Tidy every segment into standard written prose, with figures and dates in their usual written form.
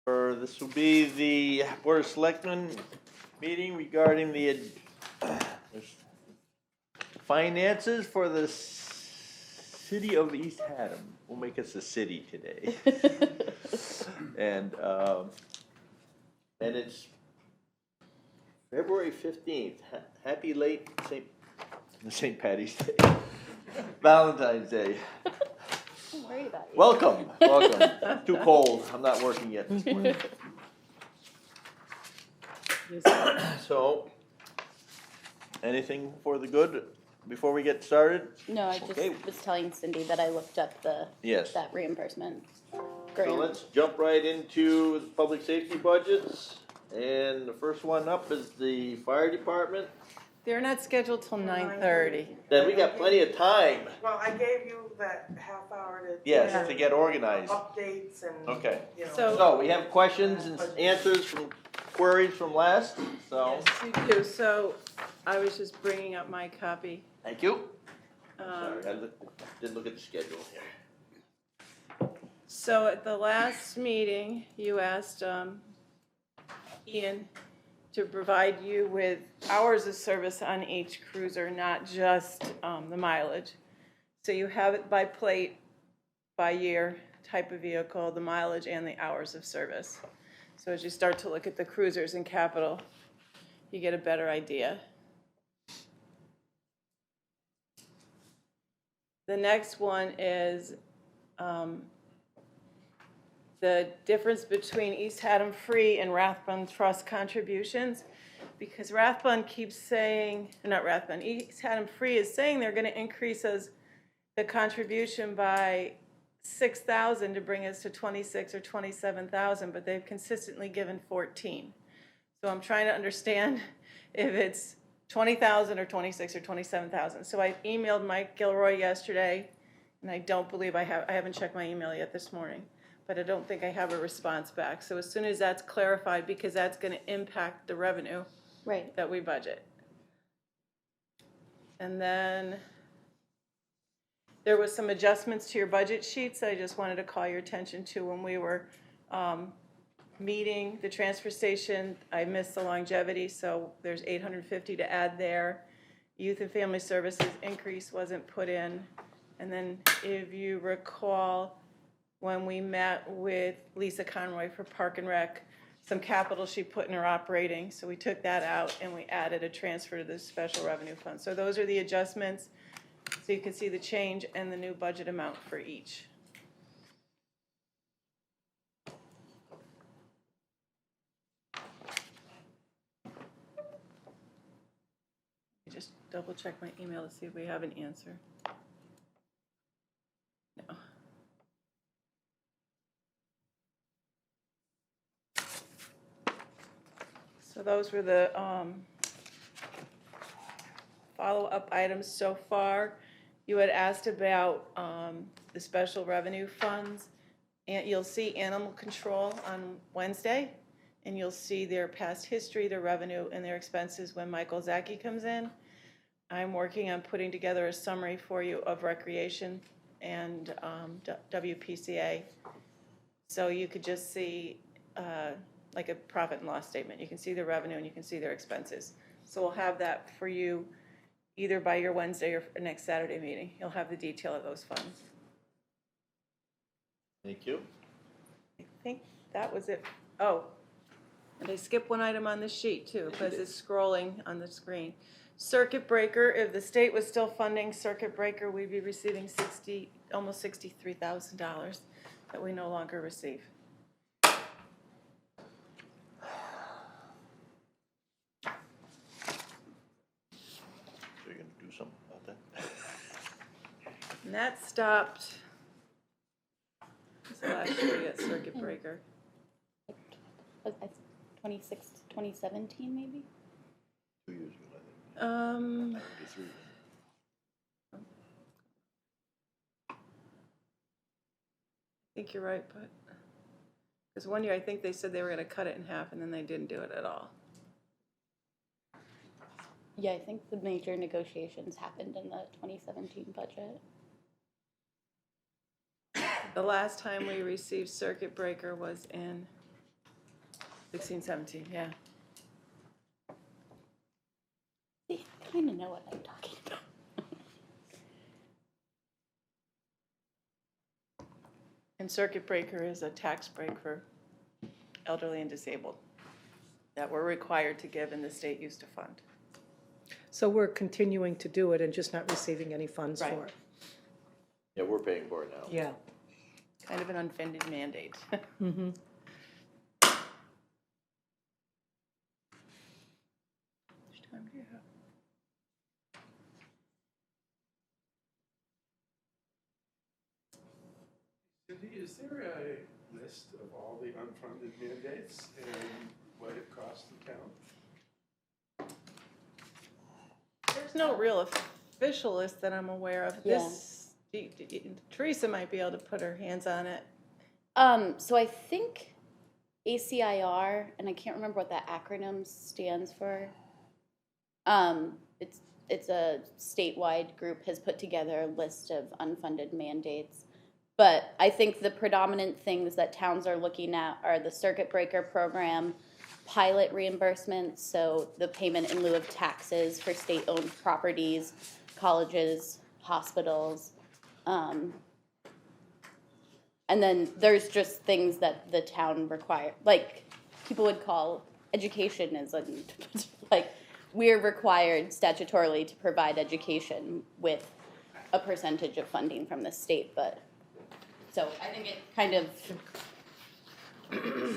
This will be the Board of Selectmen meeting regarding the finances for the city of East Haddam. We'll make us a city today. And it's February 15th. Happy late St. Patty's Day. Valentine's Day. I'm worried about you. Welcome. Too cold. I'm not working yet this morning. So, anything for the good before we get started? No, I just was telling Cindy that I looked up that reimbursement grant. So let's jump right into the public safety budgets. And the first one up is the fire department. They're not scheduled till 9:30. Then we got plenty of time. Well, I gave you that half hour to. Yes, to get organized. Updates and. Okay. You know. So we have questions and answers from queries from last, so. Yes, you do. So I was just bringing up my copy. Thank you. Sorry, I didn't look at the schedule here. So at the last meeting, you asked Ian to provide you with hours of service on each cruiser, not just the mileage. So you have it by plate, by year, type of vehicle, the mileage, and the hours of service. So as you start to look at the cruisers in capital, you get a better idea. The next one is the difference between East Haddam Free and Rathbun Trust contributions, because Rathbun keeps saying, not Rathbun, East Haddam Free is saying they're going to increase the contribution by $6,000 to bring us to $26,000 or $27,000, but they've consistently given $14,000. So I'm trying to understand if it's $20,000 or $26,000 or $27,000. So I emailed Mike Gilroy yesterday, and I don't believe I haven't checked my email yet this morning, but I don't think I have a response back. So as soon as that's clarified, because that's going to impact the revenue that we budget. And then there was some adjustments to your budget sheets that I just wanted to call your attention to when we were meeting the transfer station. I missed the longevity, so there's $850 to add there. Youth and Family Services increase wasn't put in. And then if you recall, when we met with Lisa Conroy for Park and Rec, some capital she put in her operating, so we took that out and we added a transfer to the special revenue fund. So those are the adjustments, so you can see the change and the new budget amount for each. Just double check my email to see if we have an answer. No. So those were the follow-up items so far. You had asked about the special revenue funds, and you'll see animal control on Wednesday, and you'll see their past history, their revenue, and their expenses when Michael Zaki comes in. I'm working on putting together a summary for you of recreation and WPCA, so you could just see like a profit and loss statement. You can see the revenue and you can see their expenses. So we'll have that for you either by your Wednesday or next Saturday meeting. You'll have the detail of those funds. Thank you. I think that was it. Oh, and I skipped one item on this sheet too, because it's scrolling on the screen. Circuit breaker, if the state was still funding circuit breaker, we'd be receiving almost $63,000 that we no longer receive. And that stopped, what's the last year we got circuit breaker? 2017 maybe? 2 years ago, I think. 93. I think you're right, but, because one year I think they said they were going to cut it in half and then they didn't do it at all. Yeah, I think the major negotiations happened in the 2017 budget. The last time we received circuit breaker was in 16, 17, yeah. I kind of know what I'm talking about. And circuit breaker is a tax break for elderly and disabled that we're required to give and the state used to fund. So we're continuing to do it and just not receiving any funds Right. for it. Yeah, we're paying for it now. Yeah. Kind of an unfunded mandate. Mm-hmm. Cindy, is there a list of all the unfunded mandates and what it costs the town? There's no real official list that I'm aware of. Yeah. Teresa might be able to put her hands on it. So I think ACIR, and I can't remember what that acronym stands for. It's a statewide group has put together a list of unfunded mandates. But I think the predominant things that towns are looking at are the circuit breaker program, pilot reimbursements, so the payment in lieu of taxes for state-owned properties, colleges, hospitals. And then there's just things that the town require, like people would call education as like we're required statutorily to provide education with a percentage of funding from the state, but so I think it kind of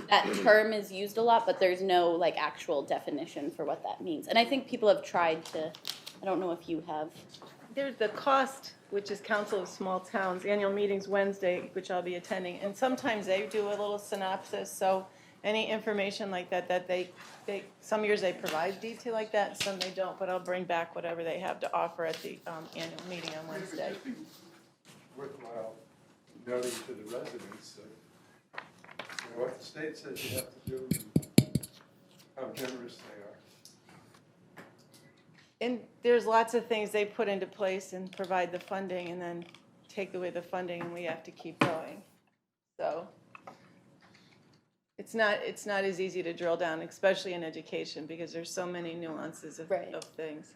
that term is used a lot, but there's no like actual definition for what that means. And I think people have tried to, I don't know if you have. There's the cost, which is Council of Small Towns, annual meetings Wednesday, which I'll be attending. And sometimes they do a little synopsis, so any information like that, they some years they provide detail like that, some they don't, but I'll bring back whatever they have to offer at the annual meeting on Wednesday. It would just be worthwhile noting to the residents what the state says you have to do and how generous they are. And there's lots of things they put into place and provide the funding and then take away the funding and we have to keep going. So it's not as easy to drill down, especially in education, because there's so many nuances of, Right. of things.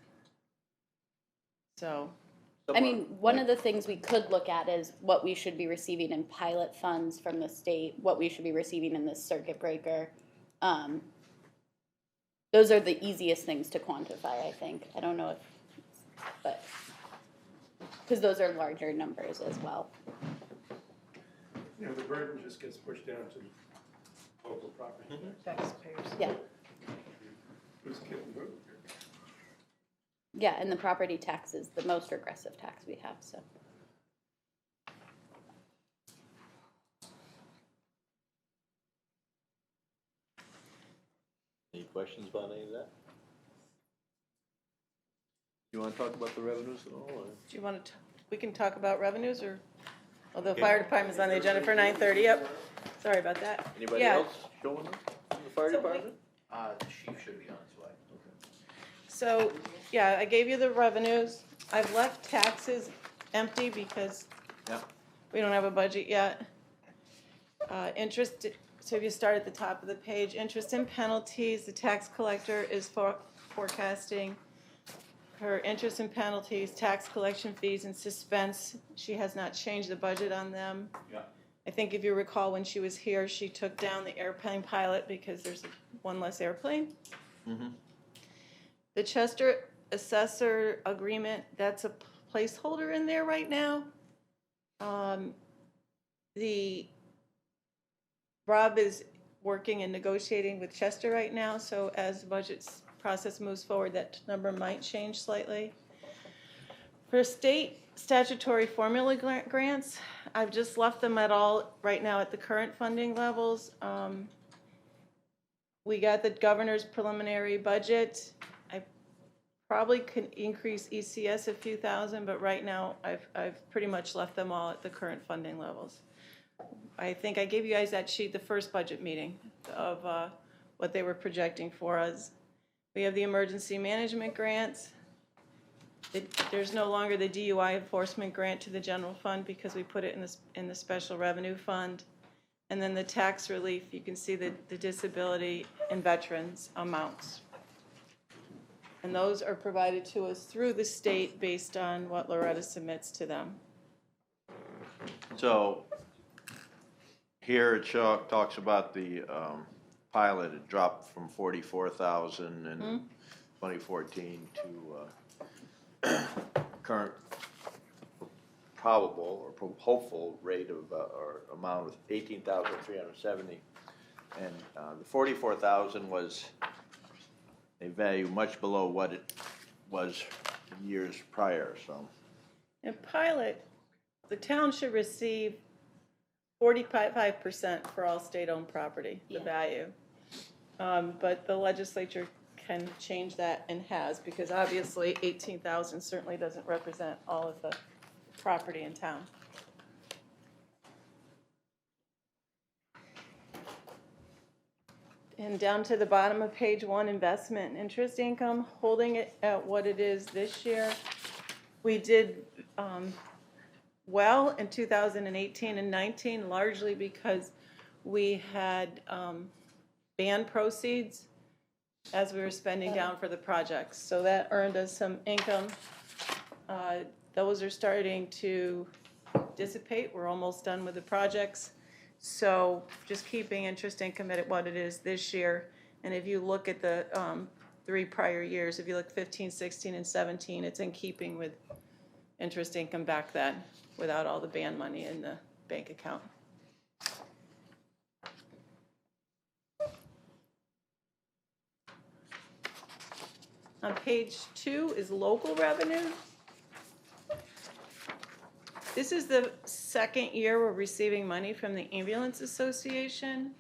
So, I mean, one of the things we could look at is what we should be receiving in pilot funds from the state, what we should be receiving in this circuit breaker. Those are the easiest things to quantify, I think. I don't know if, but, because those are larger numbers as well. You know, the burden just gets pushed down to local property taxpayers. Yeah, Who's getting moved? yeah, and the property tax is the most regressive tax we have, so. Any questions about any of that? You wanna talk about the revenues at all, or? Do you want to, we can talk about revenues or, oh, the Okay. fire department's on the agenda for 9:30, yep. Sorry about that. Anybody Yeah. else showing up from the fire So we- department? The chief should be on his way. So, yeah, I gave you the revenues. I've left taxes empty because Yeah. we don't have a budget yet. Interest, so if you start at the top of the page, interest and penalties, the tax collector is forecasting her interest and penalties, tax collection fees and suspense. She has not changed the budget on them. Yeah. I think if you recall, when she was here, she took down the airplane pilot because there's one less airplane. Mm-hmm. The Chester assessor agreement, that's a placeholder in there right now. Rob is working and negotiating with Chester right now, so as the budget process moves forward, that number might change slightly. For state statutory formula grants, I've just left them at all right now at the current funding levels. We got the governor's preliminary budget. I probably could increase ECS a few thousand, but right now I've pretty much left them all at the current funding levels. I think I gave you guys that sheet the first budget meeting of what they were projecting for us. We have the emergency management grants. There's no longer the DUI enforcement grant to the general fund because we put it in the special revenue fund. And then the tax relief, you can see the disability and veterans amounts. And those are provided to us through the state based on what Loretta submits to them. So here it talks about the pilot. It dropped from 44,000 in 2014 to current probable or hopeful rate of or amount of 18,370, and the 44,000 was a value much below what it was years prior. So, In pilot, the town should receive 45% for all state-owned property, the Yeah. value. But the legislature can change that and has, because obviously 18,000 certainly doesn't represent all of the property in town. And down to the bottom of page 1, investment and interest income, holding it at what it is this year. We did well in 2018 and 19, largely because we had band proceeds as we were spending down for the projects. So that earned us some income. Those are starting to dissipate. We're almost done with the projects. So just keeping interest income at what it is this year. And if you look at the 3 prior years, if you look 15, 16, and 17, it's in keeping with interest income back then without all the band money in the bank account. On page 2 is local revenue. This is the second year we're receiving money from the Ambulance Association.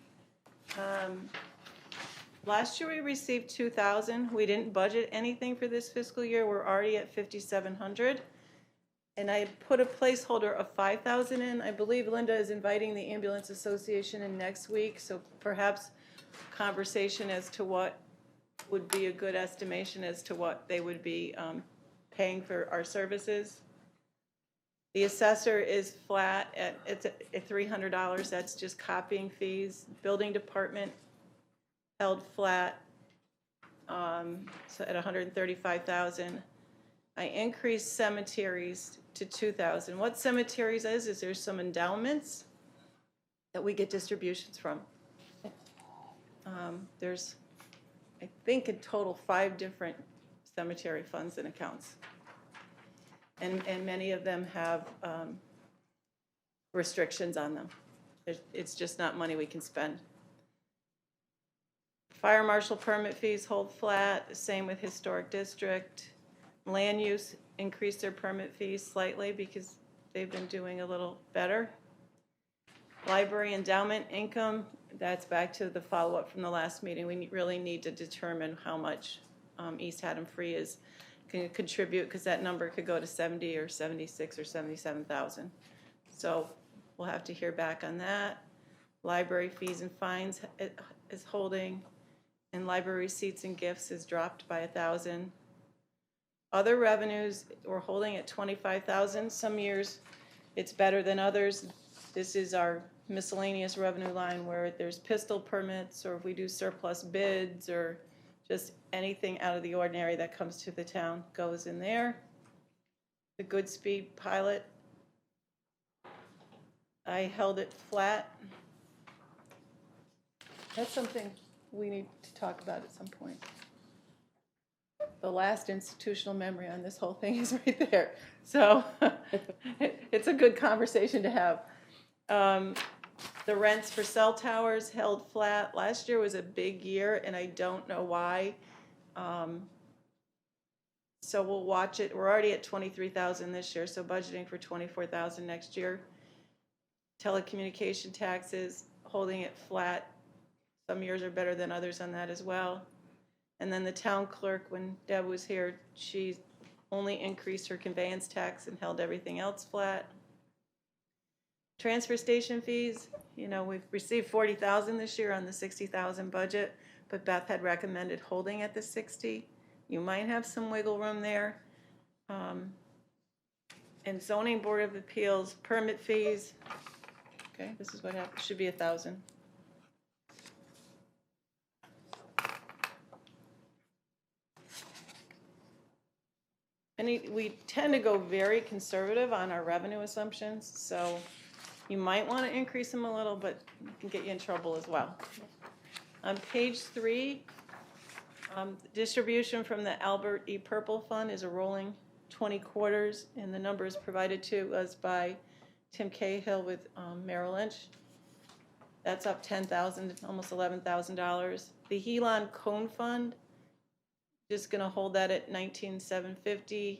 Last year we received $2,000. We didn't budget anything for this fiscal year. We're already at $5,700. And I put a placeholder of $5,000 in. I believe Linda is inviting the Ambulance Association in next week, so perhaps conversation as to what would be a good estimation as to what they would be paying for our services. The assessor is flat at $300. That's just copying fees. Building department held flat, so at $135,000. I increased cemeteries to $2,000. What cemeteries is there's some endowments that we get distributions from. There's, I think, in total 5 different cemetery funds and accounts. And many of them have restrictions on them. It's just not money we can spend. Fire marshal permit fees hold flat, same with historic district. Land use increased their permit fees slightly because they've been doing a little better. Library endowment income, that's back to the follow-up from the last meeting. We really need to determine how much East Haddam Free is can contribute, because that number could go to 70 or 76 or 77,000. So we'll have to hear back on that. Library fees and fines is holding, and library receipts and gifts is dropped by 1,000. Other revenues, we're holding at 25,000. Some years it's better than others. This is our miscellaneous revenue line where there's pistol permits, or if we do surplus bids, or just anything out of the ordinary that comes to the town goes in there. The Goodspeed pilot, I held it flat. That's something we need to talk about at some point. The last institutional memory on this whole thing is right there. So it's a good conversation to have. The rents for cell towers held flat. Last year was a big year, and I don't know why. So we'll watch it. We're already at 23,000 this year, so budgeting for 24,000 next year. Telecommunication taxes, holding it flat. Some years are better than others on that as well. And then the town clerk, when Deb was here, she only increased her conveyance tax and held everything else flat. Transfer station fees, you know, we've received 40,000 this year on the 60,000 budget, but Beth had recommended holding at the 60. You might have some wiggle room there. And zoning board of appeals, permit fees, Okay, this is what happened, should be 1,000. And we tend to go very conservative on our revenue assumptions, so you might want to increase them a little, but it can get you in trouble as well. On page 3, distribution from the Albert E. Purple Fund is a rolling 20 quarters, and the number is provided to us by Tim Cahill with Merrill Lynch. That's up $10,000, almost $11,000. The Helon Cone Fund, just going to hold that at $19,750.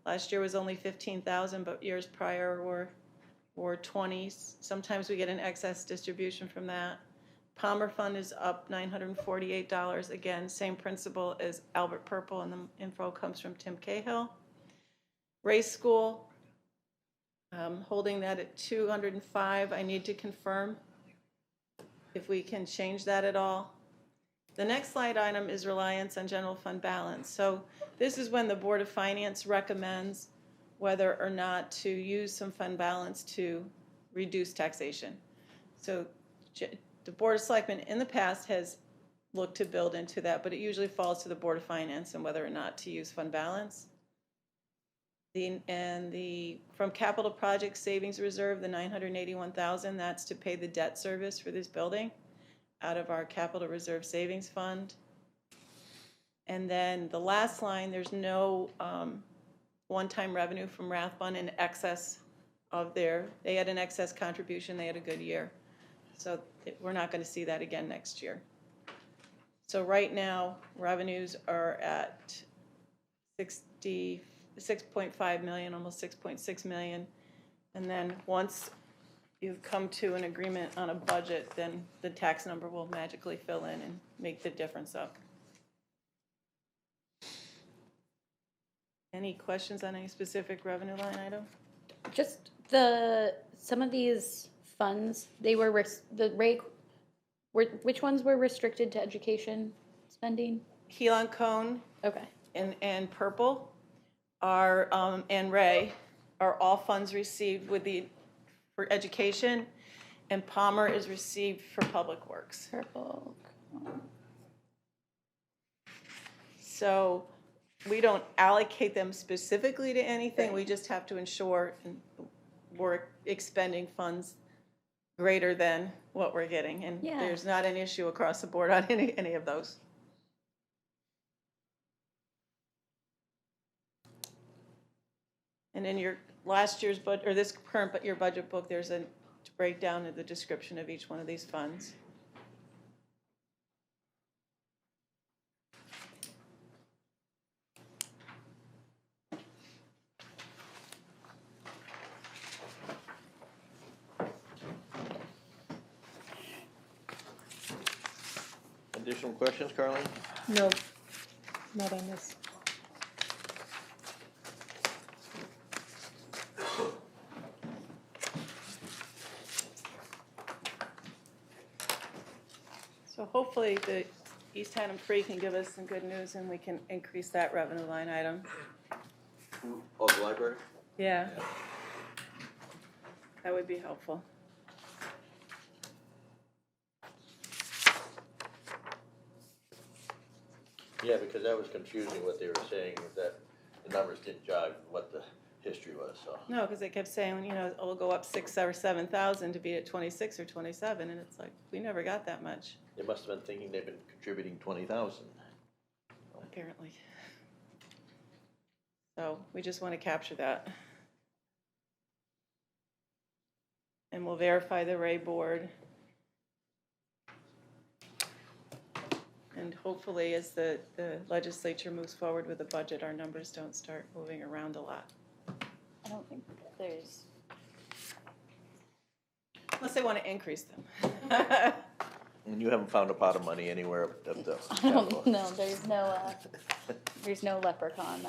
Last year was only $15,000, but years prior were 20s. Sometimes we get an excess distribution from that. Palmer Fund is up $948. Again, same principle as Albert Purple, and the info comes from Tim Cahill. Race School, holding that at $205. I need to confirm if we can change that at all. The next slide item is reliance on general fund balance. So this is when the Board of Finance recommends whether or not to use some fund balance to reduce taxation. So the Board of Selectmen in the past has looked to build into that, but it usually falls to the Board of Finance and whether or not to use fund balance. From capital project savings reserve, the $981,000, that's to pay the debt service for this building out of our capital reserve savings fund. And then the last line, there's no one-time revenue from Rathbun in excess of they had an excess contribution, they had a good year. So we're not going to see that again next year. So right now, revenues are at $6.5 million, almost $6.6 million. And then once you've come to an agreement on a budget, then the tax number will magically fill in and make the difference up. Any questions on any specific revenue line item? Just some of these funds, they were which ones were restricted to education spending? Helon Cone Okay. and Purple are and Ray are all funds received for education, and Palmer is received for public works. Purple. So we don't allocate them specifically to anything. We just have to ensure we're expending funds greater than what we're getting. And Yeah. There's not an issue across the board on any of those. And in your last year's budget, or this current year budget book, there's a breakdown of the description of each one of these funds. Additional questions, Carleen? No, not on this. So hopefully the East Haddam Free can give us some good news and we can increase that revenue line item. Oh, the library? Yeah. That would be helpful. Yeah, because that was confusing what they were saying, was that the numbers didn't jive with what the history was, so. No, because they kept saying, it'll go up 6,000 or 7,000 to be at 26 or 27, and it's like, we never got that much, They must have been thinking they've been contributing 20,000. apparently. So we just want to capture that. And we'll verify the Ray board. And hopefully, as the legislature moves forward with the budget, our numbers don't start moving around a lot. I don't think there's. Unless they want to increase them. And you haven't found a pot of money anywhere of the I don't capital? know. There's no leprechaun.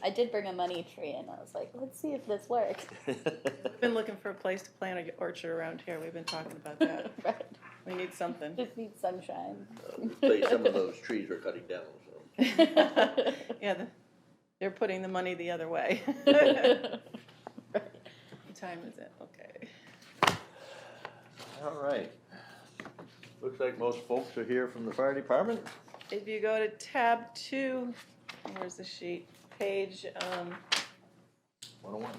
I did bring a money tree, and I was like, let's see if this works. We've been looking for a place to plant an orchard around here. We've been talking about that. Right. We need something. Just need sunshine. Replace some of those trees we're cutting down, so. Yeah, they're putting the money the other way. What time is it? Okay. All right. Looks like most folks are here from the fire department. If you go to tab 2, where's the sheet? Page, 101.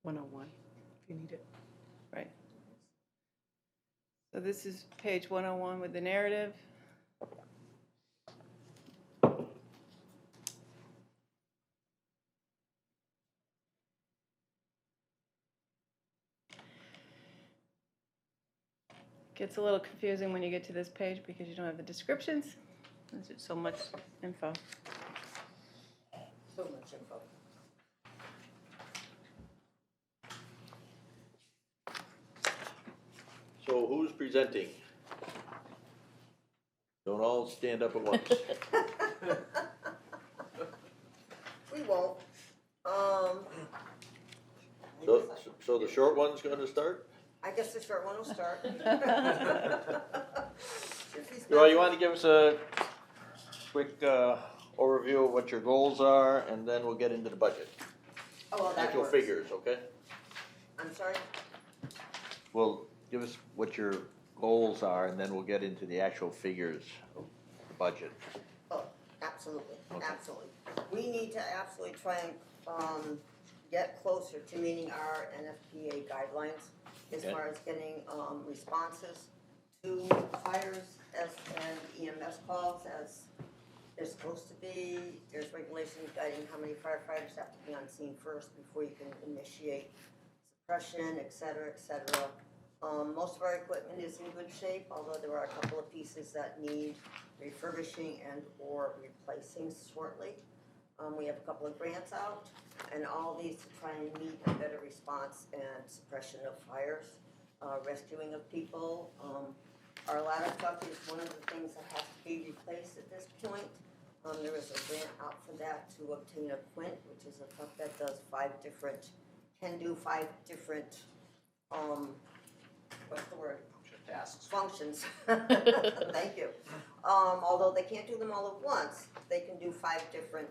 $101, if you need it. right. So this is page 101 with the narrative. Gets a little confusing when you get to this page because you don't have the descriptions. There's just so much info. So much info. So who's presenting? Don't all stand up at once. We won't. So the short one's gonna start? I guess the short one will start. Well, you want to give us a quick overview of what your goals are, and then we'll get into the budget. Oh, well, that Actual works. figures, okay? I'm sorry? Well, give us what your goals are, and then we'll get into the actual figures of the budget. Oh, absolutely, Okay. absolutely. We need to absolutely try and, get closer to meeting our NFPA guidelines as Okay. far as getting, responses to fires and EMS calls as they're supposed to be. There's regulations guiding how many firefighters have to be on scene first before you can initiate suppression, et cetera, et cetera. Most of our equipment is in good shape, although there are a couple of pieces that need refurbishing and or replacing shortly. We have a couple of grants out, and all these to try and meet a better response and suppression of fires, rescuing of people. Our ladder truck is one of the things that has to be replaced at this point. There is a grant out for that to obtain a Quint, which is a truck that does can do five different, what's the word? Tasks. Functions. Thank you. Although they can't do them all at once, they can do 5 different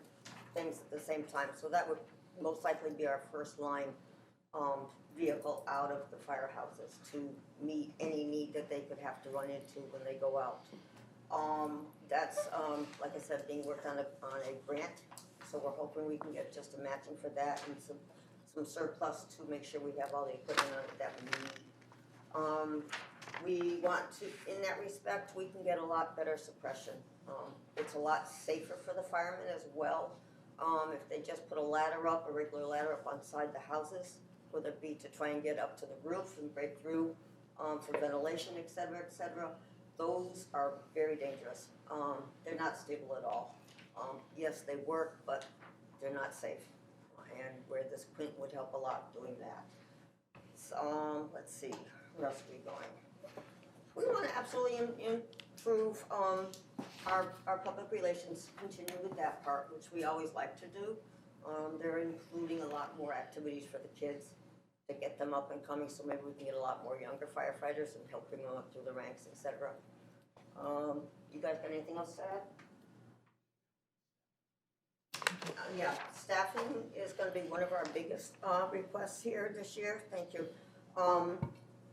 things at the same time. So that would most likely be our first line vehicle out of the firehouses to meet any need that they could have to run into when they go out. That's, like I said, being worked on a grant. So we're hoping we can get just a matching for that and some surplus to make sure we have all the equipment on it that we need. We want to, in that respect, we can get a lot better suppression. It's a lot safer for the firemen as well. If they just put a ladder up, a regular ladder up on side the houses, whether it be to try and get up to the roof and break through for ventilation, et cetera, those are very dangerous. They're not stable at all. Yes, they work, but they're not safe. And where this Quint would help a lot doing that. So, let's see, where else are we going? We want to absolutely improve our public relations, continue with that part, which we always like to do. They're including a lot more activities for the kids to get them up and coming, so maybe we can get a lot more younger firefighters and help bring them up through the ranks, et cetera. You guys got anything else to add? Yeah, staffing is going to be one of our biggest requests here this year. Thank you.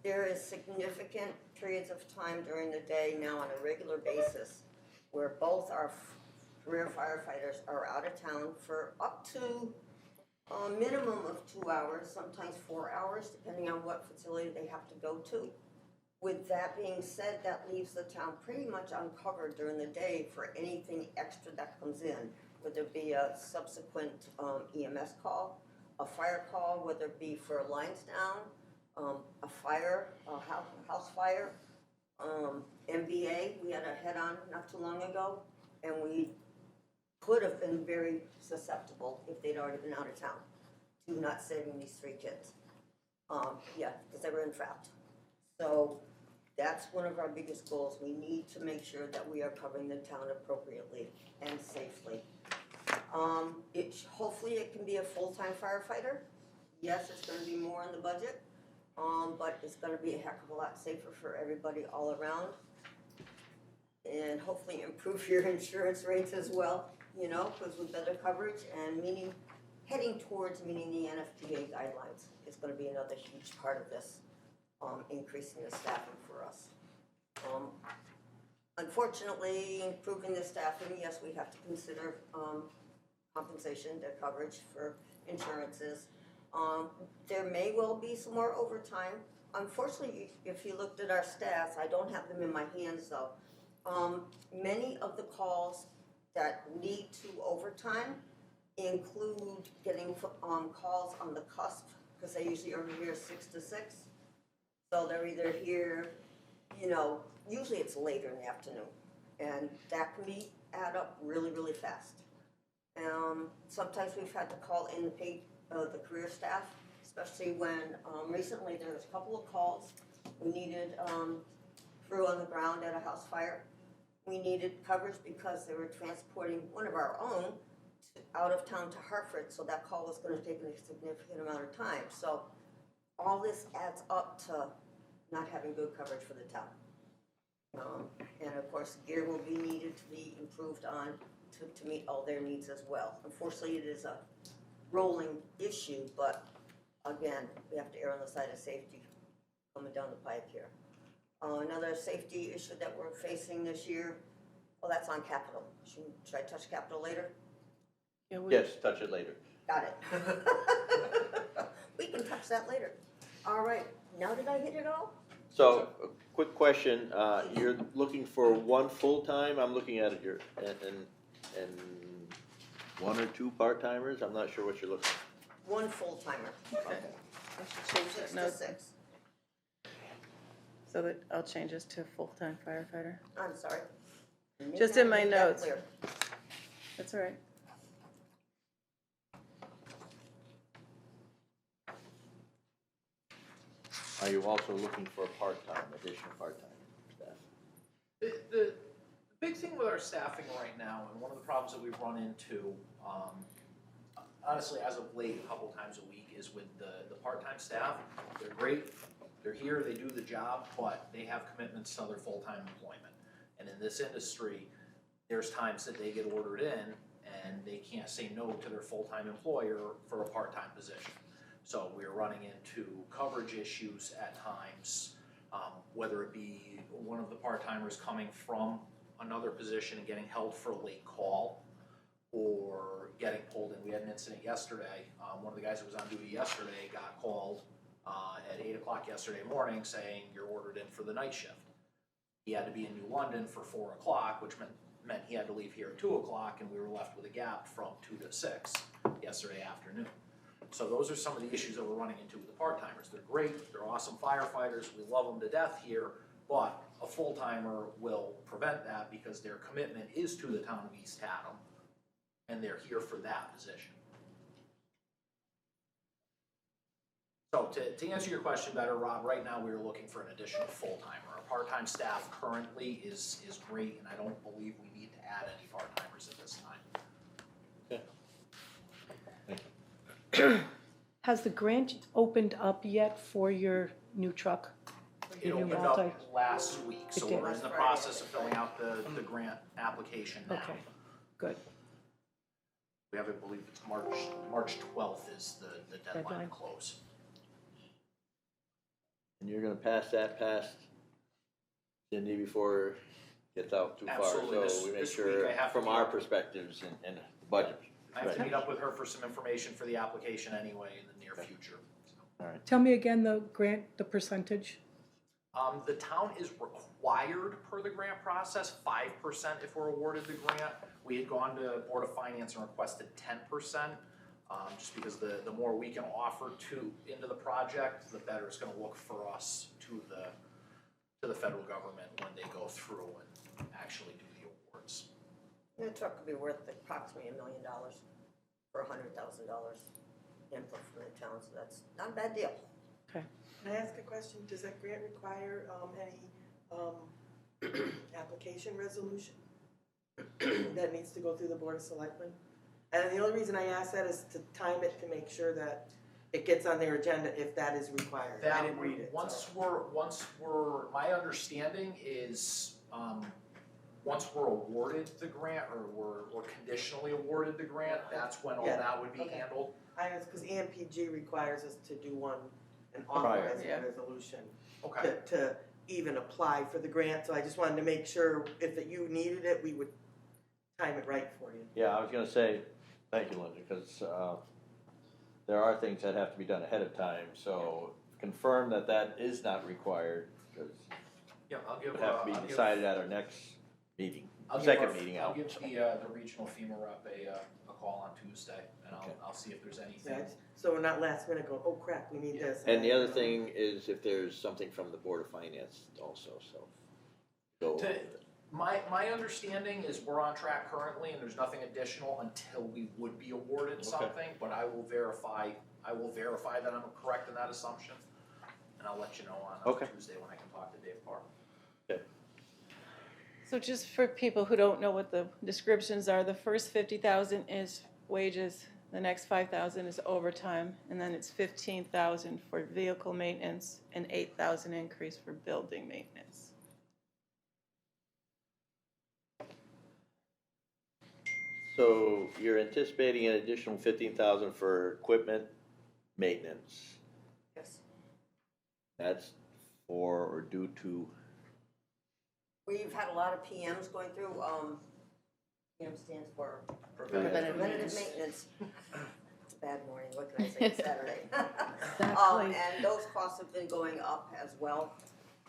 There is significant periods of time during the day now on a regular basis where both our career firefighters are out of town for up to a minimum of 2 hours, sometimes 4 hours, depending on what facility they have to go to. With that being said, that leaves the town pretty much uncovered during the day for anything extra that comes in, whether it be a subsequent EMS call, a fire call, whether it be for lines down, a fire, a house fire, MBA. We had a head-on not too long ago, and we could have been very susceptible if they'd already been out of town to not saving these 3 kids. Yeah, because they were entrapped. So that's one of our biggest goals. We need to make sure that we are covering the town appropriately and safely. Hopefully it can be a full-time firefighter. Yes, it's gonna be more in the budget, but it's gonna be a heck of a lot safer for everybody all around. And hopefully improve your insurance rates as well, you know, because with better coverage and heading towards meeting the NFPA guidelines is gonna be another huge part of this, increasing the staffing for us. Unfortunately, improving the staffing, yes, we have to consider, compensation, their coverage for insurances. There may well be some more overtime. Unfortunately, if you looked at our stats, I don't have them in my hands though. Many of the calls that lead to overtime include getting calls on the cusp, because they usually are here 6 to 6. So they're either here, you know, usually it's later in the afternoon, and that can add up really, really fast. Sometimes we've had to call in the career staff, especially when recently there was a couple of calls. We needed crew on the ground at a house fire. We needed coverage because they were transporting one of our own out of town to Hartford, so that call was going to take a significant amount of time. So all this adds up to not having good coverage for the town. And of course, gear will be needed to be improved on to meet all their needs as well. Unfortunately, it is a rolling issue, but again, we have to err on the side of safety coming down the pike here. Another safety issue that we're facing this year, well, that's on capital. Should I touch capital later? Yeah, Yes, touch it later. Got it. We can touch that later. All right, now did I hit it all? So, a quick question, you're looking for 1 full-time, I'm looking at it here, and 1 or 2 part-timers, I'm not sure what you're looking for. 1 full-timer. Okay. I should change 6 that to note 6. so that I'll change this to full-time firefighter. I'm sorry. Just in my Make that notes. clear. That's all right. Are you also looking for additional part-time staff? The big thing with our staffing right now, and one of the problems that we've run into, honestly, as of late, a couple times a week, is with the part-time staff. They're great, they're here, they do the job, but they have commitments to other full-time employment. And in this industry, there's times that they get ordered in and they can't say no to their full-time employer for a part-time position. So we're running into coverage issues at times, whether it be one of the part-timers coming from another position and getting held for a late call, or getting pulled in. We had an incident yesterday. One of the guys that was on duty yesterday got called at 8 o'clock yesterday morning saying, you're ordered in for the night shift. He had to be in New London for 4 o'clock, which meant he had to leave here at 2 o'clock, and we were left with a gap from 2 to 6 yesterday afternoon. So those are some of the issues that we're running into with the part-timers. They're great, they're awesome firefighters, we love them to death here, but a full-timer will prevent that because their commitment is to the town of East Haddam, and they're here for that position. So to answer your question better, Rob, right now we're looking for an additional full-timer. Our part-time staff currently is great, and I don't believe we need to add any part-timers at this time. Has the grant opened up yet for your new truck? It Your new opened multi- up last week, so did. we're in the process of filling out the grant application now. Okay, good. We have, I believe it's March 12th is the deadline Deadline. to close. And you're gonna pass that past Cindy before it gets out too far, Absolutely. so we make This week sure, I have to from meet our up. perspectives and the budget. I have to Right. meet up with her for some information for the application anyway in the near future. Tell me again the grant, the percentage? The town is required per the grant process, 5% if we're awarded the grant. We had gone to Board of Finance and requested 10%, just because the more we can offer into the project, the better it's gonna look for us to the federal government when they go through and actually do the awards. The truck could be worth approximately $1 million for $100,000 input from the town, so that's not a bad deal. Can I ask a question? Does that grant require any application resolution that needs to go through the Board of Selectmen? And the only reason I ask that is to time it to make sure that it gets on their agenda if that is required. I That, didn't read it. once we're, my understanding is, once we're awarded the grant, or we're conditionally awarded the grant, that's when all Yeah, that would be okay. handled. Because AMPG requires us to do an Prior. authorizing Yeah. resolution Okay. to even apply for the grant. So I just wanted to make sure if you needed it, we would time it right for you. Yeah, I was gonna say, thank you, Linda, because there are things that have to be done ahead of time, so confirm that that is not required, because Yeah, I'll it give, would have to I'll be give- decided at our next meeting, I'll give second our- meeting I'll out. give the regional FEMA rep a call on Tuesday, and Okay. I'll see if there's Yeah, anything. so we're not last minute going, oh crap, we need this. And the other thing is if there's something from the Board of Finance also, so. Go over it. My understanding is we're on track currently, and there's nothing additional until we would be awarded Okay. something, but I will verify that I'm correct in that assumption, and I'll let you know on Okay. Tuesday when I can talk to Dave Parr. So just for people who don't know what the descriptions are, the first 50,000 is wages, the next 5,000 is overtime, and then it's 15,000 for vehicle maintenance and 8,000 increase for building maintenance. So you're anticipating an additional 15,000 for equipment maintenance. Yes. That's for or due to, We've had a lot of PMs going through, PM stands for Preventative preventative maintenance. It's a bad morning, what can I say, it's Saturday. Exactly. And those costs have been going up as well,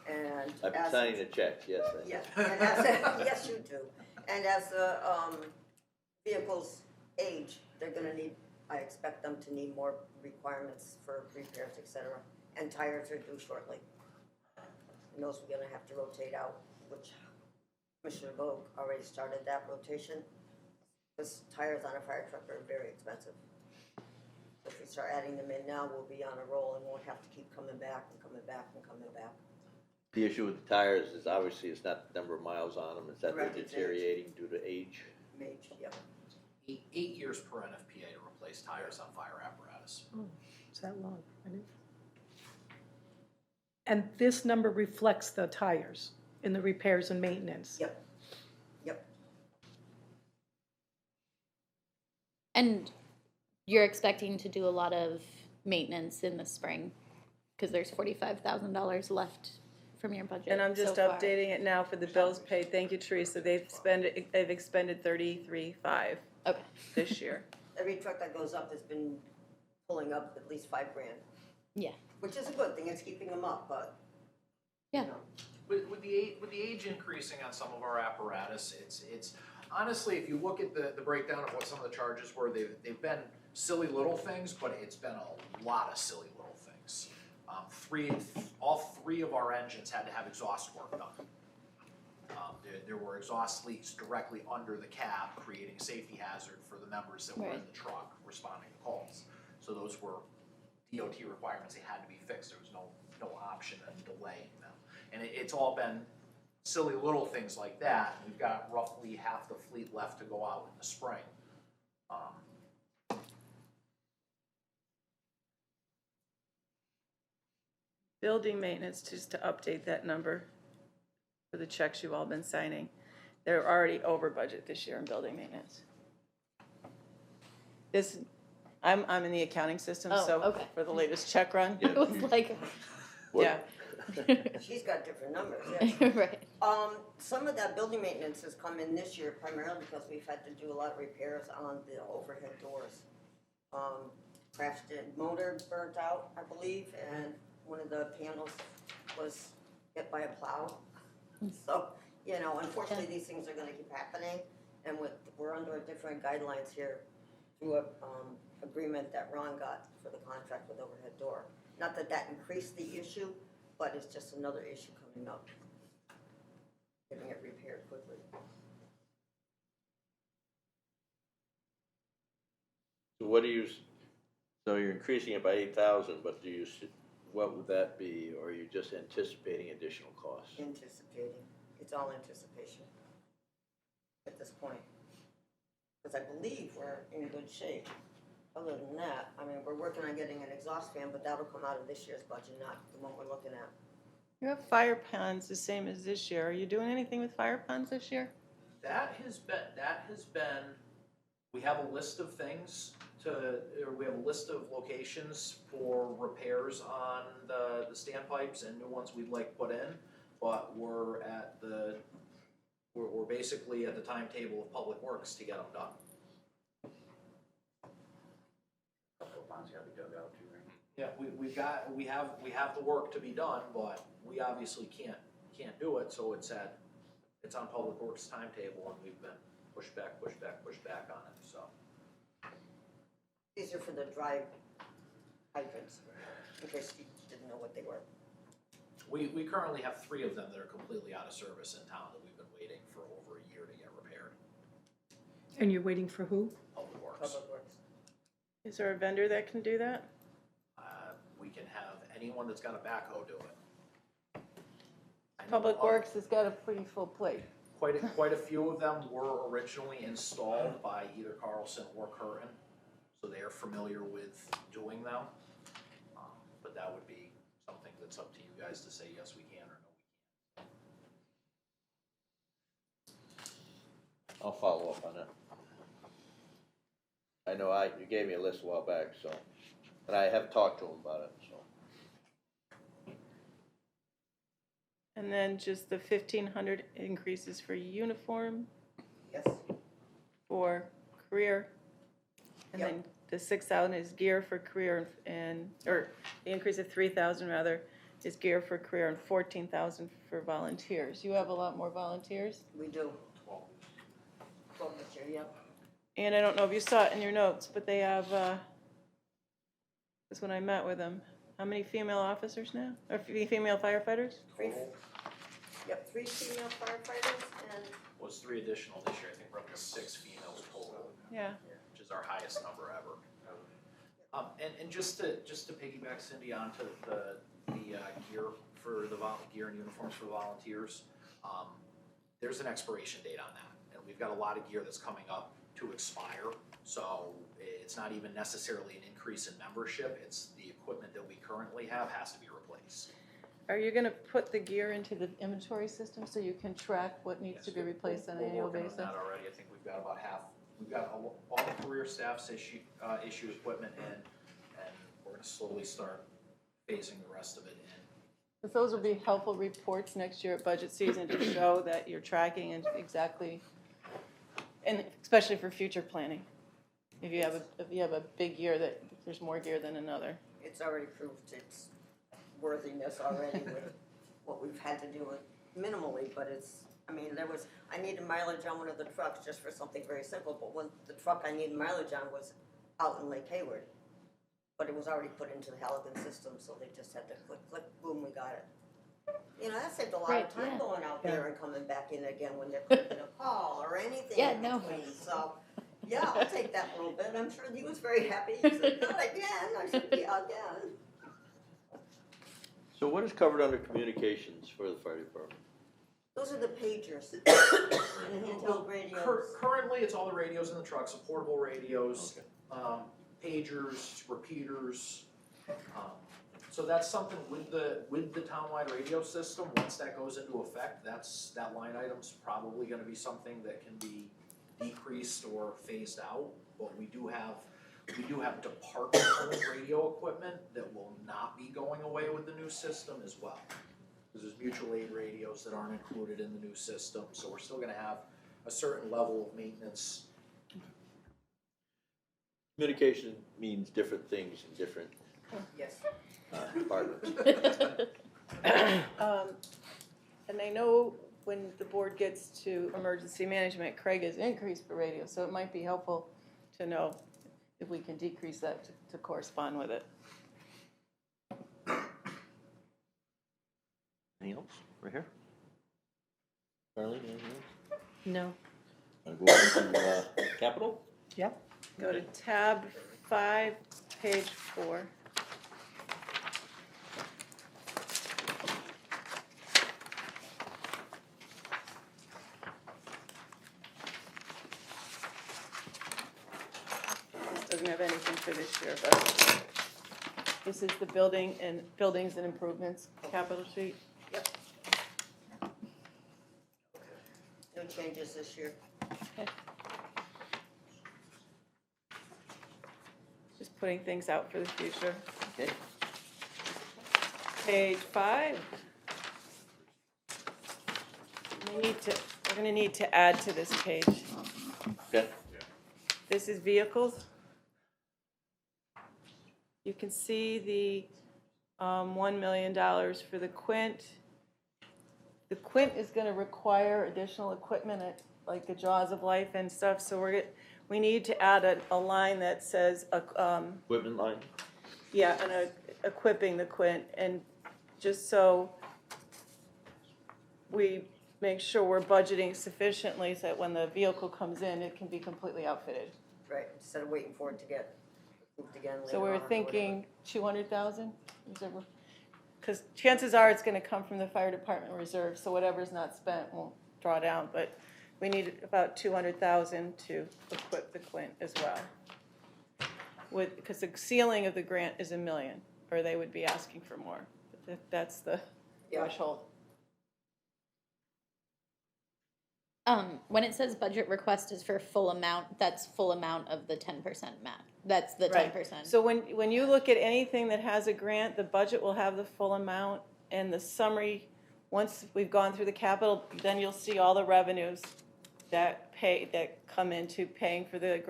and I've been as- signing the checks, yes. I- Yeah, and as, yes, you do. And as the vehicles age, they're gonna need, I expect them to need more requirements for repairs, et cetera. And tires are due shortly. And those we're gonna have to rotate out, which Commissioner Vogt already started that rotation. Because tires on a fire truck are very expensive. If we start adding them in now, we'll be on a roll and won't have to keep coming back and coming back and coming back. The issue with the tires is obviously it's not the number of miles on them, it's that they're Correct, it's age. deteriorating due to age. Mage, yep. 8 years per NFPA to replace tires on fire apparatus. Is that long? I didn't- And this number reflects the tires in the repairs and maintenance? Yep. Yep. And you're expecting to do a lot of maintenance in the spring, because there's $45,000 left from your budget And I'm just so far. updating it now for the bills paid. Thank you, Teresa. They've expended 33.5 Okay. this year. Every truck that goes up has been pulling up at least $5 grand. Yeah. Which is a good thing, it's keeping them up, but. you Yeah. know. With the age increasing on some of our apparatus, it's honestly, if you look at the breakdown of what some of the charges were, they've been silly little things, but it's been a lot of silly little things. All three of our engines had to have exhaust work done. There were exhaust leaks directly under the cab, creating a safety hazard for the members that were in Right. the truck responding to calls. So those were DOT requirements, they had to be fixed, there was no option in delaying them. And it's all been silly little things like that. We've got roughly half the fleet left to go out in the spring. Building maintenance, just to update that number for the checks you've all been signing. They're already over budget this year in building maintenance. I'm in the accounting system, Oh, so okay. for the latest check run, I was like, yeah. She's got different numbers, yeah. right. Some of that building maintenance has come in this year primarily because we've had to do a lot of repairs on the overhead doors. Crashed in, motor burnt out, I believe, and one of the panels was hit by a plow. So, unfortunately, these things are gonna keep happening, and we're under a different guidelines here through a, agreement that Ron got for the contract with overhead door. Not that that increased the issue, but it's just another issue coming up. Getting it repaired quickly. So what do you, so you're increasing it by 8,000, but do you, what would that be, or are you just anticipating additional costs? Anticipating, it's all anticipation at this point. Because I believe we're in good shape. Other than that, I mean, we're working on getting an exhaust fan, but that'll come out of this year's budget, not the one we're looking at. You have fire ponds the same as this year. Are you doing anything with fire ponds this year? That has been, we have a list of things or we have a list of locations for repairs on the standpipes and new ones we'd like put in, but we're basically at the timetable of Public Works to get them done. Couple of ponds gotta be dug out too, right? Yeah, we have the work to be done, but we obviously can't do it, so it's on Public Works timetable and we've been pushed back on it, so. These are for the dry hydrants, in case you didn't know what they were. We currently have 3 of them that are completely out of service in town that we've been waiting for over a year to get repaired. And you're waiting for who? Public Works. Public Works. Is there a vendor that can do that? We can have anyone that's got a backhoe do it. I know Public of- Works has got a pretty full plate. Quite a few of them were originally installed by either Carlson or Curtin, so they are familiar with doing them. But that would be something that's up to you guys to say yes we can or no we can't. I'll follow up on that. I know you gave me a list a while back, so, and I have talked to him about it, so. And then just the 1,500 increases for uniform, Yes, for career. And Yep. then the 6,000 is gear for career or the increase of 3,000 rather is gear for career and 14,000 for volunteers. You have a lot more volunteers. we do. 12 this year, yep. And I don't know if you saw it in your notes, but they have, that's when I met with them. How many female officers now? Or female firefighters? 3 female firefighters and Was 3 additional this year, I think we're up to 6 females total. Yeah. Which is our highest number ever. And just to piggyback Cindy onto the gear for the gear and uniforms for volunteers, there's an expiration date on that, and we've got a lot of gear that's coming up to expire. So it's not even necessarily an increase in membership; it's the equipment that we currently have has to be replaced. Are you gonna put the gear into the inventory system so you can track what needs to be replaced on an annual We're working basis? on that already. I think we've got about half. We've got all the career staff's issue equipment in, and we're gonna slowly start phasing the rest of it in. But those will be helpful reports next year at budget season to show that you're tracking and exactly, and especially for future planning. If you have a big year that there's more gear than another. it's already proved its worthiness already with what we've had to do with minimally, but I needed mileage on one of the trucks just for something very simple, but when the truck I needed mileage on was out in Lake Hayward. But it was already put into the Halligan system, so they just had to click, click, boom, we got it. You know, that saved a lot Right, of time yeah. going out there and coming back in again when they're clicking a call or anything Yeah, in no. between, so. Yeah, I'll take that little bit, I'm sure he was very happy, he said, not again, I said, yeah, again. So what is covered under communications for the fire department? Those are the pagers, and the handheld radios. Currently, it's all the radios in the trucks, the portable radios, pagers, repeaters. So that's something with the townwide radio system, once that goes into effect, that line item's probably gonna be something that can be decreased or phased out. But we do have department-owned radio equipment that will not be going away with the new system as well. Because there's mutual aid radios that aren't included in the new system, so we're still gonna have a certain level of maintenance. Communication means different things in different Yes. departments. And I know when the board gets to emergency management, Craig has increased for radio, so it might be helpful to know if we can decrease that to correspond with it. Anything else? Right here? Carly, anything else? No. Wanna go on to capital? Yep. Go to tab 5, page 4. This doesn't have anything for this year, but this is the buildings and improvements capital sheet. No changes this year. Just putting things out for the future. Okay. Page 5. We're gonna need to add to this page. Okay. This is vehicles. You can see the $1 million for the Quint. The Quint is gonna require additional equipment like the Jaws of Life and stuff, so we need to add a line that says, Equipment line? yeah, and equipping the Quint, and just so we make sure we're budgeting sufficiently so that when the vehicle comes in, it can be completely outfitted. Right, instead of waiting for it to get approved again later So on or we're whatever. thinking 200,000? Because chances are it's gonna come from the fire department reserve, so whatever's not spent won't draw down, but we need about 200,000 to equip the Quint as well. Because the ceiling of the grant is $1 million, or they would be asking for more. That's the threshold. When it says budget request is for full amount, that's full amount of the 10% match. That's the Right. 10%. So when you look at anything that has a grant, the budget will have the full amount, and the summary, once we've gone through the capital, then you'll see all the revenues that come into paying for the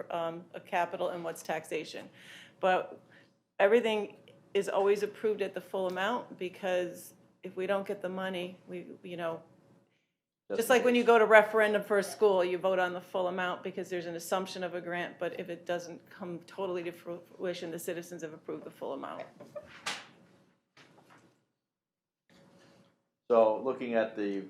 capital and what's taxation. But everything is always approved at the full amount, because if we don't get the money, just like when you go to referendum for a school, you vote on the full amount because there's an assumption of a grant, but if it doesn't come totally to fruition, the citizens have approved the full amount. So looking at the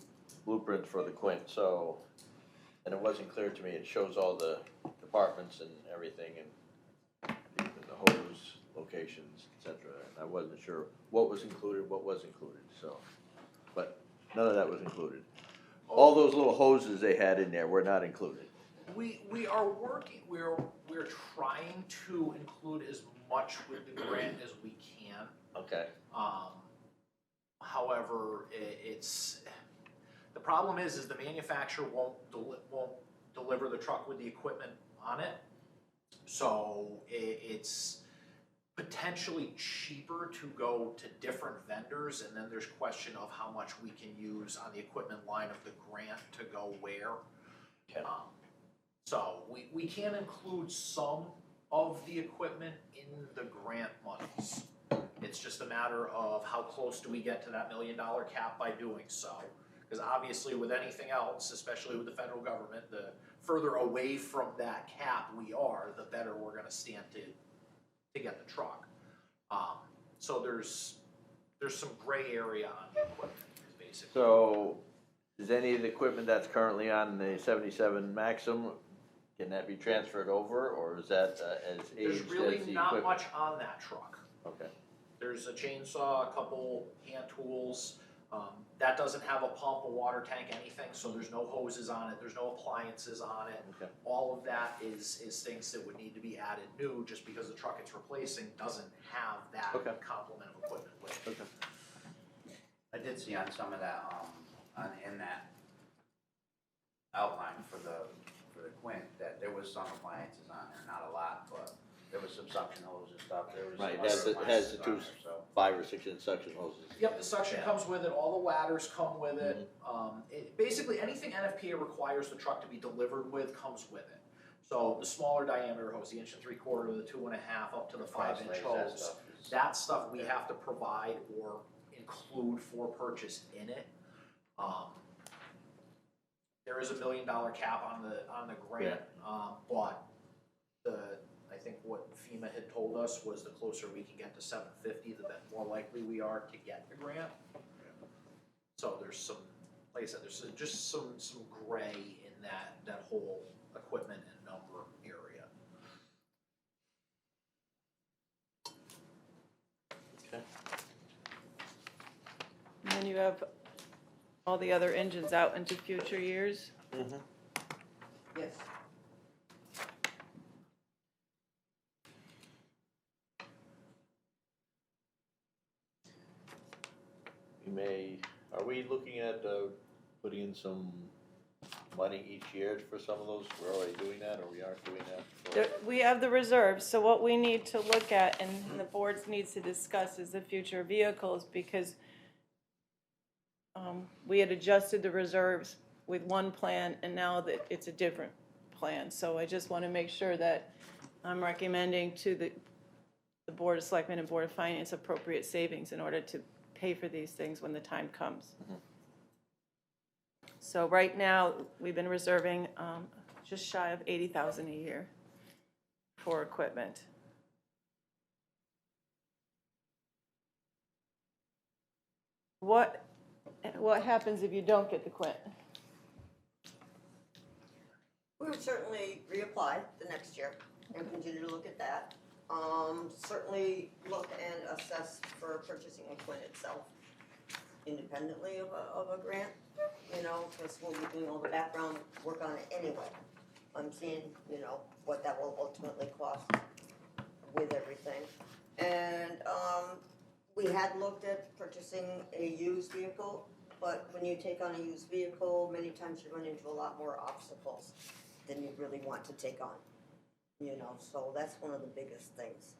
blueprint for the Quint, and it wasn't clear to me, it shows all the departments and everything, and even the hose locations, et cetera. And I wasn't sure what was included, what was included, but none of that was included. All those little hoses they had in there were not included. We are working, we're trying to include as much with the grant as we can. Okay. However, the problem is the manufacturer won't deliver the truck with the equipment on it. So it's potentially cheaper to go to different vendors, and then there's question of how much we can use on the equipment line of the grant to go where. Okay. So we can include some of the equipment in the grant monies. It's just a matter of how close do we get to that $1 million cap by doing so. Because obviously with anything else, especially with the federal government, the further away from that cap we are, the better we're gonna stand to get the truck. So there's some gray area on the equipment, basically. So is any of the equipment that's currently on the 77 Maxim, can that be transferred over, or is that as aged as the There's equipment? really not much on that truck. Okay. There's a chainsaw, a couple hand tools. That doesn't have a pump, a water tank, anything, so there's no hoses on it, there's no appliances on it. Okay. All of that is things that would need to be added new, just because the truck it's replacing doesn't have that Okay. complement of equipment with it. Okay. I did see on some of that, in that outline for the Quint, that there was some appliances on there, not a lot, but there was some suction hose and stuff, there was some Right, other it has the appliances on two there, so. 5 or 6 inch suction hoses. Yep, the suction comes with it, all the ladders come with it. Basically, anything NFPA requires the truck to be delivered with comes with it. So the smaller diameter hose, the 1 3/4, the 2.5, up to the 5-inch Crosslays, that hose, stuff is- that stuff we have to provide or include for purchase in it. There is a $1 million cap on the grant, but I think what FEMA had told us was the closer we can get to 750, the more likely we are to get the grant. So there's some, like I said, there's just some gray in that whole equipment and number area. when you have all the other engines out into future years. Yes. Are we looking at, putting in some money each year for some of those? We're already doing that, or we aren't doing that? We have the reserves, so what we need to look at, and the board needs to discuss, is the future vehicles, because we had adjusted the reserves with one plan, and now that it's a different plan. So I just want to make sure that I'm recommending to the Board of Selectmen and Board of Finance appropriate savings in order to pay for these things when the time comes. So right now, we've been reserving just shy of $80,000 a year for equipment. What happens if you don't get the Quint? We would certainly reapply the next year and continue to look at that. Certainly look and assess for purchasing a Quint itself independently of a grant, you know, because we'll be doing all the background work on it anyway. I'm seeing, you know, what that will ultimately cost with everything. And we had looked at purchasing a used vehicle, but when you take on a used vehicle, many times you run into a lot more obstacles than you really want to take on. You know, so that's one of the biggest things.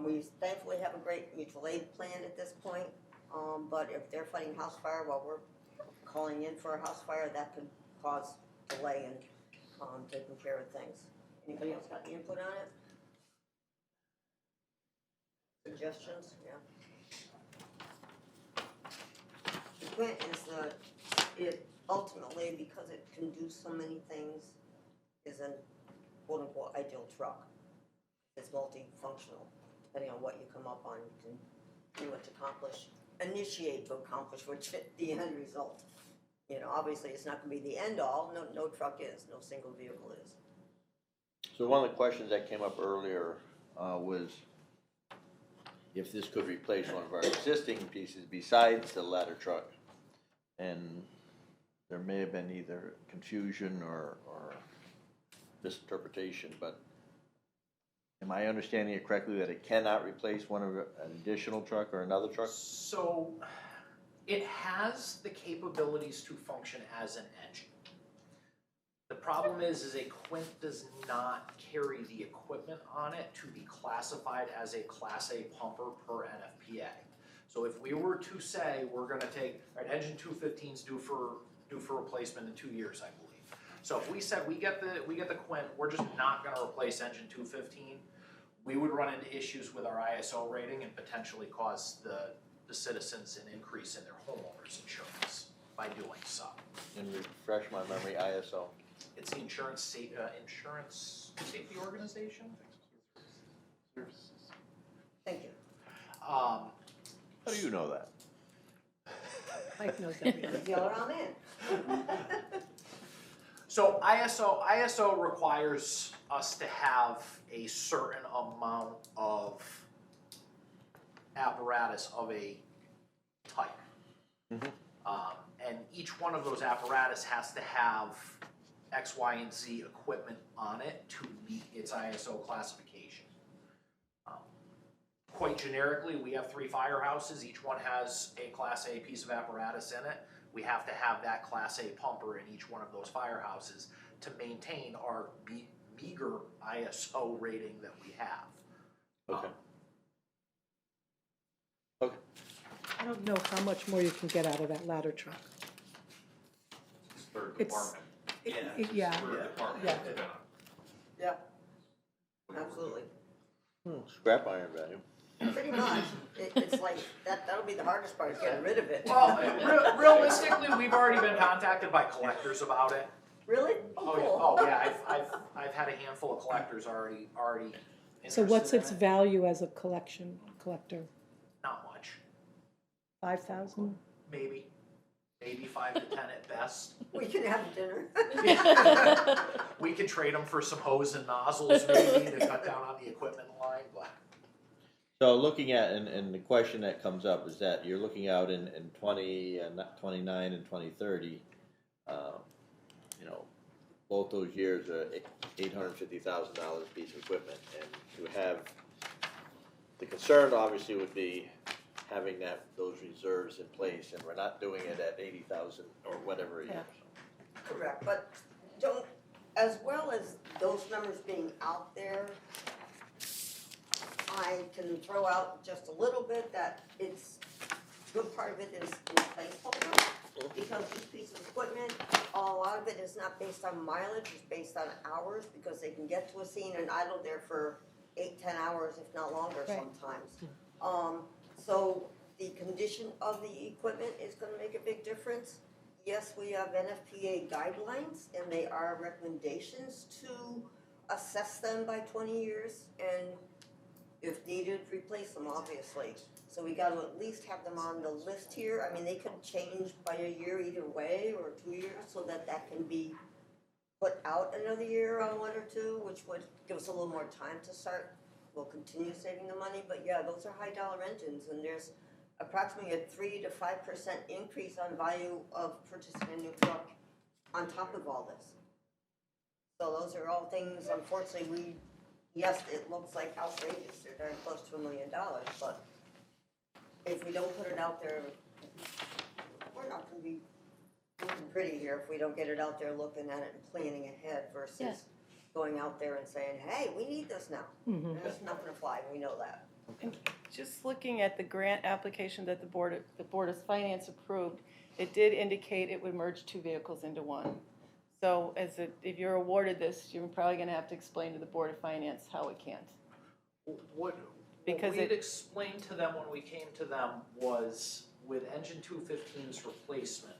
We thankfully have a great mutual aid plan at this point, but if they're fighting house fire while we're calling in for a house fire, that could cause delay in taking care of things. Anybody else got any input on it? Suggestions? Yeah. The Quint is it ultimately, because it can do so many things, is an quote-unquote ideal truck. It's multifunctional, depending on what you come up on, you can do it to accomplish, initiate to accomplish the end result. You know, obviously it's not gonna be the end all, no truck is, no single vehicle is. So one of the questions that came up earlier was if this could replace one of our existing pieces besides the ladder truck. And there may have been either confusion or misinterpretation, but am I understanding it correctly that it cannot replace one of an additional truck or another truck? So it has the capabilities to function as an engine. The problem is a Quint does not carry the equipment on it to be classified as a Class A pumper per NFPA. So if we were to say we're gonna take, all right, engine 215's due for replacement in 2 years, I believe. So if we said we get the Quint, we're just not gonna replace engine 215, we would run into issues with our ISO rating and potentially cause the citizens an increase in their homeowners insurance by doing so. And refresh my memory, ISO. It's the insurance safety organization. Thank you. How do you know that? Mike knows everything. Yell around in. So ISO requires us to have a certain amount of apparatus of a type. And each one of those apparatus has to have X, Y, and Z equipment on it to meet its ISO classification. Quite generically, we have 3 firehouses. Each one has a Class A piece of apparatus in it. We have to have that Class A pumper in each one of those firehouses to maintain our meager ISO rating that we have. Okay. Okay. I don't know how much more you can get out of that ladder truck. Third It's- department. Yeah, Third department. yeah. Yeah, absolutely. Scrap iron value. Pretty much. It's like, that'll be the hardest part, is getting rid of it. Well, realistically, we've already been contacted by collectors about it. Really? Oh, Cool. yeah, I've had a handful of collectors already So what's interested its in it. value as a collector? Not much, 5,000? maybe 5 to 10 at best. We can have dinner. We could trade them for some hose and nozzles maybe to cut down on the equipment line, but. So looking at, and the question that comes up is that you're looking out in 29 and 2030, you know, both those years are $850,000 piece of equipment, and to have, the concern obviously would be having those reserves in place, and we're not doing it at 80,000 or whatever a year. Correct, but don't, as well as those numbers being out there, I can throw out just a little bit that it's, good part of it is replaceable, because each piece of equipment, a lot of it is not based on mileage, it's based on hours, because they can get to a scene and idle there for 8-10 hours, if not longer Right. sometimes. So the condition of the equipment is gonna make a big difference. Yes, we have NFPA guidelines, and they are recommendations to assess them by 20 years, and if needed, replace them, obviously. So we gotta at least have them on the list here. I mean, they could change by a year either way, or 2 years, so that can be put out another year on 1 or 2, which would give us a little more time to start. We'll continue saving the money, but yeah, those are high dollar engines, and there's approximately a 3 to 5% increase on value of purchasing a new truck on top of all this. So those are all things, unfortunately, yes, it looks like outrageous, they're darn close to $1 million, but if we don't put it out there, we're not gonna be looking pretty here if we don't get it out there looking at it and planning ahead versus Yeah. going out there and saying, hey, we need this now. And it's not gonna fly, we know that. And just looking at the grant application that the Board of Finance approved, it did indicate it would merge 2 vehicles into one. So if you're awarded this, you're probably gonna have to explain to the Board of Finance how it can't. What Because we had it- explained to them when we came to them was with engine 215's replacement,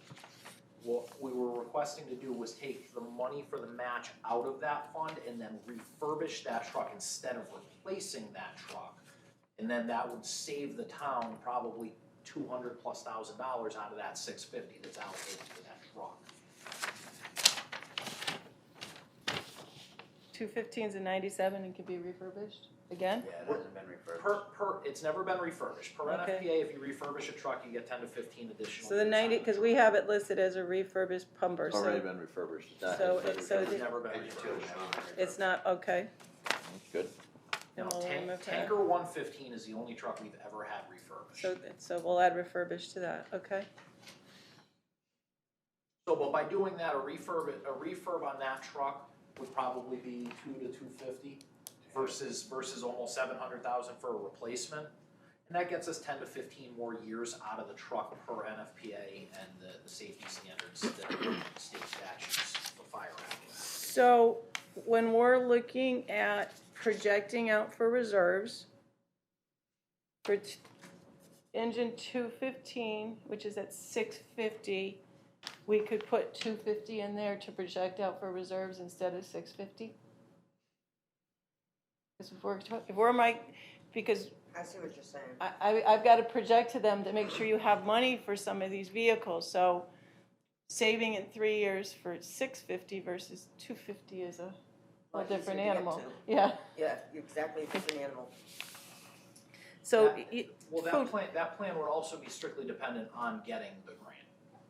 what we were requesting to do was take the money for the match out of that fund and then refurbish that truck instead of replacing that truck. And then that would save the town probably $200,000+ out of that $650 that's allocated to that truck. 215's a 97 and can be refurbished again? Yeah, it hasn't been refurbished. It's never been refurbished. Per Okay. NFPA, if you refurbish a truck, you get 10 to 15 additional. So the years 90, on it. because we have it listed as a refurbished pumper, It's already so been refurbished. It's not- so it's been it- so refurbished. It's never been Engine two has refurbished. never been refurbished. it's not, okay. Good. Then No, we'll remove that. Tanker 115 is the only truck we've ever had refurbished. So we'll add refurbished to that, okay? So, but by doing that, a refurb on that truck would probably be 2 to 250 versus almost 700,000 for a replacement. And that gets us 10 to 15 more years out of the truck per NFPA and the safety standards that are state statutes for fire apparatus. So when we're looking at projecting out for reserves, for engine 215, which is at 650, we could put 250 in there to project out for reserves instead of 650? Because I see what you're saying. I've got to project to them to make sure you have money for some of these vehicles, so saving in 3 years for 650 versus 250 is a Lot different easier to get animal. to. Yeah, Yeah, exactly, it's an animal. so, Well, food, that plan would also be strictly dependent on getting the grant.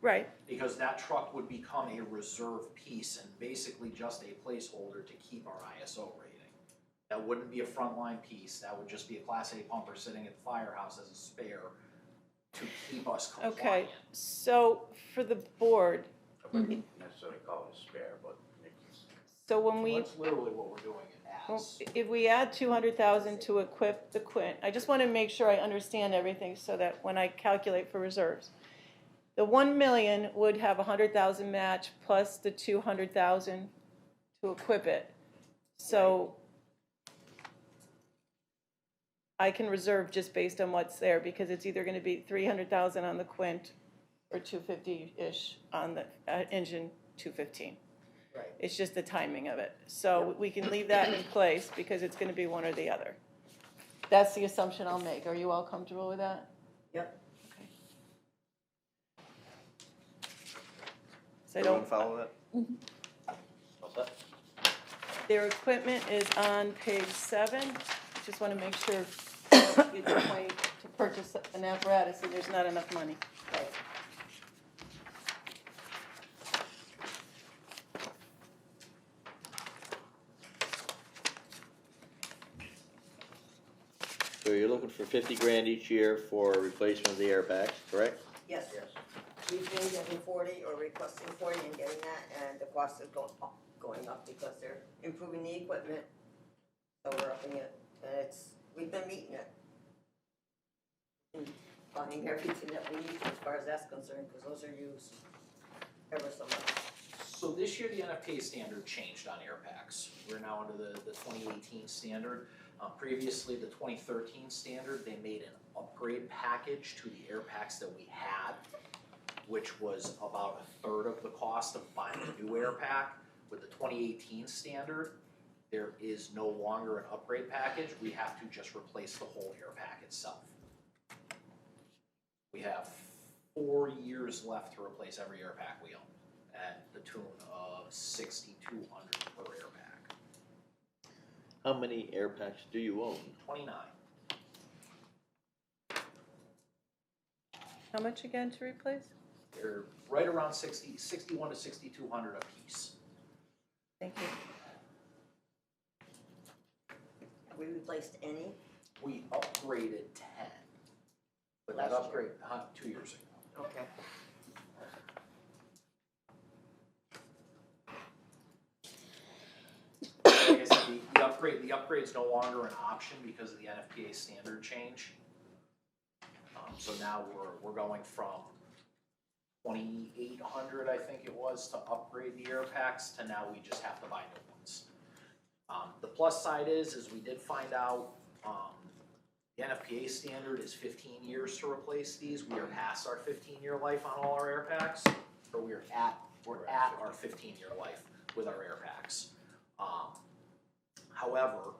right, Because that truck would become a reserve piece and basically just a placeholder to keep our ISO rating. That wouldn't be a frontline piece, that would just be a Class A pumper sitting at the firehouse as a spare to keep us compliant. okay, so for the board, I wouldn't necessarily call it a spare, but it's, so when we, That's literally what we're doing it as. if we add 200,000 to equip the Quint, I just want to make sure I understand everything so that when I calculate for reserves, the 1 million would have 100,000 match plus the 200,000 to equip it. So I can reserve just based on what's there because it's either going to be 300,000 on the Quint or 250-ish on the engine 215. Right. It's just the timing of it. So we can leave that in place because it's going to be one or the other. That's the assumption I'll make. Are you all comfortable with that? Yep. Okay. So I Everyone don't, follow that? All set? their equipment is on page 7. Just want to make sure you complain to purchase an apparatus and there's not enough money. Right. So you're looking for 50 grand each year for replacement of the air packs, correct? Yes. We've been getting 40 or requesting 40 and getting that, and the cost is going up because they're improving the equipment. So we're upping it, and we've been meeting it. And buying everything that we need as far as that's concerned, because those are used ever so much. So this year, the NFPA standard changed on air packs. We're now under the 2018 standard. Previously, the 2013 standard, they made an upgrade package to the air packs that we had, which was about a third of the cost of buying a new air pack. With the 2018 standard, there is no longer an upgrade package. We have to just replace the whole air pack itself. We have 4 years left to replace every air pack we own at the tune of $6,200 per air pack. How many air packs do you own? 29. How much again to replace? They're right around 61 to 6,200 a piece. Thank you. Have we replaced any? We upgraded 10, but that Last year. upgrade 2 years ago. Okay. Like I said, the upgrade's no longer an option because of the NFPA standard change. So now we're going from 2,800, I think it was, to upgrade the air packs to now we just have to buy new ones. The plus side is we did find out the NFPA standard is 15 years to replace these. We are past our 15-year life on all our air packs, or we're at our 15-year life with our air packs. However,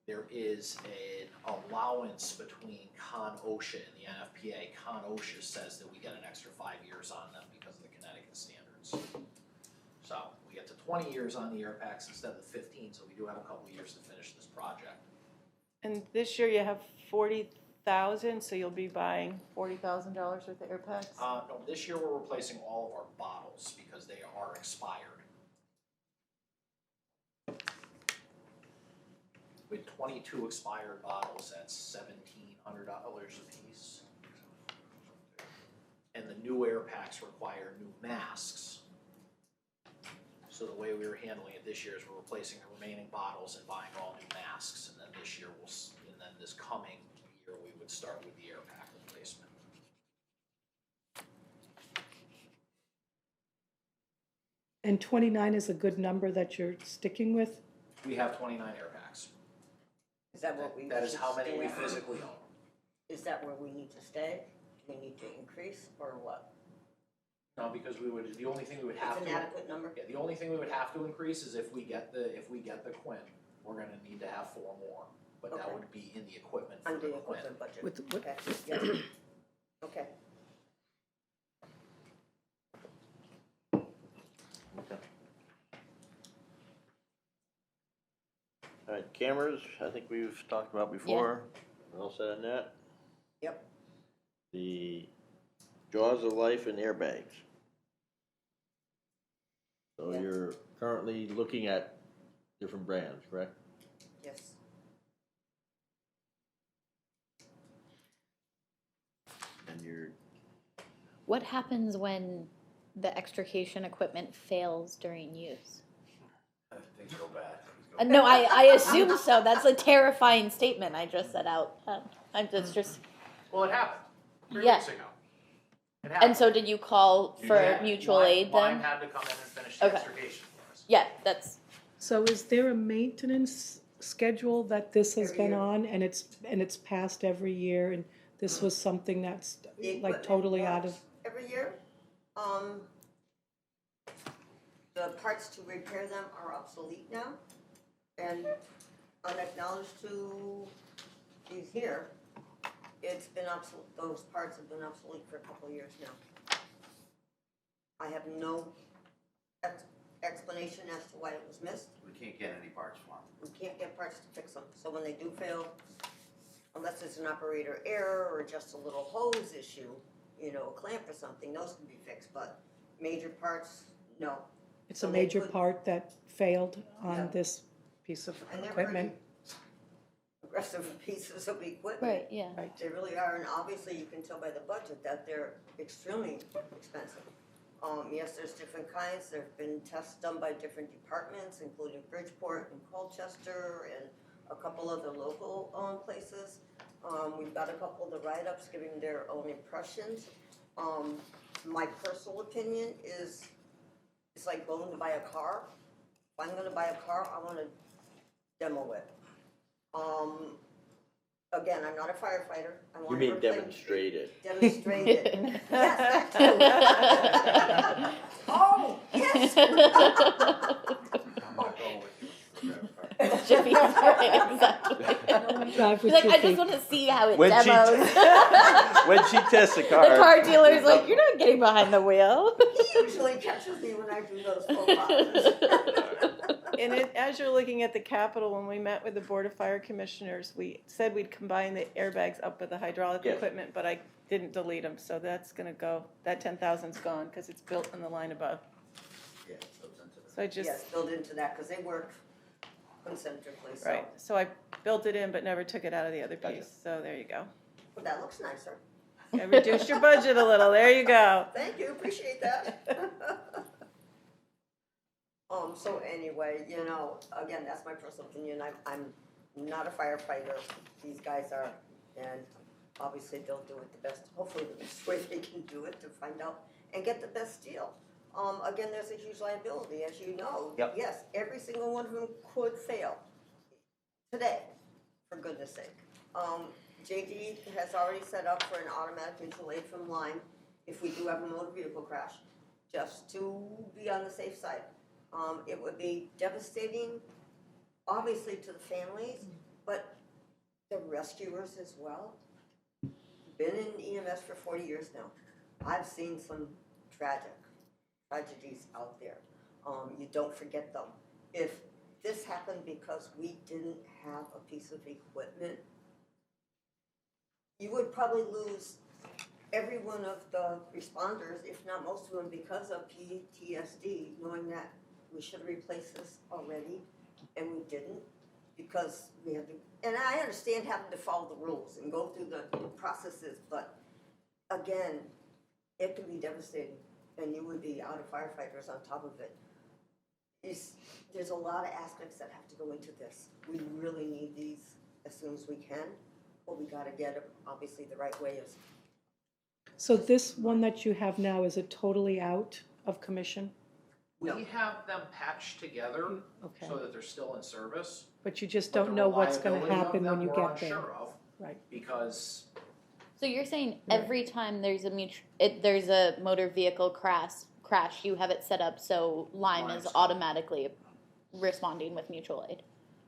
there is an allowance between Con OSHA and the NFPA. Con OSHA says that we get an extra 5 years on them because of the Connecticut standards. So we get to 20 years on the air packs instead of 15, so we do have a couple years to finish this project. And this year you have 40,000, so you'll be buying $40,000 worth of air packs? No, this year we're replacing all of our bottles because they are expired. With 22 expired bottles, that's $1,700 a piece. And the new air packs require new masks. So the way we were handling it this year is we're replacing the remaining bottles and buying all new masks. And then this year and then this coming year we would start with the air pack replacement. And 29 is a good number that you're sticking with? We have 29 air packs. Is that what we? That is how many stay we at? physically own. Is that where we need to stay? Do we need to increase, or what? No, because the only thing we would have It's to. an adequate number? Yeah, the only thing we would have to increase is if we get the Quinn, we're gonna need to have 4 more. But that Okay. would be in the equipment for Under the the Quinn. equipment budget? With the- Okay, yes. Okay. All right, cameras, I think we've talked about before. We're all set on that? Yep. The jaws of life and airbags. So Yeah. you're currently looking at different brands, correct? Yes. And you're, What happens when the extrication equipment fails during use? Things go bad. No, I assume so. That's a terrifying statement I just said out. I'm just. Well, it happened 3 Yeah. weeks ago. It happened. And so, did you call for Yeah, mutual aid Lime then? had to come in and finish the Okay. extrication for us. Yeah, that's. So is there a maintenance schedule that this has Every been year. on and it's passed every year and this was something that's The like equipment totally out of? works every year. The parts to repair them are obsolete now and unacknowledged to these here. It's been obsolete, those parts have been obsolete for a couple of years now. I have no explanation as to why it was missed. We can't get any parts for them. We can't get parts to fix them, so when they do fail, unless it's an operator error or just a little hose issue, you know, a clamp or something, those can be fixed, but major parts, no. It's So a they major could- part that failed Yeah. on this piece of And they're equipment. pretty aggressive pieces of equipment. Right, yeah. Right. They really are, and obviously you can tell by the budget that they're extremely expensive. Yes, there's different kinds, there've been tests done by different departments, including Bridgeport and Colchester and a couple other local, places. We've got a couple of the write-ups giving their own impressions. My personal opinion is, it's like going to buy a car. If I'm gonna buy a car, I wanna demo it. Again, I'm not a firefighter. I You wanna mean replace- demonstrated? Demonstrated. Yes, that too. Oh, yes. I'm not going with you for that part. Jiffy, right, exactly. Drive She's with like, I Jiffy. just want to see how it When she- demos. When she tests a The car. car dealer's like, you're not getting behind the wheel. He usually catches me when I do those full boxes. And as you're looking at the capital, when we met with the Board of Fire Commissioners, we said we'd combine the airbags up with the hydraulic Yes. equipment, but I didn't delete them, so that's gonna go, that 10,000's gone, because it's built in the line above. Yeah, so it's into the. So I just, Yes, built into that, because they work concentrically, so. right, so I built it in, but never took it out of the other Gotcha. piece, so there you go. But that looks nicer. I reduced your budget a little, there you go. Thank you, appreciate that. So anyway, you know, again, that's my personal opinion. I'm not a firefighter. These guys are, and obviously they'll do it the best, hopefully the best way they can do it to find out and get the best deal. Again, there's a huge liability, as you know. Yep. Yes, every single one of them could fail today, for goodness sake. JD has already set up for an automatic mutual aid from Lime if we do have a motor vehicle crash, just to be on the safe side. It would be devastating, obviously, to the families, but the rescuers as well. Been in EMS for 40 years now. I've seen some tragedies out there. You don't forget them. If this happened because we didn't have a piece of equipment, you would probably lose every one of the responders, if not most of them, because of PTSD, knowing that we should have replaced this already, and we didn't, because we had to, and I understand having to follow the rules and go through the processes, but again, it can be devastating, and you would be out of firefighters on top of it. There's a lot of aspects that have to go into this. We really need these as soon as we can, but we gotta get them, obviously, the right way is. So this one that you have now, is it totally out of commission? No. We have them patched together Okay, so that they're still in service. but you just but don't the know what's gonna reliability of happen them when you we're get there. unsure of, Right. because So you're saying every time there's there's a motor vehicle crash, you have it set up so Lime is Lime's- automatically responding with mutual aid.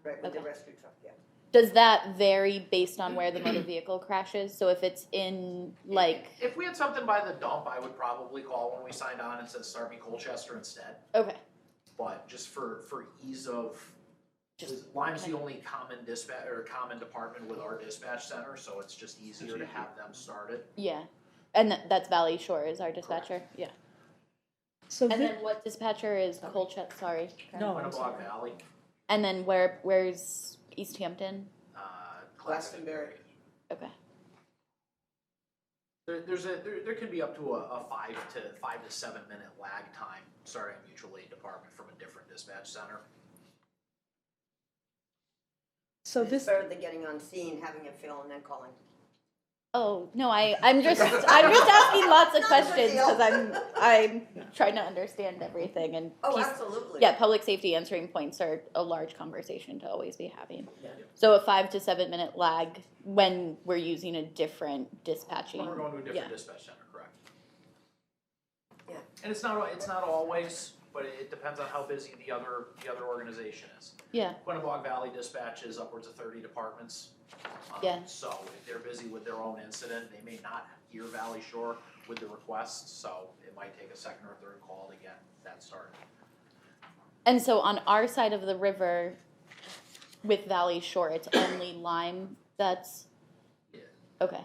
Right, with the Okay. rescue truck, yeah. Does that vary based on where the motor vehicle crashes? So if it's in like, if we had something by the dump, I would probably call when we signed on and said start me Colchester instead. okay, But just for ease of, Lime's the only common dispatch or common department with our dispatch center, so it's just easier to have them started. yeah, and that's Valley Shore is our dispatcher, yeah. So And thi- then what dispatcher is Colchester? Sorry. No, I'm Winnebago sorry. Valley, And then where's East Hampton? Glastonbury. Okay. there can be up to a 5 to 7 minute lag time starting a mutual aid department from a different dispatch center. so It's this, better than getting on scene, having it fail, and then calling. Oh no, I'm just asking lots of Not a big questions deal. because I'm trying to understand everything and Oh, piece- absolutely. yeah, public safety answering points are a large conversation to always be having. Yeah. So a 5 to 7 minute lag when we're using a different dispatching. When we're going to a different Yeah. dispatch center, correct? Yeah. And it's not always, but it depends on how busy the other organization is. Yeah. Winnebago Valley dispatches upwards of 30 departments. Yeah. So if they're busy with their own incident, they may not hear Valley Shore with the request, so it might take a second or third call to get that started. And so on our side of the river with Valley Shore, it's only Lime that's Okay,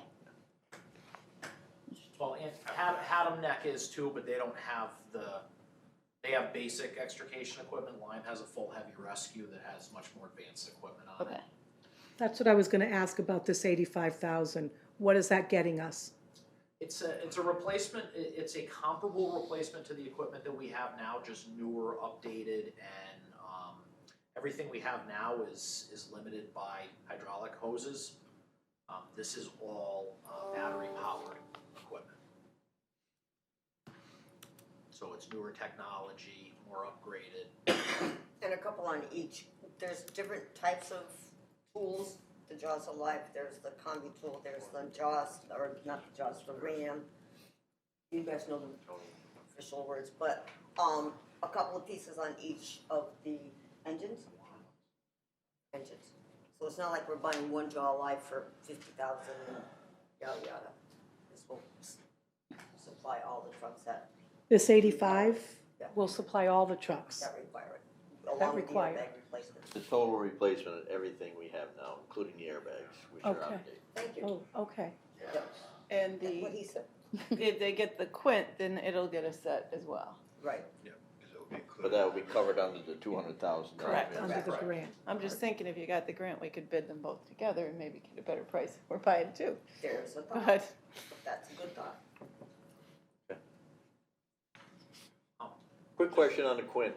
Well, and Haddam Neck is too, but they don't have they have basic extrication equipment. Lyme has a full heavy rescue that has much more advanced equipment on okay. it. That's what I was gonna ask about this 85,000. What is that getting us? It's a replacement, it's a comparable replacement to the equipment that we have now, just newer, updated, and, everything we have now is limited by hydraulic hoses. This is all, battery powered equipment. So it's newer technology, more upgraded. And a couple on each. There's different types of tools. The Jaws of Life, there's the combi tool, there's the Jaws, or not the Jaws, the RAM. You guys know the official words, but a couple of pieces on each of the engines. So it's not like we're buying one Jaw Life for 50,000 and yada yada. This will supply all the trucks that This 85 Yeah. will supply all the trucks. require it, along with the require. airbag replacement. The total replacement of everything we have now, including the airbags, which are Okay. outdated. Thank you. Oh, okay. And That's what he said. if they get the Quint, then it'll get a set as well. Right. But that will be covered under the 200,000. Correct. Under the Right. grant. I'm just thinking if you got the grant, we could bid them both together and maybe get a better price. We're buying two, There's a thought. but That's a good thought. Quick question on the Quint,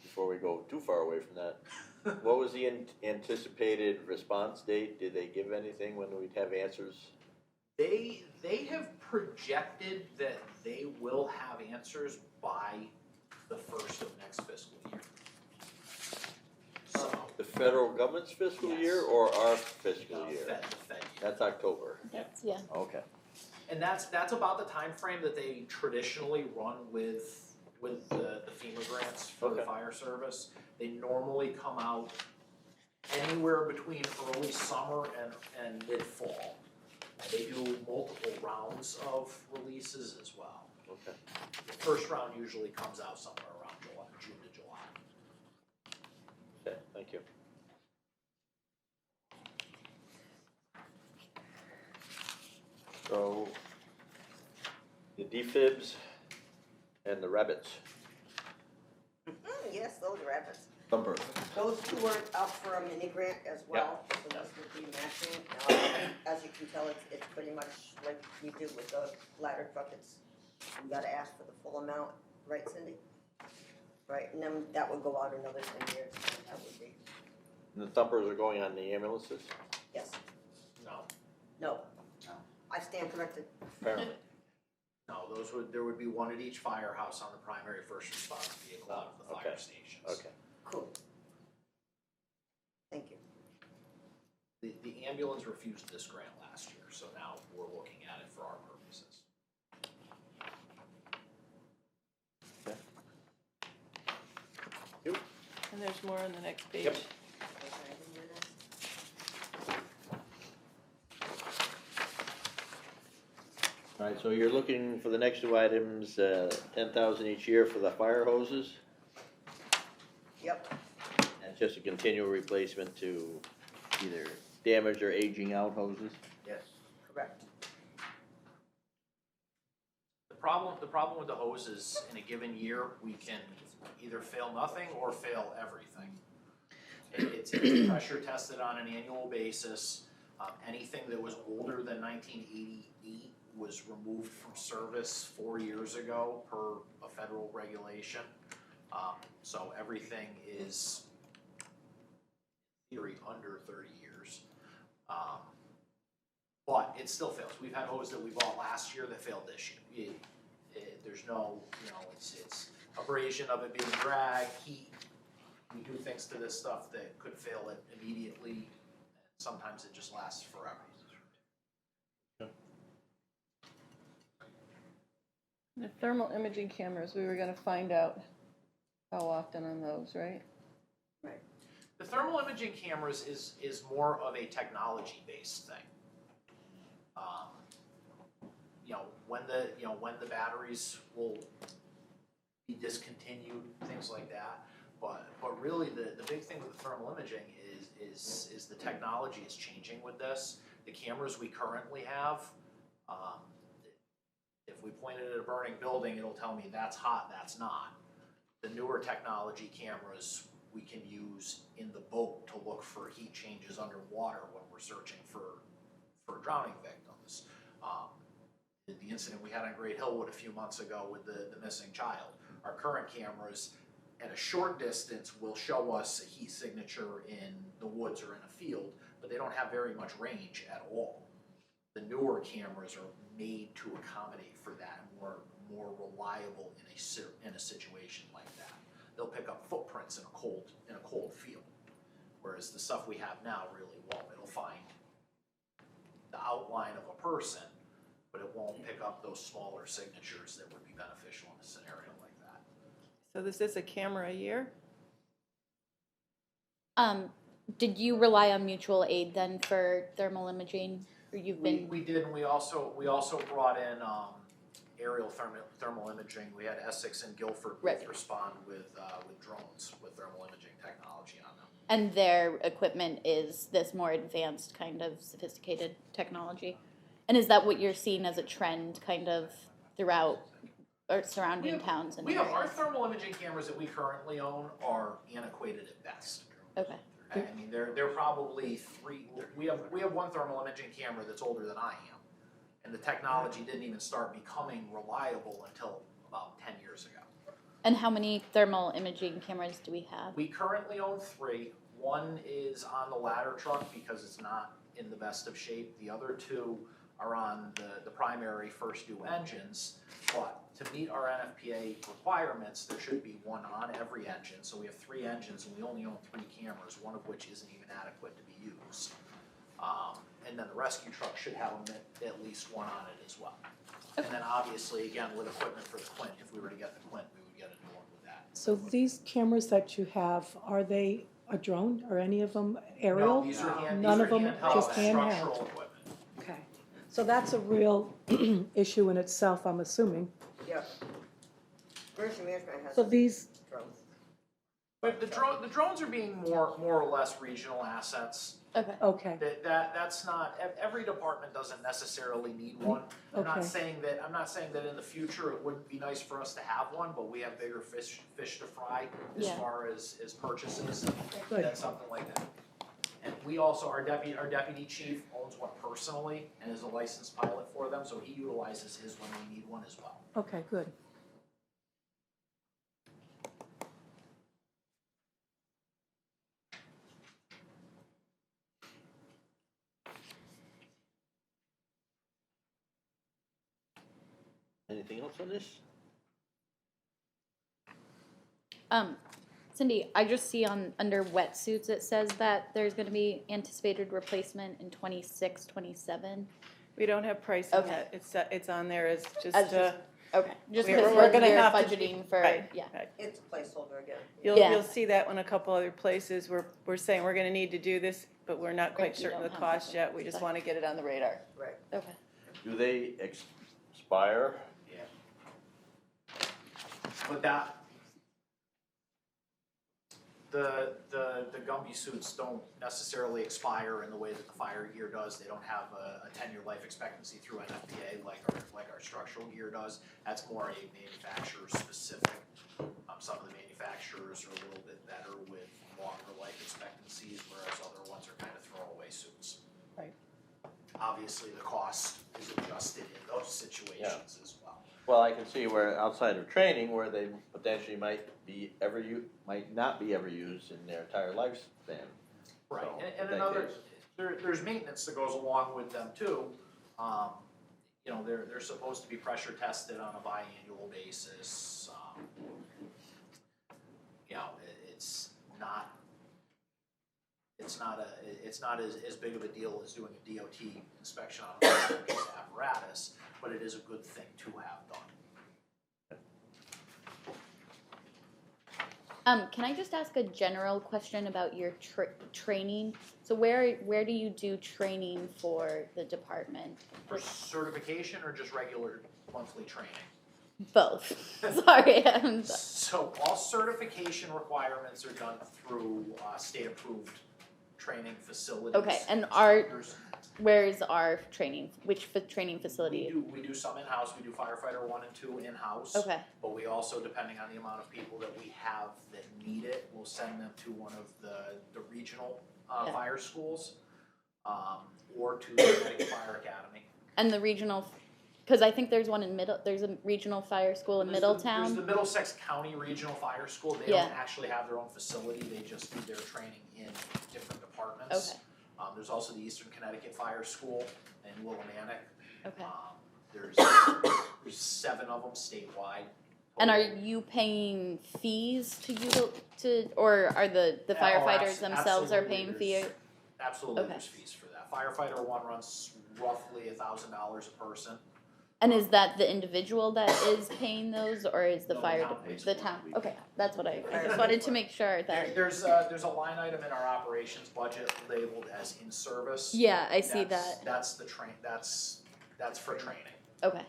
before we go too far away from that. What was the anticipated response date? Did they give anything when we'd have answers? They have projected that they will have answers by the first of next fiscal year. So, The federal government's fiscal Yes. year or our fiscal year? the Fed year. That's October. Yeah. Okay. And that's about the time frame that they traditionally run with the FEMA grants for the Okay. fire service. They normally come out anywhere between early summer and mid-fall. And they do multiple rounds of releases as well. Okay. The first round usually comes out somewhere around June to July. Okay, thank you. So, the defibs and the rabbits. Yes, those rabbits. Thumper. Those two were up for a mini grant as well, so this would be matching. As you can tell, it's pretty much like we did with the ladder truck. We gotta ask for the full amount, right, Cindy? Right, and then that would go out another 10 years, that would be, And the thumpers are going on the ambulances, yes, No, no. No. I stand corrected. apparently. no, there would be one at each firehouse on the primary first response vehicle out of the fire Okay. stations. Okay. Cool. Thank you. The ambulance refused this grant last year, so now we're looking at it for our purposes. and there's more on the next page. Yep. All right, so you're looking for the next two items, 10,000 each year for the fire hoses? Yep, And just a continual replacement to either damaged or aging out hoses? Yes. correct. The problem with the hose is in a given year, we can either fail nothing or fail everything. It's pressure tested on an annual basis. Anything that was older than 1988 was removed from service 4 years ago per a federal regulation. So everything is in theory under 30 years. But it still fails. We've had hose that we bought last year that failed this year. There's no, it's abrasion of it being dragged, heat. We do things to this stuff that could fail it immediately. Sometimes it just lasts forever. The thermal imaging cameras, we were gonna find out how often on those, right? The thermal imaging cameras is more of a technology-based thing. When the batteries will be discontinued, things like that. But really the big thing with the thermal imaging is the technology is changing with this. The cameras we currently have, if we pointed at a burning building, it'll tell me that's hot, that's not. The newer technology cameras we can use in the boat to look for heat changes underwater when we're searching for drowning victims. The incident we had on Great Hillwood a few months ago with the missing child. Our current cameras at a short distance will show us a heat signature in the woods or in a field, but they don't have very much range at all. The newer cameras are made to accommodate for that, more reliable in a situation like that. They'll pick up footprints in a cold field, whereas the stuff we have now really won't. It'll find the outline of a person, but it won't pick up those smaller signatures that would be beneficial in a scenario like that. So this is a camera a year? Did you rely on mutual aid then for thermal imaging? Or you've been? We did, and we also brought in aerial thermal imaging. We had Essex and Guilford both respond with drones with thermal imaging technology on them. And their equipment is this more advanced kind of sophisticated technology? And is that what you're seeing as a trend kind of throughout or surrounding towns and areas? Our thermal imaging cameras that we currently own are antiquated at best. Okay. I mean, they're probably we have one thermal imaging camera that's older than I am. And the technology didn't even start becoming reliable until about 10 years ago. And how many thermal imaging cameras do we have? We currently own 3. One is on the ladder truck because it's not in the best of shape. The other 2 are on the primary first due engines. But to meet our NFPA requirements, there should be 1 on every engine. So we have 3 engines and we only own 3 cameras, one of which isn't even adequate to be used. And then the rescue truck should have at least 1 on it as well. And then obviously, again, with equipment for the Quint, if we were to get the Quint, we would get a new one with that. So these cameras that you have, are they a drone? Are any of them aerial? No, these are None of them, handheld just structural handheld? equipment. Okay. So that's a real issue in itself, I'm assuming. Yep. Emergency management has So these, drones. But the drones are being more or less regional assets. okay, That's not, every department doesn't necessarily need one. I'm not Okay. saying that in the future it wouldn't be nice for us to have one, but we have bigger fish to fry as Yeah. far as purchases Good. and something like that. And we also, our deputy chief owns one personally and is a licensed pilot for them, so he utilizes his when we need one as well. okay, good. Anything else on this? Cindy, I just see under wetsuits it says that there's going to be anticipated replacement in 26, 27. We don't have pricing Okay. yet. It's on there as just, Okay, just We're- because we're we're gonna have to- budgeting for, right, yeah. right. It's a placeholder again. Yeah. You'll see that in a couple other places where we're saying we're gonna need to do this, but we're not quite Right, you certain of don't the have cost that. yet. We just wanna get it on the radar. Right. Okay. Do they expire? Yeah. But that, the Gumby suits don't necessarily expire in the way that the fire gear does. They don't have a 10-year life expectancy through NFPA like our structural gear does. That's more a manufacturer specific. Some of the manufacturers are a little bit better with longer life expectancies, whereas other ones are kind of throwaway suits. Right. Obviously, the cost is adjusted in those situations as well. Well, I can see where outside of training, where they potentially might not be ever used in their entire lifespan. Right, So, and in that another, case- there's maintenance that goes along with them too. They're supposed to be pressure tested on a biannual basis. It's not as big of a deal as doing a DOT inspection on a apparatus, but it is a good thing to have done. Can I just ask a general question about your training? So where do you do training for the department? For certification or just regular monthly training? Both. Sorry. So all certification requirements are done through state-approved training facilities. Okay, and Where's our training, training We facility? do some in-house, we do firefighter 1 and 2 in-house. Okay, But we also, depending on the amount of people that we have that need it, we'll send them to one of the regional Yeah. fire schools, or to the Connecticut Fire Academy. and the regional, because I think there's one in there's a regional fire school in There's Middletown. the Middlesex County Regional Fire School, they Yeah. don't actually have their own facility, they just do their training in different departments. Okay. There's also the Eastern Connecticut Fire School in Willimantic. Okay. There's 7 of them statewide. And are you paying fees or are the Oh, firefighters themselves are absolutely, paying fee? Absolutely, Okay. there's fees for that. Firefighter 1 runs roughly $1,000 a person. And is that the individual that is paying those, or is the No, fire, town pays the for it. town? Okay, that's what I just wanted to make sure that, There's a line item in our operations budget labeled as in-service. yeah, I see That's- that, That's the that's for training. okay.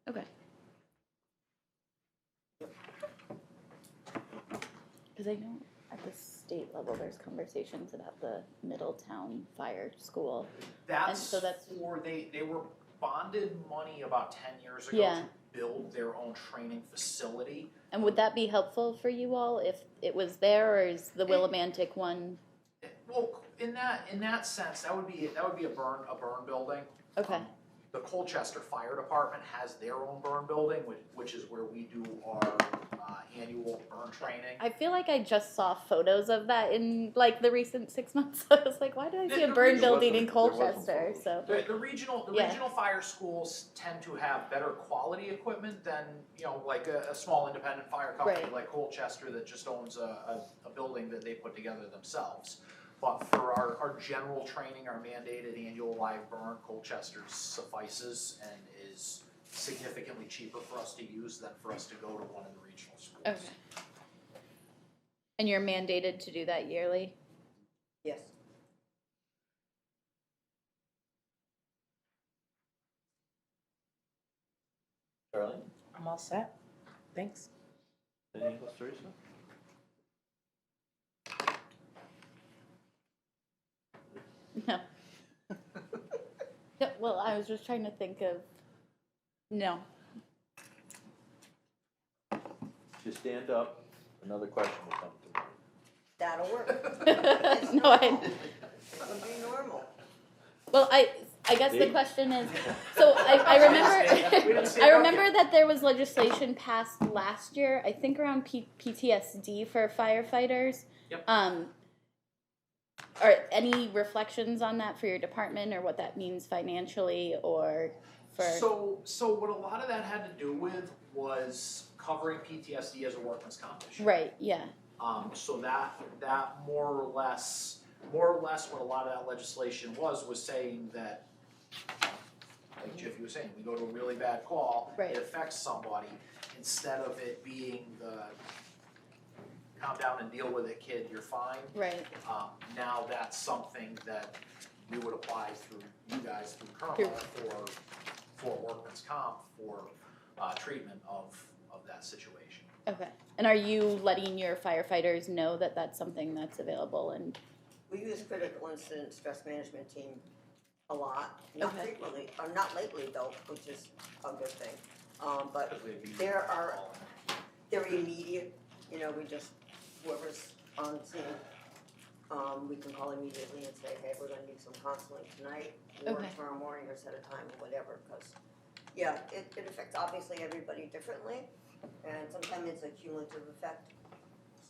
Okay. Cause I know at the state level, there's conversations about the Middletown Fire School. That's so that's- for, they were bonded money about 10 years ago Yeah. to build their own training facility. And would that be helpful for you all if it was there, or is the Willimantic one? Well, in that sense, that would be a burn building. Okay, The Colchester Fire Department has their own burn building, which is where we do our annual burn training. I feel like I just saw photos of that in like the recent 6 months. I was like, why did I see a burn building in Colchester? So, The regional Yeah. fire schools tend to have better quality equipment than, like a small independent fire company Right. like Colchester that just owns a building that they put together themselves. But for our general training, our mandated annual live burn, Colchester suffices and is significantly cheaper for us to use than for us to go to one of the regional schools. okay. And you're mandated to do that yearly? Yes. Charlie, I'm all set. Thanks. anything else, Teresa? No. Yeah, well, I was just trying to think of, no. Just stand up, another question will come to mind. That'll work. No, I, It would be normal. well, I guess the See? question is, so I We remember, didn't see I it up remember yet. that there was legislation passed last year, I think around PTSD for firefighters. Yep. Are any reflections on that for your department, or what that means financially, or for? So what a lot of that had to do with was covering PTSD as a workman's comp issue. Right, yeah, So that more or less what a lot of that legislation was saying that, like Jiffy was saying, we go to a really bad call, Right. it affects somebody, instead of it being the calm down and deal with it, kid, you're fine. right, Now that's something that we would apply through you guys, through Kerma, for workman's comp, for treatment of that situation. okay. And are you letting your firefighters know that that's something that's available, and, We use critical incident stress management team a lot, not Okay. frequently, or not lately though, which is a good thing. But Because we'd be there are, calling they're immediate, we just, whoever's on scene, we can call immediately and say, hey, we're gonna need some counseling tonight, or Okay. tomorrow morning, or set a time, or whatever, because, yeah, it affects obviously everybody differently, and sometimes it's a cumulative effect,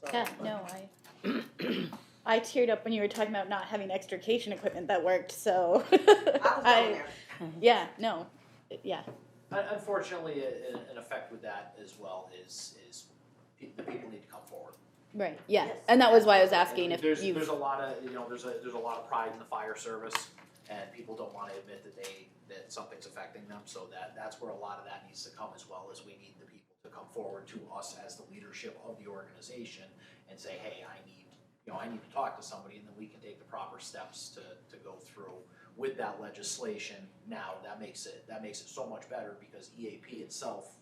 so. yeah, no, I teared up when you were talking about not having extrication equipment that worked, so. I was down there. Yeah, no, yeah, Unfortunately, an effect with that as well is the people need to come forward. right, yeah, Yes. and that was why I was asking if There's you. a lot of, there's a lot of pride in the fire service, and people don't wanna admit that something's affecting them, so that's where a lot of that needs to come, as well as we need the people to come forward to us as the leadership of the organization and say, hey, I need to talk to somebody, and then we can take the proper steps to go through with that legislation. Now, that makes it so much better, because EAP itself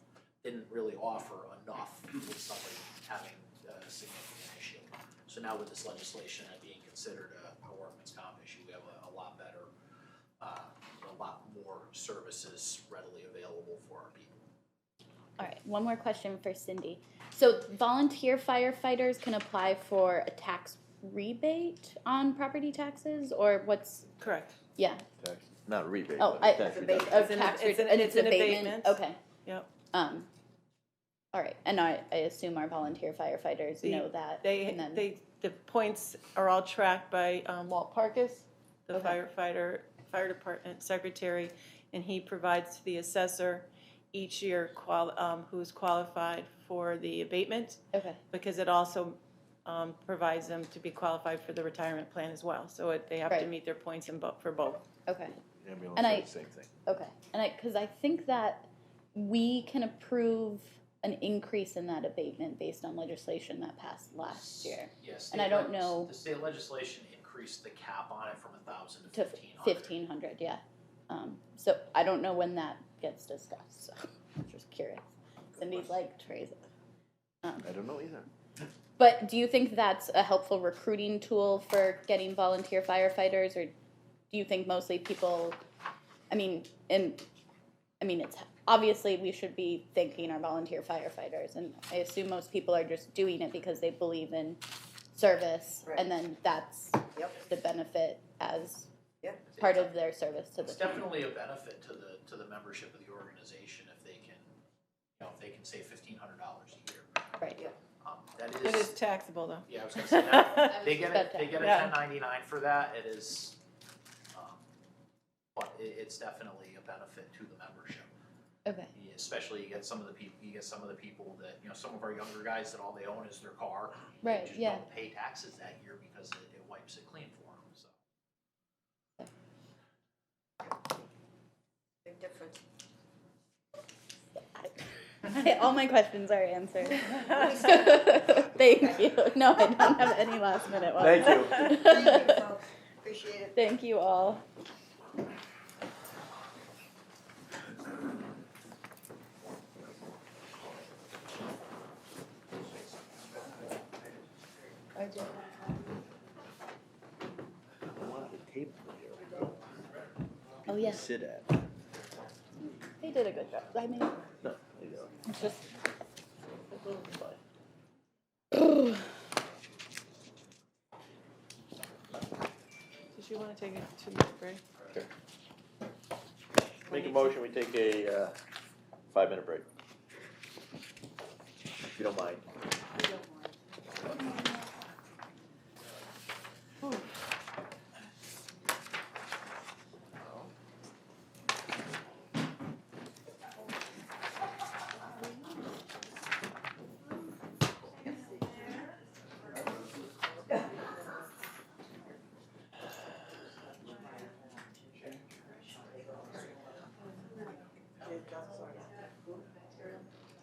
didn't really offer enough with somebody having a significant issue. So now with this legislation and being considered a workman's comp issue. We have a lot better, a lot more services readily available for our people. All right, one more question for Cindy. So volunteer firefighters can apply for a tax rebate on property taxes, or what's, Correct. yeah, Tax, not rebate, Oh, but tax It's reduction. of It's an- tax, it's an- and it's it's an abatement? abatement. Okay. Yep. All right, and I assume our volunteer firefighters know that, and then. The points are all tracked by Walt Parkus, the Okay. fire department secretary, and he provides to the assessor each year who's qualified for the abatement, Okay, because it also provides them to be qualified for the retirement plan as well. So they have to Right. meet their points for both. okay, Ambulance And does the same thing. okay. And because I think that we can approve an increase in that abatement based on legislation that passed last year Yes. And I don't know- The state legislation increased the cap on it from 1,000 to to 1,500. 1,500, yeah. So I don't know when that gets discussed, so I'm just curious. Cindy's like, Teresa. I don't know either. But do you think that's a helpful recruiting tool for getting volunteer firefighters, or do you think mostly people, it's obviously we should be thanking our volunteer firefighters, and I assume most people are just doing it because they believe in service, Right. and then that's Yep. the benefit as Yep. part of their service to the It's town. definitely a benefit to the membership of the organization if they can, if they can save $1,500 a year. Right. Yeah. That It is taxable, though. Yeah, I was gonna say that, they get But, a yeah. 1099 for that, it is, but it's definitely a benefit to the membership. Okay. Especially you get some of the people that, some of our younger guys that all they own is their car. Right, They just yeah. don't pay taxes that year because it wipes it clean for them, so. Big difference. All my questions are answered. Thank you. No, I don't have any last minute ones. Thank you. Thank you, folks. Appreciate it. Thank you all. I wanted a table here. Oh, yeah. Sit at. They did a good job. I mean, No, they don't. it's just. Did you want to take a 2-minute break? Sure. Make a motion, we take a 5-minute break. If you don't mind.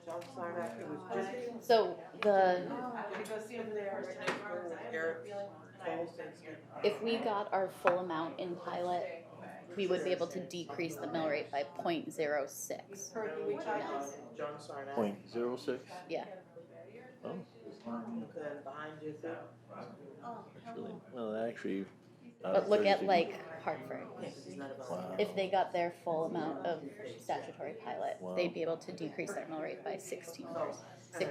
John Sarnak, it was just, So the, Eric Cole said, if we got our full amount in pilot, we would be able to decrease the mill rate by 0.06. John Sarnak, .06? Yeah. Oh, then behind you, too. actually, well, actually. But look at like Hartford. Yeah, 'cause he's not a Wow. volunteer. If they got their full amount of statutory pilot, Wow. they'd be able to decrease their mill rate by 16 mils. Yeah,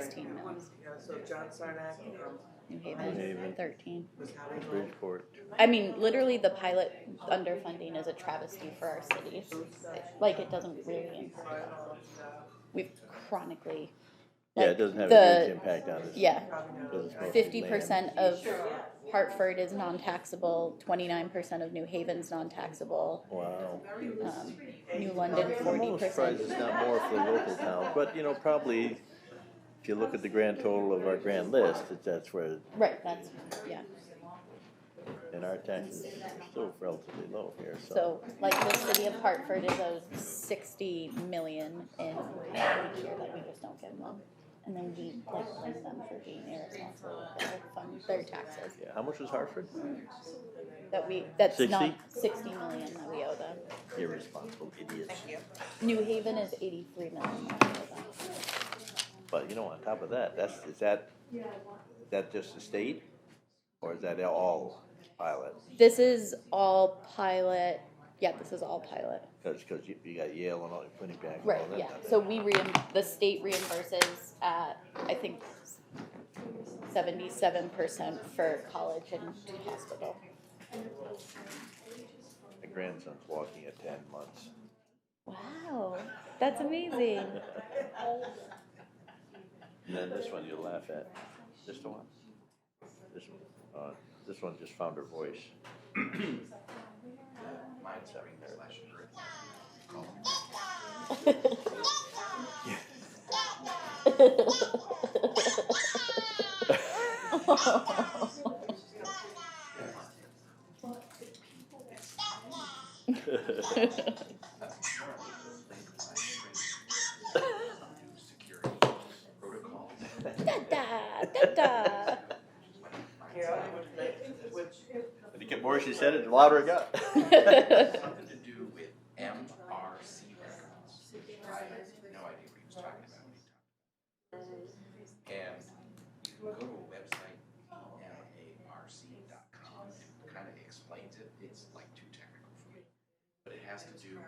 so John Sarnak from New New Haven, Haven. 13. was Howie Hall. Bridgeport. I mean, literally, the pilot underfunding is a travesty for our cities. Like, it doesn't really. We've chronically. Yeah, it like, doesn't have the- a huge impact on us. Yeah, because it's mostly 50% of Hartford is non-taxable. 29% of New Haven's non-taxable. Wow. New London, I'm almost surprised 40%. it's not more for the local towns, but probably if you look at the grand total of our grand list, that's where, Right. That's yeah. and our taxes are still relatively low here, so. So, like, the city of Hartford is owed $60 million in each year that we just don't give them, and then we like blame them for being irresponsible with their taxes. Yeah, how much was Hartford? That's 60? not $60 million that we owe them. Irresponsible idiots. New Haven is $83 million that we owe them. But on top of that, is that just the state? Or is that all pilot? This is all pilot. Yeah, this is all pilot. Because you got Yale and all, Winnipeg and all Right, that. yeah. So the state reimburses at, I think, 77% for college and hospital. My grandson's walking at 10 months. Wow, that's amazing. And then this one you'll laugh at. This one. This one just found her voice. Mine's /earth. Security protocols. Da-da. And you get more she said it, the louder it got. Something to do with MRC records. I had no idea what he was talking about when he talked about it. And you can go to a website, marc.com, it kind of explains it. It's like too technical for me. But it has to do with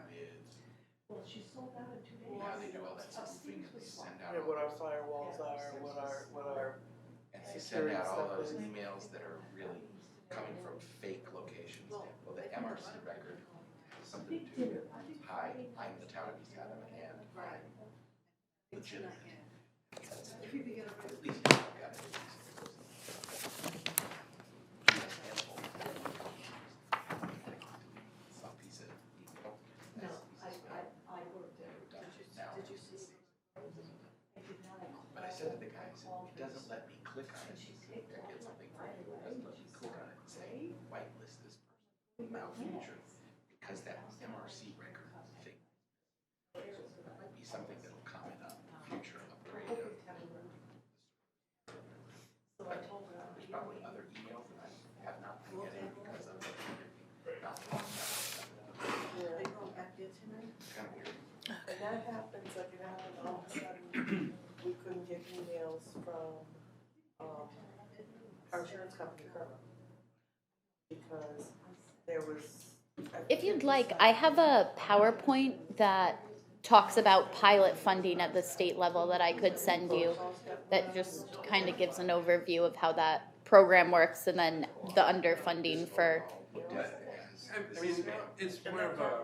how they do all that spoofing and they send out. What our firewalls are, what our. And they send out all those emails that are really coming from fake locations. Well, the MRC record has something to do with, hi, I'm the town of East Haddam and I'm legitimate. At least I've got it. Some piece of email. No, I worked there. Did you see? But I said to the guy, I said, it doesn't let me click on it and get something from you. It doesn't let me click on it and say, whitelist this person. Now, future, because that MRC record thing will be something that'll come in a future upgrade of. But there's probably other emails that I have not been getting because of not. Kind of weird. And that happens, like it happened all of a sudden, we couldn't get emails from, our insurance company, because there was. If you'd like, I have a PowerPoint that talks about pilot funding at the state level that I could send you that just kind of gives an overview of how that program works and then the underfunding for. I mean, it's more of a,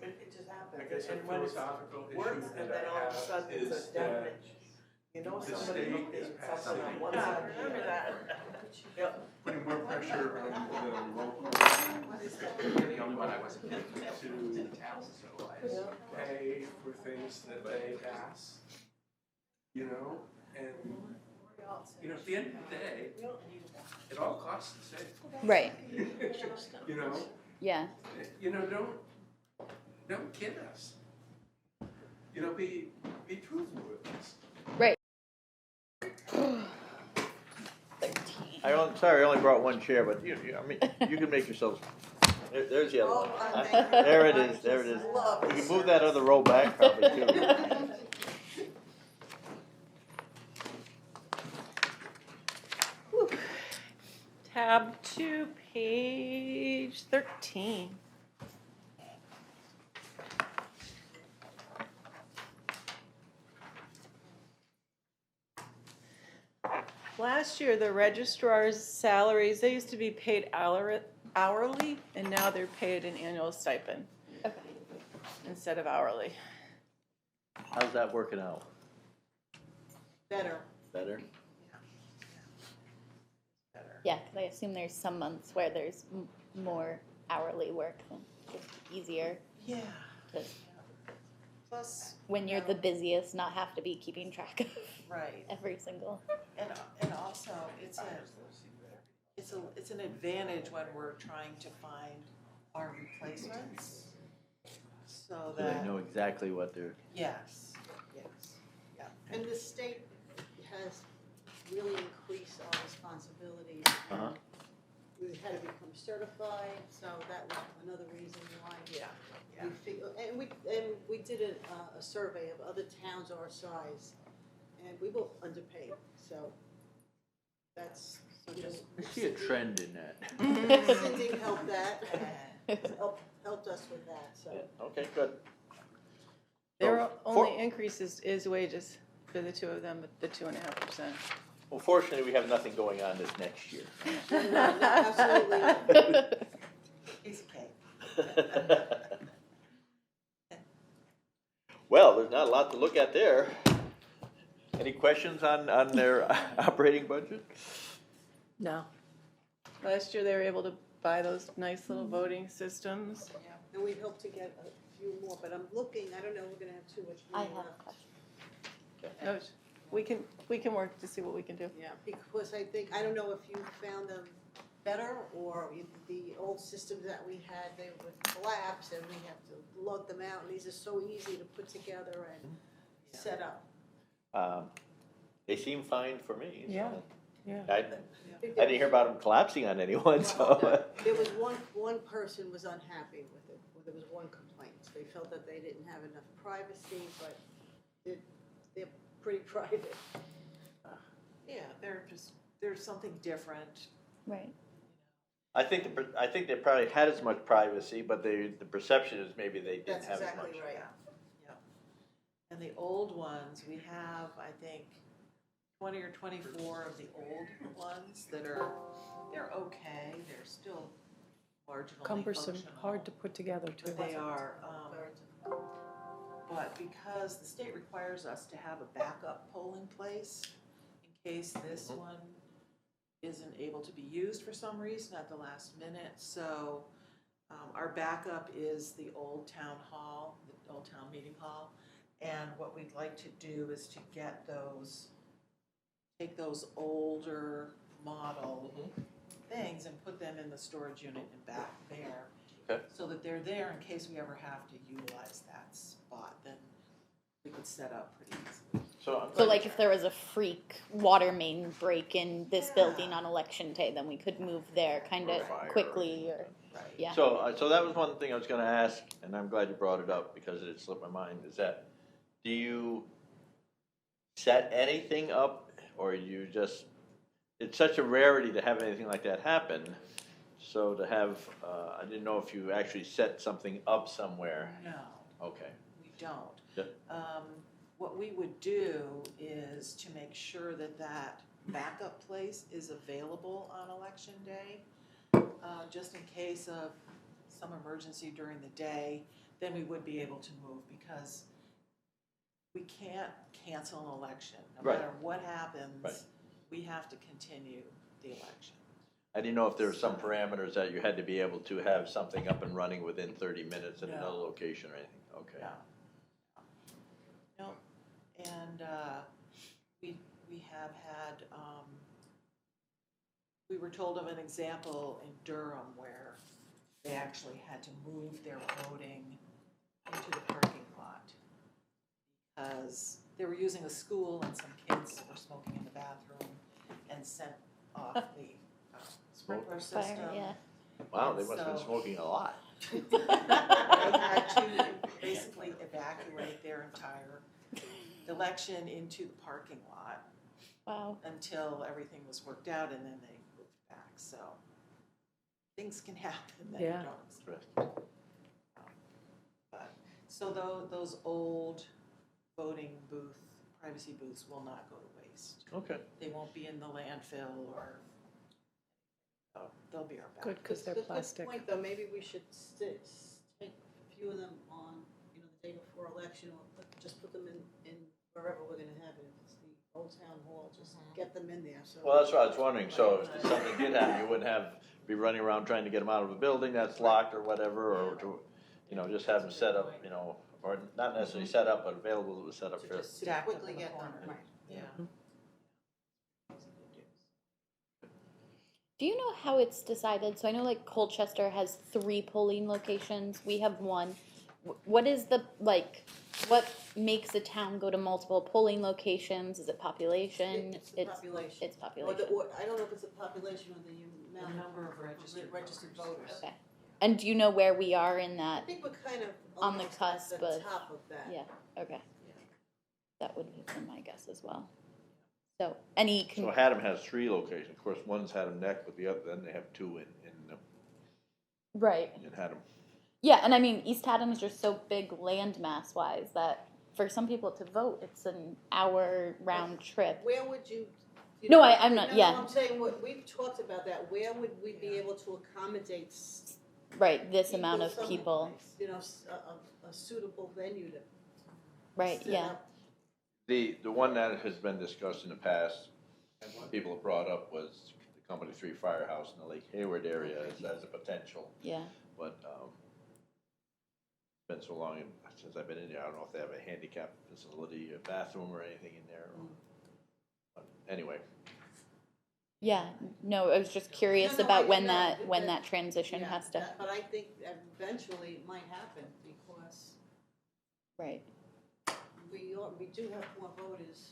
It just happens. I guess a And when it's philosophical works, issue and that then I all of a have sudden it's is a definite, the somebody state looked is at something on one Yeah, I side. remember that. Yep. putting more pressure on the local The only one I wasn't getting was in town, so I. to pay for things that they ask, you know, and, you know, at the end of the day, it all costs the same. Right. You know, Yeah. don't kid us. You know, be truthful with us. Right. Sorry, I only brought one chair, but I mean, you can make yourselves. There's the other one. Oh, thank you. There it is. There it is. You can move that other row back probably too. Tab 2, page 13. Last year, the registrar's salaries, they used to be paid hourly, and now they're paid an annual stipend Okay. instead of hourly. How's that working out? Better. Better? Yeah, because I assume there's some months where there's more hourly work than just easier Yeah. to, Plus, when you're the busiest, not have to be keeping track of right, every single. and also, it's an advantage when we're trying to find our replacements, so So that, they know exactly what they're. yes, yeah. And the state has really increased our responsibilities. Uh-huh. We had to become certified, so that was another reason why. Yeah, We did a survey of other towns our size, and we were underpaid, so That's, so just. I see a trend in that. Cindy helped that, helped us with that, so. Yeah, okay, good. Their So, only increase is wages for the two of them, the 2.5%. Well, fortunately, we have nothing going on this next year. No, absolutely not. Piece of cake. Well, there's not a lot to look at there. Any questions on their operating budget? No. Last year, they were able to buy those nice little voting systems. Yeah, and we'd hope to get a few more, but I'm looking, I don't know, we're gonna have too much I money have a left. question. No, we can work to see what we can do. Yeah, because I think, I don't know if you found them better, or if the old systems that we had, they would collapse, and we have to lug them out, and these are so easy to put together and set up. They seem fine for me. Yeah, so. yeah. I didn't hear about them collapsing on anyone, so. There was one person was unhappy with it, there was one complaint. They felt that they didn't have enough privacy, but they're pretty private. Yeah, there's something different. Right. I think they probably had as much privacy, but the perception is maybe they didn't That's have as exactly much. right. Yeah. And the old ones, we have, I think, 20 or 24 of the old ones that are, they're okay, they're still marginally Cumbersome, functional. hard to put together too. But they are, but because the state requires us to have a backup polling place in case this one isn't able to be used for some reason at the last minute, so our backup is the old town hall, the old town meeting hall, and what we'd like to do is to get those, take those older model things and put them in the storage unit and back there. Okay. So that they're there in case we ever have to utilize that spot, then we could set up pretty easily. So like if there was a freak water main break in this building on election day, then we could move there kind of Fire. quickly or, Right. yeah. So that was one thing I was gonna ask, and I'm glad you brought it up because it slipped my mind, is that, do you set anything up, or you just, it's such a rarity to have anything like that happen, so to have, I didn't know if you actually set something up somewhere. No, Okay. we don't. Yeah. What we would do is to make sure that that backup place is available on election day, just in case of some emergency during the day, then we would be able to move, because we can't cancel an election. No Right. matter what happens, Right. we have to continue the election. I didn't know if there were some parameters that you had to be able to have something up and running within 30 minutes at No. another location or anything, okay. No. No, and we have had, we were told of an example in Durham where they actually had to move their voting into the parking lot because they were using a school and some kids were smoking in the bathroom and sent off the sprinkler system. Fire, yeah. Wow, they must have been So- smoking a lot. They had to basically evacuate their entire election into the parking lot Wow. until everything was worked out, and then they moved back, so things can happen that you Yeah. don't expect. But, so those old voting booth, privacy booths will not go to waste. Okay. They won't be in the landfill or, they'll be our backup. Good, because they're plastic. Good point, though, maybe we should take a few of them on, the day before election, or just put them in wherever we're gonna have it. If it's the old town hall, just get them in there, so. Well, that's what I was wondering, so if something did happen, you wouldn't be running around trying to get them out of a building that's locked or whatever, or to, just have them set up, or not necessarily set up, but available to set up To for. just stack them Quickly in the get them, corner. right. Yeah. Do you know how it's decided? So I know like Colchester has 3 polling locations. We have 1. What is what makes a town go to multiple polling locations? Is it population? It's the population. It's Or population. or, I don't know if it's a population or the amount number of registered voters. Okay. And do you know where we are in I that? think we're kind of On the almost cusp at the of- top of that. Yeah, okay. That would be my guess as well. So any, So Haddam has 3 locations, of course, one's Haddam Neck, but the other, then they have 2 right. in Haddam. Yeah, and I mean, East Haddam is just so big land mass wise that for some people to vote, it's an hour round trip. Where would you? No, I'm not- No, yeah. I'm saying, we've talked about that, where would we be able to accommodate? Right, this amount of people. You know, a suitable venue to. Right, set yeah. up. The one that has been discussed in the past, and what people have brought up was the Company 3 Firehouse in the Lake Hayward area as a potential, Yeah. but, it's been so long since I've been in there, I don't know if they have a handicap facility, a bathroom or anything in there. But anyway, Yeah, no, I was just curious No, no, about I- when no, that transition Yeah, has to, But I think eventually it might happen because right. we do have more voters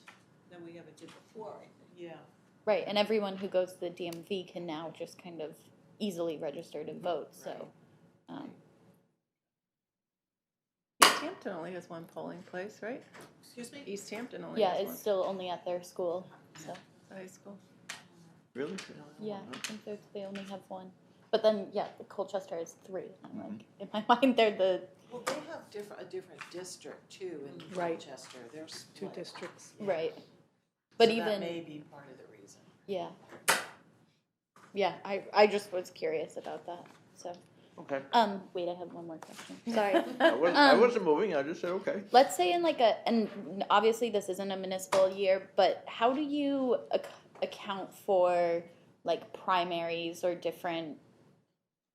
than we ever did before, I think. Yeah. Right, and everyone who goes to the DMV can now just kind of easily register to vote, so. East Hampton only has one polling place, right? Excuse me? East Hampton only Yeah, has it's one. still only at their school, so, High school. really? yeah, I think they only have one. But then, yeah, Colchester has 3, and I'm like, in my mind, they're the, Well, they have a different district too in Right. Rochester. There's 2 districts. right. But so even, that may be part of the reason. yeah. Yeah, I just was curious about that, so. Okay. Wait, I have one more question, sorry. I wasn't moving, I just said, okay. Let's say in like and obviously this isn't a municipal year, but how do you account for like primaries or different,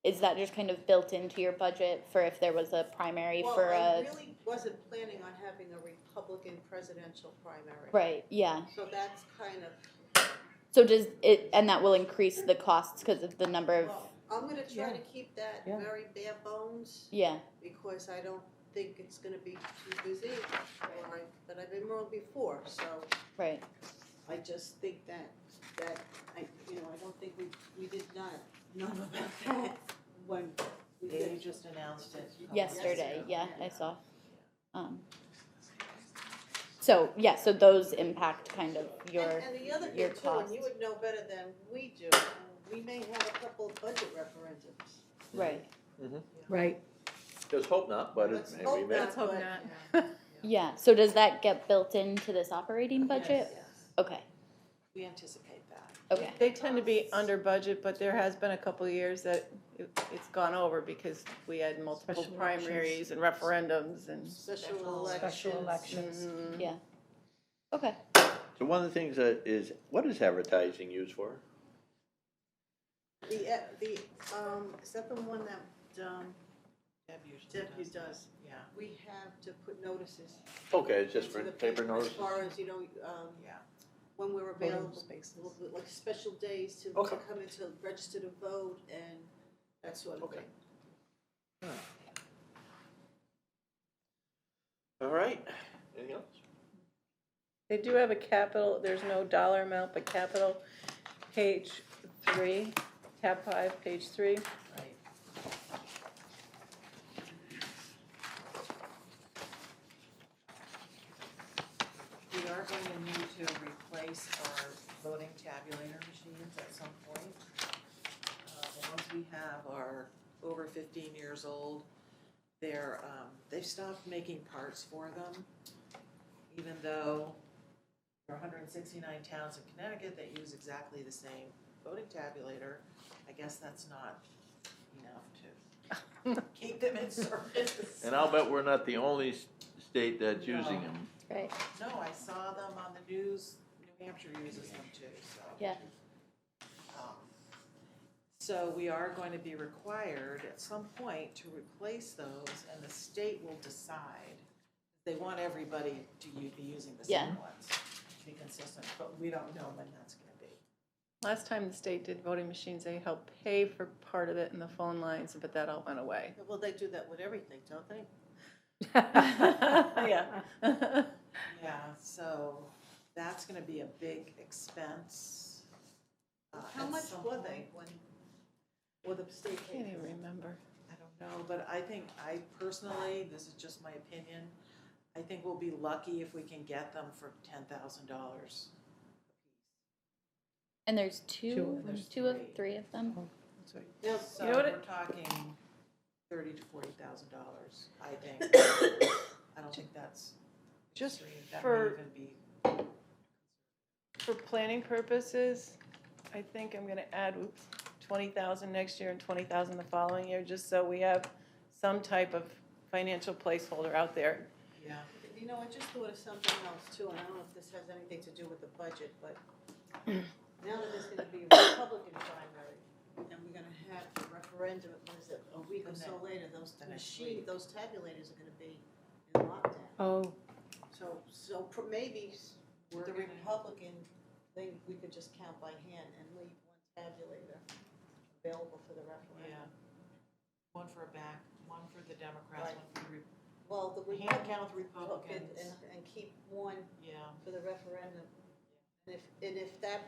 is that just kind of built into your budget for if there was a primary Well, for I a, really wasn't planning on having a Republican presidential primary. right, yeah. So that's kind of, So does it, and that will increase the costs because of the number of, well, I'm gonna try to keep that Yeah. very bare bones yeah, because I don't think it's gonna be too busy. But I've been wrong before, so right, I just think that I don't think we did not know about that when we They did. just announced it. a couple yesterday, days yeah, ago. I saw. So, yeah, so those impact kind of your, And the other your thing too, and you costs. would know better than we do, we may have a couple of budget referendums. Right, Right. Just hope not, but Let's it may hope be. not. Let's hope but- not. yeah, so does that get built into this operating budget? Yes. Okay, We anticipate that. okay, They tend to be under budget, but there has been a couple of years that it's gone over because we had multiple Special primaries and referendums and. Special Special elections. elections. yeah, okay. So one of the things that is, what is advertising used for? Is that the one that, Deb usually Deb does? Yeah, We have to put notices. Okay, it's just for into the paper notices? As far as, yeah. when we're Voting available, spaces. like special days to Okay. come in to register to vote and that sort of Okay. thing. All right, anything else? They do have a capital, there's no dollar amount, but capital, page 3, tab 5, page 3. Right. We are going to need to replace our voting tabulator machines at some point. The ones we have are over 15 years old. They've stopped making parts for them, even though there are 169 towns in Connecticut that use exactly the same voting tabulator. I guess that's not enough to keep them in service. And I'll bet we're not the only state that's using them. Right, No, I saw them on the news. New Hampshire uses them too, so. yeah, So we are going to be required at some point to replace those, and the state will decide. They want everybody to be using the Yeah. same ones, to be consistent, but we don't know when that's gonna be. Last time the state did voting machines, they helped pay for part of it in the phone lines, but that all went away. Well, they do that with everything, don't they? Yeah. Yeah, so that's gonna be a big expense. How at much some were point. they or the state Can't paid? even remember. I don't know, but I think, I personally, this is just my opinion, I think we'll be lucky if we can get them for $10,000 a And there's two There's of three. three of them. That's right. Now, So you know what we're it, talking $30,000 to $40,000, I think. I don't think that's Just extreme. That for- may even be, for planning purposes, I think I'm gonna add 20,000 next year and 20,000 the following year, just so we have some type of financial placeholder out there. yeah. You know, I just thought of something else too, and I don't know if this has anything to do with the budget, but now that there's gonna be a Republican primary, and we're gonna have the referendum, what is it, a week or so later, those The next machine, week. those tabulators are gonna be in lockdown. Oh, So maybe We're the gonna- Republican thing, we could just count by hand and leave one tabulator available for the referendum. Yeah. One for a back, one for the Democrats, Right. one for the, Well, the hand count the Republican, Republicans. and keep one Yeah. for the referendum. And if that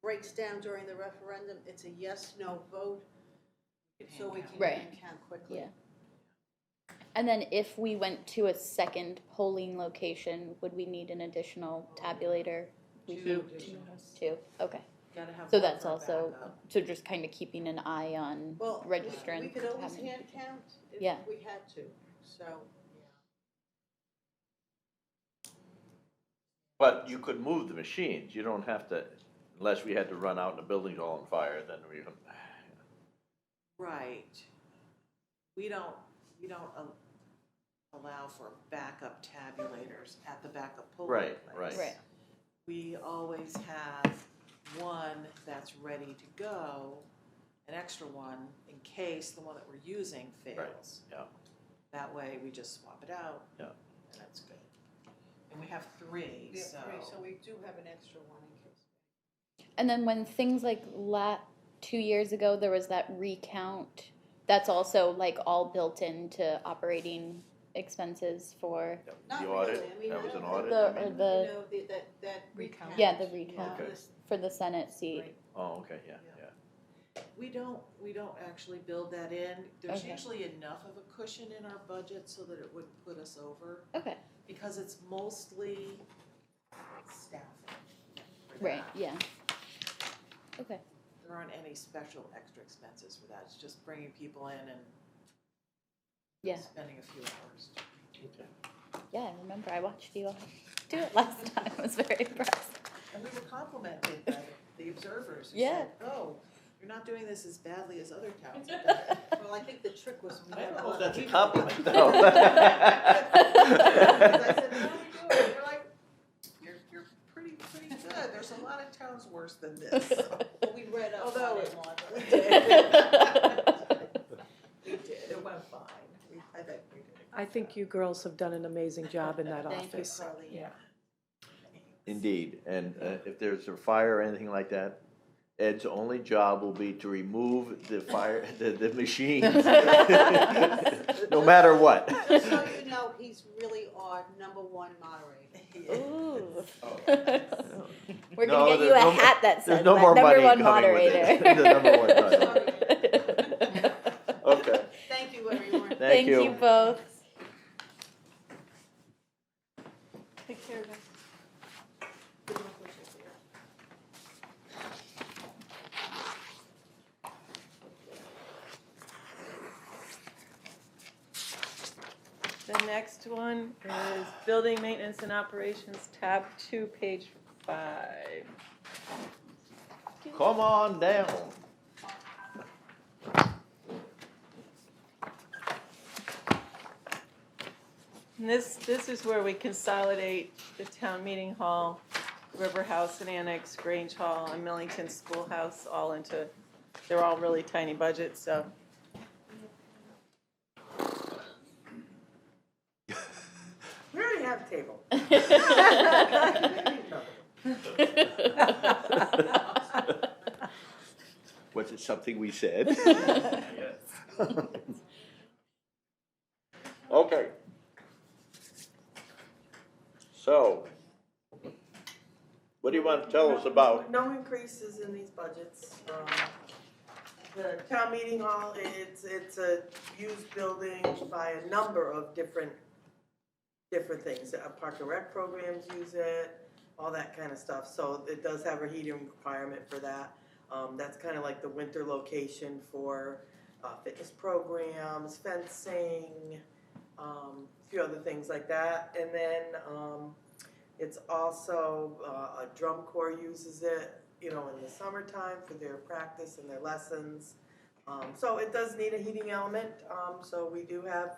breaks down during the referendum, it's a yes, no vote, so we can Right. count quickly. Yeah. And then if we went to a second polling location, would we need an additional tabulator? We Two could- additionals. Two, okay. Gotta have So one that's for a also, backup. so just kind of keeping an eye on Well, registrant. we could always having- hand count if Yeah. we had to, so. But you could move the machines, you don't have to, unless we had to run out and the building's all on fire, then we, Right. We don't allow for backup tabulators at the backup polling Right, place. right. Right. We always have one that's ready to go, an extra one, in case the one that we're using fails. yeah. That way, we just swap it out. Yeah. And that's good. And we have three, We have so. three, so we do have an extra one in case. And then when things like 2 years ago, there was that recount, that's also like all built into operating expenses for, Not The audit, really, I mean, that I was an don't audit? The- know, or you the- know, that recount. yeah, the recount Okay. for the Senate seat. Right. Oh, okay, yeah, yeah. We don't actually build that in. There's Okay. usually enough of a cushion in our budget so that it wouldn't put us over, Okay, because it's mostly staffing. for right, that. yeah. Okay, There aren't any special extra expenses for that. It's just bringing people in and yeah, spending a few hours. yeah, I remember I watched you all do it last time, I was very impressed. And we were complimented by the observers who Yeah. said, oh, you're not doing this as badly as other towns have done it. Well, I think the trick was. I don't know if that's a compliment, though. Because I said, how are we doing? They're like, you're pretty good. There's a lot of towns worse than this. Well, we read up Although on it- it, Martha. We did, it went fine. I think we did. I think you girls have done an amazing job in that Thank you, office. Carly. Yeah. Indeed, and if there's a fire or anything like that, Ed's only job will be to remove the fire, the machines. No matter what. Just so you know, he's really our number one moderator. Ooh. Oh. We're No, gonna get you there's a no- hat that says there's no that, more number money one coming with it. moderator. The number one Sorry. Okay, Thank you, everyone. thank you. both. Take care, guys. Good luck with your year. The next one is Building Maintenance and Operations, tab 2, page 5. Come on down. And this is where we consolidate the town meeting hall, River House and Annex, Grange Hall, and Millington Schoolhouse all into, they're all really tiny budgets, so. We already have a table. Was it something we said? Okay. So, what do you want to tell us about? No increases in these budgets. The town meeting hall, it's a used building by a number of different things. Park and Rec programs use it, all that kind of stuff. So it does have a heating requirement for that. That's kind of like the winter location for fitness programs, fencing, a few other things like that. And then it's also, a drum corps uses it, you know, in the summertime for their practice and their lessons. So it does need a heating element, so we do have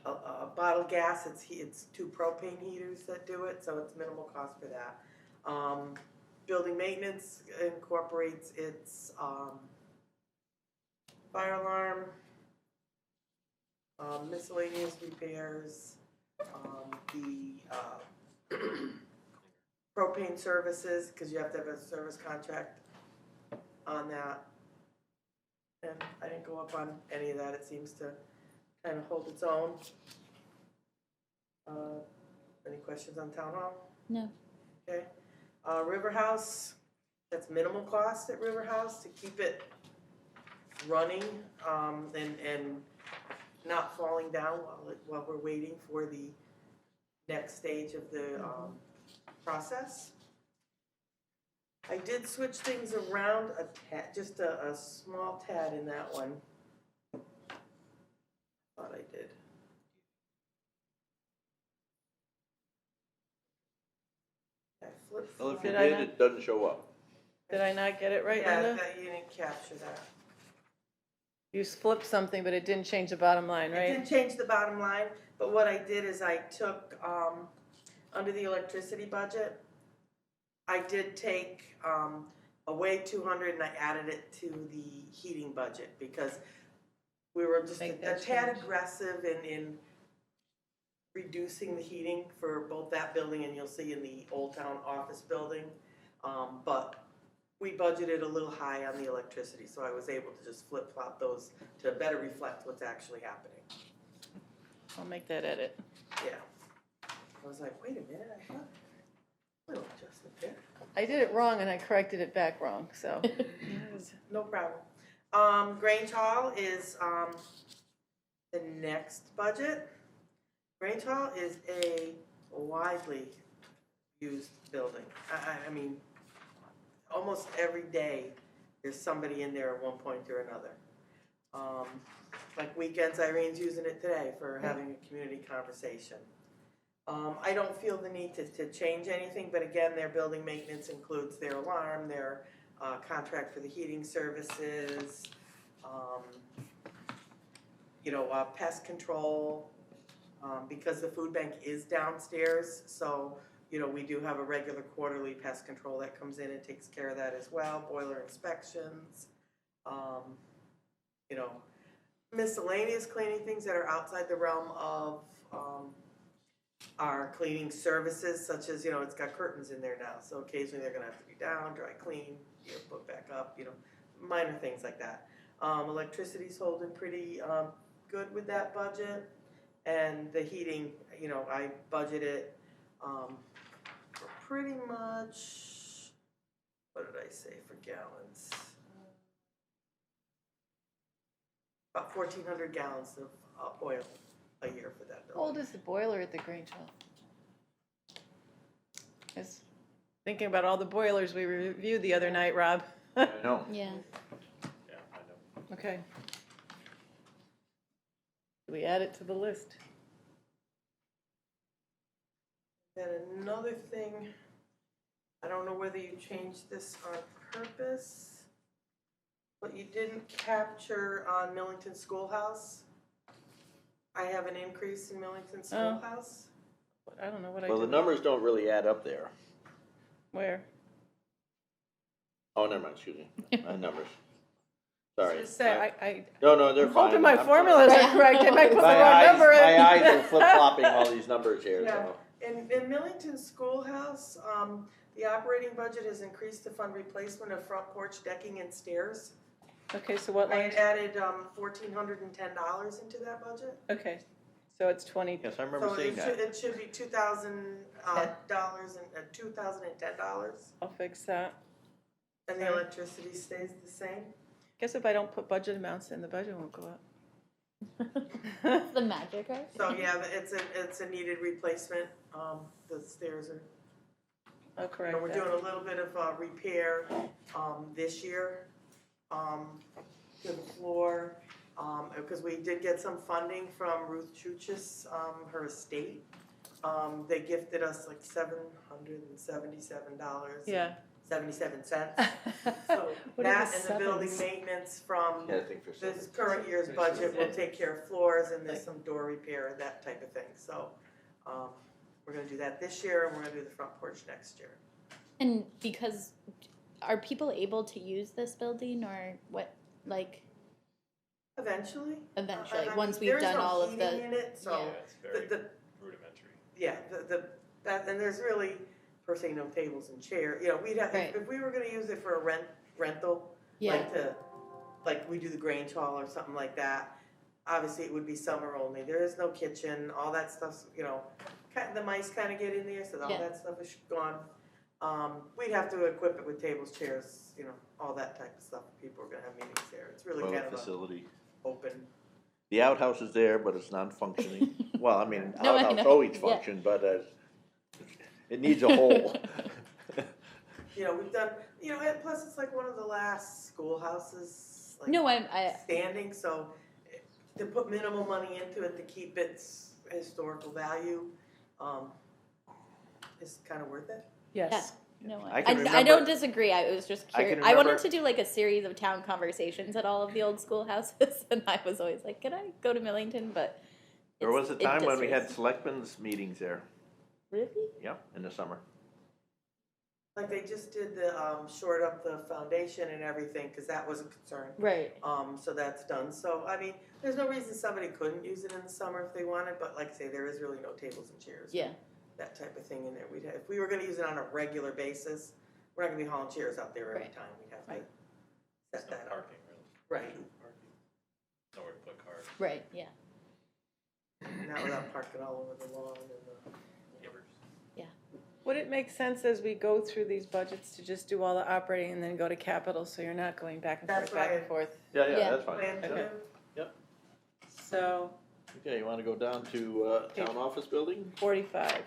a bottled gas, it's 2 propane heaters that do it, so it's minimal cost for that. Building maintenance incorporates its fire alarm, miscellaneous repairs, the propane services, because you have to have a service contract on that. And I didn't go up on any of that, it seems to kind of hold its own. Any questions on town hall? No. Okay. River House, that's minimal cost at River House to keep it running, and not falling down while we're waiting for the next stage of the process. I did switch things around a tad, just a small tad in that one. Thought I did. I flipped. Well, if you Did I did, not? it doesn't show up. Did I not get it right, Yeah, Linda? that, you didn't capture that. You flipped something, but it didn't change the bottom line, It right? didn't change the bottom line, but what I did is I took, under the electricity budget, I did take, away 200 and I added it to the heating budget because we were just Make a that tad change. aggressive in reducing the heating for both that building and you'll see in the Old Town office building. But we budgeted a little high on the electricity, so I was able to just flip-flop those to better reflect what's actually happening. I'll make that edit. Yeah. I was like, wait a minute, I thought, little adjustment there. I did it wrong and I corrected it back wrong, so. No problem. Grange Hall is, the next budget. Grange Hall is a widely used building. I mean, almost every day, there's somebody in there at one point or another. Like weekends, Irene's using it today for having a community conversation. I don't feel the need to change anything, but again, their building maintenance includes their alarm, their contract for the heating services, pest control, because the food bank is downstairs, so we do have a regular quarterly pest control that comes in and takes care of that as well, boiler inspections, miscellaneous cleaning things that are outside the realm of our cleaning services, such as, it's got curtains in there now, so occasionally they're gonna have to be down, dry clean, put back up, minor things like that. Electricity's holding pretty good with that budget, and the heating, I budgeted for pretty much, what did I say for gallons? About 1,400 gallons of oil a year for that How old building. is the boiler at the Grange Hall? I was thinking about all the boilers we reviewed the other night, Rob. I know. Yeah. Yeah, I know. Okay. Do we add it to the list? And another thing, I don't know whether you changed this on purpose, but you didn't capture on Millington Schoolhouse. I have an increase in Millington Schoolhouse. I don't know what I Well, the did. numbers don't really add up there. Where? Oh, never mind, excuse me, my numbers. Sorry. Just say, No, they're I'm fine. hoping my I'm formulas sorry. are correct. I might put the My wrong eyes, number in. my eyes are flip-flopping all these numbers here, Yeah. so. In Millington Schoolhouse, the operating budget has increased to fund replacement of front porch decking and stairs. Okay, so what I line? had added $1,410 into that budget. Okay, so it's 20. Yes, I remember So seeing that. it should be $2,000 and $2,010, I'll fix that. and the electricity stays the same. Guess if I don't put budget amounts in, the budget won't go up. The magic, right? So yeah, it's a needed replacement The stairs are, I'll correct we're that. doing a little bit of repair, this year, to the floor. Because we did get some funding from Ruth Chuchis, her estate. They gifted us like $777. Yeah. 77 cents. So What are that the and the building sevens? maintenance from Yeah, I think for this some. current year's budget will take care of floors and there's some door repair, that type of thing. So, we're gonna do that this year and we're gonna do the front porch next year. And because, are people able to use this building or what, like, Eventually. eventually, I mean, once we've done all of There's no the, heating in it, so. Yeah. it's very The, rudimentary. yeah, that, and there's really, per se, no tables and chairs. You know, we'd have, Right. if we were gonna use it for a rental, yeah, like we do the Grange Hall or something like that, obviously it would be summer only. There is no kitchen, all that stuff's, you know, the mice kind of get in there, so all Yeah. that stuff is gone. We'd have to equip it with tables, chairs, you know, all that type of stuff. People are gonna have meetings there. It's really Toilet kind of a facility. open. The outhouse is there, but it's non-functioning. Well, I mean, No, I outhouse know. always Yeah. function, but it needs a hole. You know, we've done, you know, and plus it's like one of the last schoolhouses, like no, I, standing, so to put minimal money into it to keep its historical value, is kind of worth it. Yes. no, I can I remember- don't disagree, I was just I can curious, I wanted remember- to do like a series of town conversations at all of the old schoolhouses, and I was always like, can I go to Millington, but There was a it time when we had differs. selectmen's meetings there, Really? yep, in the summer. Like they just did the, short up the foundation and everything, cause that was a concern. Right. So that's done, so, I mean, there's no reason somebody couldn't use it in the summer if they wanted, but like I say, there is really no tables and chairs. Yeah. That type of thing in there. We'd have, if we were gonna use it on a regular basis, we're not gonna be hauling chairs out there every Right. time, we'd have to Right. set that up. Parking, really. Right, Nowhere to put cars. Right, yeah. not without parking all over the lawn and Would it make sense as we go through these budgets to just do all the operating and then go to capital, so you're not going back and That's forth, back and right. forth? Yeah, Yeah. that's fine. plan to Okay. do. So, Okay, you wanna go down to, town office building? 45.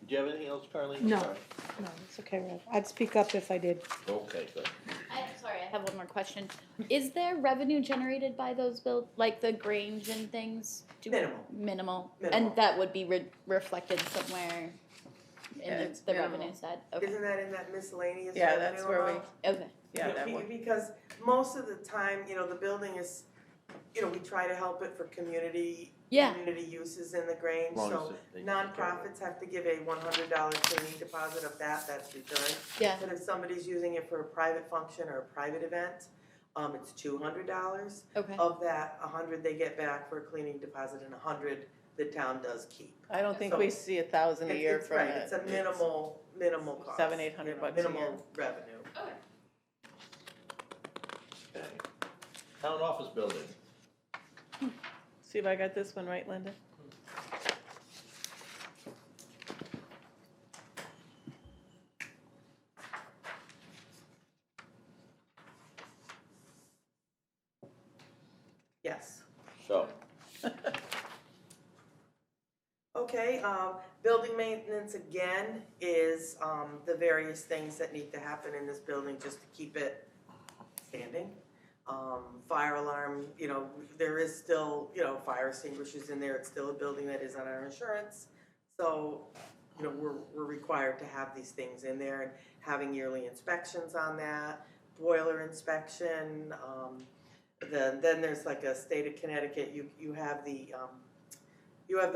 Do you have anything else, Carleen? No. Sorry. No, it's okay, Rev. I'd speak up if I did. Okay, good. I'm sorry, I have one more question. Is there revenue generated by those like the Grange and things? Minimal. Minimal, Minimal. and that would be reflected somewhere in Yeah, it's the minimal. revenue side? Okay, Isn't that in that miscellaneous Yeah, revenue that's where we, amount? okay, yeah, that one. Because most of the time, you know, the building is, you know, we try to help it for community Yeah. uses in the Grange, As long so as they- nonprofits have to give a $100 cleaning deposit of that's returned. yeah, But if somebody's using it for a private function or a private event, it's $200. okay. Of that, 100 they get back for a cleaning deposit and 100 the town does keep. I don't think So- we see 1,000 a year It's from right, it. it's a minimal cost. 700-800 you know, bucks a year. Minimal revenue. Okay. Town office building. See if I got this one right, Linda? Yes. So, Okay, building maintenance again is, the various things that need to happen in this building just to keep it standing. Fire alarm, you know, there is still, you know, fire extinguishers in there, it's still a building that is on our insurance. So, you know, we're required to have these things in there and having yearly inspections on that, boiler inspection, then there's like a state of Connecticut, you have the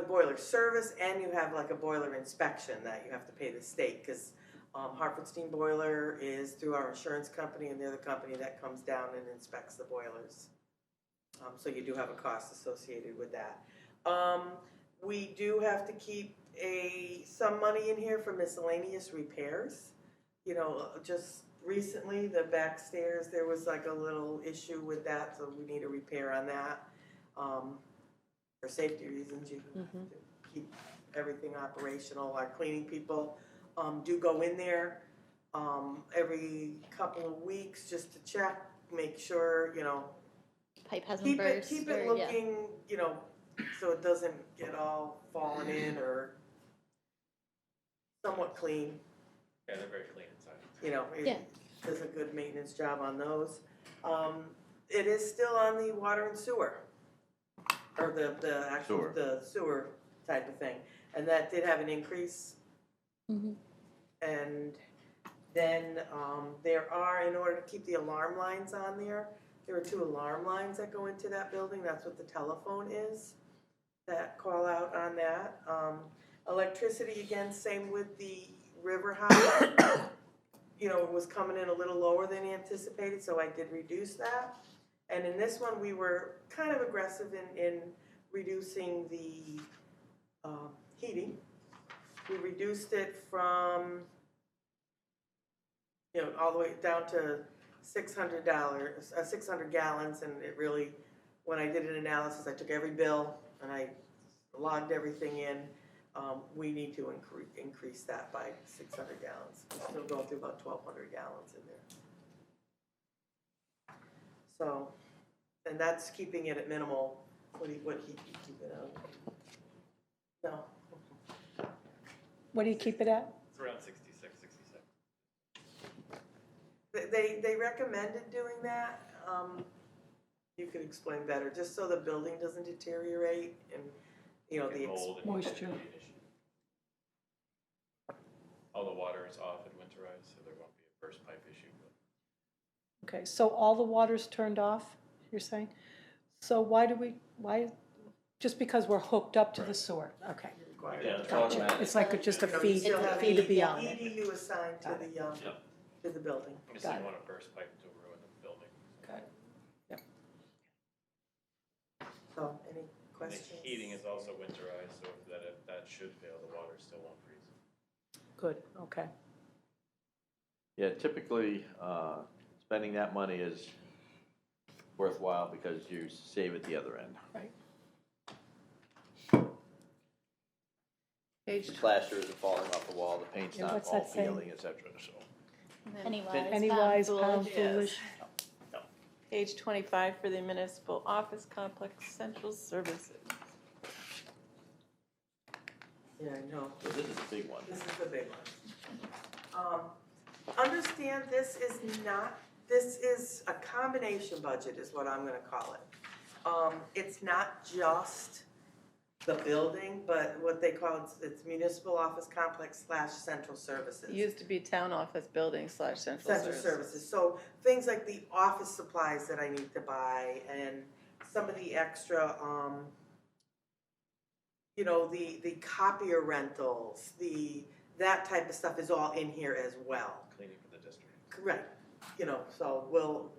boiler service and you have like a boiler inspection that you have to pay the state, cause Hartford Steam Boiler is through our insurance company and they're the company that comes down and inspects the boilers. So you do have a cost associated with that. We do have to keep some money in here for miscellaneous repairs. You know, just recently, the back stairs, there was like a little issue with that, so we need a repair on that. For safety reasons, you have to keep everything operational. Our cleaning people do go in there every couple of weeks just to check, make sure, you know, Pipe hasn't keep burst. it or, yeah. looking, you know, so it doesn't get all fallen in or somewhat clean. Yeah, they're very clean inside. You know, Yeah. it does a good maintenance job on those. It is still on the water and sewer, or the actual, Sewer. the sewer type of thing. And that did have an increase. Mhm. And then, there are, in order to keep the alarm lines on there, there are 2 alarm lines that go into that building, that's what the telephone is, that call out on that. Electricity, again, same with the river house. You know, it was coming in a little lower than anticipated, so I did reduce that. And in this one, we were kind of aggressive in reducing the, heating. We reduced it from, you know, all the way down to $600, 600 gallons, and it really, when I did an analysis, I took every bill and I logged everything in. We need to increase that by 600 gallons. We're still going through about 1,200 gallons in there. So, and that's keeping it at minimal. What heat you keep it out? No. What do you keep it at? It's around 66, 67. They recommended doing that. You could explain better, just so the building doesn't deteriorate and, you know, the. Mold and Moisture. humidity issue. All the water is off and winterized, so there won't be a burst pipe issue. Okay, so all the water's turned off, you're saying? So why, just because we're hooked up to the sewer? Okay. Yeah, it's Gotcha. automatic. It's like just a You know, fee, you still have fee to an be on it. EDU assigned to Got the, Yep. to the building. You just Got don't it. want a burst pipe to ruin the building. Got it. Yep. So, any And questions? the heating is also winterized, so if that should fail, the water still won't freeze. Good, okay. Yeah, typically, spending that money is worthwhile because you save at the other end. Right. Page The plasters are falling off the wall, the paint's Yeah, not what's all that saying? peeling, et cetera, so. Pennywise, Pennywise, pound pound foolish. foolish. Page 25 for the municipal office complex central services. Yeah, I know. So this is a big one. This is the big one. Understand this is a combination budget is what I'm gonna call it. It's not just the building, but what they call it's municipal office complex / central services. It used to be town office building / central Central services, so things like the office supplies that I need to buy and some of the extra, you know, the copier rentals, that type of stuff is all in here as well. Cleaning for the district. Correct, you know, so we'll,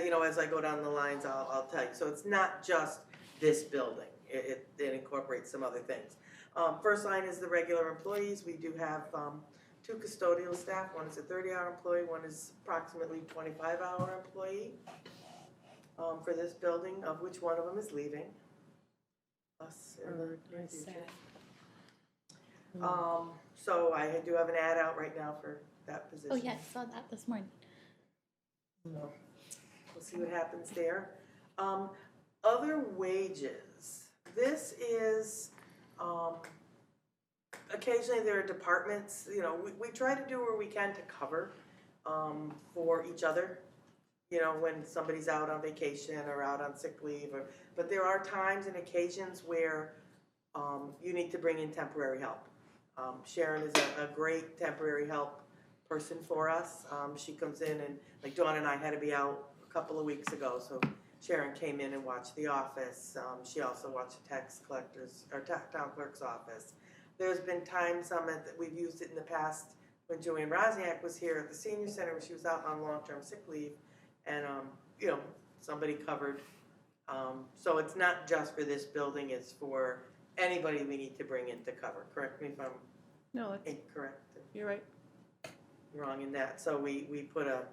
you know, as I go down the lines, I'll tell you, so it's not just this building, it incorporates some other things. First line is the regular employees, we do have, 2 custodial staff, one is a 30-hour employee, one is approximately 25-hour employee, for this building, of which one of them is leaving us in the near future. So I do have an ad out right now for that position. Oh yeah, I saw that this morning. So we'll see what happens there. Other wages. This is, occasionally there are departments, you know, we try to do where we can to cover, for each other. You know, when somebody's out on vacation or out on sick leave, but there are times and occasions where, you need to bring in temporary help. Sharon is a great temporary help person for us. She comes in and, like Dawn and I had to be out a couple of weeks ago, so Sharon came in and watched the office. She also watched the tax collector's, or town clerk's office. There's been times that we've used it in the past when Joanne Rosniak was here at the senior center, when she was out on long-term sick leave, and, you know, somebody covered. So it's not just for this building, it's for anybody we need to bring in to cover. Correct me if I'm No, it's, incorrect. you're right. Wrong in that, so we put a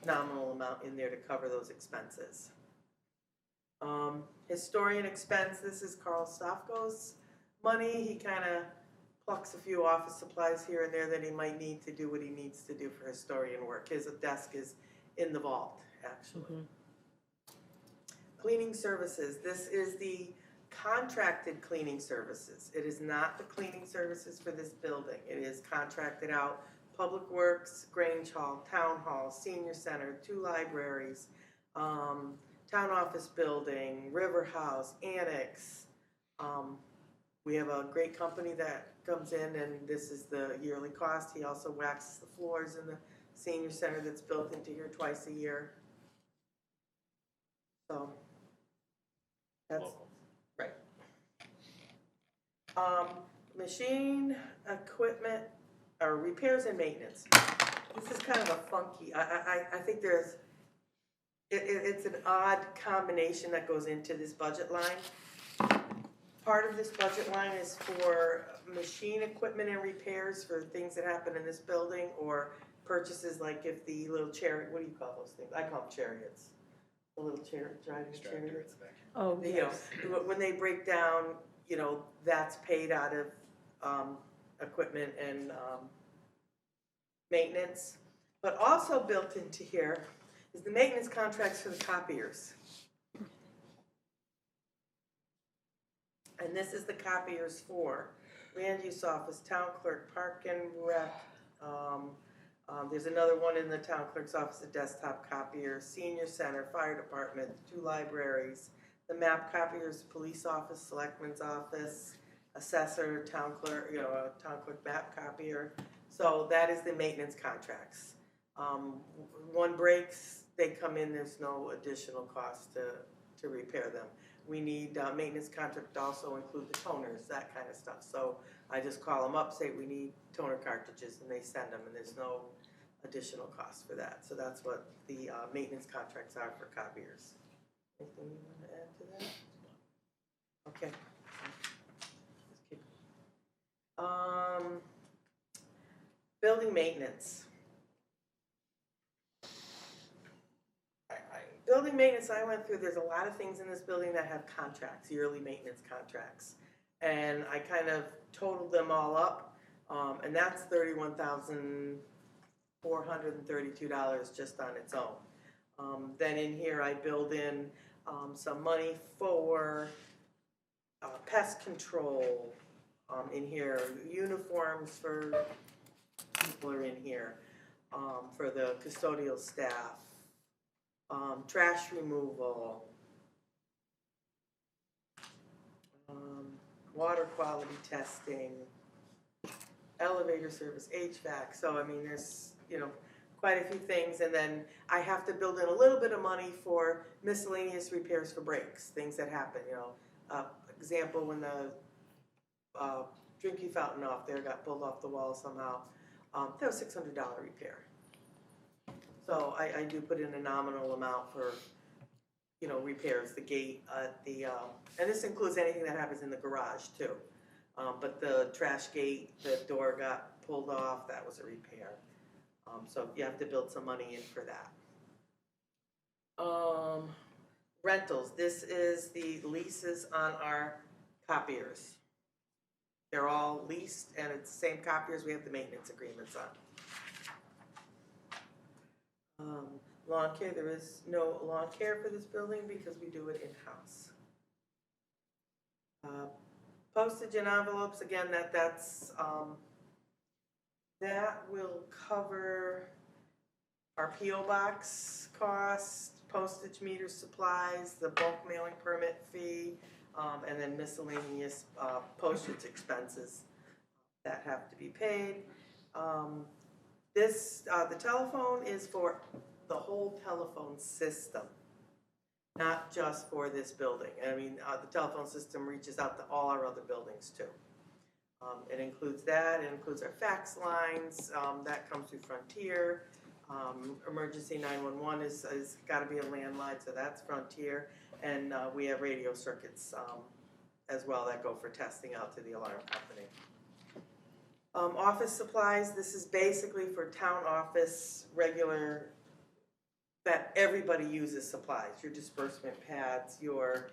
nominal amount in there to cover those expenses. Historian expense, this is Carl Stofko's money, he kinda plucks a few office supplies here and there that he might need to do what he needs to do for historian work. His desk is in the vault, actually. Cleaning services, this is the contracted cleaning services. It is not the cleaning services for this building. It is contracted out. Public Works, Grange Hall, Town Hall, Senior Center, 2 libraries, Town Office Building, River House, Annex. We have a great company that comes in, and this is the yearly cost. He also waxes the floors in the Senior Center that's built into here twice a year. So, that's, Local. right. Machine, equipment, or repairs and maintenance. This is kind of a funky, I think there's, it's an odd combination that goes into this budget line. Part of this budget line is for machine equipment and repairs for things that happen in this building, or purchases like if the little chariot, what do you call those things? I call them chariots. The little driving chariots. Oh, You yes. know, when they break down, you know, that's paid out of equipment and maintenance. But also built into here is the maintenance contracts for the copiers. And this is the copiers for land use office, town clerk, park and rec. There's another one in the town clerk's office, a desktop copier, senior center, fire department, 2 libraries, the map copiers, police office, selectmen's office, assessor, town clerk, you know, a town clerk map copier. So that is the maintenance contracts. One breaks, they come in, there's no additional cost to repair them. We need maintenance contract to also include the toners, that kind of stuff. So I just call them up, say we need toner cartridges, and they send them, and there's no additional cost for that. So that's what the maintenance contracts are for copiers. Anything you want to add to that? Okay. Let's keep. Building maintenance. Building maintenance, I went through, there's a lot of things in this building that have contracts, yearly maintenance contracts. And I kind of totaled them all up, and that's $31,432 just on its own. Then in here I build in some money for pest control in here, uniforms for people are in here, for the custodial staff. Trash removal, water quality testing, elevator service, HVAC. So I mean, there's, you know, quite a few things. And then I have to build in a little bit of money for miscellaneous repairs for breaks, things that happen. You know, example, when the drinking fountain off there got pulled off the wall somehow, that was $600 repair. So I do put in a nominal amount for, you know, repairs, the gate, and this includes anything that happens in the garage too. But the trash gate, the door got pulled off, that was a repair. So you have to build some money in for that. Rentals, this is the leases on our copiers. They're all leased, and it's the same copiers we have the maintenance agreements on. Lawn care, there is no lawn care for this building because we do it in-house. Postage and envelopes, again, that will cover our P.O. box costs, postage meter supplies, the bulk mailing permit fee, and then miscellaneous postage expenses that have to be paid. The telephone is for the whole telephone system, not just for this building. I mean, the telephone system reaches out to all our other buildings too. It includes that, it includes our fax lines, that comes through Frontier. Emergency 911 is gotta be a landline, so that's Frontier. And we have radio circuits as well that go for testing out to the alarm company. Office supplies, this is basically for town office, regular, that everybody uses supplies. Your disbursement pads, your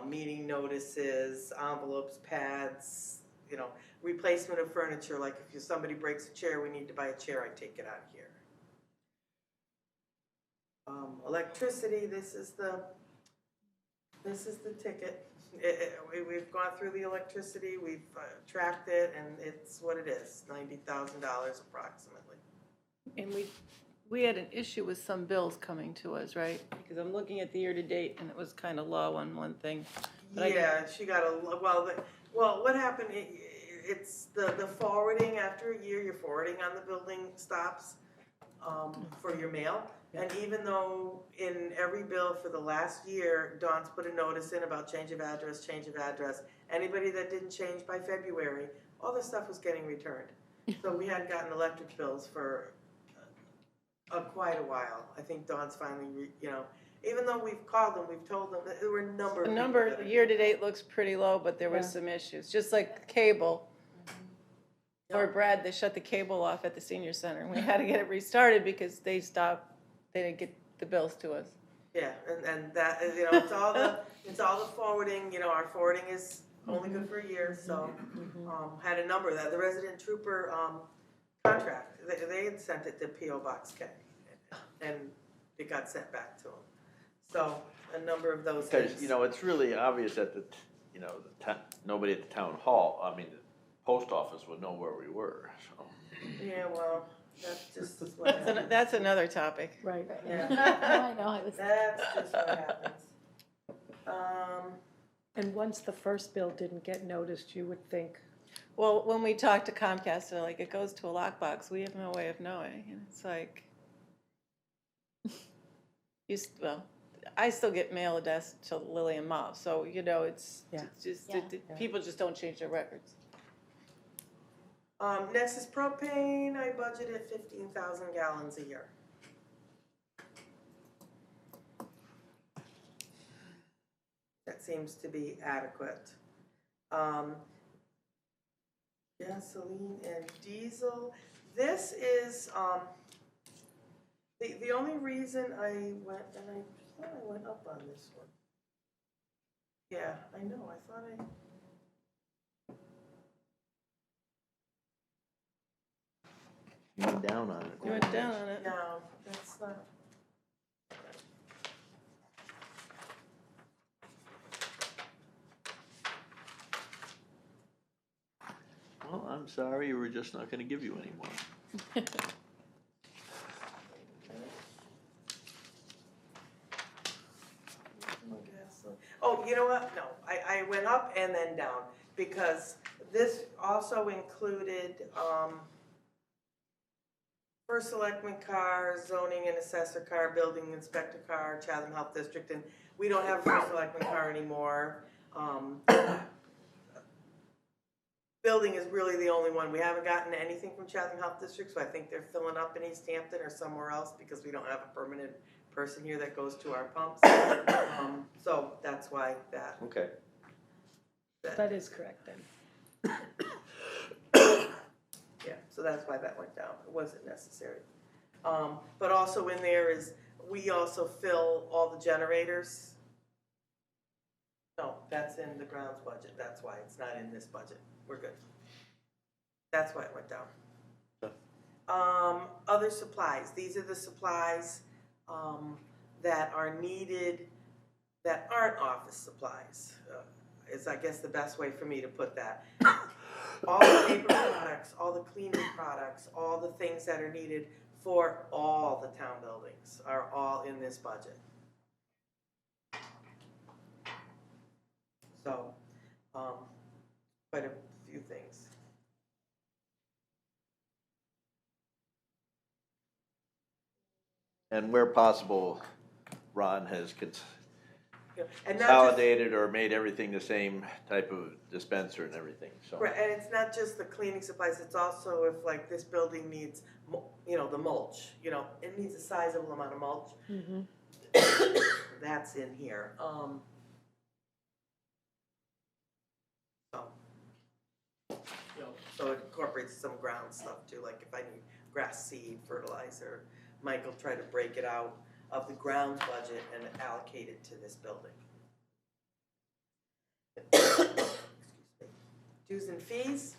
meeting notices, envelopes, pads, you know, replacement of furniture, like if somebody breaks a chair, we need to buy a chair, I take it out of here. Electricity, this is the ticket. We've gone through the electricity, we've tracked it, and it's what it is, $90,000 approximately. And we had an issue with some bills coming to us, right? Because I'm looking at the year-to-date, and it was kind of low on one thing. But Yeah, she got well, what happened, it's the forwarding, after a year, your forwarding on the building stops for your mail. And even though in every bill for the last year, Dawn's put a notice in about change of address, anybody that didn't change by February, all this stuff was getting returned. So we hadn't gotten electric bills for quite a while. I think Dawn's finally, even though we've called them, we've told them that there were a number of the people number, that- the year-to-date looks pretty low, but there was Yeah. some issues, just like cable. For Brad, they shut the cable off at the senior center, and we had to get it restarted because they didn't get the bills to us. Yeah, and that, it's all the forwarding, our forwarding is only good for a year, so, had a number of that. The resident trooper, contract, they had sent it to P.O. Box K, and it got sent back to them. So, a number of those things. Because, it's really obvious that nobody at the town hall, the post office would know where we were, so. Yeah, well, that's just what happens. That's another topic. Right. Yeah, I know, I was. that's just what happens. And once the first bill didn't get noticed, you would think, Well, when we talk to Comcast, they're like, it goes to a lockbox, we have no way of knowing, and it's like, I still get mail addressed to Lily and Mom, so, it's Yeah. just, Yeah. people just don't change their records. Next is propane, I budgeted 15,000 gallons a year. That seems to be adequate. Gasoline and diesel, this is, the only reason I went, and I thought I went up on this one. Yeah, I know, I thought I. You went down on it. You went down on it. No, that's not. Well, I'm sorry, we're just not gonna give you any more. Oh, you know what? No, I went up and then down, because this also included, first selectman car, zoning and assessor car, building inspector car, Chatham Health District, and we don't have a first selectman car anymore. Building is really the only one. We haven't gotten anything from Chatham Health District, so I think they're filling up in East Hampton or somewhere else, because we don't have a permanent person here that goes to our pumps. So that's why that. Okay. that is correct then. Yeah, so that's why that went down. It wasn't necessary. But also in there is, we also fill all the generators. No, that's in the grounds budget. That's why it's not in this budget. We're good. That's why it went down. Other supplies. These are the supplies that are needed that aren't office supplies. Is, I guess, the best way for me to put that. All the paper products, all the cleaning products, all the things that are needed for all the town buildings are all in this budget. So, quite a few things. And where possible, Ron has Yeah, and not just, consolidated or made everything the same type of dispenser and everything, so. right, and it's not just the cleaning supplies, it's also if like this building needs, the mulch, it needs a sizable amount of mulch. That's in here. So it incorporates some ground stuff too, like if I need grass seed, fertilizer, Michael tried to break it out of the grounds budget and allocate it to this building. Excuse me. Dues and fees,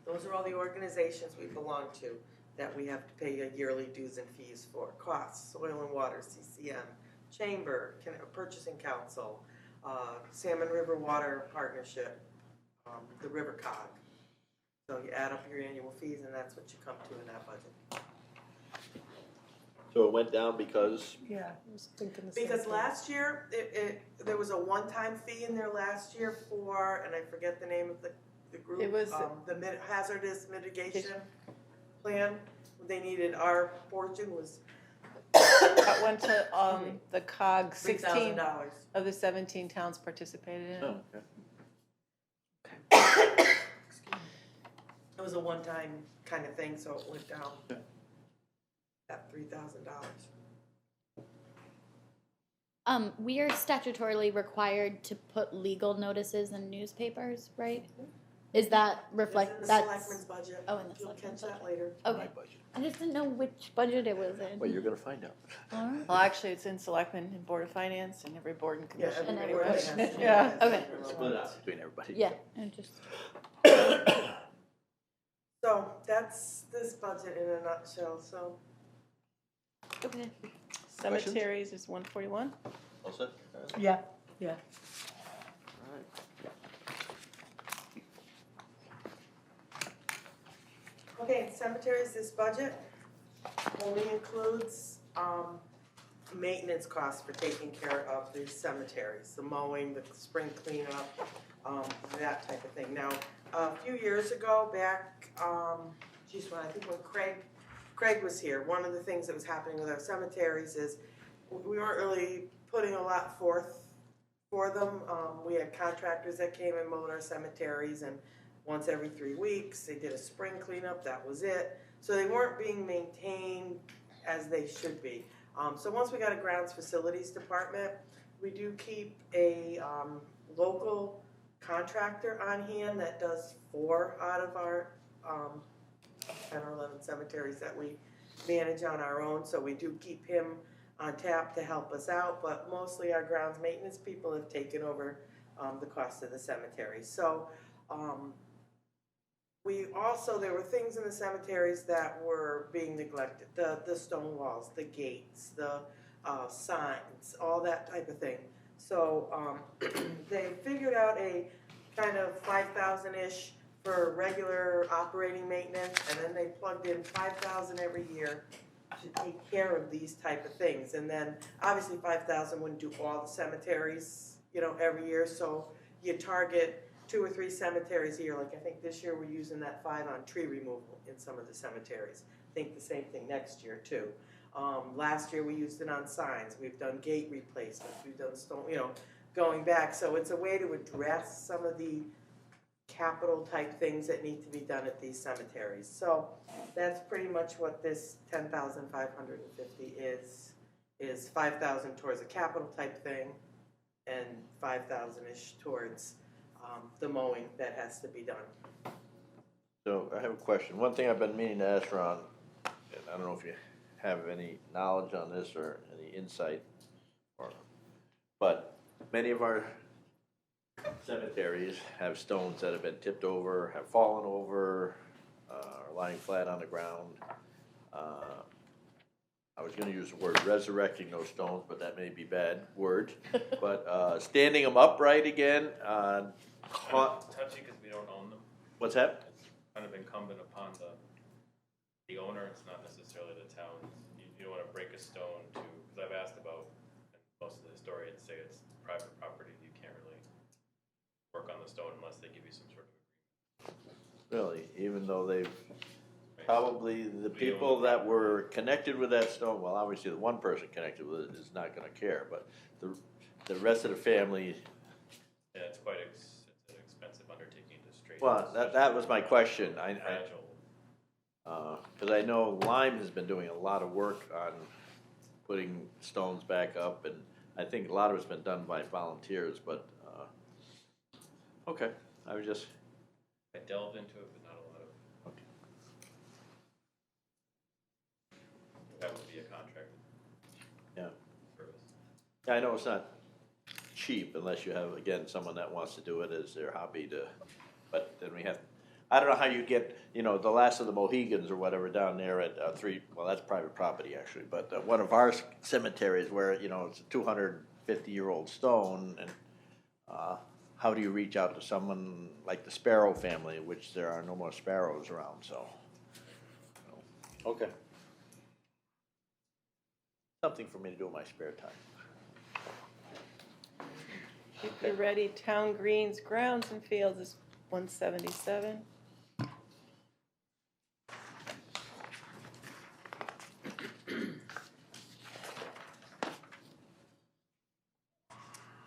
those are all the organizations we belong to that we have to pay a yearly dues and fees for. Costs, soil and water, CCM, chamber, purchasing council, Salmon River Water Partnership, the River Cog. So you add up your annual fees and that's what you come to in that budget. So it went down because, Yeah, I was thinking the same Because thing. last year, there was a one-time fee in there last year for, and I forget the name of the group. It was- The hazardous mitigation plan. They needed, our portion was That went to, the COG, 16 $3,000. of the 17 towns participated in it. oh, okay. It was a one-time kind of thing, so it went down at $3,000. We are statutorily required to put legal notices in newspapers, right? Is that reflect, It's in the that's, selectmen's budget. oh, in the You'll selectmen's catch that budget. later. Okay, My budget. I just didn't know which budget it was in. Well, you're gonna find out. Alright. Well, actually, it's in Selectmen and Board of Finance and every board and Yeah, commission. And everybody everybody. has to do Yeah. that. Okay. Split out between everybody. Yeah, and just, So that's this budget in a nutshell, so. okay. Cemeteries is 141. All set? Yeah, yeah. Okay, cemeteries, this budget only includes, maintenance costs for taking care of the cemeteries, the mowing, the spring cleanup, that type of thing. Now, a few years ago, back, I think when Craig was here, one of the things that was happening with our cemeteries is we weren't really putting a lot forth for them. We had contractors that came and mowed our cemeteries, and once every 3 weeks, they did a spring cleanup, that was it. So they weren't being maintained as they should be. So once we got a grounds facilities department, we do keep a local contractor on hand that does 4 out of our 10 or 11 cemeteries that we manage on our own. So we do keep him on tap to help us out, but mostly our grounds maintenance people have taken over the cost of the cemeteries. So there were things in the cemeteries that were being neglected, the stone walls, the gates, the signs, all that type of thing. So they figured out a kind of 5,000-ish for regular operating maintenance, and then they plugged in 5,000 every year to take care of these type of things. And then obviously 5,000 wouldn't do all the cemeteries, every year, so you target 2 or 3 cemeteries a year. Like I think this year we're using that 5 on tree removal in some of the cemeteries. I think the same thing next year too. Last year we used it on signs. We've done gate replacements. We've done stone, going back. So it's a way to address some of the capital type things that need to be done at these cemeteries. So that's pretty much what this 10,550 is 5,000 towards a capital type thing and 5,000-ish towards the mowing that has to be done. So I have a question. One thing I've been meaning to ask Ron, and I don't know if you have any knowledge on this or any insight, but many of our cemeteries have stones that have been tipped over, have fallen over, are lying flat on the ground. I was gonna use the word resurrecting those stones, but that may be bad word. But standing them upright again, Touchy because we don't own them. what's that? It's kind of incumbent upon the owner. It's not necessarily the town. You don't want to break a stone to, because I've asked about, and most of the historians say it's private property. You can't really work on the stone unless they give you some sort of Really, even though they've agreement. probably the people that were connected with that stone, well, obviously the one person connected with it is not gonna care, but the rest of the family, Yeah, it's quite it's an expensive undertaking to straighten. well, that was my question. Fragile. Cause I know Lyme has been doing a lot of work on putting stones back up, and I think a lot of it's been done by volunteers, but, okay, I was just, I delved into it, but not a lot of. okay. That would be a contract. Yeah. Service. Yeah, I know it's not cheap unless you have, again, someone that wants to do it as their hobby but then we have, I don't know how you get, the last of the Mohegans or whatever down there at well, that's private property actually, but one of our cemeteries where, it's a 250-year-old stone, and how do you reach out to someone like the Sparrow family, which there are no more sparrows around, so. Okay. Something for me to do in my spare time. If you're ready, town greens, grounds and fields is 177.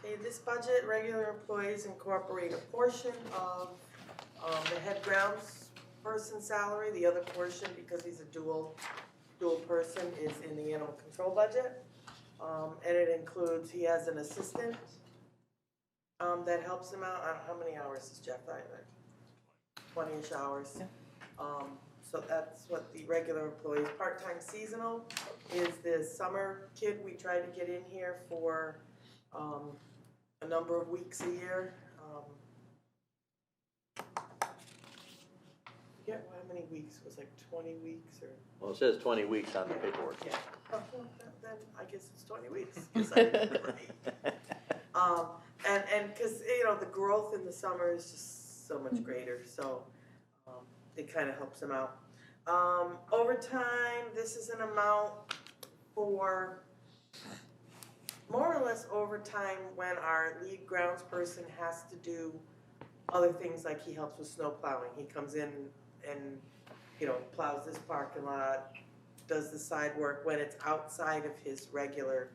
Okay, this budget, regular employees incorporate a portion of the head grounds person salary. The other portion, because he's a dual person, is in the animal control budget. And it includes, he has an assistant that helps him out. I don't know, how many hours is Jeff? 20-ish hours. So that's what the regular employees. Part-time seasonal is the summer kid we try to get in here for a number of weeks a year. Yeah, how many weeks? Was like 20 weeks or? Well, it says 20 weeks on the paperwork. Yeah. Oh, well, then I guess it's 20 weeks. 'Cause I did it right. And because, you know, the growth in the summer is just so much greater, so it kind of helps them out. Overtime, this is an amount for more or less overtime when our lead grounds person has to do other things, like he helps with snow plowing. He comes in and, you know, plows this parking lot, does the side work when it's outside of his regular,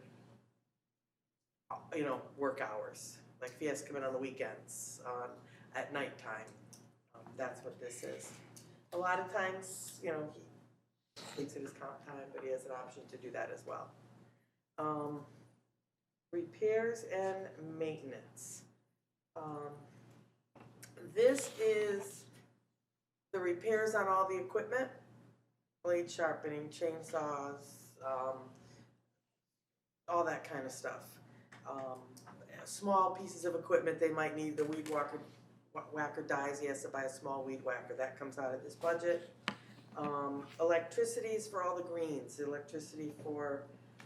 you know, work hours. Like if he has to come in on the weekends, at nighttime, that's what this is. A lot of times, you know, he thinks it is comp time, but he has an option to do that as well. Repairs and maintenance. This is the repairs on all the equipment, blade sharpening, chainsaws, all that kind of stuff. Small pieces of equipment they might need, the weed whacker dies, he has to buy a small weed whacker, that comes out of this budget. Electricities for all the greens, electricity for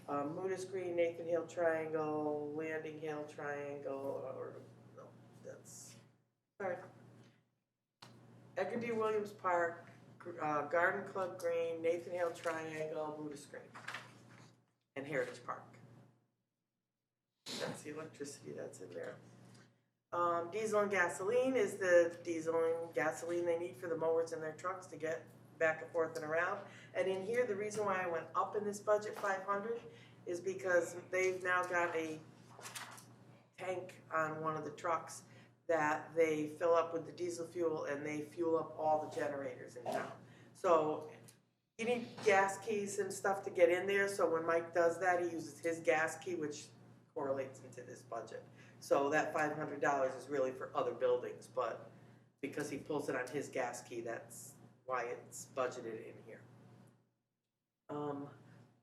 Moodus Green, Nathan Hill Triangle, Landing Hill Triangle, or no, that's, sorry. Edgar D. Williams Park, Garden Club Green, Nathan Hill Triangle, Moodus Green, and Heritage Park. That's the electricity that's in there. Diesel and gasoline is the diesel and gasoline they need for the mowers in their trucks to get back and forth and around. And in here, the reason why I went up in this budget 500 is because they've now got a tank on one of the trucks that they fill up with the diesel fuel and they fuel up all the generators in town. So you need gas keys and stuff to get in there, so when Mike does that, he uses his gas key, which correlates into this budget. So that $500 is really for other buildings, but because he pulls it on his gas key, that's why it's budgeted in here.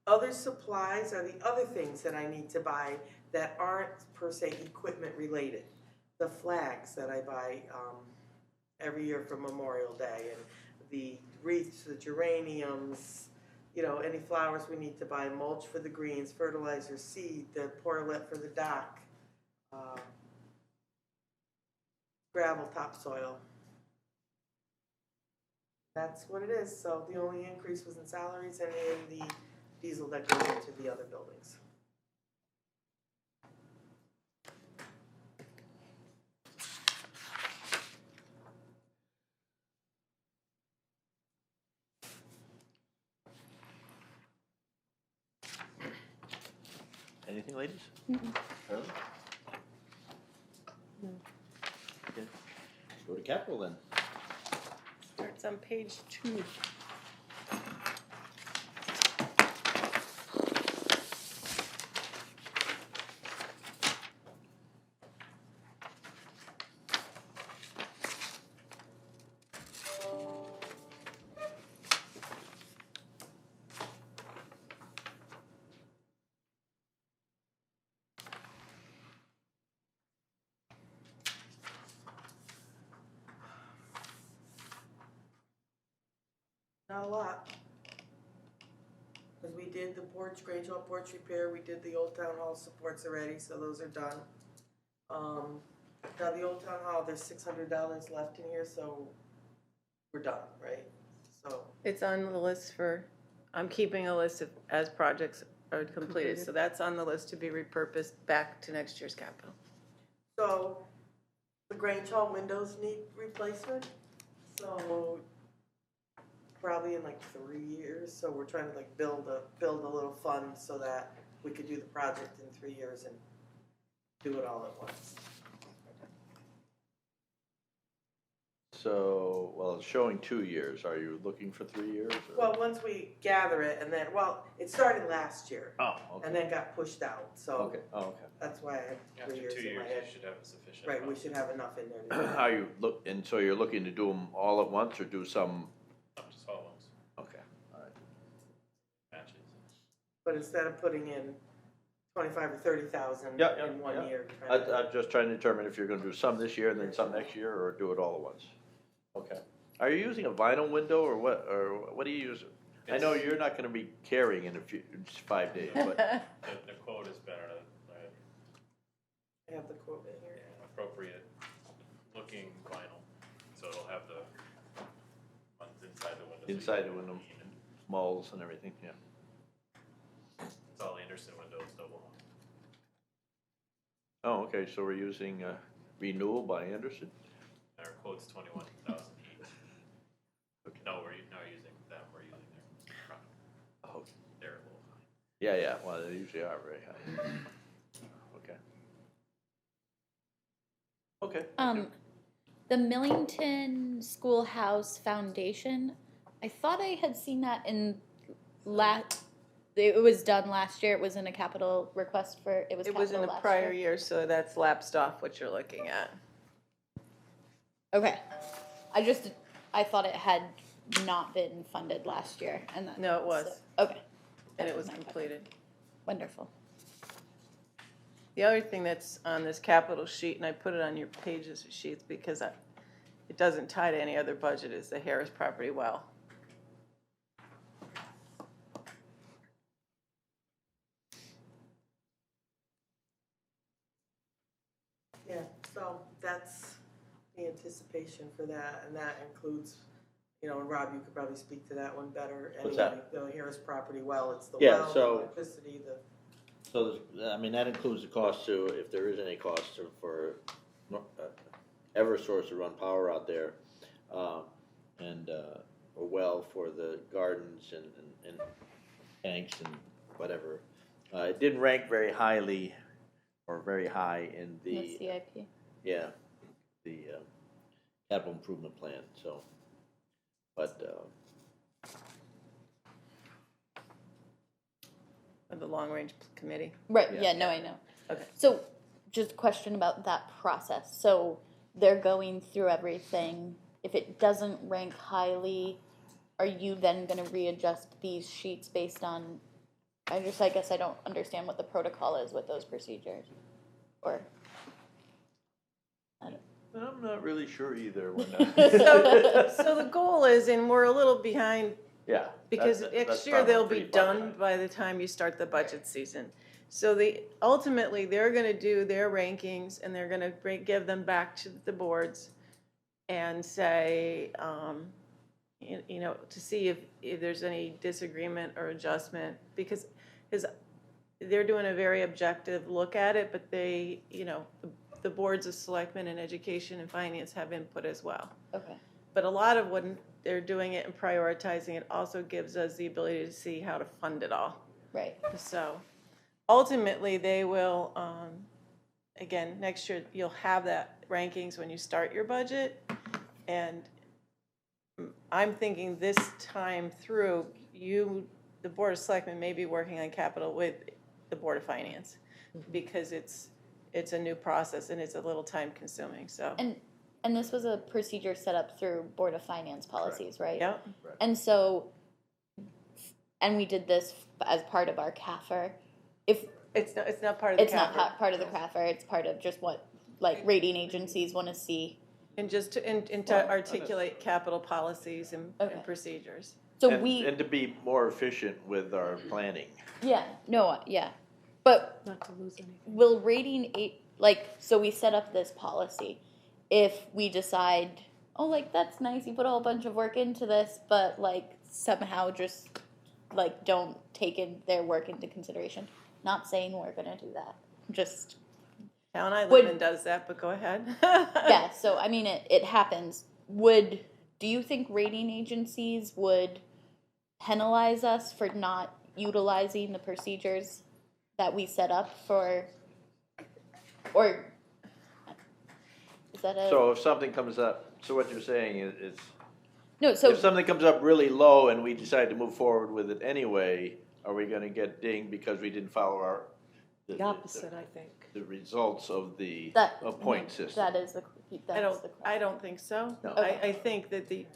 Other supplies are the other things that I need to buy that aren't per se equipment related. The flags that I buy every year for Memorial Day, and the wreaths, the geraniums, you know, any flowers we need to buy, mulch for the greens, fertilizer, seed, the portlet for the dock, gravel, topsoil. That's what it is. So the only increase was in salaries and in the diesel that goes into the other buildings. Anything, ladies? Charlie? No. Okay. Go to capital then. Starts on page 2. Not a lot. Because we did the porch, Grange Hall porch repair, we did the Old Town Hall supports already, so those are done. Now, the Old Town Hall, there's $600 left in here, so we're done, right? So, It's on the list for, I'm keeping a list of, as projects are completed, so that's on the list to be repurposed back to next year's capital. so the Grange Hall windows need replacement, so probably in like 3 years, so we're trying to like build a little fund so that we could do the project in 3 years and do it all at once. So, well, it's showing 2 years. Are you looking for 3 years? or- Well, once we gather it, and then, well, it started last year, Oh, okay. and then got pushed out, so Okay, oh, okay. that's why I have 3 After years 2 in my years, head. you should have a sufficient. Right, we amount. should have enough in there to do Are you and so you're looking to do them all at once or do some? Not just all ones, Okay, all right. matches. But instead of putting in 25 or 30,000 Yeah, in 1 yeah. year. trying to- I'm just trying to determine if you're gonna do some this year and then some next year, or do it all at once. Okay. Are you using a vinyl window or what do you use? I know you're not gonna be carrying in 5 days, but. The quote is better, I have the quote in here. appropriate looking vinyl, so it'll have the ones inside the window. so you Inside the can window, clean it. malls and everything, yeah. It's all Anderson windows, double hung. Oh, okay, so we're using Renewal by Anderson? And our quote's 21,000 each. No, we're not using them, we're using their product. Oh, They're a little high. yeah, well, they usually are very high. Okay. Okay. The Millington Schoolhouse Foundation, I thought I had seen that in it was done last year. It was in a capital request for, it was It was in capital the last prior year. year, so that's lapsed off what you're looking at. Okay. I thought it had not been funded last year and that. No, it was. Okay. And it was Okay. completed. Wonderful. The other thing that's on this capital sheet, and I put it on your pages of sheets because it doesn't tie to any other budget, is the Harris property well. Yeah, so that's the anticipation for that, and that includes, and Rob, you could probably speak to that one better. What's anyway. The Harris property well, it's the Yeah, well, the so- electricity, So, that includes the cost to, if there is any cost for Eversource to run power out there, and a well for the gardens and tanks and whatever. It didn't rank very highly or very high in The the, CIP. yeah, the capital improvement plan, so, but, Of the long range committee. Right, Yeah. yeah, no, I know. Okay. So, just a question about that process. So, they're going through everything. If it doesn't rank highly, are you then gonna readjust these sheets based on, I guess I don't understand what the protocol is with those procedures. Or, I'm not really sure either. When, So the goal is, and we're a little behind yeah. because that's next year probably they'll be pretty far done behind. by the time you start the budget season. So ultimately, they're gonna do their rankings and they're gonna give them back to the boards and say, to see if there's any disagreement or adjustment, because they're doing a very objective look at it, but they, the boards of selectmen and education and finance have input as well. okay, But a lot of when they're doing it and prioritizing it also gives us the ability to see how to fund it all. right. So ultimately, they will, again, next year, you'll have that rankings when you start your budget. And I'm thinking this time through, the Board of Selectmen may be working on capital with the Board of Finance because it's a new process and it's a little time consuming, so. And this was a procedure set up through Board of Finance policies, right? Yeah. And so, and we did this as part of our CAFR. If It's not part of the it's not CAFR. part of the CAFR, it's part of just what rating agencies want to see. And just to articulate capital policies and procedures. So and to be more efficient with our planning. yeah, no, yeah, but Not to lose anything. will rating like, so we set up this policy. If we decide, oh, like, that's nice, you put a whole bunch of work into this, but, like, somehow just, like, don't take in their work into consideration. Not saying we're gonna do that, just, Town I live Would- in does that, but go ahead. yeah, so, I mean, it happens. Do you think rating agencies would penalize us for not utilizing the procedures that we set up for, or is that a? So if something comes up, so what you're saying is No, so if something comes up really low and we decide to move forward with it anyway, are we gonna get dinged because we didn't follow The opposite, I think. the results of the that point no, system? That is the that's the I don't think so. No. I think that the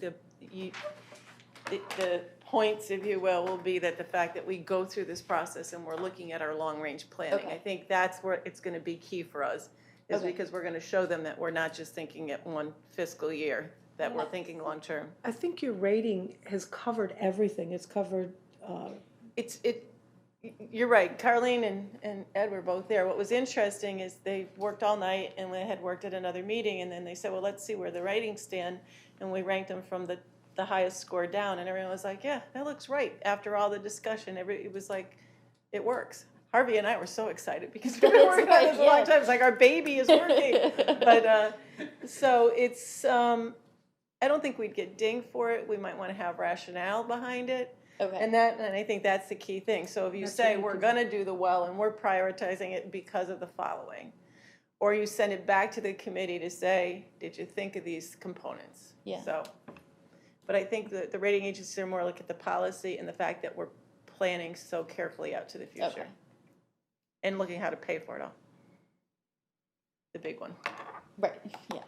points, if you will be that the fact that we go through this process and we're looking at our long-range planning. Okay. I think that's where it's gonna be key for us, is Okay. because we're gonna show them that we're not just thinking at one fiscal year, that we're thinking long-term. I think your rating has covered everything. It's covered, You're right, Carlene and Ed were both there. What was interesting is they worked all night and they had worked at another meeting, and then they said, well, let's see where the ratings stand, and we ranked them from the highest score down, and everyone was like, yeah, that looks right. After all the discussion, it was like, it works. Harvey and I were so excited because we've been working on this a long time. It's like our baby is working. But, so it's, I don't think we'd get dinged for it. We might want to have rationale behind it. okay. And I think that's the key thing. So if you say, we're gonna do the well and we're prioritizing it because of the following, or you send it back to the committee to say, did you think of these components? Yeah. So, but I think the rating agencies are more look at the policy and the fact that we're planning so carefully out to the future. Okay. And looking how to pay for it all. The big one. Right. Yeah.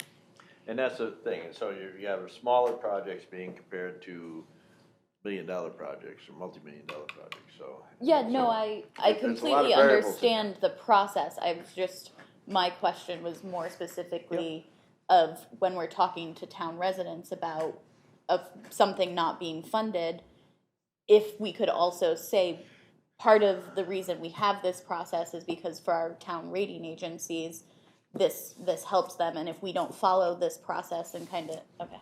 And that's the thing, and so you have smaller projects being compared to million-dollar projects or multi-million-dollar projects, so. Yeah, so no, I there's a lot of completely variables in understand the process. I was just, my question was more specifically of when we're talking to town residents about of something not being funded, if we could also say part of the reason we have this process is because for our town rating agencies, this helps them, and if we don't follow this process and kind of, okay,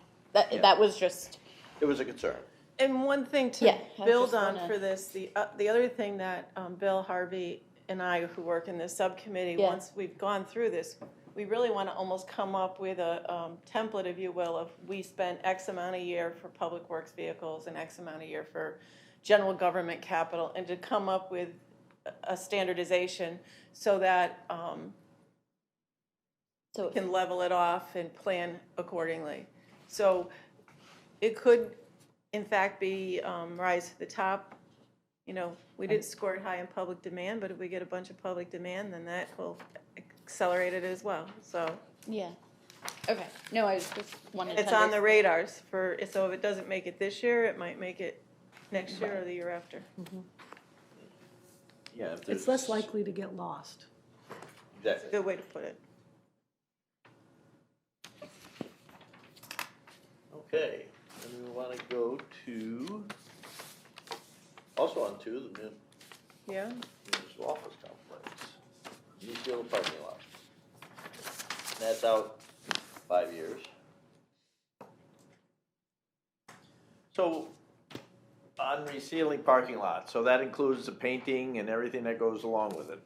that was just. It was a concern. And one thing to Yeah, I build just on wanna- for this, the other thing that Bill, Harvey, and I, who work in this subcommittee, Yeah. once we've gone through this, we really want to almost come up with a template, if you will, of we spend X amount a year for public works vehicles and X amount a year for general government capital, and to come up with a standardization so that So we can level it off and plan accordingly. So it could, in fact, be rise to the top. You know, we didn't score it high in public demand, but if we get a bunch of public demand, then that will accelerate it as well. So yeah. Okay. No, I just wanted it's to on the radars for, so if it doesn't make it this year, it might make it next year or the year after. Yeah. if it's there's- less likely to get lost. Exactly. Good way to put it. Okay, and we wanna go to, also on to the Yeah? municipal office complex, East Field parking lot. That's out 5 years. So, on resealing parking lots, so that includes the painting and everything that goes along with it.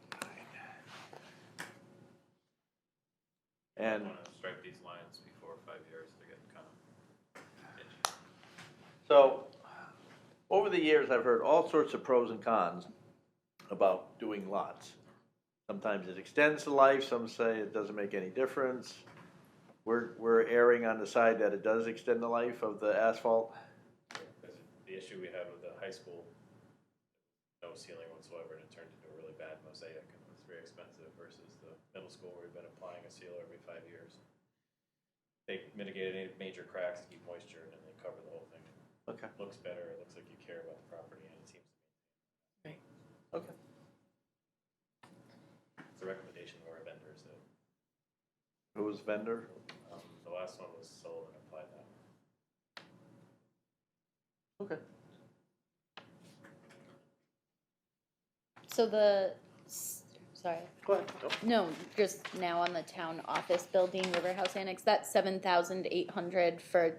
I And wanna strike these lines before 5 years, they're getting kind of itchy. so, over the years, I've heard all sorts of pros and cons about doing lots. Sometimes it extends the life, some say it doesn't make any difference. We're erring on the side that it does extend the life of the asphalt. Because the issue we had with the high school, no ceiling whatsoever, and it turned into a really bad mosaic, and it was very expensive versus the middle school where we've been applying a sealer every 5 years. They mitigated any major cracks to keep moisture, and then they cover the whole thing. Okay. Looks better, it looks like you care about the property, and it seems to be. Okay. It's a recommendation of our vendors that, Who was vendor? the last one was Sullivan applied that. Okay. sorry. Go ahead. No, just now on the town office building, River House Annex, that 7,800 for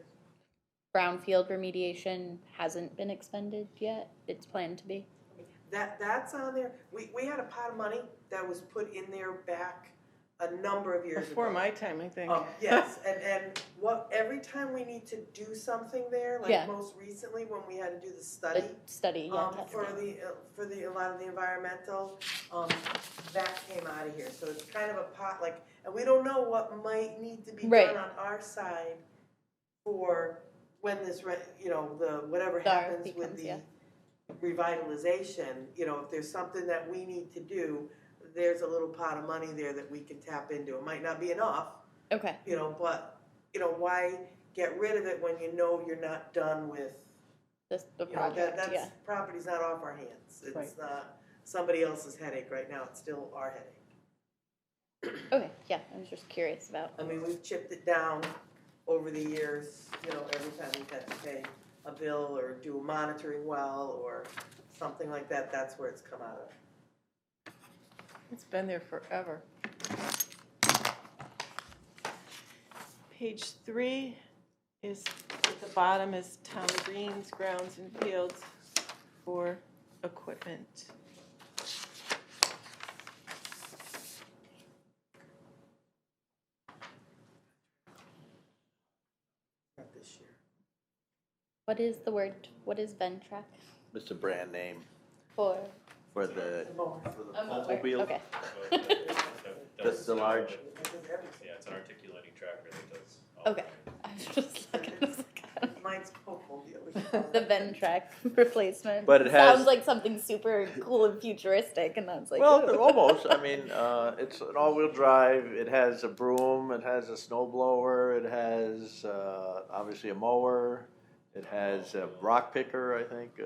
brownfield remediation hasn't been expended yet. It's planned to be. That's on there. We had a pot of money that was put in there back a number of years ago. Before my time, I think. Yes, and every time we need to do something there, Yeah. like most recently when we had to do the study. A study, yeah, For testing. a lot of the environmental, that came out of here, so it's kind of a pot, like, and we don't know what might need to be Right. done on our side for when this, whatever The happens RFP with comes, the yeah. revitalization, if there's something that we need to do, there's a little pot of money there that we can tap into. It might not be enough, Okay, but, why get rid of it when you know you're not done with, the project, yeah. property's not off our hands. It's Right. not somebody else's headache right now, it's still our headache. Okay, yeah, I was just curious about. I mean, we've chipped it down over the years, every time we've had to pay a bill or do a monitoring well or something like that, that's where it's come out of. It's been there forever. Page 3 is, at the bottom is town greens, grounds and fields for equipment. Not this year. What is the word, what is Ventrac It's a brand name for? for the A mower, mobile. okay. That's the large. Yeah, it's an articulating tracker that does all. Okay, I was just like, I was like, Mine's Poco deal. the Ventrac replacement. But it has- Sounds like something super cool and futuristic, and I was like, Well, ooh. almost. I mean, it's an all-wheel drive. It has a broom. It has a snow blower. It has obviously a mower. It has a rock picker, I think.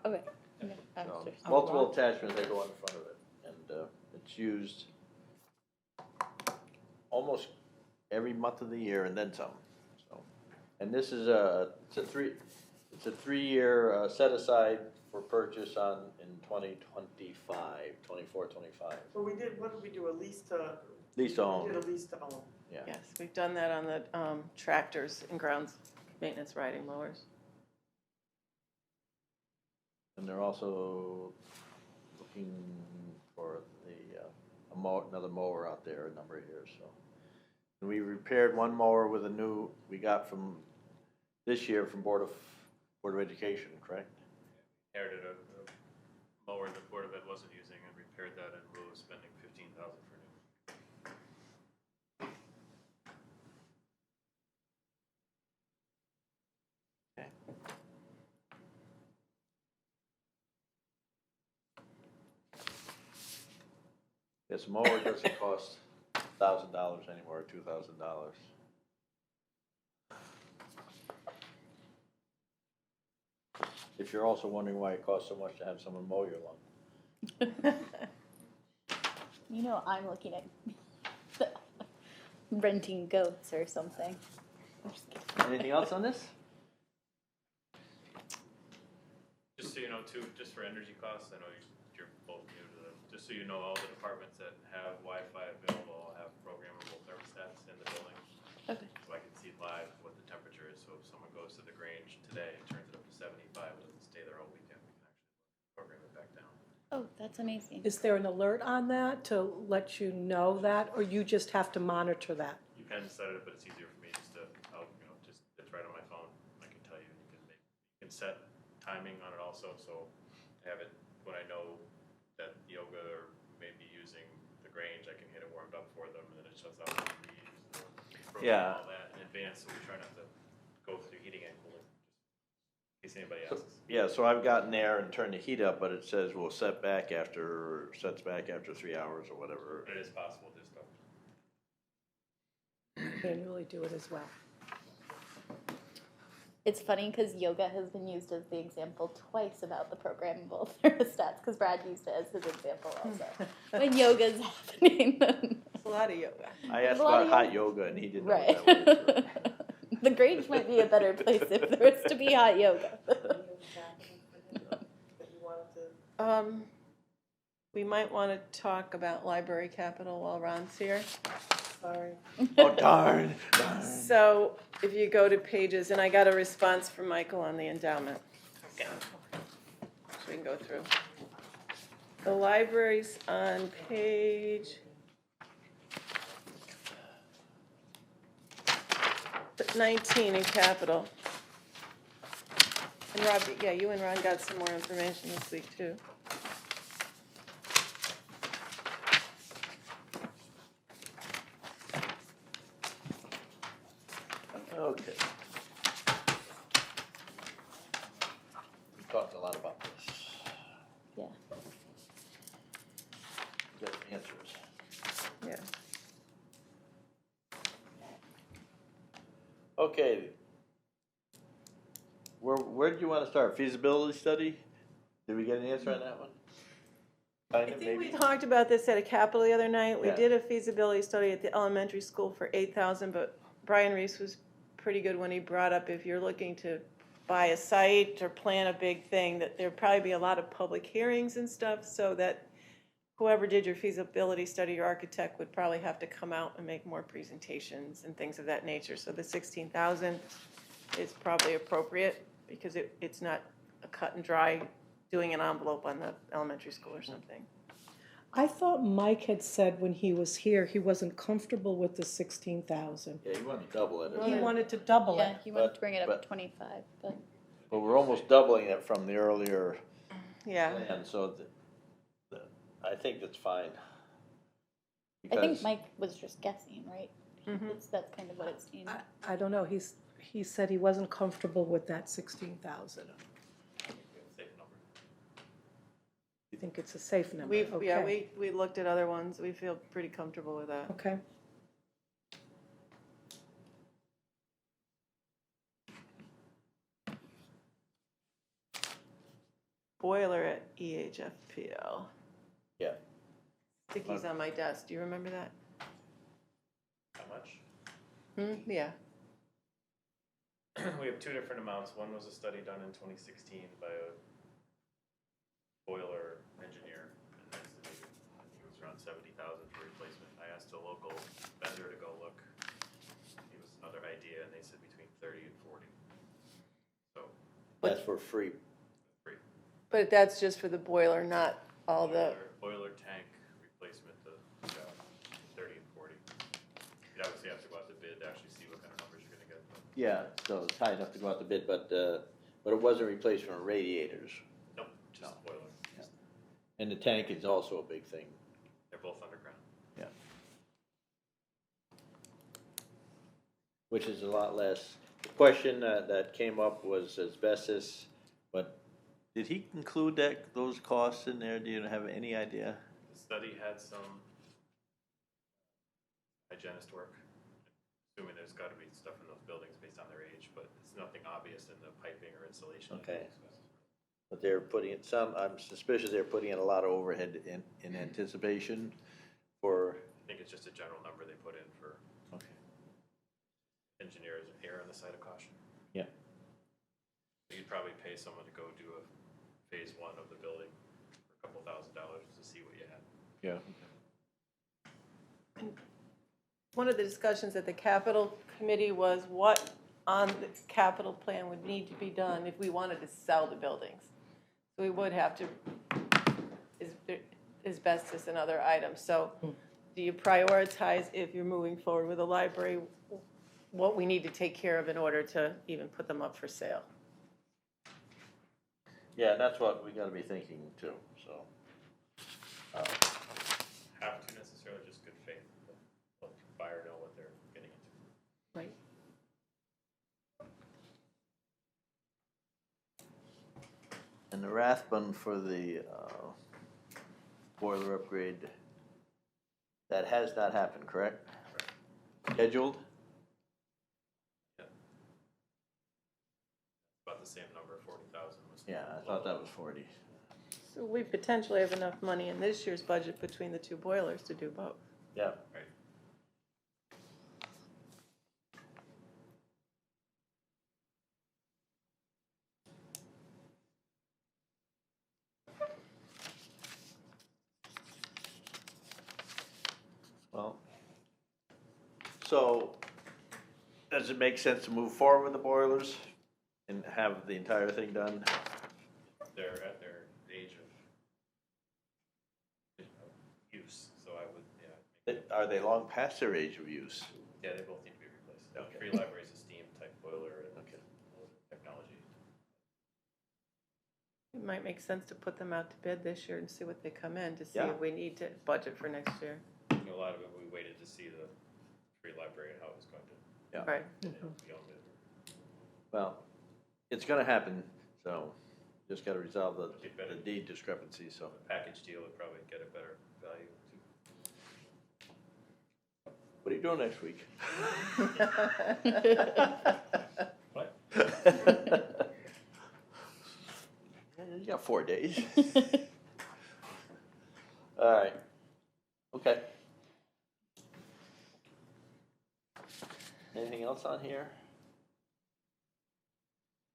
Okay. Okay, I was So just- multiple attachments that go on the front of it, and it's used almost every month of the year and then some. So, and this is it's a three-year set aside for purchase in 2025, 24, 25. Well, what did we do, a lease to? Lease to own. We did a lease to own. Yeah. Yes, we've done that on the tractors and grounds maintenance riding mowers. And they're also looking for another mower out there a number of years, so. And we repaired one mower with we got from this year from Board of Education, correct? Inherited a mower the Board of Ed wasn't using and repaired that in lieu of spending $15,000 for new. This mower doesn't cost $1,000 anymore, $2,000. If you're also wondering why it costs so much to have someone mow your lawn. I'm looking at renting goats or something. I'm just kidding. Anything else on this? Just so you know too, just for energy costs, I know you're both new to just so you know, all the departments that have Wi-Fi available have programmable thermostats in the building. Okay. So I can see live what the temperature is, so if someone goes to the Grange today, and turns it up to 75, it doesn't stay there all weekend, we can actually program it back down. Oh, that's amazing. Is there an alert on that to let you know that, or you just have to monitor that? You can set it, but it's easier for me just to, it's right on my phone, I can tell you, you can set timing on it also, so I have it when I know that yoga or maybe using the Grange, I can get it warmed up for them, and then it shuts off the TVs, Yeah. all that in advance, so we try not to go through heating and cooling, in case anybody asks. Yeah, so I've gotten there and turned the heat up, but it says we'll sets back after 3 hours or whatever. It is possible to stuff. Manually do it as well. It's funny because yoga has been used as the example twice about the programmable thermostats, because Brad used it as his example also. When yoga's happening. It's a lot of yoga. I asked a lot about of hot yoga. yoga and he didn't know Right. what that was. The Grange might be a better place if there was to be hot yoga. That you wanted to, We might want to talk about library capital while Ron's here. Sorry. Oh, darn. So if you go to pages, and I got a response from Michael on the endowment. So we can go through. The library's on page 19 in capital. And Rob, yeah, you and Ron got some more information this week too. Okay. We talked a lot about this. Yeah. Got answers. Yeah. Okay. Where did you want to start? Feasibility study? Did we get an answer on that one? I think we talked about this at a capital the other night. We Yeah. did a feasibility study at the elementary school for 8,000, but Brian Reese was pretty good when he brought up if you're looking to buy a site or plan a big thing, that there'd probably be a lot of public hearings and stuff, so that whoever did your feasibility study, your architect, would probably have to come out and make more presentations and things of that nature. So the 16,000 is probably appropriate because it's not a cut and dry doing an envelope on the elementary school or something. I thought Mike had said when he was here, he wasn't comfortable with the 16,000. Yeah, you want to double it. He wanted to double Yeah, it. he wanted to But- bring it up but- to 25, but But we're almost doubling it from the earlier Yeah. plan, so I think that's fine. I think Because- Mike was just guessing, right? Mhm. That's kind of what it seemed. I don't know, he said he wasn't comfortable with that 16,000. Safe number. You think it's a safe number? Yeah, Okay. we looked at other ones. We feel pretty comfortable with that. Okay. Boiler at EHFPL. Yeah. Sticky's on my desk. Do you remember that? How much? Yeah. We have two different amounts. One was a study done in 2016 by a boiler engineer, and estimated, I think it was around 70,000 for replacement. I asked a local vendor to go look. It was another idea, and they said between 30 and 40. So That's for free. free. But that's just for the boiler, not all the, Boiler tank replacement, the job, 30 and 40. You'd obviously have to go out to bid to actually see what kind of numbers you're gonna get. But Yeah, so it's high enough to go out the bid, but it wasn't replacement of radiators. nope, just No. boiler. Yeah. And the tank is also a big thing. They're both underground. Yeah. Which is a lot less. The question that came up was asbestos, but did he include those costs in there? Do you have any idea? The study had some hygienist work, assuming there's gotta be stuff in those buildings based on their age, but it's nothing obvious in the piping or insulation. Okay. But they're putting in I'm suspicious they're putting in a lot of overhead in anticipation for, I think it's just a general number they put in for okay. engineers, err on the side of caution. Yeah. You'd probably pay someone to go do a phase one of the building for a couple $1,000 to see what you had. Yeah. one of the discussions at the capital committee was what on the capital plan would need to be done if we wanted to sell the buildings. So we would have to, asbestos and other items. So do you prioritize, if you're moving forward with a library, what we need to take care of in order to even put them up for sale? Yeah, that's what we gotta be thinking too, so. Have to necessarily, just good faith, but let the buyer know what they're getting into. Right. And the Rathbun for the boiler upgrade, that has not happened, correct? Scheduled? About the same number, 40,000 was. Yeah, I thought that was 40. So we potentially have enough money in this year's budget between the two boilers to do both. Yeah. Right. So, does it make sense to move forward with the boilers and have the entire thing done? They're at their age of use, so I would, yeah. Are they long past their age of use? Yeah, they both need to be replaced. Okay. Free Library is a steam type boiler and technology. It might make sense to put them out to bid this year and see what they come in, to see Yeah. if we need to budget for next year. A lot of it, we waited to see the Free Library and how it was going to, Yeah. Right. be on it. Well, it's gonna happen, so just gotta resolve the Be better. deed discrepancy, so. The package deal would probably get a better value too. What are you doing next week? What? You got 4 days. All right, okay. Anything else on here?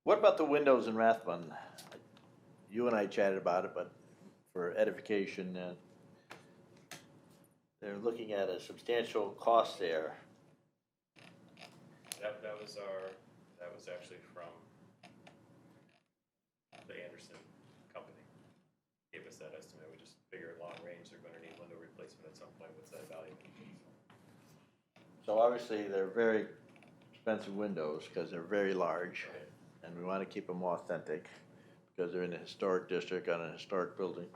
What about the windows in Rathbun? You and I chatted about it, but for edification, they're looking at a substantial cost there. That was actually from the Anderson company. Gave us that estimate. We just figured long range, they're gonna need window replacement at some point. What's that value? So obviously, they're very expensive windows because they're very large, and we want to keep them authentic because they're in a historic district on a historic building.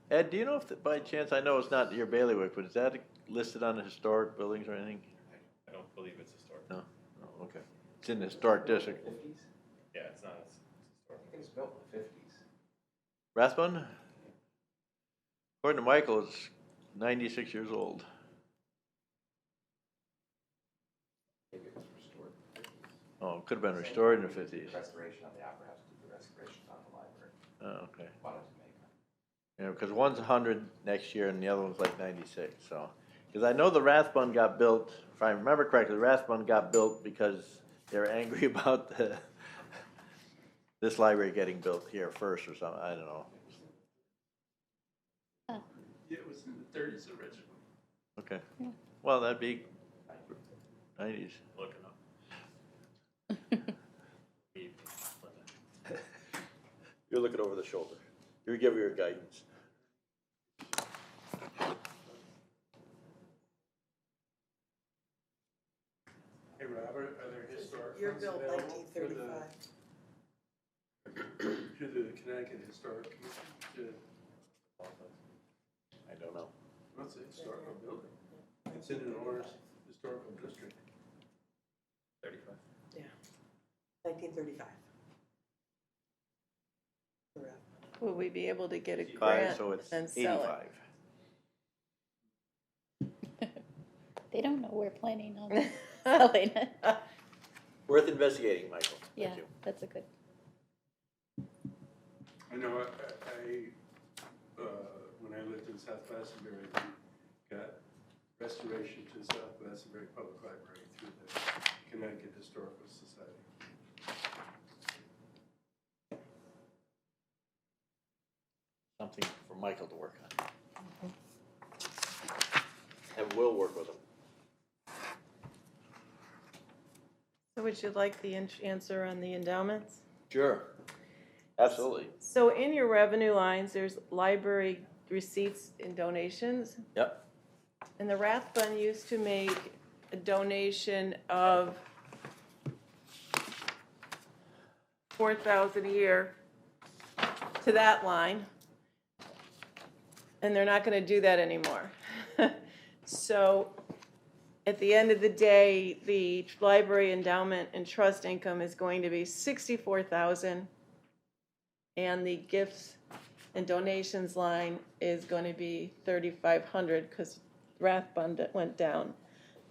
Ed, do you know if, by chance, I know it's not your bailiwick, but is that listed on the historic buildings or anything? I don't believe it's historic. No? Oh, okay. It's in the historic district. Yeah, it's not, it's historic. I think it's built in the 50s. Rathbun? According to Michael, it's 96 years old. Maybe it was restored in the 50s. Oh, it could have been restored in the 50s. Restoration on the opera house, the restoration on the library. Oh, okay. Wanted to make it. You know, because one's 100 next year and the other one's like 96, so. Because I know the Rathbun got built, if I remember correctly, the Rathbun got built because they were angry about this library getting built here first or something, I don't know. Yeah, it was in the 30s originally. Okay, well, that'd be 90s. Looking up. You're looking over the shoulder. You give your guidance. Hey, Robert, are there historic You're funds built available for 1935. to the Connecticut Historic Commission? I don't know. What's a historical building? It's in an Orange Historical District. 35. 1935. Will we be able to get a 85, grant so it's and sell 85. it? They don't know we're planning on selling it. Worth investigating, Michael. Yeah, Thank you. that's a good. I know, when I lived in South Glastonbury, we got restoration to South Glastonbury Public Library through the Connecticut Historical Society. Something for Michael to work on. And we'll work with him. So would you like the answer on the endowments? Sure. Absolutely. So in your revenue lines, there's library receipts and donations. Yep. And the Rathbun used to make a donation of $4,000 a year to that line. And they're not gonna do that anymore. So at the end of the day, the library endowment and trust income is going to be $64,000. And the gifts and donations line is going to be $3,500 because Rathbun went down.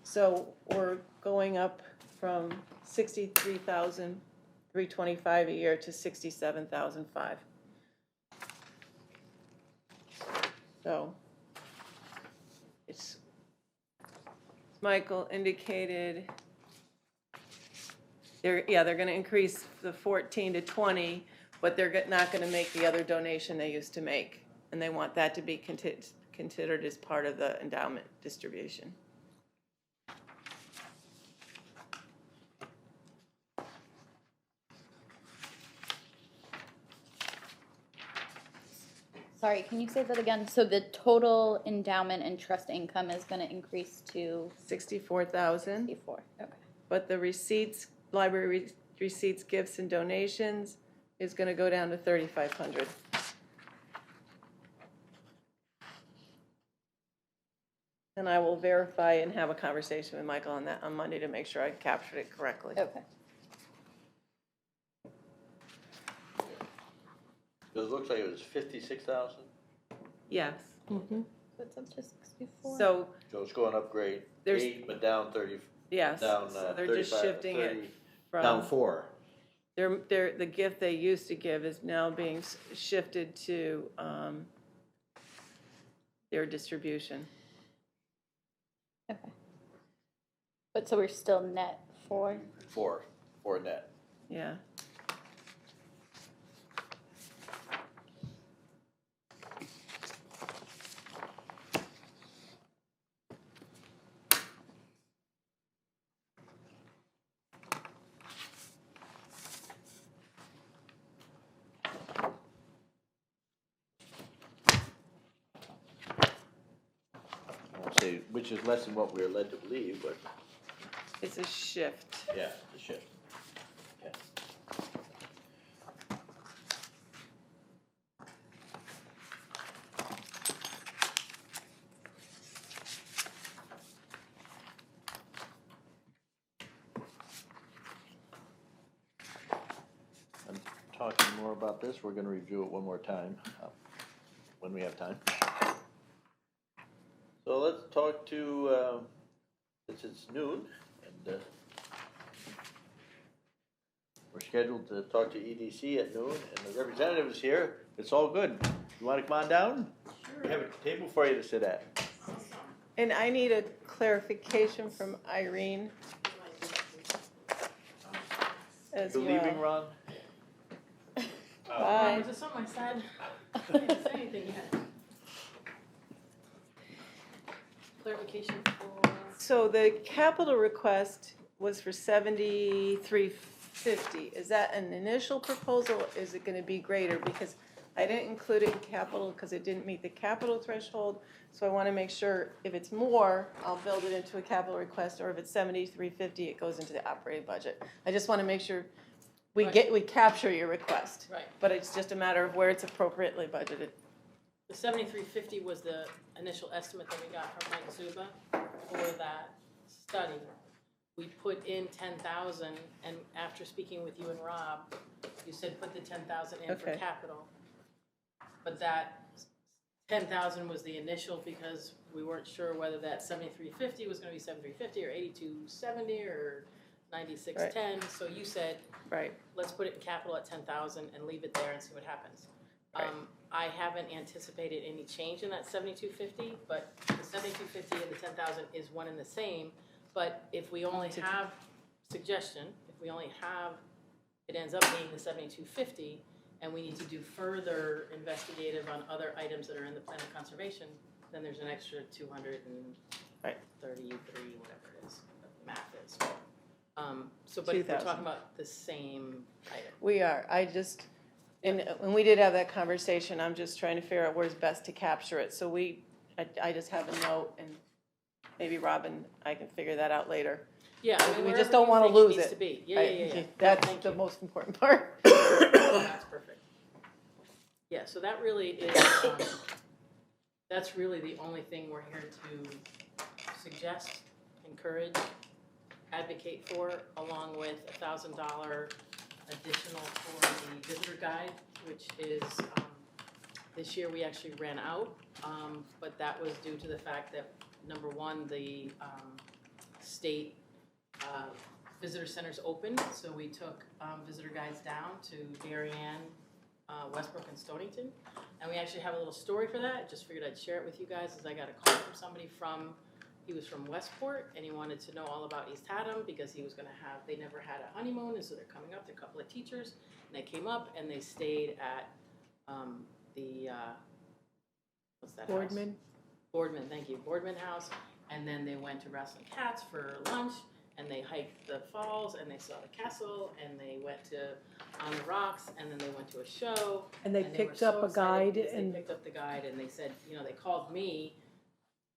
So we're going up from $63,325 a year to $67,005. So it's, Michael indicated, they're going to increase the 14 to 20. But they're not going to make the other donation they used to make. And they want that to be considered as part of the endowment distribution. Sorry, can you say that again? So the total endowment and trust income is gonna increase to 64,000, 54, okay. but the receipts, library receipts, gifts, and donations is gonna go down to 3,500. And I will verify and have a conversation with Michael on that on Monday to make sure I captured it correctly. Okay. So it looks like it was 56,000, Yes. So it's up to 64? So, so it's going up grade There's- 8, but down 30, yes, down so they're just 35, shifting 30, it from. down 4. The gift they used to give is now being shifted to their distribution. Okay. But so we're still net 4? 4 net. Yeah. I won't say which is less than what we were led to believe, but It's a shift. yeah, the shift. Yeah. I'm talking more about this, we're gonna review it one more time, when we have time. So let's talk to, since it's noon, and we're scheduled to talk to EDC at noon, and the representative is here. It's all good. You wanna come on down? Sure. We have a table for you to sit at. And I need a clarification from Irene as You well. leaving, Ron? Bye. Just on my side. I didn't say anything yet. Clarification for. So the capital request was for 73,350. Is that an initial proposal? Or is it gonna be greater? Because I didn't include it in capital because it didn't meet the capital threshold. So I wanna make sure if it's more, I'll build it into a capital request, or if it's 73,350, it goes into the operating budget. I just wanna make sure we Right. we capture your request. Right. But it's just a matter of where it's appropriately budgeted. The 7350 was the initial estimate that we got from Mike Zuba for that study. We put in 10,000, and after speaking with you and Rob, you said put the 10,000 in for Okay. capital. But that 10,000 was the initial because we weren't sure whether that 7350 was gonna be 7350 or 8270 or 9610. So you said, Right. let's put it in capital at 10,000 and leave it there and see what happens. Right. I haven't anticipated any change in that 7250, but the 7250 and the 10,000 is one and the same. But if we only have, suggestion, if we only have, it ends up being the 7250, and we need to do further investigative on other items that are in the plan of conservation, then there's an extra 233, whatever it is, the math is. So, but we're 2,000. talking about the same item. We are, and when we did have that conversation, I'm just trying to figure out where's best to capture it, so I just have a note, and maybe Rob and I can figure that out later. Yeah, I mean, We wherever just don't you wanna think lose needs it. to be. Yeah, Right? yeah, yeah, yeah. That's Thank the you. most important part. That's perfect. Yeah, so that really is, that's really the only thing we're here to suggest, encourage, advocate for, along with $1,000 additional for the visitor guide, which is, this year we actually ran out, but that was due to the fact that, number one, the state visitor centers opened, so we took visitor guides down to Darien, Westbrook, and Stonington. And we actually have a little story for that. Just figured I'd share it with you guys, as I got a call from somebody he was from Westport, and he wanted to know all about East Haddam because he was gonna have, they never had a honeymoon, and so they're coming up, they're a couple of teachers, and they came up and they stayed at the, what's that house? Boardman, thank you, Boardman House, and then they went to Wrestling Cats for lunch, and they hiked the falls, and they saw the castle, and they went to on the rocks, and then they went to a show. And they were picked so up a excited guide because and, They picked up the guide and they said, you know, they called me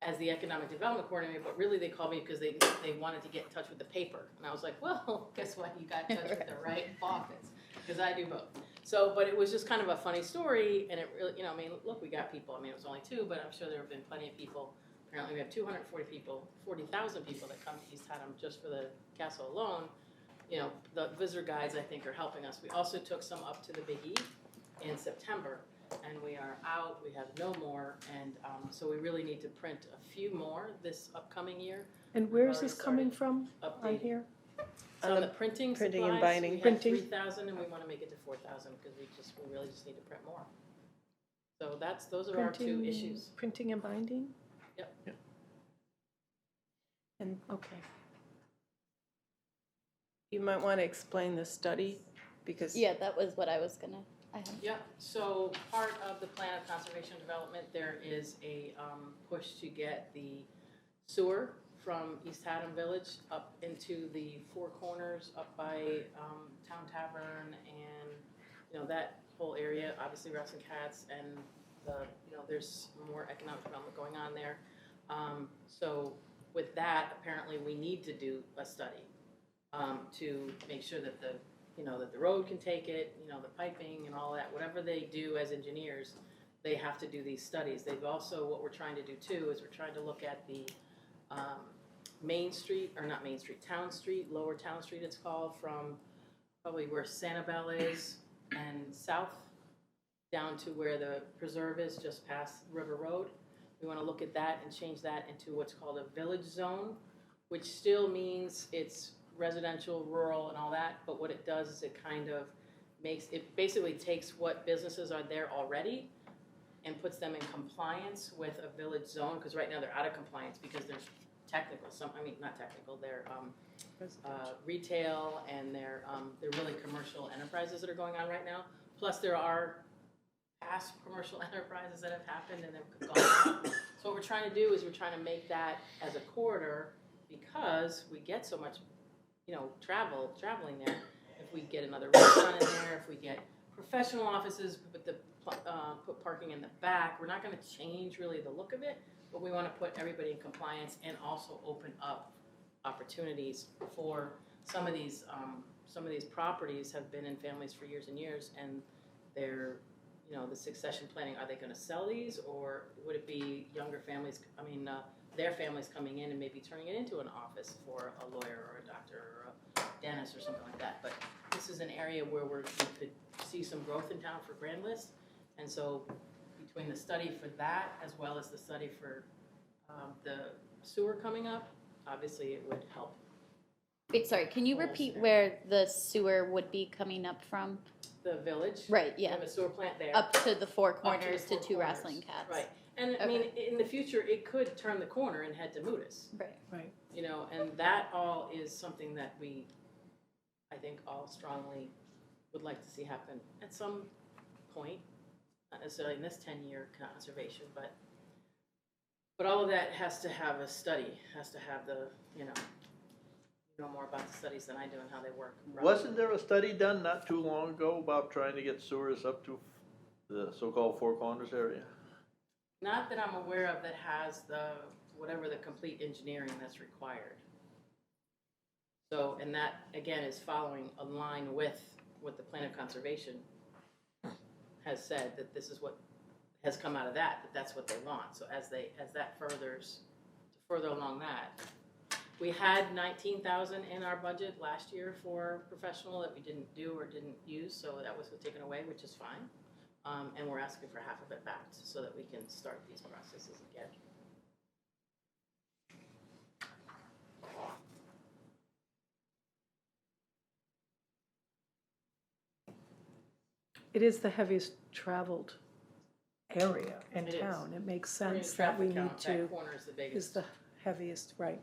as the economic development coordinator, but really they called me because they wanted to get in touch with the paper. And I was like, well, guess what, you got in touch with the right office, because I do both. So, but it was just kind of a funny story, and it really, you know, I mean, look, we got people, I mean, it was only 2, but I'm sure there have been plenty of people. Apparently we have 240 people, 40,000 people that come to East Haddam just for the castle alone. You know, the visitor guides, I think, are helping us. We also took some up to the Big E in September, and we are out, we have no more, and so we really need to print a few more this upcoming year. and where is this coming from on Updating. here? So on the printing Printing and supplies, binding. we had Printing. 3,000 and we wanna make it to 4,000, because we really just need to print more. So those are our 2 issues. Printing and binding? Yep. And, okay. You might want to explain the study, because. Yeah, that was what I was gonna, Yeah, so part of the plan of conservation development, there is a push to get the sewer from East Haddam Village up into the Four Corners, up by Town Tavern, and, you know, that whole area, obviously Rats and Cats, and you know, there's more economic development going on there. So with that, apparently we need to do a study to make sure that that the road can take it, you know, the piping and all that, whatever they do as engineers, they have to do these studies. They've also, what we're trying to do too, is we're trying to look at the Main Street, or not Main Street, Town Street, Lower Town Street it's called, from probably where Sanibel is and south, down to where the preserve is, just past River Road. We wanna look at that and change that into what's called a village zone, which still means it's residential, rural, and all that, but what it does is it kind of basically takes what businesses are there already and puts them in compliance with a village zone, because right now they're out of compliance because there's not technical, they're retail, and they're really commercial enterprises that are going on right now. Plus there are past commercial enterprises that have happened and have gone on. So what we're trying to do is we're trying to make that as a corridor, because we get so much, you know, traveling there. If we get another restaurant in there, if we get professional offices, put parking in the back, we're not gonna change really the look of it, but we wanna put everybody in compliance and also open up opportunities for some of these properties have been in families for years and years, and they're, you know, the succession planning, are they gonna sell these, or would it be younger families, their families coming in and maybe turning it into an office for a lawyer or a doctor or a dentist or something like that. But this is an area where we could see some growth in town for Grand List. And so between the study for that, as well as the study for the sewer coming up, obviously it would help. wait, sorry, can you repeat where the sewer would be coming up from? The village. Right, We yeah, have a sewer plant there. up to the Four Up to the Corners to Four Two Corners. Wrestling Cats. Right. And I mean, in the future, it could turn the corner and head to Mutis. Right. You know, and that all is something that we, I think, all strongly would like to see happen at some point, not necessarily in this 10-year conservation, but all of that has to have a study, has to have the, you know more about the studies than I do and how they work. Wasn't there a study done not too long ago about trying to get sewers up to the so-called Four Corners area? Not that I'm aware of that has whatever the complete engineering that's required. So, and that, again, is following a line with what the plan of conservation has said, that this is what has come out of that's what they want. So as that further along that, we had 19,000 in our budget last year for professional that we didn't do or didn't use, so that was taken away, which is fine. And we're asking for half of it back so that we can start these processes again. It is the heaviest traveled area in It is. town. It makes I mean, sense that we traffic need count, to, that corner is the biggest. is the heaviest, right.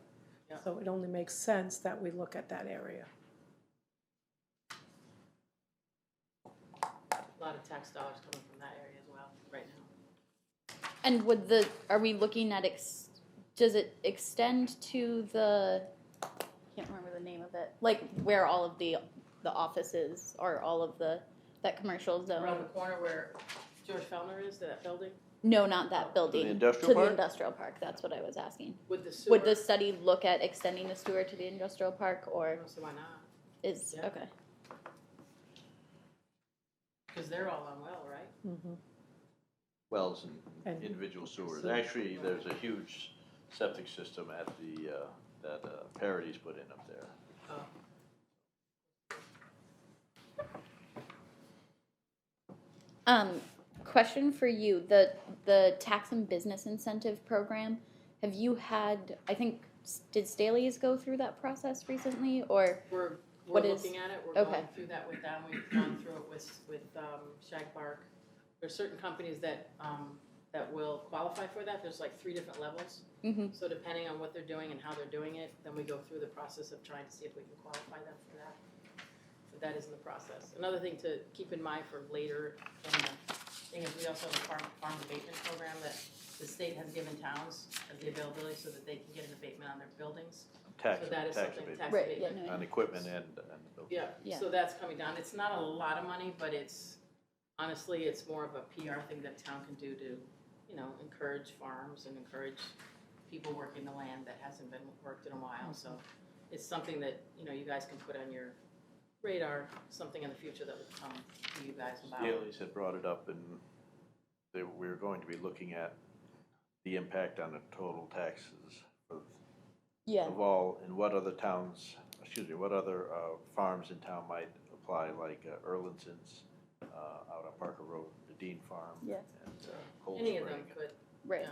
Yeah. So it only makes sense that we look at that area. A lot of tax dollars coming from that area as well, right now. And are we looking at, does it extend to I can't remember the name of it, like where all of the the offices or all of that commercial zone. Around the corner where George Fellner is, that building, No, not that building. the industrial To park? the industrial park, that's what I was asking. with the sewer. Would the study look at extending the sewer to the industrial park, I or don't see why not, is, Yeah. okay. because they're all on well, right? Wells and And- individual sewers. Sewer. Actually, there's a huge septic system at the, that Parady's put in up there. Oh. Question for you, the tax and business incentive program, have you had, I think, did Staley's go through that process recently, or? We're What is- looking at it, we're okay. going through that with them, we've gone through it with Shag Park. There's certain companies that will qualify for that, there's like 3 different levels. Mhm. So depending on what they're doing and how they're doing it, then we go through the process of trying to see if we can qualify them for that. But that is in the process. Another thing to keep in mind for later in the thing is we also have a farm abatement program that the state has given towns as the availability so that they can get an abatement on their buildings. Tax, So that is tax something, abatement tax Right, yeah, abatement. no, on equipment and the building. Yeah, Yeah. so that's coming down. It's not a lot of money, but it's, honestly, it's more of a PR thing that town can do to, encourage farms and encourage people working the land that hasn't been worked in a while. So it's something that, you guys can put on your radar, something in the future that will come to you guys about. Staley's had brought it up, and we were going to be looking at the impact on the total taxes Yeah, of all, and what other towns, what other farms in town might apply, like Erlinson's out on Parker Road, the Dean Farm. Yeah. And Cold Any of Spring. them could, right. yeah.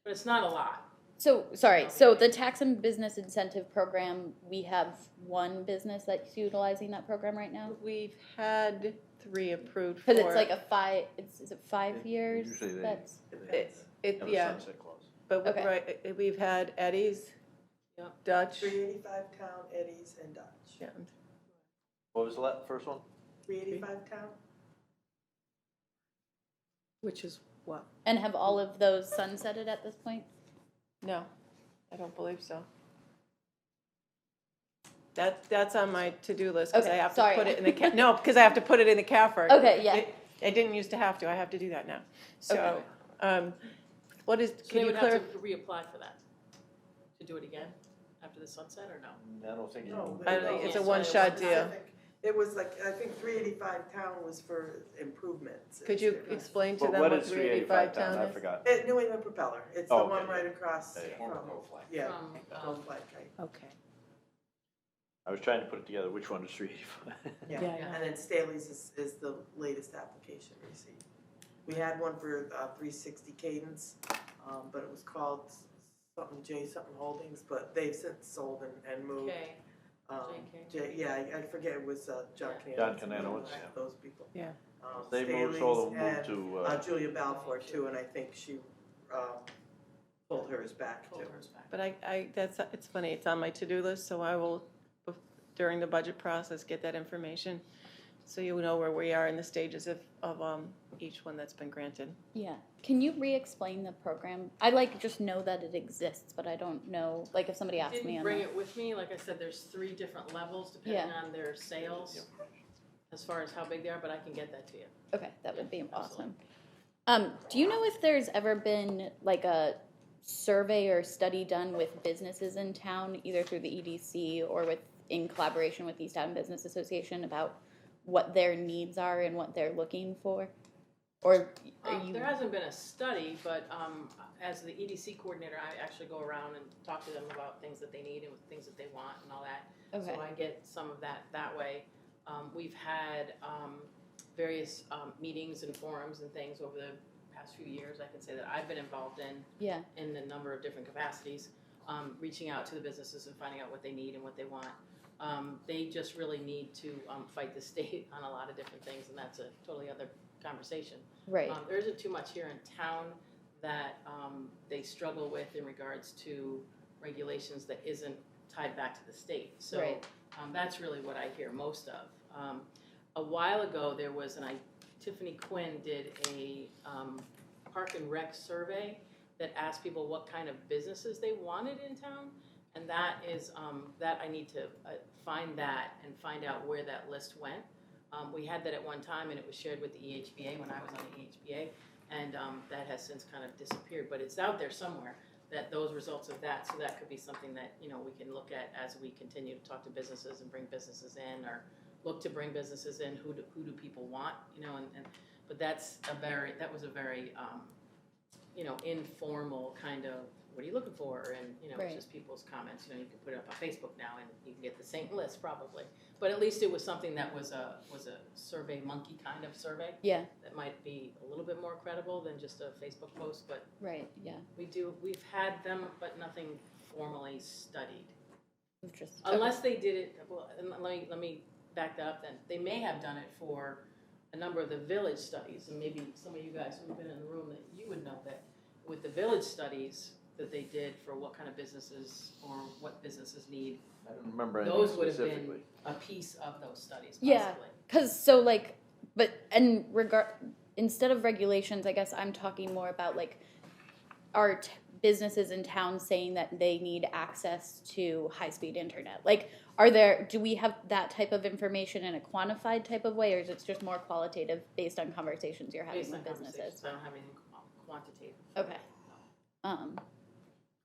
But it's not a lot. So, sorry, so the tax and business incentive program, we have one business that's utilizing that program right now? We've had 3 approved for. Because it's like is it 5 years? Usually they- That's, It, Have a yeah, sunset clause. but Okay. right, we've had Eddie's, Yep. Dutch. 385 Town, Eddie's, and Dutch. Yeah. What was the first one? 385 Town? Which is what? and have all of those sunsetted at this point? No, I don't believe so. That's on my to-do list, because I Okay, have to sorry. put it in the, no, because I have to put it in the CAFR. Okay, yeah. I didn't used to have to, I have to do that now. So, what is, So can they you would have clarify? to reapply for that, to do it again after the sunset, or no? I don't think. No, I don't think no, it's a it's one-shot only deal. specific. It was like, I think 385 Town was for improvements. Could you explain to But them what what is 385 385 town I is? forgot. New England Propeller, it's the Oh, one okay. right across Yeah, yeah. from, Former Gold Flag. yeah, From, Gold Flag, right. Okay. I was trying to put it together, which one is 385? Yeah, Yeah. and then Staley's is the latest application received. We had one for 360 Cadence, but it was called something something Holdings, but they've since sold and moved. Okay, Yeah, I forget, it was John Canano. John Cananowitz, yeah. Those people. Yeah. They moved, Staley's sold, and, moved to, Julia Balfour too, and I think she pulled hers back too. pulled hers back. But it's funny, it's on my to-do list, so I will, during the budget process, get that information, so you know where we are in the stages of each one that's been granted. Yeah. Can you re-explain the program? I just know that it exists, but I don't know, if somebody asked me Didn't on bring that. it with me, like I said, there's 3 different levels depending Yeah. on their sales, as far as how big they are, but I can get that to you. Okay, that would be Absolutely. awesome. Do you know if there's ever been a survey or study done with businesses in town, either through the EDC or in collaboration with East Haddam Business Association, about what their needs are and what they're looking for? Or are you? There hasn't been a study, but as the EDC coordinator, I actually go around and talk to them about things that they need and things that they want and all that. Okay. So I get some of that way. We've had various meetings and forums and things over the past few years, I can say, that I've been involved Yeah. in a number of different capacities, reaching out to the businesses and finding out what they need and what they want. They just really need to fight the state on a lot of different things, and that's a totally other conversation. Right. There isn't too much here in town that they struggle with in regards to regulations that isn't tied back to the state. So Right. That's really what I hear most of. A while ago, there was, Tiffany Quinn did a park and rec survey that asked people what kind of businesses they wanted in town, and that is, that I need to find that and find out where that list went. We had that at one time, and it was shared with the EHBA when I was on the EHBA, and that has since kind of disappeared, but it's out there somewhere, that those results of that, so that could be something that, you know, we can look at as we continue to talk to businesses and bring businesses in, or look to bring businesses in, who do people want, you know, but that was a very, you know, informal kind of, what are you looking for? And, you know, Right. just people's comments, you know, you can put it up on Facebook now and you can get the same list probably. But at least it was something that was a Survey Monkey kind of survey. Yeah. That might be a little bit more credible than just a Facebook post, but Right, yeah. we've had them, but nothing formally studied. Interesting. Unless they did it, well, and let me back that up then. They may have done it for a number of the village studies, and maybe some of you guys who've been in the room, that you would know that with the village studies that they did for what kind of businesses or what businesses need, I don't remember anything those would have been specifically. a piece of those studies, Yeah. possibly. Because so like, but and instead of regulations, I guess I'm talking more about like our businesses in town saying that they need access to high-speed internet. Like, do we have that type of information in a quantified type of way, or is it just more qualitative based on conversations you're having Based on with businesses? conversations, I don't have anything quantitative. Okay.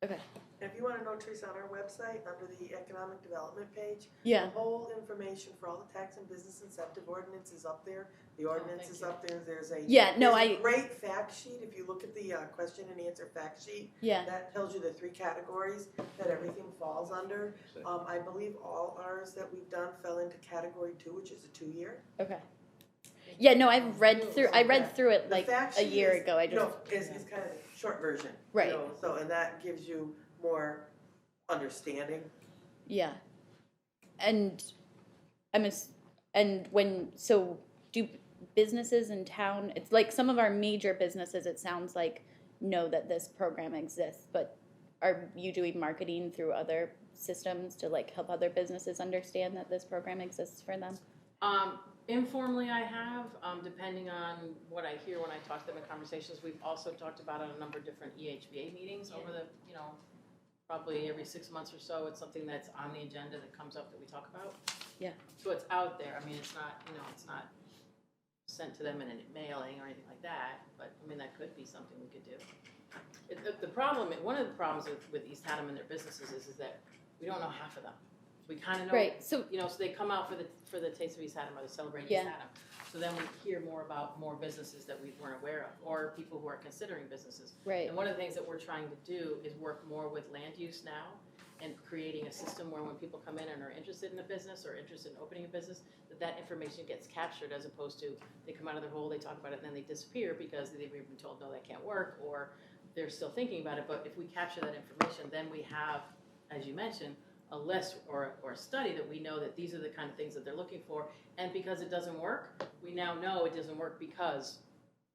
Okay. If you wanna know, Teresa, on our website, under the economic development page, Yeah. the whole information for all the tax and business incentive ordinance is up there. The ordinance thank is you. up there, there's a. Yeah, no, there's a great fact sheet, if you look at the question and answer fact sheet, Yeah. that tells you the 3 categories that everything falls under. I believe all ours that we've done fell into category 2, which is a 2-year. Okay. Yeah, no, I've read through. I read through it The like fact a sheet year is- ago. I just No, is kind of the short version. Right. You know, so, and that gives you more understanding. Yeah. And do businesses in town, it's like some of our major businesses, it sounds like, know that this program exists, but are you doing marketing through other systems to like help other businesses understand that this program exists for them? Informally, I have, depending on what I hear when I talk to them in conversations. We've also talked about it at a number of different EHBA meetings over the, you know, probably every 6 months or so. It's something that's on the agenda that comes up that we talk about. Yeah. So it's out there. I mean, it's not, you know, it's not sent to them in a mailing or anything like that, but I mean, that could be something we could do. One of the problems with East Haddam and their businesses is that we don't know half of them. We kind of know, Right, so- you know, so they come out for the Taste of East Haddam or the Celebrate Yeah. East Haddam. So then we hear more about more businesses that we weren't aware of, or people who are considering businesses. Right. And one of the things that we're trying to do is work more with land use now, and creating a system where when people come in and are interested in a business or interested in opening a business, that information gets captured, as opposed to they come out of their hole, they talk about it, and then they disappear because they've been told, no, that can't work, or they're still thinking about it. But if we capture that information, then we have, as you mentioned, a list or a study that we know that these are the kind of things that they're looking for. And because it doesn't work, we now know it doesn't work because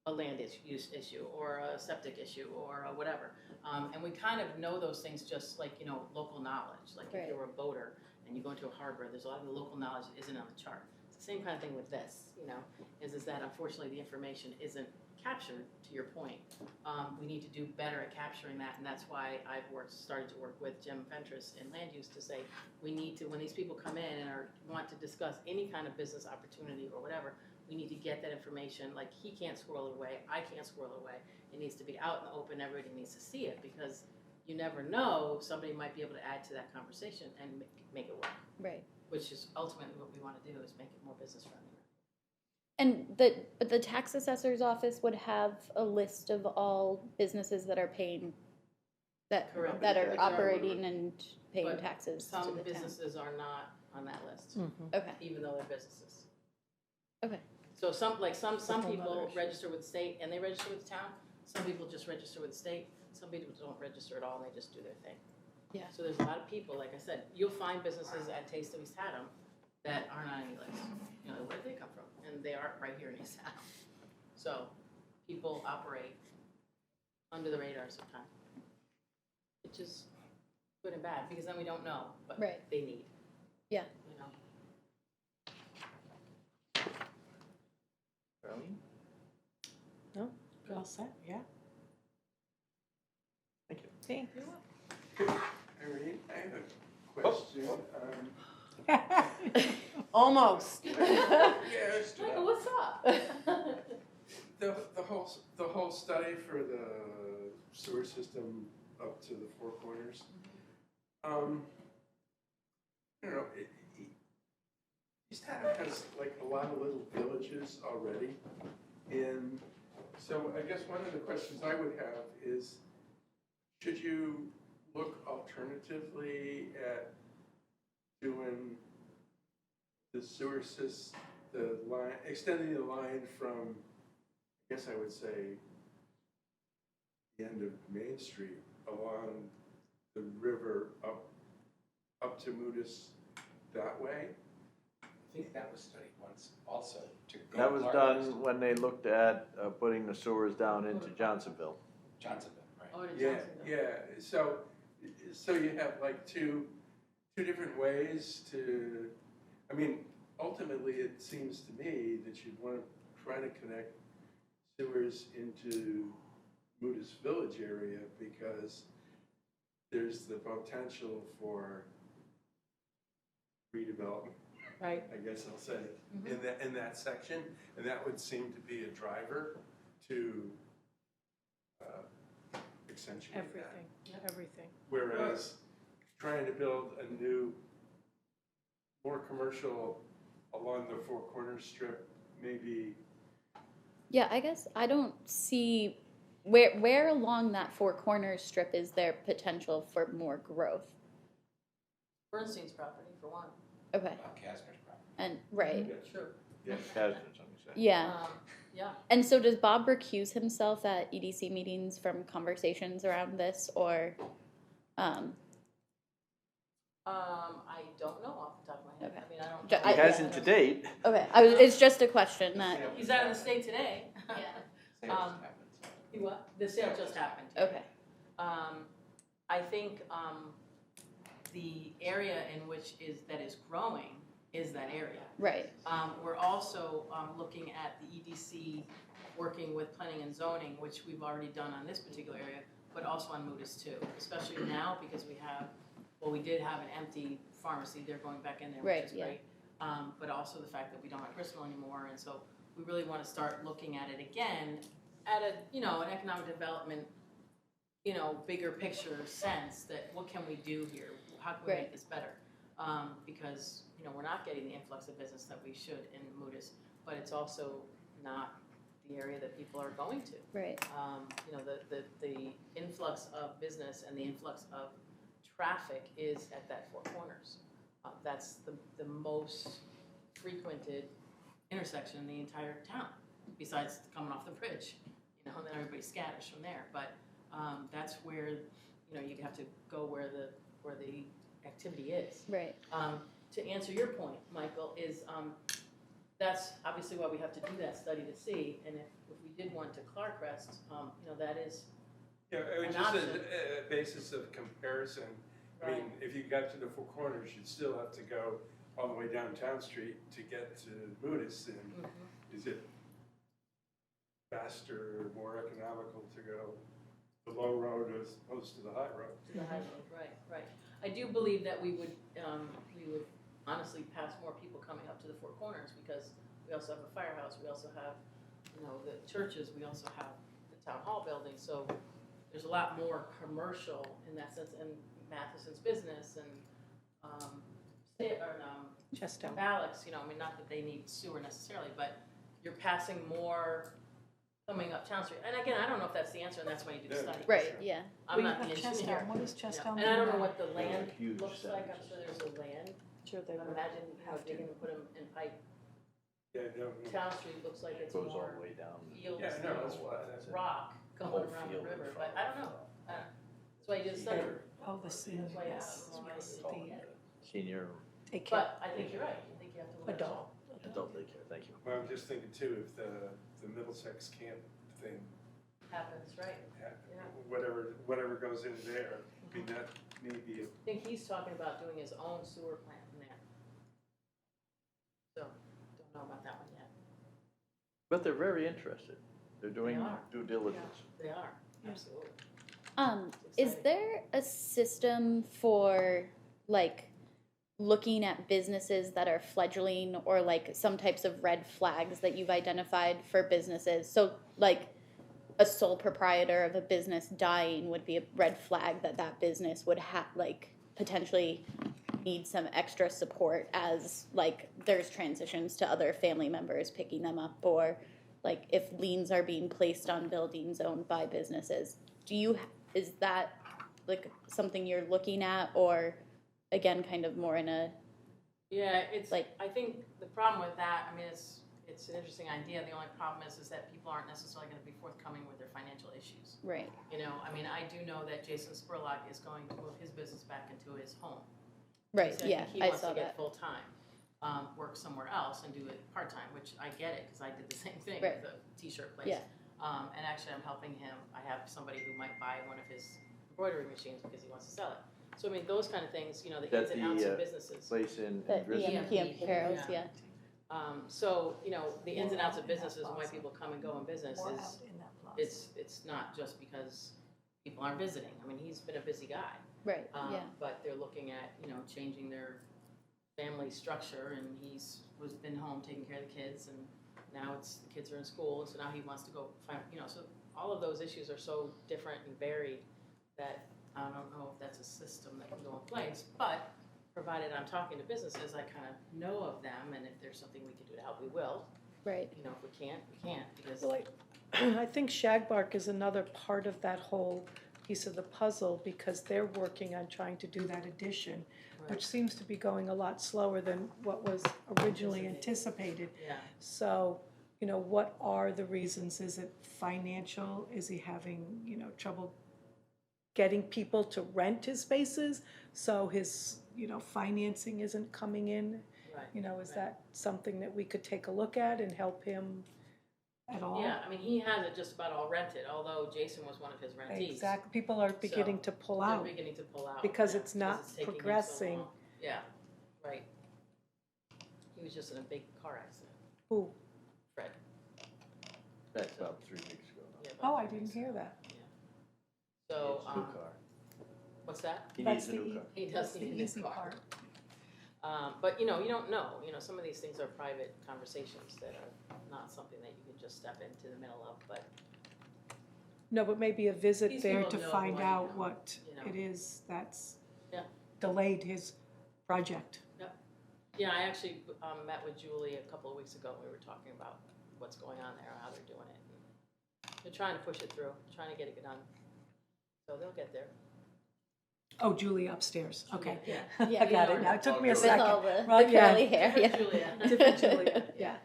a land use issue or a septic issue or whatever. And we kind of know those things just like, you know, local knowledge. Like Right. if you're a boater and you go into a harbor, there's a lot of the local knowledge that isn't on the chart. It's the same kind of thing with this, you know, is that unfortunately the information isn't captured, to your point. We need to do better at capturing that, and that's why I've started to work with Jim Fentress in land use to say, we need to, when these people come in and want to discuss any kind of business opportunity or whatever, we need to get that information. Like, he can't squirrel it away, I can't squirrel it away. It needs to be out in the open, everybody needs to see it, because you never know, somebody might be able to add to that conversation and make it work. Right. Which is ultimately what we want to do, is make it more business friendly. And but the tax assessor's office would have a list of all businesses that are paying, Correct. that are Which operating and paying But taxes to the some town. businesses are not on that list, Okay. even though they're businesses. Okay. So some whole people nother issue. register with the state and they register with the town. Some people just register with the state. Some people don't register at all and they just do their thing. Yeah. So there's a lot of people, like I said, you'll find businesses at Taste of East Haddam that aren't on any list. You know, where did they come from? And they are right here in East Haddam. So people operate under the radar sometimes, which is good and bad, because then we don't know what Right. they need. Yeah. You know. Darlene? No, we're all set, yeah. Thank you. Thanks. Irene, I have a question. Almost. Michael, what's up? The whole study for the sewer system up to the Four Corners, you know, East Haddam has like a lot of little villages already. And so I guess one of the questions I would have is, should you look alternatively at doing the sewer system, the line, extending the line from, I guess I would say, the end of Main Street along the river up to Moodus that way? I think that was studied once also to go. That was done when they looked at putting the sewers down into Johnsonville. Johnsonville, right? Oh, to Yeah, Johnsonville. yeah, so you have like two different ways to, I mean, ultimately it seems to me that you'd want to try to connect sewers into Moodus Village area because there's the potential for redevelopment, Right. I guess I'll say, in that section, and that would seem to be a driver to accentuate that. Everything, everything. Whereas trying to build a new, more commercial along the Four Corners strip, maybe. Yeah, I guess I don't see where along that Four Corners strip is there potential for more growth. Bernstein's property, for one. Okay, Casner's property. and right, True. Yeah, Casner's on the side. yeah. Yeah. And so does Bob recuse himself at EDC meetings from conversations around this, or? I don't know off the top of my head. Okay. I mean, I don't. I- He hasn't to date. Okay, it's just a question that. He's out of the state today. Sales Um, happened. You what? The sale just happened. Okay. I think the area in which that is growing is that area. Right. We're also looking at the EDC working with planning and zoning, which we've already done on this particular area, but also on Moodus too, especially now because we did have an empty pharmacy, they're going back in there, Right, which is yeah. great. But also the fact that we don't have Bristol anymore, and so we really want to start looking at it again at an economic development, bigger picture sense that what can we do here? How can we Right. make this better? Because, we're not getting the influx of business that we should in Moodus, but it's also not the area that people are going to. Right. The influx of business and the influx of traffic is at that Four Corners. That's the most frequented intersection in the entire town, besides coming off the bridge. And then everybody scatters from there. But that's where you have to go where the activity is. Right. To answer your point, Michael, is that's obviously why we have to do that study to see. And if we did want to Clarkrest, that is. Yeah, it was An just option. a basis of comparison. I mean, if you got to the Four Corners, you'd still have to go all the way down Town Street to get to Moodus. And is it faster, more economical to go the low road as opposed to the high road? To the high road, right. I do believe that we would honestly pass more people coming up to the Four Corners because we also have a firehouse, we also have, the churches, we also have the town hall building, so there's a lot more commercial in that sense, and Matheson's business and, Chestown. Alex, not that they need sewer necessarily, but you're passing more coming up Town Street. And again, I don't know if that's the answer, and that's why you do the study. Right. Yeah. I'm not the engineer. Chestown, what is Chestown? And I don't know what the land Huge looks like, I'm centers. sure there's a land. Sure they I would imagine have to. digging and put them in pipe. Yeah, no, Town Street looks like it's Goes all more the way down. fields, yeah, no, that's why. rock The going whole around the field in river, front but I of don't know. it. That's why you did a study. Oh, the senior, That's why yes, yes, Senior the daycare, But I think you're right, I think you have to look at it all. adult. adult daycare, thank you. Well, I'm just thinking too, if the Middlesex camp thing, Happens, right. Yeah. whatever goes in there, I mean, that may be I think he's talking about doing his own sewer plant in there. So, don't know about that one yet. But they're very interested. They're doing They are. due diligence. They are, absolutely. Is exciting. there a system for like looking at businesses that are fledgling or like some types of red flags that you've identified for businesses. So like a sole proprietor of a business dying would be a red flag that that business would have like potentially need some extra support as like there's transitions to other family members picking them up, or like if liens are being placed on buildings owned by businesses. Is that like something you're looking at, or again kind of more in a Yeah, it's like, I think the problem with that, I mean, it's an interesting idea. The only problem is that people aren't necessarily going to be forthcoming with their financial issues. right, You know, I mean, I do know that Jason Spurlock is going to move his business back into his home. right, He said yeah, he I wants saw to get that. full-time, work somewhere else and do it part-time, which I get it, because I did the same thing Right. with a t-shirt place. Yeah. And actually, I'm helping him. I have somebody who might buy one of his embroidery machines because he wants to sell it. So I mean, those kind of things, you know, the ins That's and outs the, of businesses. Place in The Griswold. EMP Apparels, yeah. So, you know, the ins and outs of businesses and why people come and go in business is, it's not just because people aren't visiting. I mean, he's been a busy guy. Right, yeah, But they're looking at, you know, changing their family structure, and was been home taking care of the kids, and now the kids are in school, and so now he wants to go find, you know, so all of those issues are so different and varied that I don't know if that's a system that can go in place, but provided I'm talking to businesses, I kind of know of them, and if there's something we can do to help, we will. right, You know, if we can't, we can't, because. Well, I think Shagbark is another part of that whole piece of the puzzle, because they're working on trying to do that addition, which seems to be going a lot slower than what was originally anticipated. Yeah. So, you know, what are the reasons? Is it financial? Is he having, you know, trouble getting people to rent his spaces? So his, you know, financing isn't coming in? Right. You know, is that something that we could take a look at and help him at all? Yeah, I mean, he has it just about all rented, although Jason was one of his rentees. Exactly. People are beginning to pull out. They're beginning to pull out. because yeah, it's not it's taking him so progressing. long. Yeah, right. He was just in a big car accident, Who? Fred. That's about 3 weeks ago. Yeah, about Oh, I 3 didn't weeks hear ago. that. So, New car. what's that? He That's needs a the new car. He does That's the need a new easy car. part. But, you know, you don't know. You know, some of these things are private conversations that are not something that you can just step into the middle of, but. No, but maybe a visit These there people to know find who I out know, what you know. it is that's Yeah. delayed his project. Yeah, I actually met with Julie a couple of weeks ago, and we were talking about what's going on there, how they're doing it. And they're trying to push it through, trying to get it done. So they'll get there. Oh, Julie upstairs, okay. Yeah. Yeah, I got you it know now, it took me a with second. all the Right, yeah. curly hair, yeah. Different Julia. Different Julia, yeah.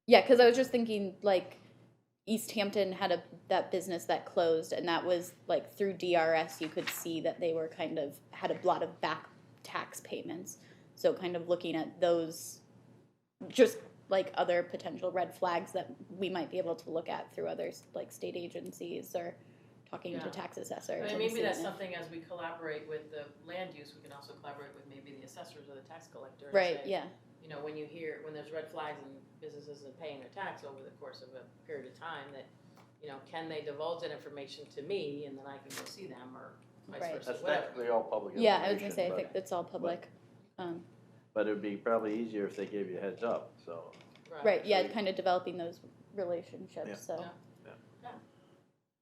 Yeah, because I was just thinking, like, East Hampton had that business that closed, and that was, like, through DRS, you could see that they were had a lot of back tax payments. So kind of looking at those, just, like, other potential red flags that we might be able to look at through other, like, state agencies or talking Yeah. to tax assessors. I mean, and maybe that's seeing if- something as we collaborate with the land use, we can also collaborate with maybe the assessors or the tax collector. And Right, say, yeah, you know, when there's red flags and businesses are paying their tax over the course of a period of time, that, you know, can they divulge that information to me and then I can go see them, or vice Right. versa, That's whatever. technically all public yeah, information. I was gonna say, I but- think it's all public. But it'd be probably easier if they gave you a heads up, so. Right, yeah, kind of developing those relationships, Yeah. so. Yeah.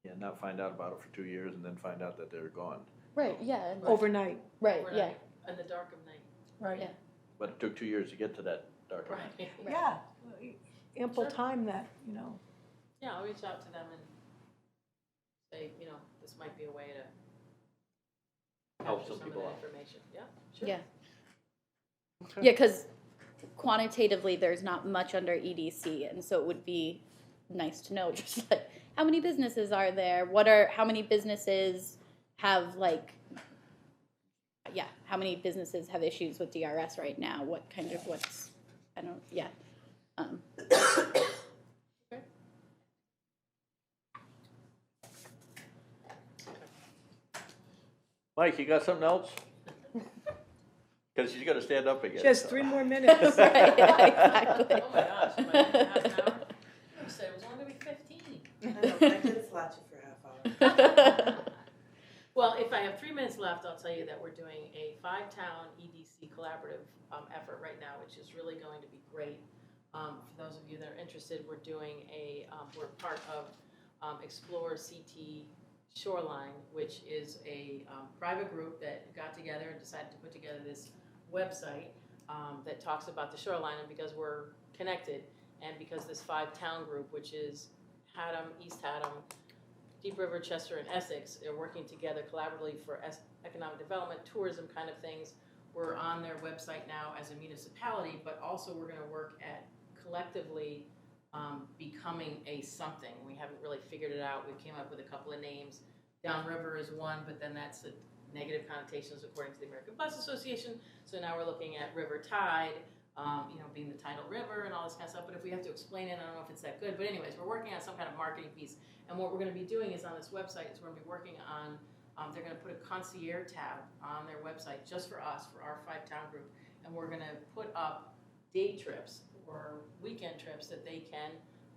Yeah, not find out about it for 2 years and then find out that they're gone. Right, yeah, and- Overnight, right, yeah, Overnight, in the dark of night. right. Yeah. But it took 2 years to get to that dark line. Right. Yeah, ample Sure. time that, you know, Yeah, I'll reach out to them and say, you know, this might be a way to Help capture some some of people that out. information. Yeah, sure. yeah. Yeah, because quantitatively, there's not much under EDC, and so it would be nice to know just like how many businesses are there? How many businesses have how many businesses have issues with DRS right now? Yeah. Mike, you got something else? Because she's gotta stand up again. just so. 3 more minutes. Right, yeah, exactly. Oh my gosh, am I at half an hour? You said it was only gonna be 15. I know, but I did slot you for a half hour. Well, minutes left, I'll tell you that we're doing a 5-town EDC collaborative effort right now, which is really going to be great. For those of you that are interested, we're doing we're part of Explore CT Shoreline, which is a private group that got together and decided to put together this website that talks about the shoreline, and because we're connected, and because this 5-town group, which is Haddam, East Haddam, Deep River, Chester, and Essex, are working together collaboratively for economic development, tourism kind of things. We're on their website now as a municipality, but also we're gonna work at collectively becoming a something. We haven't really figured it out. We came up with a couple of names. Downriver is one, but then that's a negative connotations according to the American Bus Association. So now we're looking at River Tide, being the tidal river and all this kind of stuff. But if we have to explain it, I don't know if it's that good. But anyways, we're working on some kind of marketing piece. And what we're going to be doing is on this website is we're going to be working on, they're going to put a concierge tab on their website just for us, for our 5-town group. And we're going to put up day trips or weekend trips that they can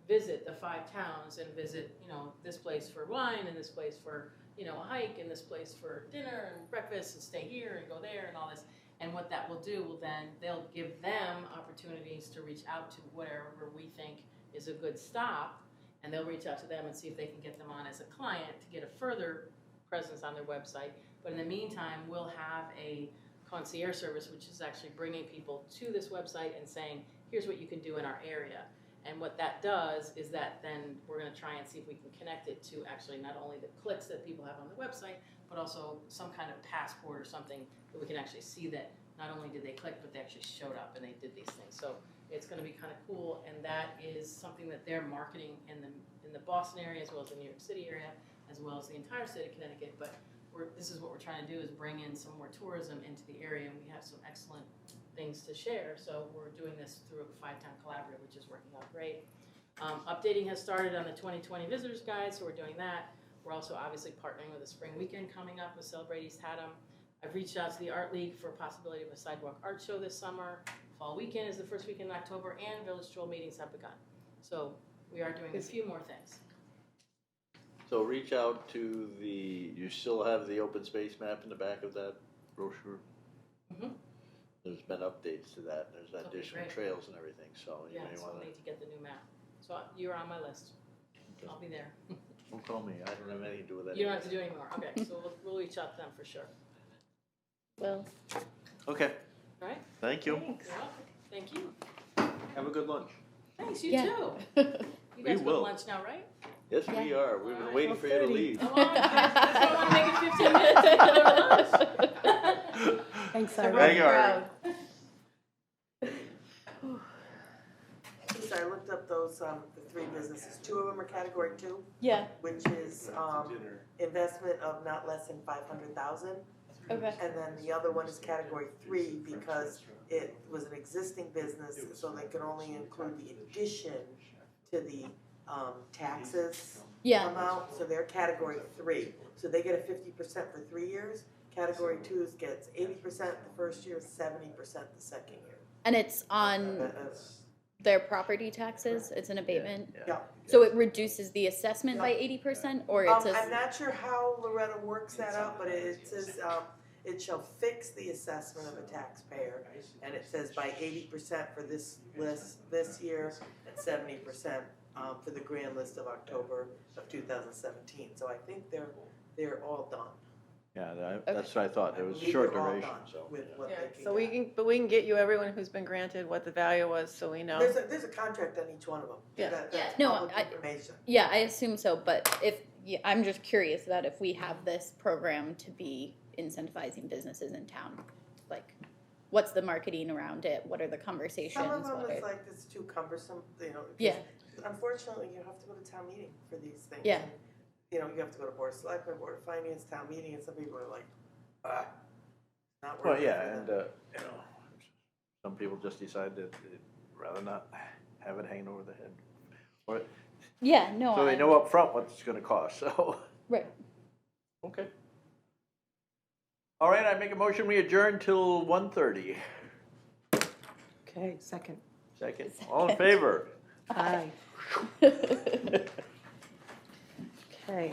visit the 5 towns and visit, this place for wine and this place for, a hike and this place for dinner and breakfast and stay here and go there and all this. And what that will do they'll give them opportunities to reach out to whatever we think is a good stop, and they'll reach out to them and see if they can get them on as a client to get a further presence on their website. But in the meantime, we'll have a concierge service, which is actually bringing people to this website and saying, here's what you can do in our area. And what that does is that then we're going to try and see if we can connect it to actually not only the clicks that people have on the website, but also some kind of passport or something that we can actually see that not only did they click, but they actually showed up and they did these things. So it's going to be kind of cool, and that is something that they're marketing in the Boston area as well as the New York City area, as well as the entire state of Connecticut. But this is what we're trying to do, is bring in some more tourism into the area, and we have some excellent things to share. So we're doing this through a 5-town collaborative, which is working out great. Updating has started on the 2020 visitors guide, so we're doing that. We're also obviously partnering with a spring weekend coming up with Celebrate East Haddam. I've reached out to the Art League for a possibility of a sidewalk art show this summer. Fall weekend is the first weekend in October, and Village Stroll meetings have begun. So we are doing a few more things. So reach out to you still have the open space map in the back of that brochure? Mm-hmm. There's been updates to that, there's Okay, additional great. trails and everything, so you Yeah, may so wanna. we'll need to get the new map. So you're on my list. Okay. I'll be there. Don't call me, I don't have anything to do with that. You don't have to do any more. Okay, so we'll reach out to them for sure. Well, Okay, All right? thank you. You're welcome. Thank you. Have a good lunch. Thanks, you yeah. too. You guys go will. to lunch now, right? Yes, we are, we've been waiting for you to leave. Oh, that's why I want to make it 15 minutes to go to lunch. Thanks, We're Irene. Hang on. proud. So I looked up those, the 3 businesses. 2 of them are category 2, Yeah, which is, investment of not less than 500,000. okay. And then the other one is category 3 because it was an existing business, so they could only include the addition to the, taxes Yeah, amount, so they're category 3. So they get a 50% for 3 years. Category 2 gets 80% the first year, 70% the second year. and it's on Uh, their property taxes, it's an abatement? Yeah. So it reduces the assessment by 80%, or it's I'm a, not sure how Loretta works that out, but it says, it shall fix the assessment of a taxpayer. And it says by 80% for this list this year and 70% for the grand list of October of 2017. So I think they're all done. Yeah, that's what I thought, it was I believe short they're all duration, done so. with what Yeah, they can so we get. can get you everyone who's been granted what the value was, so we know. There's a contract on each one of them. Yeah. That's No, public information. yeah, I assume so, but I'm just curious that if we have this program to be incentivizing businesses in town, like, what's the marketing around it? What are the conversations? Some of them What is are- like, it's too cumbersome, because Yeah. unfortunately, you have to go to town meeting for these things. Yeah. And, you have to go to Board of Selectmen, Board of Finance, town meeting, and some people are like, not worth Well, it yeah, for and, them. some people just decide that they'd rather not have it hanging over their head. Or, Yeah, no, so they know up front what it's gonna cost, so. Right. Okay. All right, I make a motion, we adjourn till 1:30. Okay, second. Second, all in favor? Aye. Okay.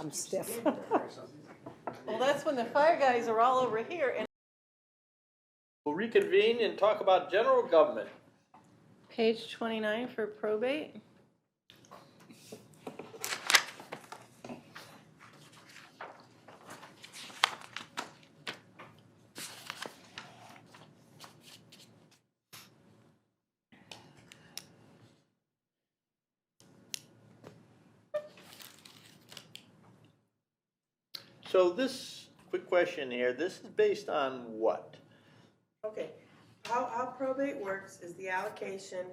I'm stiff. Well, that's when the fire guys are all over here and. We'll reconvene and talk about general government. Page 29 for probate. So this, quick question here, this is based on what? Okay, how probate works is the allocation,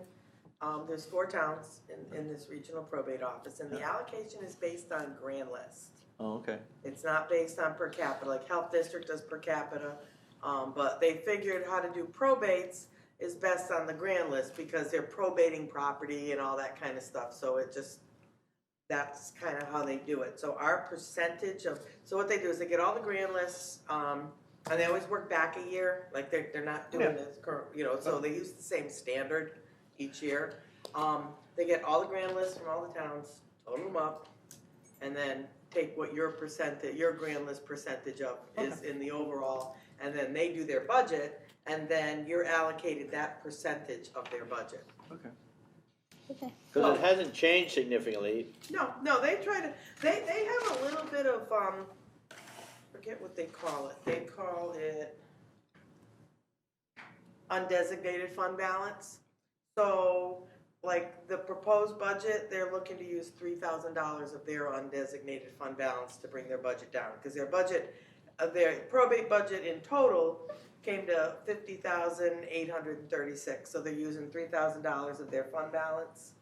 there's 4 towns in this regional probate office, and the allocation is based on grand list. Oh, okay. It's not based on per capita, like Health District does per capita, but they figured how to do probates is best on the grand list because they're probating property and all that kind of stuff, so it just, that's kind of how they do it. So our percentage of, so what they do is they get all the grand lists, and they always work back a year, like they're not doing this current, you know, so they use the same standard each year. They get all the grand lists from all the towns, total them up, and then take what your percentage, your grand list percentage of is in the overall, and then they do their budget, and then you're allocated that percentage of their budget. Okay. Okay. Because it hasn't changed significantly. No, they try to, they have a little bit of, forget what they call it. They call it undesignated fund balance. So, like, the proposed budget, they're looking to use $3,000 of their undesignated fund balance to bring their budget down. Because their budget, their probate budget in total came to $50,836. So they're using $3,000 of their fund balance.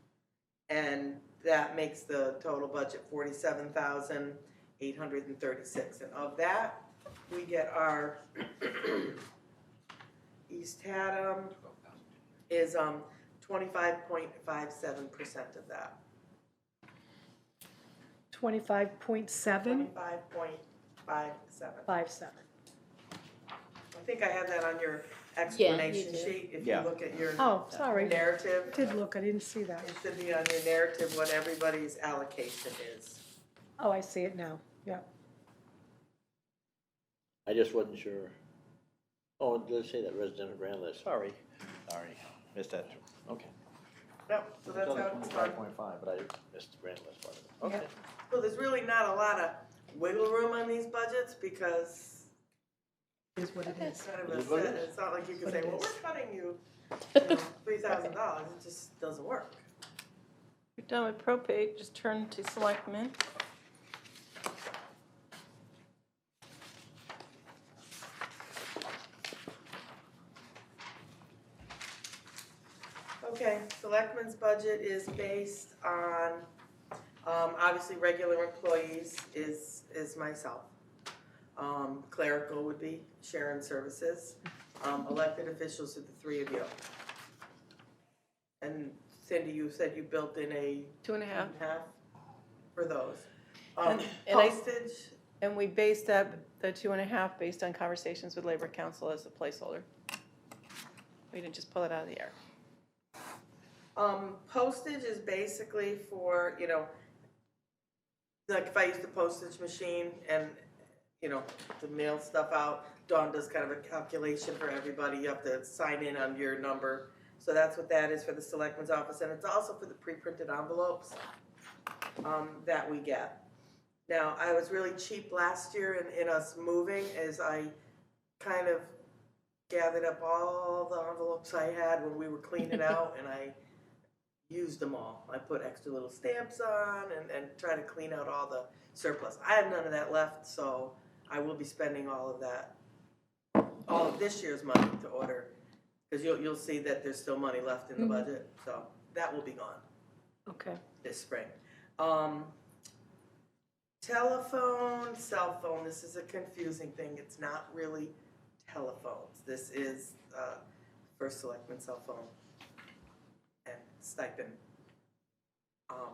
And that makes the total budget $47,836. And of that, we get our East Haddam is 25.57% of that. 25.7? 25.57. 5.7. I think I have that on your explanation do. sheet, if you Yeah. look at your Oh, sorry. narrative. Did look, I didn't see that. It should be on your narrative what everybody's allocation is. Oh, I see it now, yeah. I just wasn't sure. Oh, it does say that residential grand list, sorry. Missed that too. Okay. Yep, so that's how it's done. 25.5, but I missed the grand list part of it. Okay. So there's really not a lot of wiggle room on these budgets because Is what it it's is. kind of It a is what it set, is. it's not like you can What say, it well, is. we're cutting you, $3,000, it just doesn't work. You're done with probate, just turn to selectmen. Okay, selectmen's budget is based on, obviously, regular employees is myself. Clerical would be Sharon Services. Elected officials are the 3 of you. And Cindy, you said you built in a 2.5. for those. And I- Postage, And we based that, the 2.5, based on conversations with Labor Council as a placeholder. We didn't just pull it out of the air. postage is basically for, you know, like if I use the postage machine and, you know, to mail stuff out, Dawn does kind of a calculation for everybody. You have to sign in on your number. So that's what that is for the selectman's office. And it's also for the pre-printed envelopes that we get. Now, I was really cheap last year in us moving as I kind of gathered up all the envelopes I had when we were cleaning out and I used them all. I put extra little stamps on and try to clean out all the surplus. I have none of that left, so I will be spending all of that, all of this year's money to order, because you'll see that there's still money left in the budget, so that will be gone Okay. this spring. Telephone, cell phone, this is a confusing thing. It's not really telephones. This is first selectman cell phone and stipend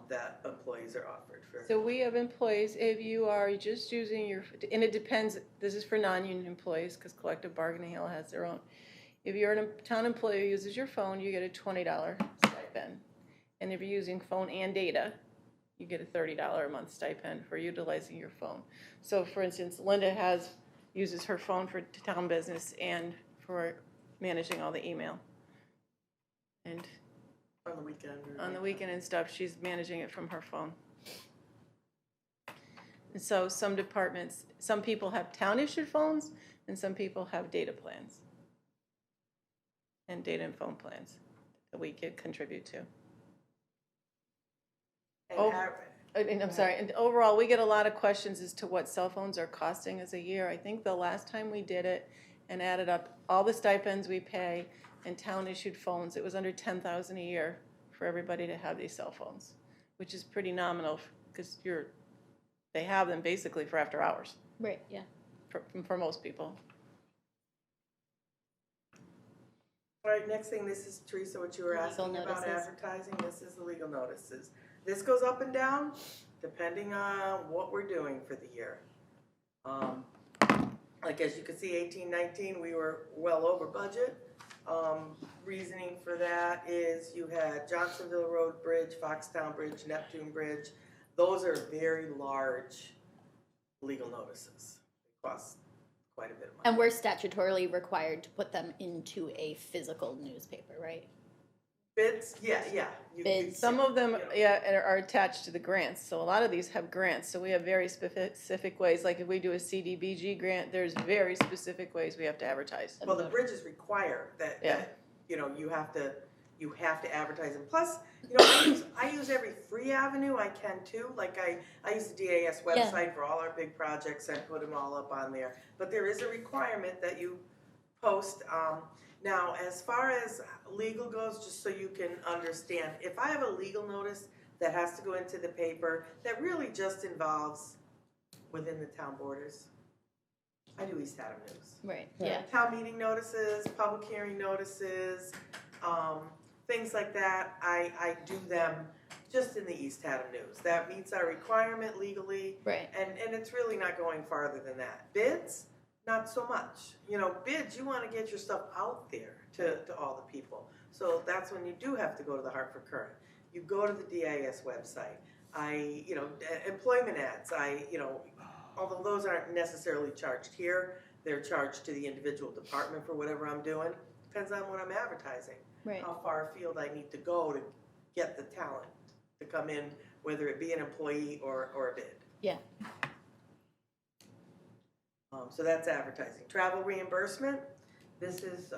that employees are offered for. So we have employees, if you are just using your, and it depends, this is for non-union employees, because collective bargaining hill has their own. If you're a town employee who uses your phone, you get a $20 stipend. And if you're using phone and data, you get a $30 a month stipend for utilizing your phone. So for instance, Linda uses her phone for town business and for managing all the email. And On the weekend. on the weekend and stuff, she's managing it from her phone. And so some departments, some people have town-issued phones, and some people have data plans. And data and phone plans that we could contribute to. And Oh. our- I'm sorry, and overall, we get a lot of questions as to what cell phones are costing us a year. I think the last time we did it and added up all the stipends we pay and town-issued phones, it was under $10,000 a year for everybody to have these cell phones, which is pretty nominal, because they have them basically for after hours, Right, yeah. for most people. All right, next thing, this is, Teresa, what you were Legal asking about notices. advertising, this is the legal notices. This goes up and down depending on what we're doing for the year. Like as you can see, 18-19, we were well over budget. Reasoning for that is you had Johnsonville Road Bridge, Foxtown Bridge, Neptune Bridge. Those are very large legal notices. They cost quite a bit of money. And we're statutorily required to put them into a physical newspaper, right? Bids, yeah. Bids. Some of them, are attached to the grants, so a lot of these have grants, so we have very specific ways, like if we do a CDBG grant, there's very specific ways we have to advertise. Well, the bridges require that, Yeah. you have to advertise, and plus, I use every free avenue I can too, like I use the DAS website for all our big projects, I put them all up on there, but there is a requirement that you post. Now, as far as legal goes, just so you can understand, if I have a legal notice that has to go into the paper, that really just involves within the town borders. I do East Haddam News. Right, yeah. Town meeting notices, public hearing notices, things like that, I do them just in the East Haddam News. That meets our requirement legally. Right. And it's really not going farther than that. Bids, not so much. Bids, you want to get your stuff out there to all the people. So that's when you do have to go to the Hartford Current. You go to the DIS website. Employment ads, although those aren't necessarily charged here, they're charged to the individual department for whatever I'm doing. Depends on what I'm advertising. Right. How far afield I need to go to get the talent to come in, whether it be an employee or a bid. Yeah. So that's advertising. Travel reimbursement, this is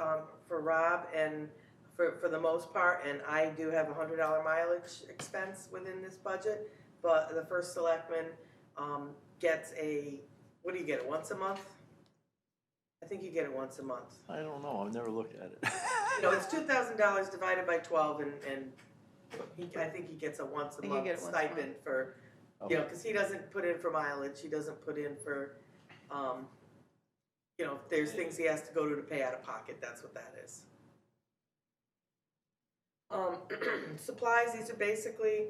for Rob and for the most part, and I do have $100 mileage expense within this budget, but the first selectman gets what do you get, it once a month? I think you get it once a month. I don't know, I've never looked at it. It's $2,000 divided by 12, and I think he gets a once a month stipend for, because he doesn't put in for mileage, he doesn't put in for, if there's things he has to go to pay out of pocket, that's what that is. Supplies, these are basically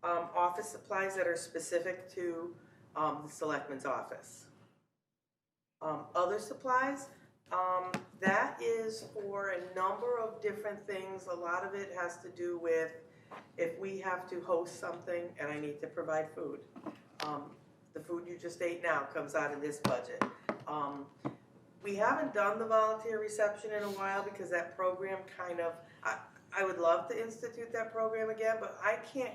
office supplies that are specific to the selectman's office. Other supplies, that is for a number of different things. A lot of it has to do with if we have to host something and I need to provide food. The food you just ate now comes out of this budget. We haven't done the volunteer reception in a while because that program I would love to institute that program again, but I can't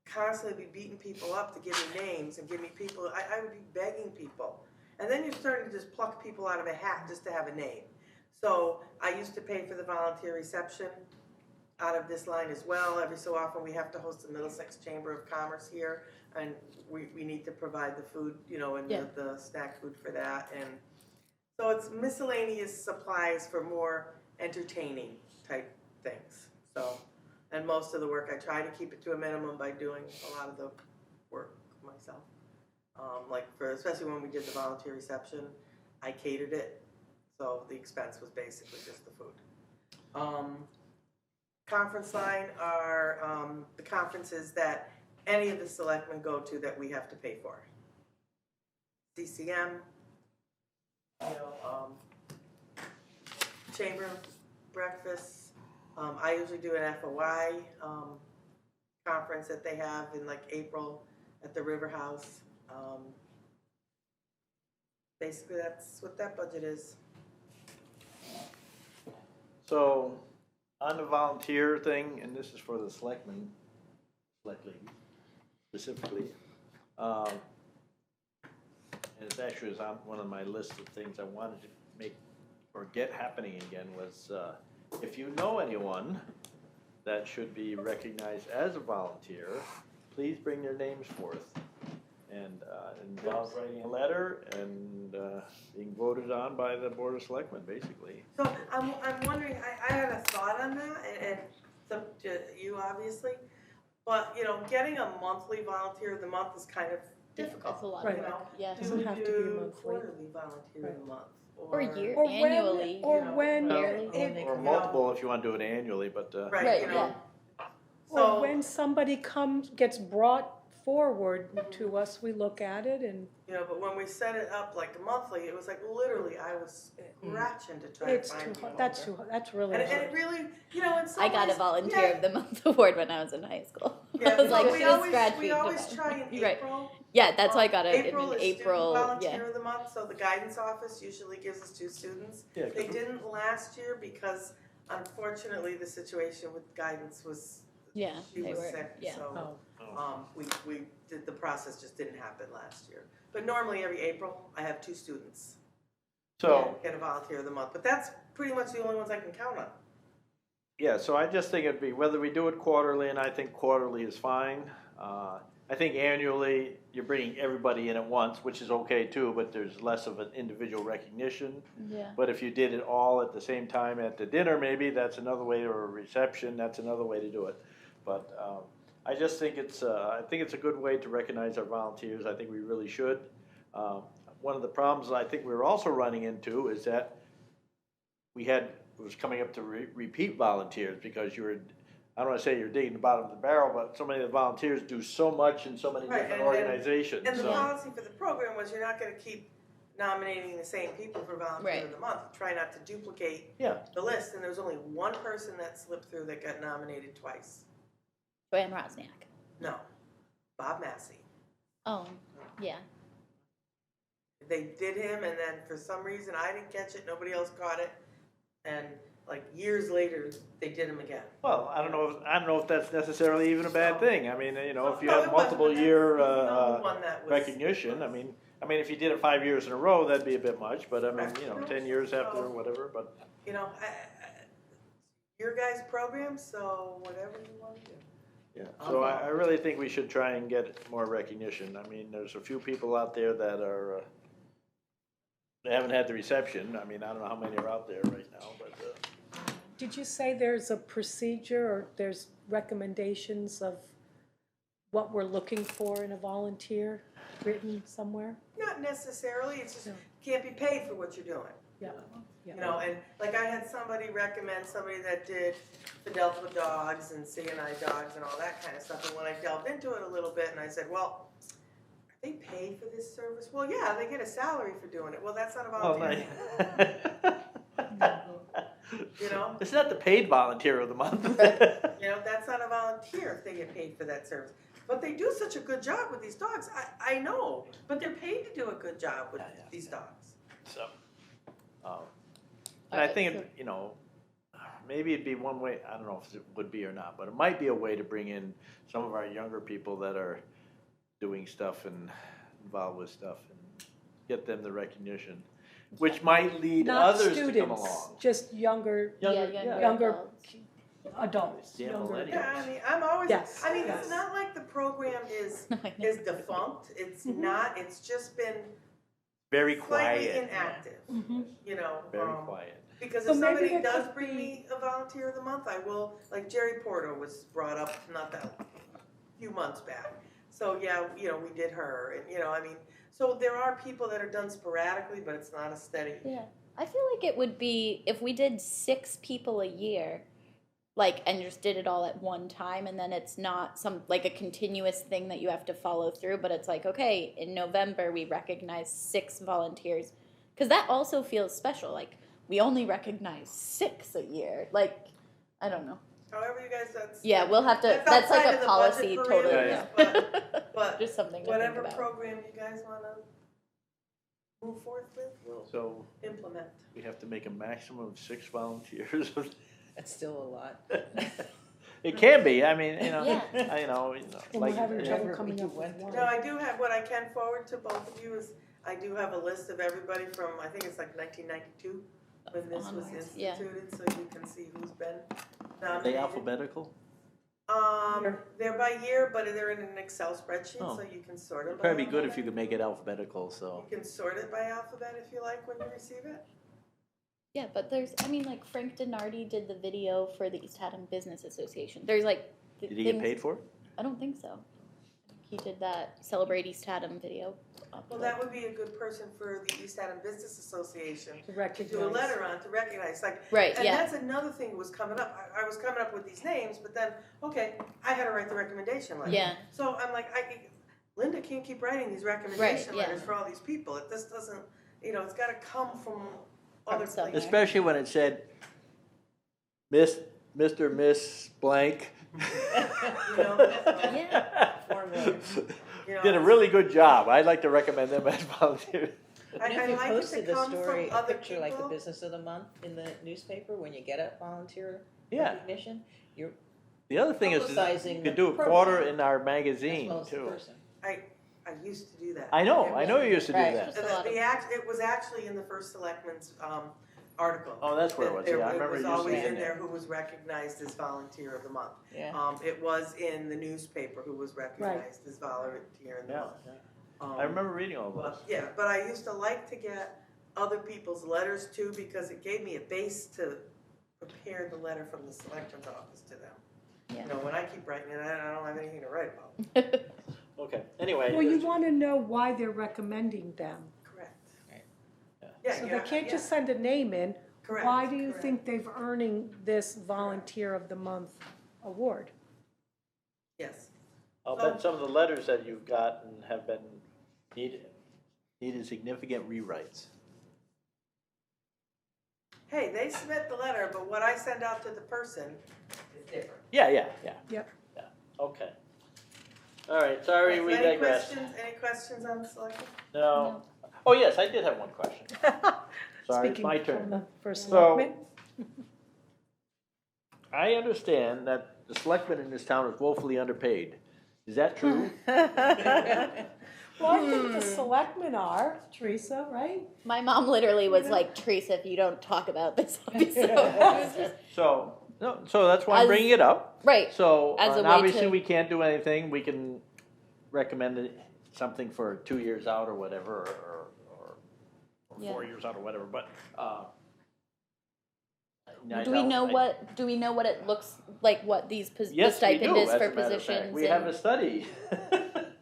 constantly be beating people up to give me names and give me people. I would be begging people. And then you're starting to just pluck people out of a hat just to have a name. So I used to pay for the volunteer reception out of this line as well. Every so often we have to host the Middlesex Chamber of Commerce here, and we need to provide the food, and the snack food for that. And so it's miscellaneous supplies for more entertaining type things. So, and most of the work, I try to keep it to a minimum by doing a lot of the work myself. Especially when we did the volunteer reception, I catered it, so the expense was basically just the food. Conference line are the conferences that any of the selectmen go to that we have to pay for. CCM, chamber breakfast. I usually do an FOI conference that they have in like April at the River House. Basically, that's what that budget is. So, on the volunteer thing, and this is for the selectmen, select lady specifically, and it actually is on one of my lists of things I wanted to make or get happening again was, if you know anyone that should be recognized as a volunteer, please bring their names forth. And involves writing a letter and being voted on by the Board of Selectmen, basically. So I'm wondering, I had a thought on that, and some to you obviously, but you know, getting a monthly volunteer of the month is kind of difficult. It's a lot Right. of work, yeah. Do Doesn't we have to be do monthly. quarterly volunteer of the month? Or year, Or when- annually. or you know, when, yearly. Or multiple if you want to do it annually, but, Right, you know. yeah. or So, when somebody gets brought forward to us, we look at it and you know, but when we set it up like monthly, it was like literally I was scratching to try to it's find too people. hard, that's really And hard. it really, you know, in some I got a ways, volunteer yeah, of the month award when I was in high school. Yeah, I was like, we she was always, scratching. we always try in Right. April. Yeah, that's why I got it April in is April. student volunteer Yeah. of the month, so the guidance office usually gives us 2 students. yeah. They didn't last year because unfortunately the situation with guidance was, Yeah, she they was were. sick, Yeah. so, we did, the process just didn't happen last year. But normally every April, I have 2 students So, get a volunteer of the month, but that's pretty much the only ones I can count on. yeah, so I just think it'd be, whether we do it quarterly, and I think quarterly is fine. I think annually, you're bringing everybody in at once, which is okay too, but there's less of an individual recognition. Yeah. But if you did it all at the same time at the dinner, maybe, that's another way, or a reception, that's another way to do it. But I just think it's a good way to recognize our volunteers. I think we really should. One of the problems I think we were also running into is that it was coming up to repeat volunteers, because I don't want to say you're digging the bottom of the barrel, but so many of the volunteers do so much in so many Right, different and- organizations. And the so. policy for the program was you're not gonna keep nominating the same people for volunteer Right. of the month. Try not to duplicate Yeah. the list, and there was only one person that slipped through that got nominated twice. Joanne Rosniak. No, Bob Massey. Oh, yeah. They did him, and then for some reason, I didn't catch it, nobody else caught it, and like years later, they did him again. Well, I don't know if that's necessarily even a bad thing. I mean, you know, if you No, have it wasn't, multiple but that's year the only one that was- recognition, I mean, if you did it 5 years in a row, that'd be a bit much. But I mean, Right. you know, 10 years after or whatever. But You know, your guys' program, so whatever you want to do. yeah, so I really think we should try and get more recognition. I mean, there's a few people out there that are they haven't had the reception. I mean, I don't know how many are out there right now, but. Did you say there's a procedure or there's recommendations of what we're looking for in a volunteer written somewhere? Not necessarily, it's just, No. can't be paid for what you're doing. Yeah. You know, and like I had somebody recommend somebody that did Fidelity dogs and CNI dogs and all that kind of stuff, and when I delved into it a little bit, and I said, well, are they paid for this service? Well, yeah, they get a salary for doing it. Well, that's not a Oh, volunteer. nice. You know? It's not the paid volunteer of the month. You know, that's not a volunteer if they get paid for that service. But they do such a good job with these dogs. I know, but they're paid to do a good job with these dogs. So, and I think, you know, maybe it'd be one way, I don't know if it would be or not, but it might be a way to bring in some of our younger people that are doing stuff and involved with stuff and get them the recognition, which might lead Not others students, to come along. just younger Younger adults. Yeah, younger millennials. Yeah, I mean, I'm always, Yes, I mean, yes. it's not like the program is adults. defunct. It's Mhm. not, it's just been Very slightly quiet, inactive, Mhm. you know. very quiet. Because So if maybe somebody there does could bring be- me a volunteer of the month, I will, like Jerry Porter was brought up not that, a few months back. So yeah, you know, we did her, and you know, I mean, so there are people that are done sporadically, but it's not a steady. Yeah. I feel like it would be if we did 6 people a year, like, and just did it all at one time, and then it's not like a continuous thing that you have to follow through, but it's like, okay, in November we recognize 6 volunteers, because that also feels special. Like, we only recognize 6 a year. Like, I don't know. however you guys, that's. Yeah, we'll have to, that's like outside a of the policy budget totally. parameters, But Just something to think whatever about. program you guys wanna move forth with, we'll So implement. we have to make a maximum of 6 volunteers. That's still a lot. It can be, I mean, you know, Yeah. And we're like, having you trouble know, coming up with one. No, I do have, what I can forward to both of you is, I do have a list of everybody from, I think it's like 1992, when this was Onwards, yeah. instituted, so you can see who's been are they nominated. alphabetical? They're by year, but they're in an Excel spreadsheet, Oh. so you can sort it It'd by probably be good if alphabet. you could make it alphabetical, so. You can sort it by alphabet if you like when you receive it. Yeah, but there's, I mean, like Frank Donardi did the video for the East Haddam Business Association. There's like Did he get things- paid for it? I don't think so. He did that Celebrate East Haddam video. Well, that would be a good person for the East Haddam Business Association To to recognize. do a letter on, to recognize, like. Right, And yeah. that's another thing that was coming up. I was coming up with these names, but then, okay, I had to write the recommendation letter. Yeah. So I'm like, Linda can't keep writing these recommendation yeah. letters for all these people. It just doesn't, it's gotta come from other somewhere. places. Especially when it said, Mr. Miss blank. Yeah. Did a really good job. I'd like to recommend them as volunteers. And if you like it to posted the come from story, a other picture like the people. business of the month in the newspaper, when you get a volunteer Yeah. recognition, you're The other thing is, publicizing you could the do a quarter program in our as magazine well as the too. person. I used to do that. I know you used to do Right. that. Just a lot of- It was actually in the first Selectmen's, article. Oh, that's where it was, yeah, I remember It you was seeing always it in there. there who was recognized as volunteer of the month. Yeah. It was in the newspaper who was recognized as volunteer in the Yeah, month. yeah. I remember reading all those. But I used to like to get other people's letters too, because it gave me a base to prepare the letter from the selectman's office to them. Yeah. When I keep writing it, I don't have anything to write about. Okay, anyway. Well, you want to know why they're recommending them. Correct. Right. Yeah, So they can't just send a name in. Correct. Why do you correct. think they've earning this Volunteer of the Month award? Yes. I'll bet some of the letters that you've gotten have been needed significant rewrites. Hey, they submit the letter, but what I send out to the person is different. Yeah. Yep. Yeah, okay. All right, sorry, we digress. Any questions on the selection? No. Oh, yes, I did have one question. Sorry, it's Speaking my from turn. the first So- selectman. I understand that the selectmen in this town is woefully underpaid. Is that true? Well, I think the selectmen are, Teresa, right? My mom literally was like, Teresa, if you don't talk about this episode. It was just- So that's why I'm As- bringing it up. Right. So, As a and way obviously to- we can't do anything, we can recommend something for 2 years out or whatever, or Yeah. 4 years out or whatever, but, Do we know what it looks like, what these, the Yes, we stipend do, is as for a matter of fact. positions? We have and- a study.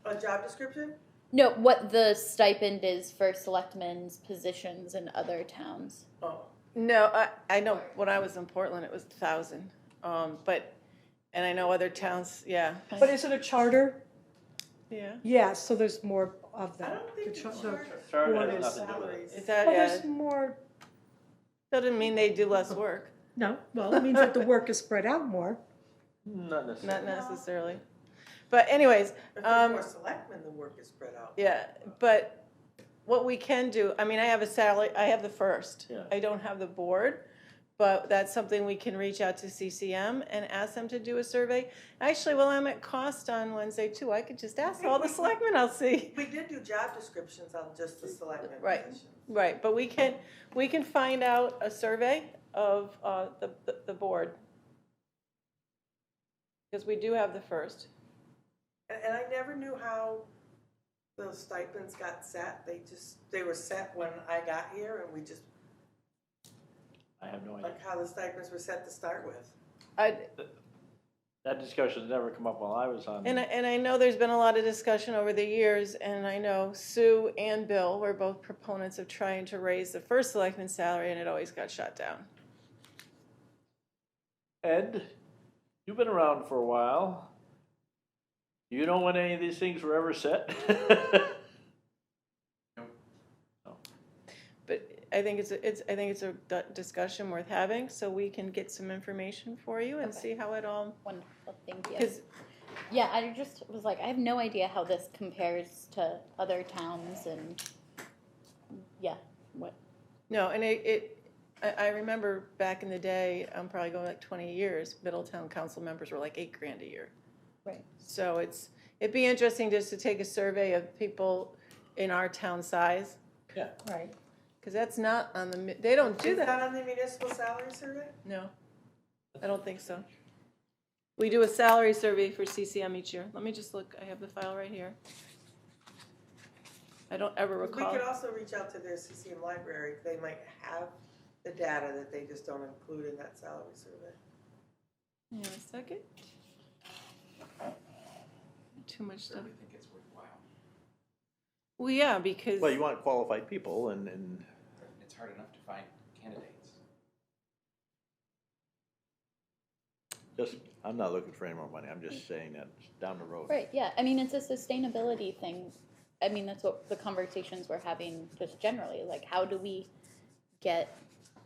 A job description? No, what the stipend is for selectmen's positions in other towns. Oh. No, I know when I was in Portland, it was 1,000. And I know other towns, yeah. But is it a charter? Yeah. Yeah, so there's more of I that. don't think The the char- the- charter Charter has orders. nothing to do with it. salaries. Is that, Well, yeah, there's more, doesn't mean they do less work, no, well, it means that the work is spread out more. Not necessarily. not necessarily. But anyways, If there's more selectmen, the work is spread out. yeah, but what we can do, I mean, I have a salary, I have the first. Yeah. I don't have the board, but that's something we can reach out to CCM and ask them to do a survey. Actually, while I'm at cost on Wednesday too, I could just ask all the selectmen, I'll see. We did do job descriptions on just the selectmen Right. positions. Right, but we can find out a survey of the board. Because we do have the first. And I never knew how those stipends got set. They were set when I got here, and we just, I have no idea. like how the stipends were set to start with. That discussion's never come up while I was on. And I know there's been a lot of discussion over the years, and I know Sue and Bill were both proponents of trying to raise the first selectman's salary, and it always got shot down. Ed, you've been around for a while. Do you know when any of these things were ever set? But I think it's a discussion worth having, so we can get some information for you and Okay. see how it all, Wonderful, thank you. because Yeah, I just was like, I have no idea how this compares to other towns and, yeah, what, no, and I remember back in the day, I'm probably going like 20 years, Middletown council members were like $8,000 a year. right. So it'd be interesting just to take a survey of people in our town size, Right. because that's not on the, they don't do Is that. that on the municipal salary survey? No, I don't think so. We do a salary survey for CCM each year. Let me just look, I have the file right here. I don't ever We recall. could also reach out to their CCM library, they might have the data that they just don't include in that salary survey. Hang on a second. Too much stuff. I think it's worthwhile. Well, yeah, because. Well, you want qualified people and It's hard enough to find candidates. just, I'm not looking for any more money. I'm just saying that down the road. Right, yeah, I mean, it's a sustainability thing. I mean, that's what the conversations we're having just generally, like, how do we get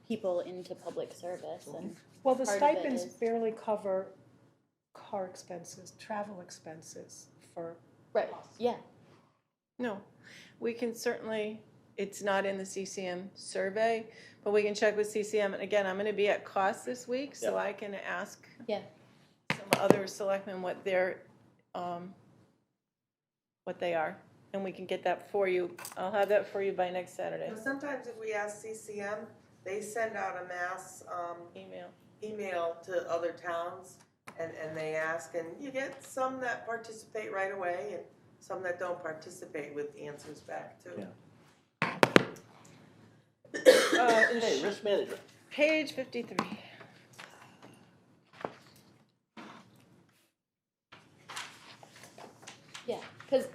people into public service and, Well, the Part of it stipends is- barely cover car expenses, travel expenses for. right, yeah, No, we can certainly, it's not in the CCM survey, but we can check with CCM. And again, I'm gonna be at cost this week, so Yeah. I can ask yeah. some other selectmen what their, what they are. And we can get that for you. I'll have that for you by next Saturday. Sometimes if we ask CCM, they send out a mass, Email. email to other towns, and they ask, and you get some that participate right away, and some that don't participate with answers back too. Yeah. Hey, Risk management. Page 53. Yeah, because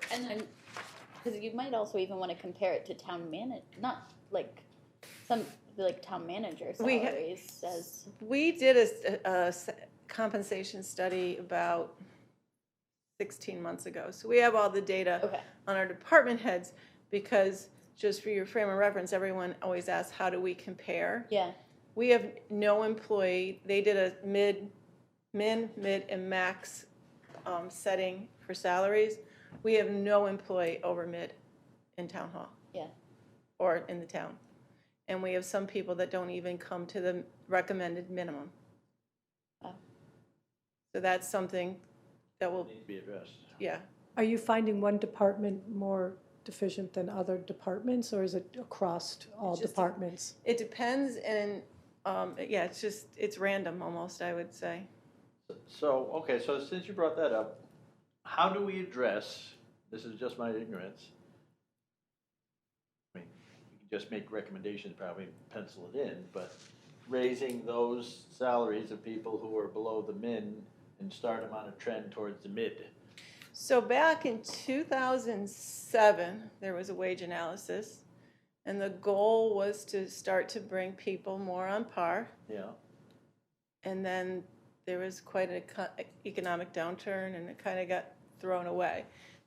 you might also even want to compare it to town not like some like town manager We ha- salaries as We did a compensation study about 16 months ago. So we have all the data okay. on our department heads because, just for your frame of reference, everyone always asks, how do we compare? Yeah, We have no employee. They did a mid, and max setting for salaries. We have no employee over mid in town hall. Yeah. Or in the town. And we have some people that don't even come to the recommended minimum. Oh. So that's something that will, Need to be addressed. yeah. Are you finding one department more deficient than other departments, or is it across all It's just- departments? It depends, and, yeah, it's random almost, I would say. So, okay, so since you brought that up, how do we address, this is just my ignorance, I mean, you can just make recommendations, probably pencil it in, but raising those salaries of people who are below the min and start them on a trend towards the mid? So back in 2007, there was a wage analysis, and the goal was to start to bring people more on par. Yeah, And then there was quite an economic downturn, and it kind of got thrown away.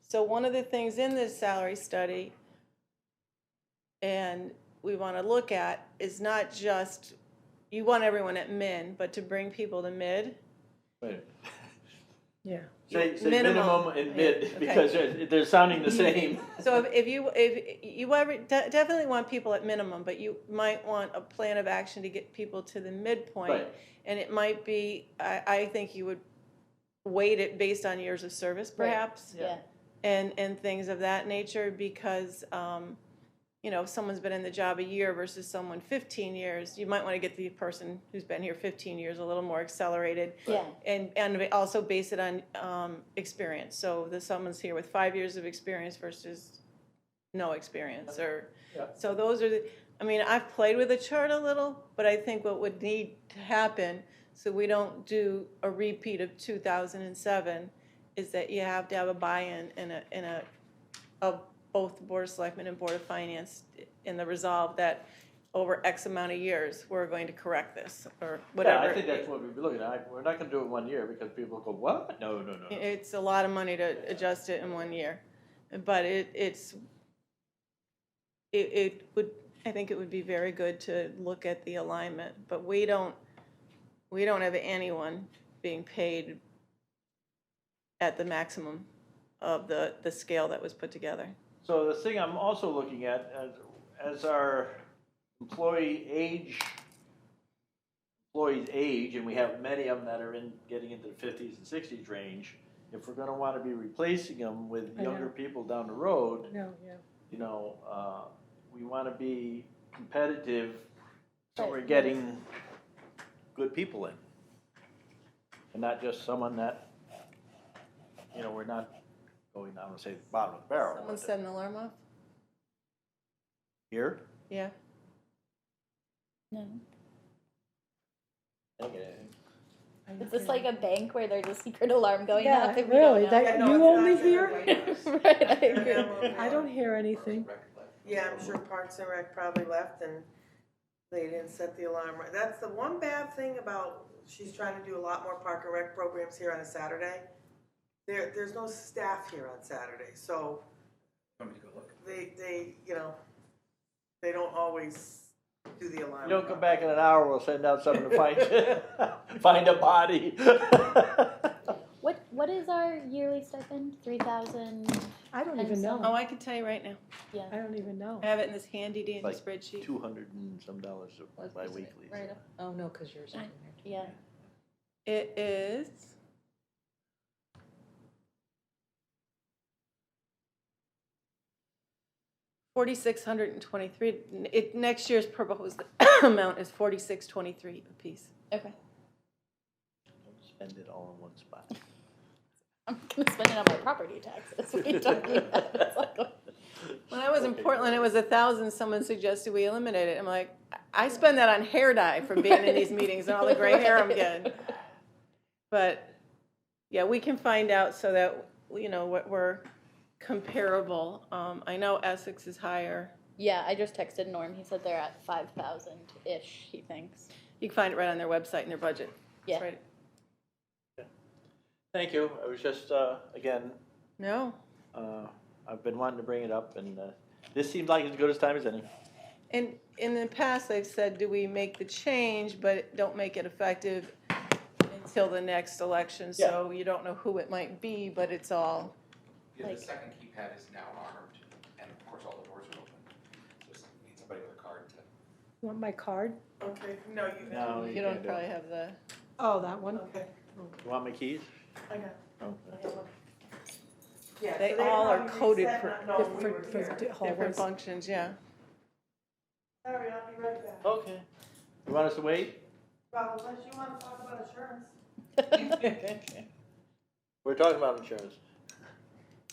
So one of the things in this salary study, and we want to look at, is not just, you want everyone at min, but to bring people to mid. wait. Yeah. Say Minimum. minimum and mid, Yeah, okay. because they're sounding the same. So if you definitely want people at minimum, but you might want a plan of action to get people to the midpoint. Right. And it might be, I think you would weight it based on years of service perhaps. Yeah. And things of that nature, because, you know, if someone's been in the job a year versus someone 15 years, you might want to get the person who's been here 15 years a little more accelerated. Yeah. And also base it on experience. So that someone's here with 5 years of experience versus no experience, or, Yeah. so those are the, I mean, I've played with the chart a little, but I think what would need to happen, so we don't do a repeat of 2007, is that you have to have a buy-in of both the Board of Selectmen and Board of Finance in the resolve that over X amount of years, we're going to correct this, or whatever. Yeah, I think that's what we'd be looking at. We're not gonna do it 1 year because people go, what? No. It's a lot of money to adjust it in 1 year, but it would I think it would be very good to look at the alignment, but we don't have anyone being paid at the maximum of the scale that was put together. So the thing I'm also looking at, as our employees age, and we have many of them that are getting into the 50s and 60s range, if we're gonna wanna be replacing them with I know. younger people down the road, No, yeah. you know, we wanna be competitive, so Right. we're getting good people in. And not just someone that, you know, we're not going, I don't wanna say the bottom of the barrel. Someone but set an alarm off? Here? Yeah. No. Okay. Is this like a bank where there's a secret alarm going Yeah, off and really, we don't know? that, no, you it's only not hear? Right, I agree. I don't hear anything. Yeah, I'm sure Parks and Rec probably left and they didn't set the alarm right. That's the one bad thing about, she's trying to do a lot more Park and Rec programs here on a Saturday. There's no staff here on Saturday, so Want me to go look? they, you know, they don't always do the alarm. You don't come back in an hour, we'll send out someone to find a body. What is our yearly stipend? 3,000? I don't And even some- Oh, know. I can tell you right now. I don't even know. I have it in this handy dandy Like spreadsheet. $200 and some bi-weekly. Right up, oh, no, cause yours is in there. Yeah. It is. $4,623. Next year's proposed amount is $4,623 apiece. Okay. Don't spend it all in one spot. I'm gonna spend it on my property taxes. What are you talking about? It's like- When I was in Portland, it was 1,000. Someone suggested we eliminate it. I'm like, I spend that on hair dye from being in these meetings and all the gray hair I'm getting. But yeah, we can find out so that, you know, what we're comparable. I know Essex is higher. Yeah, I just texted Norm. He said they're at 5,000-ish, he thinks. You can find it right on their website and their budget. Yeah. It's right. Thank you, I was just, again, No. I've been wanting to bring it up, and this seems like as good as time as any. And in the past, they've said, do we make the change, but don't make it effective until the next election? So you don't know who it might be, but it's all. Yeah, Like- the second keypad is now armed, and of course, all the doors are open. So you need somebody with a card to. You want my card? Okay, no, you. No, You don't probably have the. Oh, that one? Okay, You want my keys? I got Okay. it. Yeah, They so all are probably coded reset for not knowing we were different- here. for Different hallways. functions, yeah. Sorry, I'll be right back. Okay. You want us to wait? Well, unless you wanna talk about insurance. We're talking about insurance.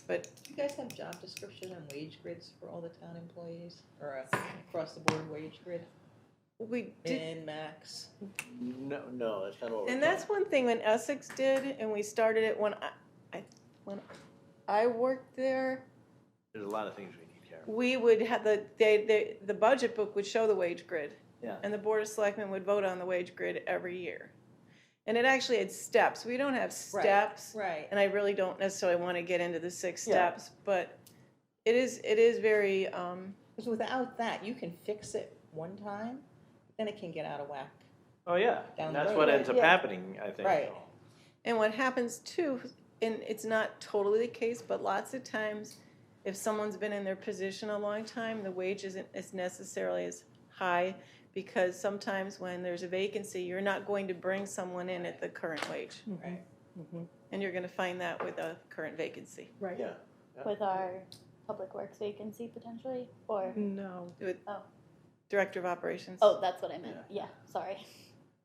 But Do you guys have job description and wage grids for all the town employees, or across the board wage grid, we did. min, max? No, that's not what we're And that's one thing when Essex did, and we started it when when I worked there. There's a lot of things we need, Karen. We would have the budget book would show the wage grid. Yeah. And the Board of Selectmen would vote on the wage grid every year. And it actually had steps. We don't have steps. Right. And I really don't necessarily want to get into the 6 Yeah. steps, but it is very, Because without that, you can fix it one time, then it can get out of whack. Oh, yeah, Down and the that's road. what ends up Yeah. happening, I think. Right. and what happens too, and it's not totally the case, but lots of times, if someone's been in their position a long time, the wage isn't as necessarily as high, because sometimes when there's a vacancy, you're not going to bring someone in at the current wage. Right. And you're gonna find that with a current vacancy. Right. Yeah. With our public works vacancy potentially, or, No. With Oh. Director of Operations. oh, that's what I meant. Yeah, sorry.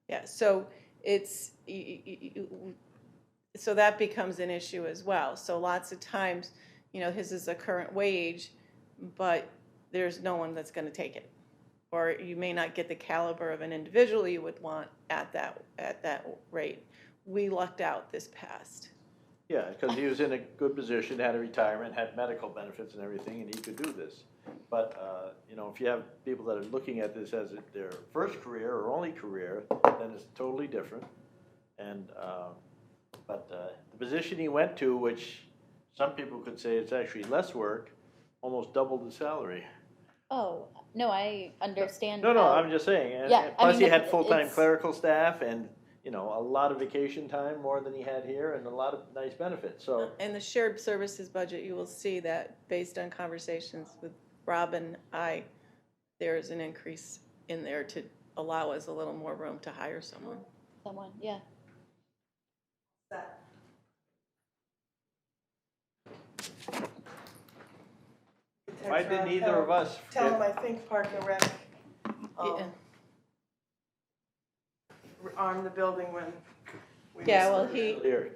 Yeah, so it's, so that becomes an issue as well. So lots of times, you know, his is a current wage, but there's no one that's gonna take it. Or you may not get the caliber of an individual you would want at that rate. We lucked out this past. Yeah, because he was in a good position, had a retirement, had medical benefits and everything, and he could do this. But, you know, if you have people that are looking at this as their first career or only career, then it's totally different. And, but the position he went to, which some people could say it's actually less work, almost doubled the salary. Oh, No, I understand. No, how- I'm just saying, Yeah, and I plus mean, he had full-time it's- clerical staff and, you know, a lot of vacation time, more than he had here, and a lot of nice benefits, so. In the shared services budget, you will see that based on conversations with Rob and I, there's an increase in there to allow us a little more room to hire someone. Someone, yeah. Why didn't either of us Tell get- him I think Park and Rec, Yeah. armed the building when we. Yeah, well, he, Here.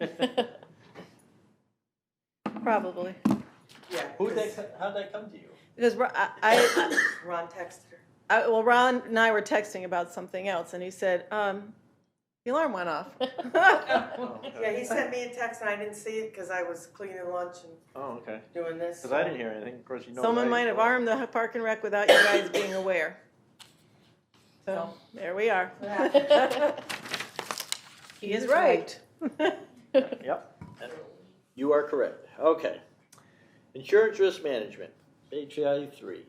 probably, Yeah. How'd that come to you? because Ron texted her. well, Ron and I were texting about something else, and he said, the alarm went off. Yeah, he sent me a text and I didn't see it because I was cleaning lunch and Oh, okay, doing this. because I didn't hear anything, of course, you know. Someone I- might have armed the Park and Rec without you guys being aware. So, there we are. He is right. Yep, you are correct, okay. Insurance risk management, HI 3.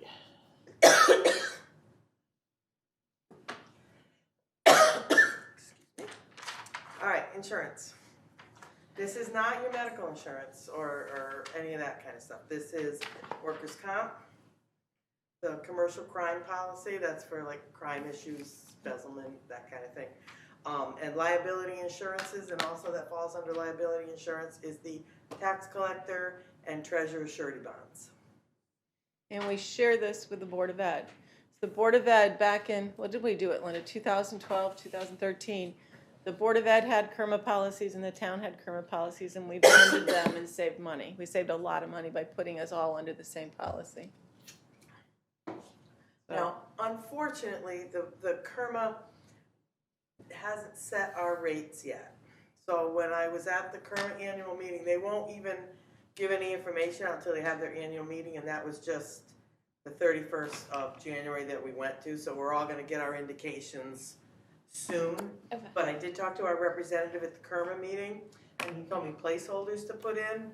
All right, insurance. This is not your medical insurance or any of that kind of stuff. This is workers' comp, the commercial crime policy, that's for like crime issues, embezzlement, that kind of thing. And liability insurances, and also that falls under liability insurance, is the tax collector and treasurer's surety bonds. And we share this with the Board of Ed. The Board of Ed back in, what did we do it, Linda, 2012, 2013? The Board of Ed had KERMA policies and the town had KERMA policies, and we blended them and saved money. We saved a lot of money by putting us all under the same policy. Now, unfortunately, the KERMA hasn't set our rates yet. So when I was at the current annual meeting, they won't even give any information out until they have their annual meeting, and that was just the 31st of January that we went to, so we're all gonna get our indications soon. Okay. But I did talk to our representative at the KERMA meeting, and he told me placeholders to put in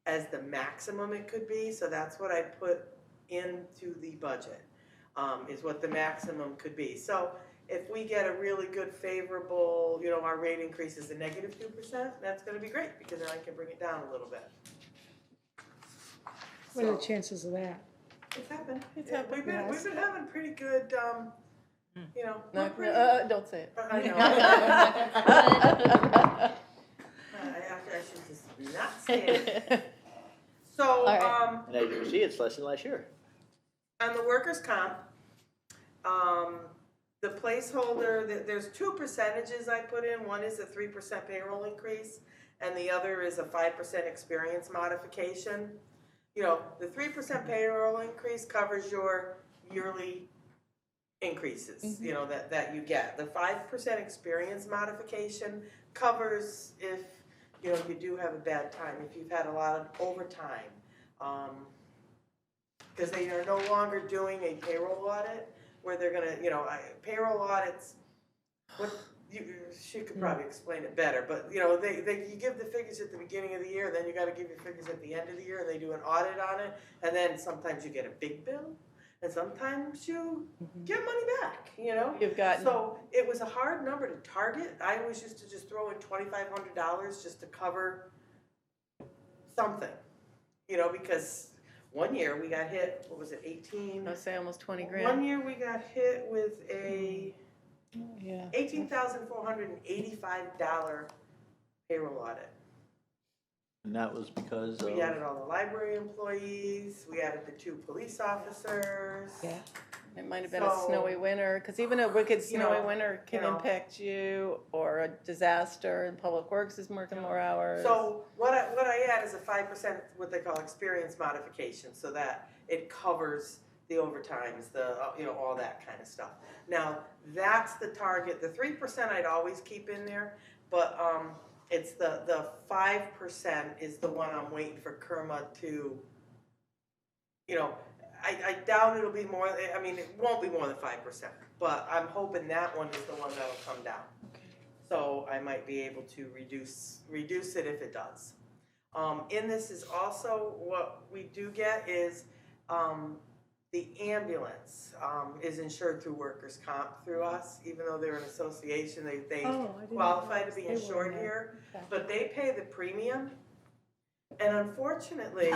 as the maximum it could be, so that's what I put into the budget, is what the maximum could be. So if we get a really good favorable, you know, our rate increase is a negative 2%, that's gonna be great, because then I can bring it down a little bit. What are the So, chances of that? it's happened. It's Yeah, happened. We've been having pretty good, you know, we're Not, pretty. don't say it. I know. I should just not say it. So, All right. And as you can see, it's less than last year. on the workers' comp, the placeholder, there's two percentages I put in. One is a 3% payroll increase, and the other is a 5% experience modification. You know, the 3% payroll increase covers your yearly increases, you know, that you get. The 5% experience modification covers if, you know, you do have a bad time, if you've had a lot of overtime. Because they are no longer doing a payroll audit where they're gonna, you know, payroll audits, she could probably explain it better, but, you know, you give the figures at the beginning of the year, then you gotta give your figures at the end of the year, and they do an audit on it, and then sometimes you get a big bill, and sometimes you get money back, you know? You've got, So it was a hard number to target. I always used to just throw in $2,500 just to cover something, you know, because one year we got hit, what was it, 18? I'd say almost 20 grand. One year we got hit with a Yeah. $18,485 payroll audit. And that was because We added all the library employees, we added the 2 police officers. Yeah. It might have been a So- snowy winter, because even a wicked You snowy know, winter can you know. impact you, or a disaster, and Public Works is working more hours. So what I add is a 5%, what they call experience modification, so that it covers the overtimes, you know, all that kind of stuff. Now, that's the target. The 3% I'd always keep in there, but it's the 5% is the one I'm waiting for KERMA to, you know, I doubt it'll be more, I mean, it won't be more than 5%, but I'm hoping that one is the one that'll come down. So I might be able to reduce it if it does. In this is also what we do get is the ambulance, is insured through workers' comp through us, even though they're an association, they Oh, I didn't qualify to realize be they were insured in there. here, Okay. but they pay the premium. And unfortunately,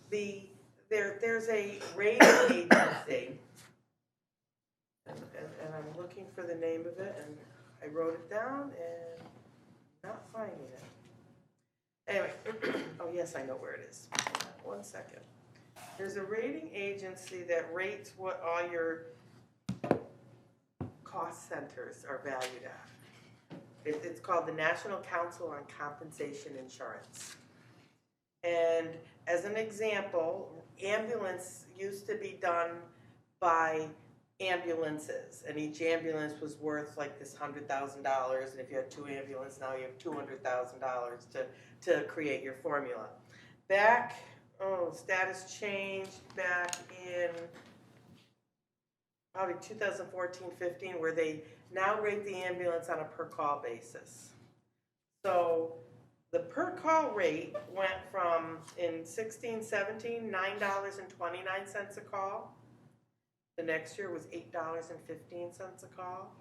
there's a rating agency, and I'm looking for the name of it, and I wrote it down and not finding it. Anyway, oh yes, I know where it is. 1 second. There's a rating agency that rates what all your cost centers are valued at. It's called the National Council on Compensation Insurance. And as an example, ambulance used to be done by ambulances, and each ambulance was worth like this $100,000, and if you had 2 ambulances, now you have $200,000 to create your formula. Status changed back in probably 2014-15, where they now rate the ambulance on a per call basis. So the per call rate went from, in 16-17, $9.29 a call. The next year was $8.15 a call.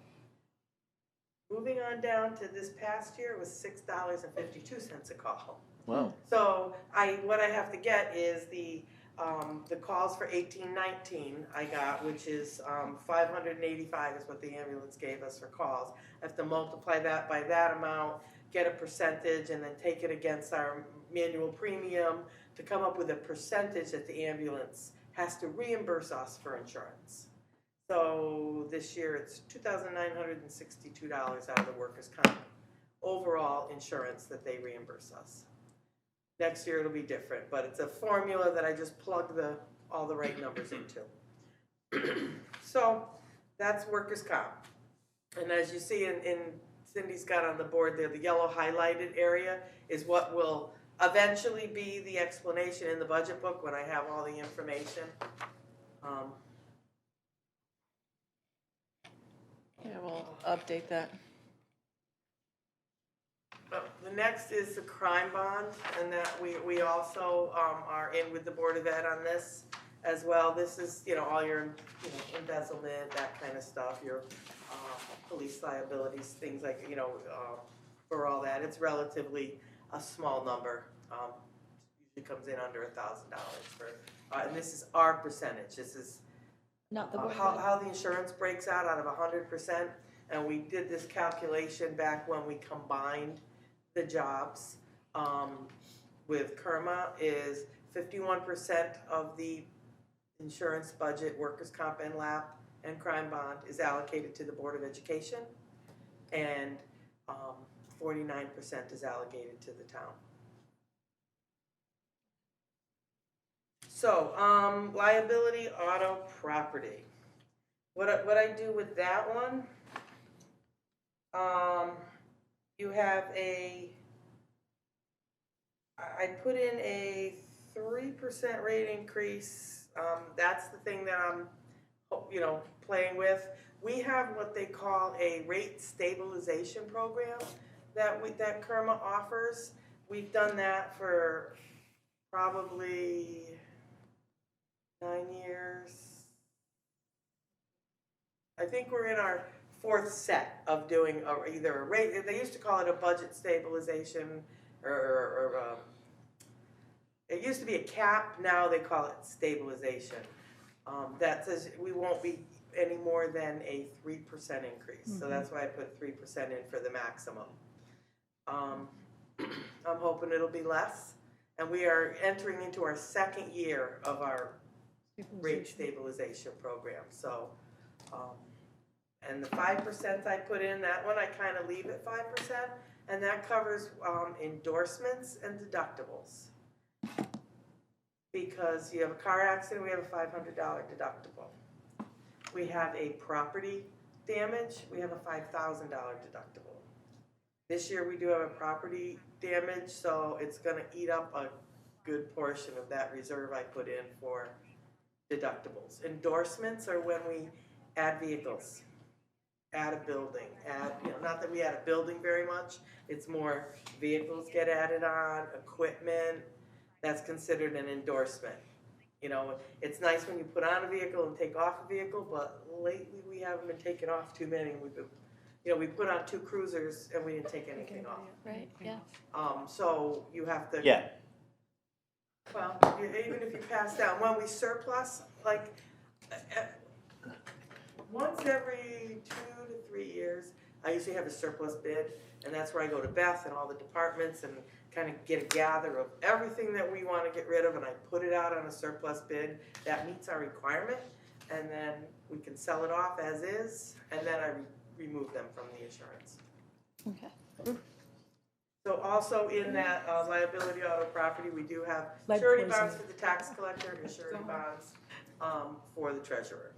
Moving on down to this past year, it was $6.52 a call. Wow. So what I have to get is the calls for 18-19 I got, which is 585 is what the ambulance gave us for calls. I have to multiply that by that amount, get a percentage, and then take it against our manual premium to come up with a percentage that the ambulance has to reimburse us for insurance. So this year it's $2,962 out of the workers' comp overall insurance that they reimburse us. Next year it'll be different, but it's a formula that I just plug all the right numbers into. So that's workers' comp. And as you see in Cindy's got on the board there, the yellow highlighted area is what will eventually be the explanation in the budget book when I have all the information. Yeah, we'll update that. The next is the crime bond, and that we also are in with the Board of Ed on this as well. This is, all your embezzlement, that kind of stuff, your police liabilities, things like, for all that. It's relatively a small number. Usually comes in under $1,000 for, and this is our percentage. This is Not the board. how the insurance breaks out of 100%. And we did this calculation back when we combined the jobs with Kerma, is 51% of the insurance budget, workers' comp and LAP and crime bond, is allocated to the Board of Education, and 49% is allocated to the town. So, liability, auto, property. What I do with that one, you have I put in a 3% rate increase. That's the thing that I'm, playing with. We have what they call a rate stabilization program that Kerma offers. We've done that for probably 9 years. I think we're in our 4th set of doing either a rate, they used to call it a budget stabilization, or it used to be a cap, now they call it stabilization. That says we won't be any more than a 3% increase, so that's why I put 3% in for the maximum. I'm hoping it'll be less, and we are entering into our 2nd year of our rate stabilization program, so and the 5% I put in, that one I kind of leave at 5%, and that covers endorsements and deductibles. Because you have a car accident, we have a $500 deductible. We have a property damage, we have a $5,000 deductible. This year we do have a property damage, so it's going to eat up a good portion of that reserve I put in for deductibles. Endorsements are when we add vehicles, add a building, not that we add a building very much, it's more vehicles get added on, equipment, that's considered an endorsement. You know, it's nice when you put on a vehicle and take off a vehicle, but lately we haven't been taking off too many. We've been, you know, we put on 2 cruisers and we didn't take anything off. Right, yeah. So you have to. Yeah, Well, even if you pass down, when we surplus, like, once every 2 to 3 years, I usually have a surplus bid, and that's where I go to Beth and all the departments and kind of get a gather of everything that we want to get rid of, and I put it out on a surplus bid that meets our requirement, and then we can sell it off as is, and then I remove them from the insurance. Okay. So also in that liability auto property, we do have Lead surety poisoning. bonds for the tax collector and surety bonds for the treasurer.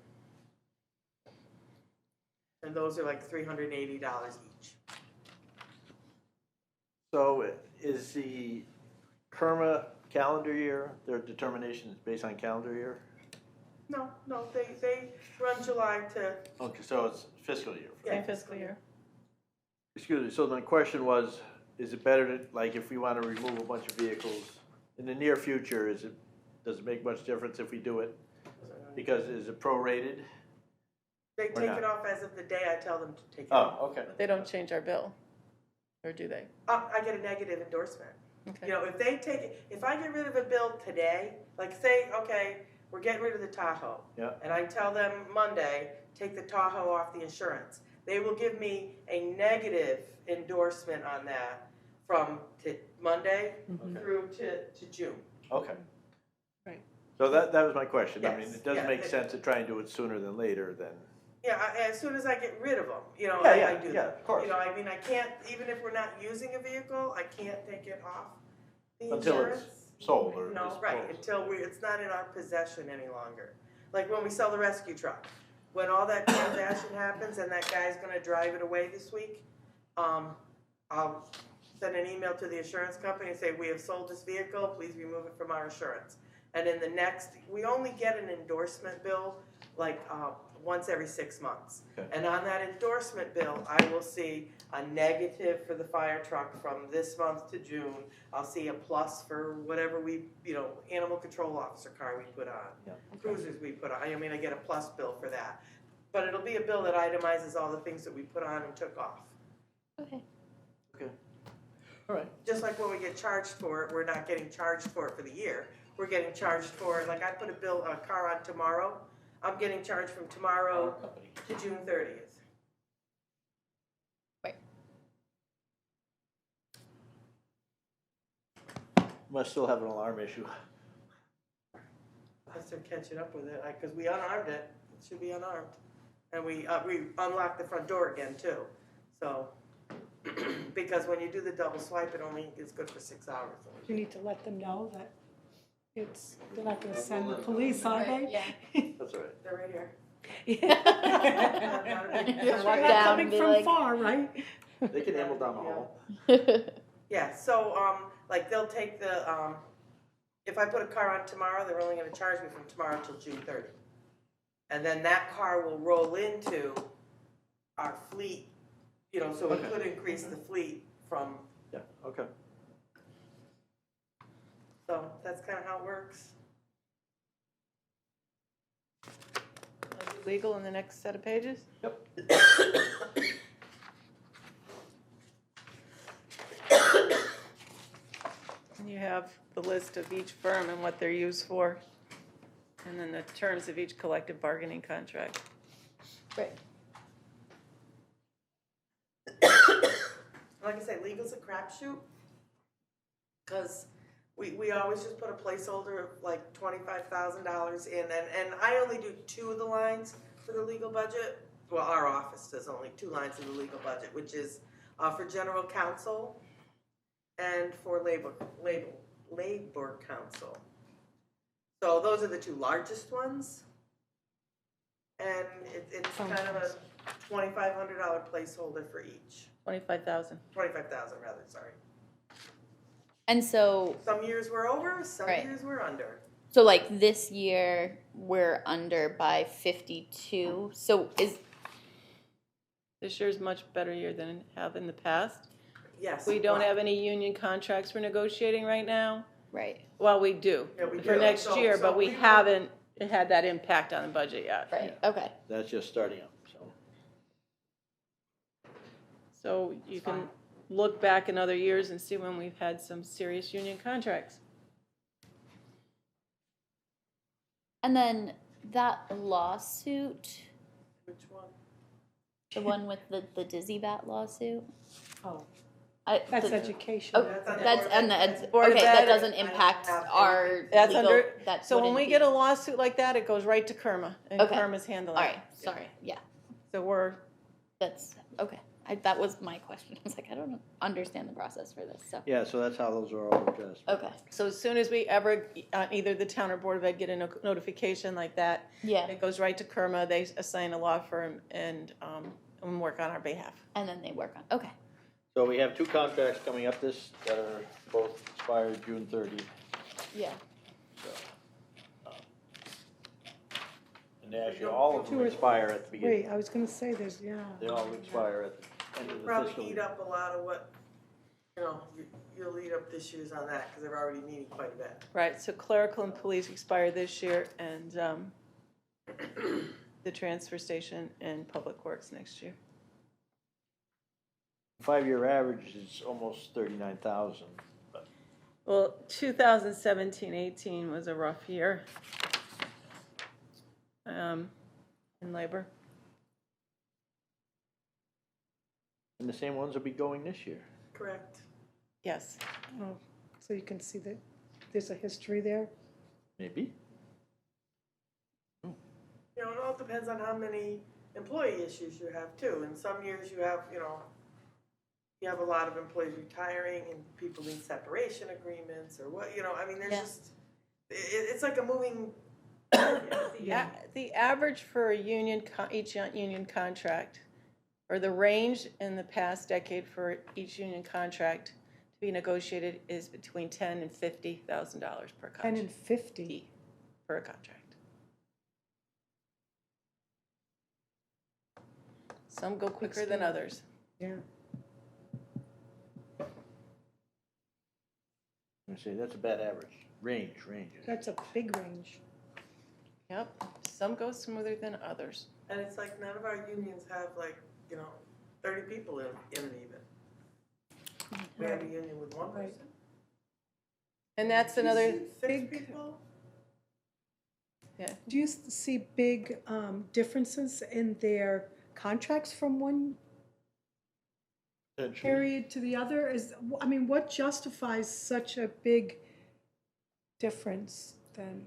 And those are like $380 each. so is the PERMA calendar year, their determination is based on calendar year? No, they run July to, Okay, so it's fiscal year. yeah, Fiscal year. Excuse me, so the question was, is it better to, like, if we want to remove a bunch of vehicles in the near future, does it make much difference if we do it? Because is it prorated? They Or take not? it off as of the day I tell them to take it Oh, off. okay. They don't change our bill, or do they? I get a negative endorsement. Okay. You know, if they take it, if I get rid of a bill today, like say, okay, we're getting rid of the Tahoe. Yeah. And I tell them Monday, take the Tahoe off the insurance. They will give me a negative endorsement on that from Monday through to June. Okay. Right. So that was my question. I mean, Yes, it does yeah, make sense to try and do it sooner than later than. Yeah, as soon as I get rid of them, you know, Yeah, I yeah, do yeah, that. of course. You know, I mean, I can't, even if we're not using a vehicle, I can't take it off the Until insurance. it's sold or No, disposed. right, until it's not in our possession any longer. Like when we sell the rescue truck, when all that transaction happens and that guy's gonna drive it away this week, I'll send an email to the insurance company and say, we have sold this vehicle, please remove it from our insurance. And in the next, we only get an endorsement bill like once every 6 months. Okay. And on that endorsement bill, I will see a negative for the fire truck from this month to June. I'll see a plus for whatever we, you know, animal control officer car we put on, Yeah. cruisers we put on. I mean, I get a plus bill for that. But it'll be a bill that itemizes all the things that we put on and took off. Okay. All right. Just like when we get charged for it, we're not getting charged for it for the year. We're getting charged for it, like I put a car on tomorrow, I'm getting charged from tomorrow to June 30th. Must still have an alarm issue. I started catching up with it, because we unarmed it, it should be unarmed. And we unlocked the front door again too, so, because when you do the double swipe, it only is good for 6 hours. You need to let them know that they're not gonna send the police, are they? Yeah. That's all right. They're right here. They're Walk not down coming and be from like- far, right? They can amble down the hall. Yeah, so, like, they'll take the, if I put a car on tomorrow, they're only gonna charge me from tomorrow till June 30th. And then that car will roll into our fleet, you know, so it Okay. could increase the fleet from, Yeah, okay. so that's kinda how it works. Legal in the next set of pages? Yep. And you have the list of each firm and what they're used for, and then the terms of each collective bargaining contract. Right. Like I say, legal's a crapshoot, because we always just put a placeholder of like $25,000 in, and I only do 2 of the lines for the legal budget. Well, our office does only 2 lines in the legal budget, which is for general counsel and for labor counsel. So those are the 2 largest ones, and it's kind of a $2,500 placeholder for each. 25,000. 25,000 rather, sorry. And so, Some years we're over, some Right. years we're under. so like this year, we're under by 52. So This year's much better year than it have in the past. Yes. We don't well, have any union contracts we're negotiating right now. Right, Well, we do, Yeah, we for do. next So- year, so but we we want- haven't had that impact on the budget yet. right, okay. That's just starting up, so. So you can look back in other years and see when we've had some serious union contracts. And then that lawsuit, Which one? the one with the Dizzy Bat lawsuit? Oh, I, that's the- education. Oh, That's on that's, Board of and the, Ed. Board of okay, that Ed, doesn't I don't impact have our anything. That's legal, under, that so when wouldn't we be- get a lawsuit like that, it goes right to Kerma, and Okay. Kerma's handling it. All right, sorry, yeah, So we're, that's, okay. That was my question. I was like, I don't understand the process for this, so, Yeah, so that's how those are all addressed. okay, so as soon as we ever, either the town or Board of Ed get a notification like that, yeah, it goes right to Kerma, they assign a law firm and work on our behalf. and then they work on, okay. So we have two contracts coming up that are both expired June 30th. Yeah. And they actually, all of them expire at the beginning. Wait, I was gonna say there's, yeah. They all expire at the end You of the probably fiscal eat year. up a lot of what, you'll eat up this year's on that, because they're already meeting quite a bit. Right, so clerical and police expire this year, and the transfer station and public works next year. 5-year average is almost 39,000. Well, 2017-18 was a rough year in labor. And the same ones will be going this year. Correct. Yes. Oh, so you can see that there's a history there. Maybe. It all depends on how many employee issues you have too. In some years you have, you have a lot of employees retiring and people need separation agreements or what, I mean, there's Yeah. just, it's like a moving. The average for a union, each union contract, or the range in the past decade for each union contract to be negotiated is between $10,000 and $50,000 per contract. 10 and 50. Per contract. Some go quicker than others. Yeah. I say that's a bad average. Range. That's a big range. Yep, some go smoother than others. And it's like none of our unions have 30 people in it even. We have a union with one Right. person. And that's another, Six big- people? Do you see big differences in their contracts from one period to the other? What justifies such a big difference then?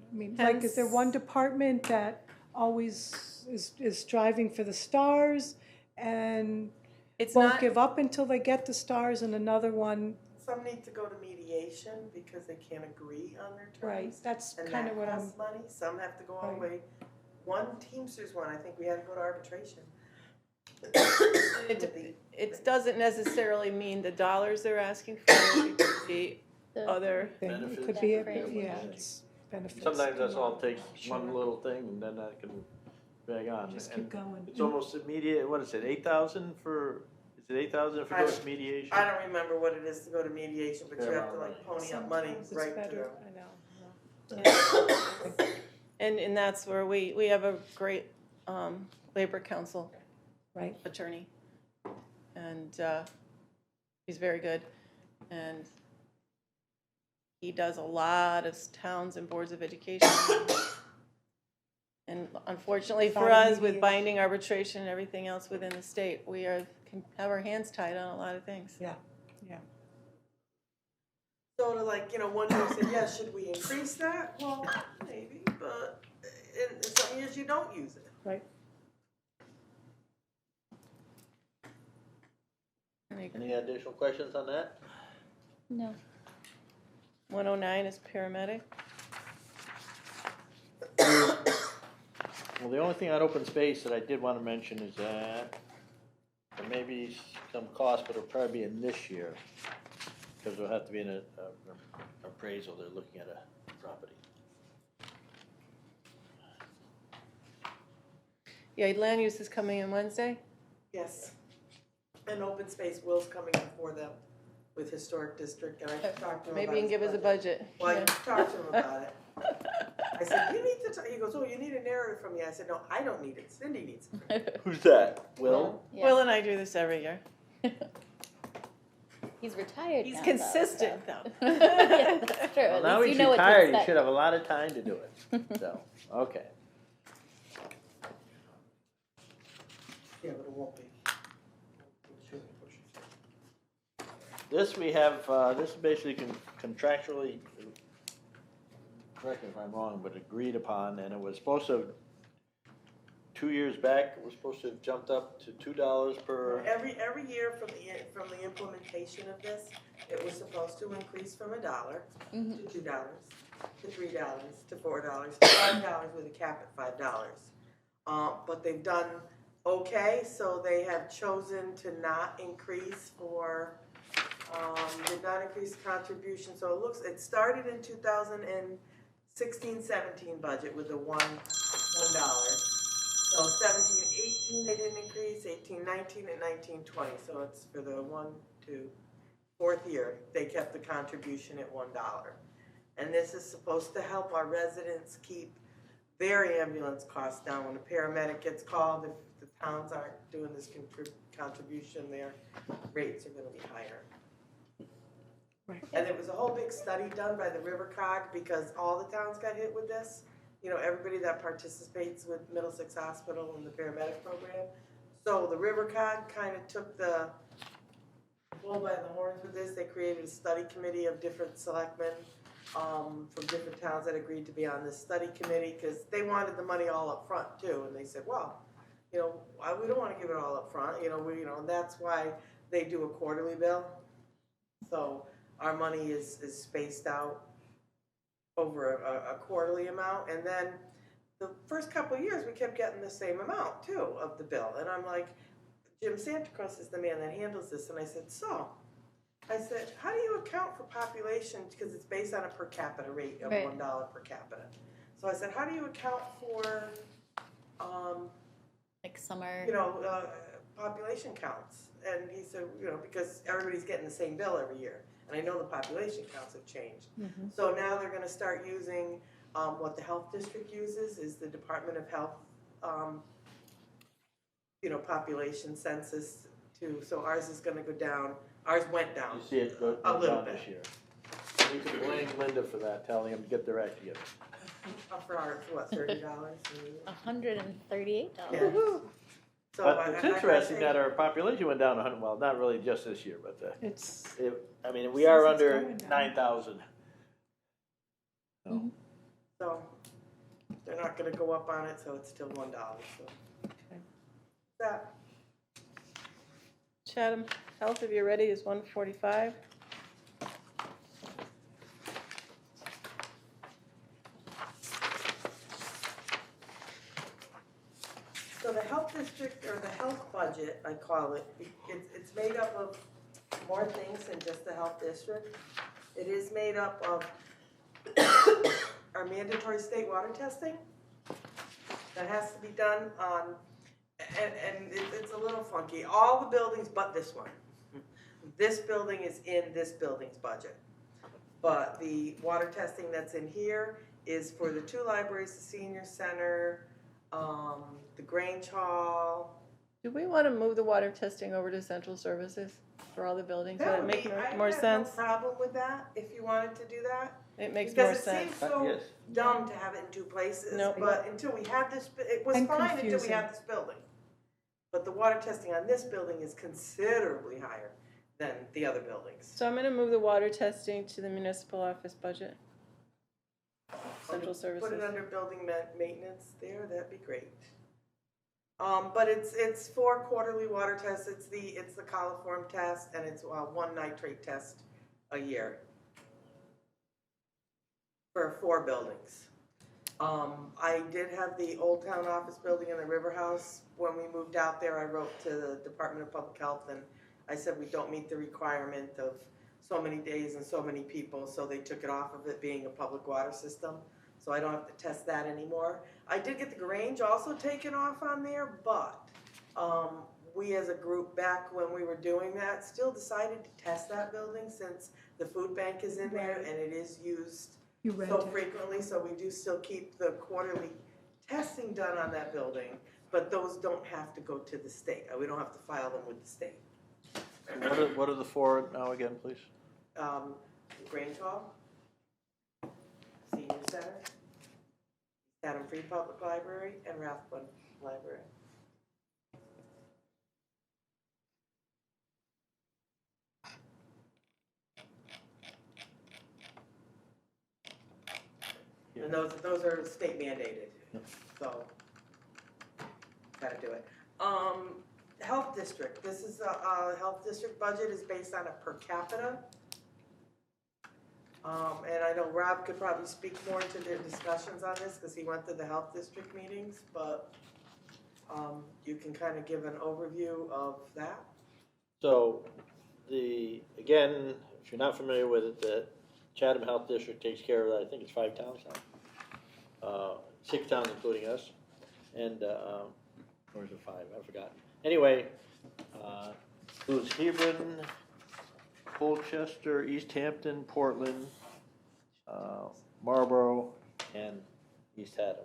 Is there one department that always is striving for the stars and it's won't not, give up until they get the stars, and another one, Some need to go to mediation because they can't agree on their terms. right, that's And kind of that what I'm, costs money. Some have to go all the Right. way. One Teamsters one, I think we had to go to arbitration. it doesn't necessarily mean the dollars they're asking for, it could be The- other. thing. It Benefits. could be, Benefits. yeah, it's benefits. Sometimes that's all it takes, Sure. one little thing, and then that can drag on. Just And keep going. it's almost immediate, what is it, 8,000 for, is it 8,000 if it goes to mediation? I don't remember what it is to go to mediation, but you Fair have to amount of pony up money Sometimes it's right to better, them. I know. And that's where we have a great labor council Right. attorney. And he's very good. And he does a lot of towns and boards of education. And unfortunately for Lot of us, with mediation. binding arbitration and everything else within the state, we can have our hands tied on a lot of things. Yeah. Sort of one year said, yeah, should we increase that? Well, maybe, but in some years you don't use it. Right. Any additional questions on that? No. 109 is paramedic. Well, the only thing on open space that I did want to mention is that there may be some cost, but it'll probably be in this year, because there'll have to be an appraisal, they're looking at a property. Yeah, land use is coming in Wednesday. Yes. And open space will's coming in for them. with Historic District, and I talked to him about Maybe you can give us a budget. Well, I Yeah. talked to him about it. I said, you need to, he goes, oh, you need a narrative from me. I said, no, I don't need it, Cindy needs it. Who's that? Will? Yeah. Will and I do this every year. He's retired He's now, consistent, though. Yeah, that's true. Well, At now least he's you know what to retired, he expect. should have a lot of time to do it, so, okay. Yeah, but it won't be. This we have, this is basically contractually, correct me if I'm wrong, but agreed upon, and it was supposed to, 2 years back, it was supposed to have jumped up to $2 per, Every year from the implementation of this, it was supposed to increase from $1 to $2 to $3 to $4 to $5 with a cap at $5. But they've done okay, so they have chosen to not increase for, did not increase contribution. So it started in 2016-17 budget with a $1. So 17-18 they didn't increase, 18-19 and 19-20. So it's for the 1 to 4th year, they kept the contribution at $1. And this is supposed to help our residents keep their ambulance costs down. When a paramedic gets called, if the towns aren't doing this contribution, their rates are gonna be higher. Right. And there was a whole big study done by the River Cog because all the towns got hit with this. You know, everybody that participates with Middlesex Hospital and the paramedic program. So the River Cog kind of took the bull by the horns with this. They created a study committee of different selectmen from different towns that agreed to be on this study committee because they wanted the money all up front too. And they said, well, you know, we don't want to give it all up front. And that's why they do a quarterly bill. So our money is spaced out over a quarterly amount, and then the first couple of years we kept getting the same amount too of the bill, and I'm like, Jim Santacruz is the man that handles this, and I said, how do you account for population, because it's based on a per capita rate of Right. $1 per capita. So I said, how do you account for Like summer. population counts? And he said, because everybody's getting the same bill every year. And I know the population counts have changed. So now they're gonna start using, what the health district uses is the Department of Health, population census too. So ours is gonna go down, ours went down. you see it go A little down bit. this year. You can blame Linda for that, telling them to get their act together. For our, what, $30? $138. Yeah. So But it's interesting that our population went down 100, well, not really just this year, but It's, we are Since it's under going down. 9,000. So, So they're not gonna go up on it, so it's still $1, so. That, Chatham Health, if you're ready, is 145. so the health district, or the health budget, I call it, it's made up of more things than just the health district. It is made up of our mandatory state water testing that has to be done on, and it's a little funky, all the buildings but this one. This building is in this building's budget. But the water testing that's in here is for the 2 libraries, the senior center, the Grange Hall. Do we want to move the water testing over to central services for all the buildings? Would it make I more have sense? no problem with that, if you wanted to do that. It makes more Because it sense. seems so yes. dumb to have it in 2 places. Nope. But until we had this, it was And fine until we confusing. had this building. But the water testing on this building is considerably higher than the other buildings. So I'm going to move the water testing to the municipal office budget. Central services. Put it under building maintenance there, that'd be great. But it's 4 quarterly water tests, it's the coliform test, and it's 1 nitrate test a year. For 4 buildings. I did have the Old Town office building in the River House. When we moved out there, I wrote to the Department of Public Health and I said we don't meet the requirement of so many days and so many people, so they took it off of it being a public water system. So I don't have to test that anymore. I did get the Grange also taken off on there, but we as a group back when we were doing that, still decided to test that building since the food bank is in there Right. and it is used You rent so it. frequently, so we do still keep the quarterly testing done on that building, but those don't have to go to the state. We don't have to file them with the state. What are the four now again, please? Grange Hall, Senior Center, Haddam Free Public Library, and Rathbun Library. And those are state mandated, so gotta do it. Health district, this is a health district budget is based on a per capita. And I know Rob could probably speak more to the discussions on this, because he went to the health district meetings, but, you can kind of give an overview of that. So, again, if you're not familiar with it, the Chatham Health District takes care of, I think it's 5 towns now. 6 towns including us, and, or is it 5, I've forgotten. Anyway, includes Hebron, Colchester, East Hampton, Portland, Marlboro, and East Haddam.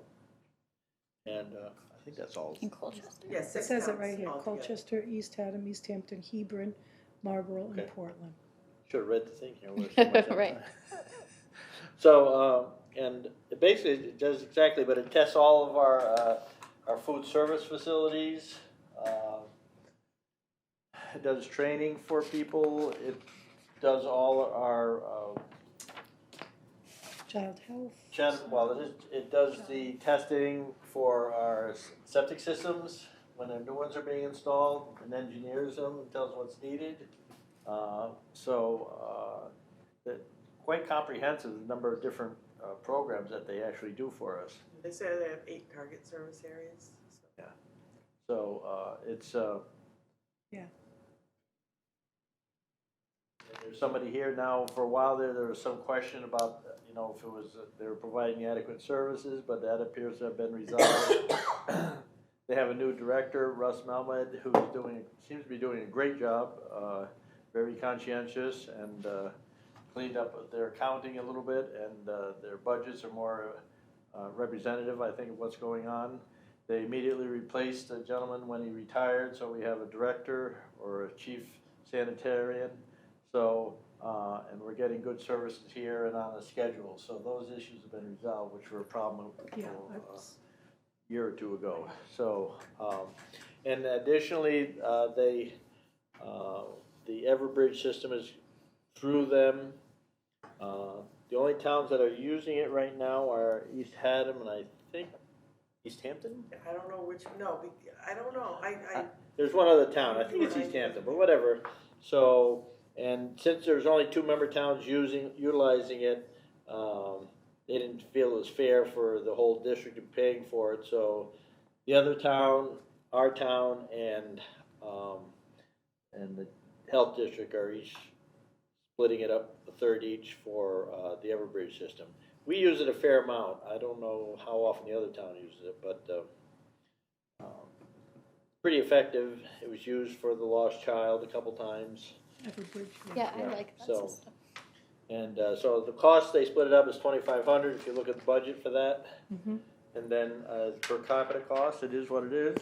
And, I think that's all. In Colchester. Yes, It 6 says it towns right here, altogether. Colchester, East Haddam, East Hampton, Hebron, Marlboro, and Okay. Portland. Should have read the thing here. We're so much on Right. time. So, and it basically it does exactly, but it tests all of our food service facilities. It does training for people. It does all our, Child health. well, it does the testing for our septic systems when the new ones are being installed, and engineers them and tells what's needed. Quite comprehensive, the number of different programs that they actually do for us. They say they have 8 target service areas. So. So it's Yeah. and there's somebody here now. For a while there was some question about if it was they were providing adequate services, but that appears to have been resolved. They have a new director, Russ Malmed, who seems to be doing a great job. Very conscientious and cleaned up their accounting a little bit, and their budgets are more representative, I think, of what's going on. They immediately replaced a gentleman when he retired, so we have a director or a chief sanitarian. So, and we're getting good services here and on the schedule. So those issues have been resolved, which were a problem Yeah, a year or 2 ago. So, and additionally, the Everbridge system is through them. The only towns that are using it right now are East Haddam and I think East Hampton? I don't know I don't know. There's one other town, I think it's East Hampton, but whatever. So, and since there's only 2 member towns utilizing it, they didn't feel it was fair for the whole district to be paying for it. So the other town, our town, and the health district are each splitting it up a third each for the Everbridge system. We use it a fair amount. I don't know how often the other town uses it, but pretty effective. It was used for the lost child a couple times. Everbridge. Yeah, I like that So- system. And so the cost, they split it up as $2,500 if you look at the budget for that. Mhm. And then per capita cost, it is what it is.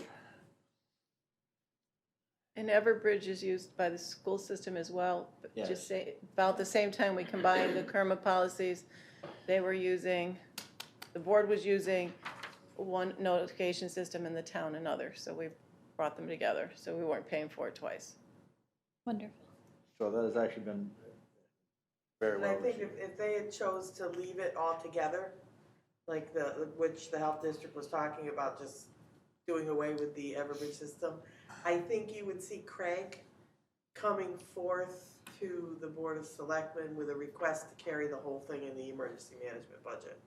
And Everbridge is used by the school system as well. Yes. Just say, about the same time we combined the Kerma policies, they were using, the board was using one notification system and the town another. So we brought them together, so we weren't paying for it twice. Wonderful. So that has actually been very And I well think received. if they had chose to leave it all together, like which the health district was talking about, just doing away with the Everbridge system, I think you would see Craig coming forth to the Board of Selectmen with a request to carry the whole thing in the emergency management budget.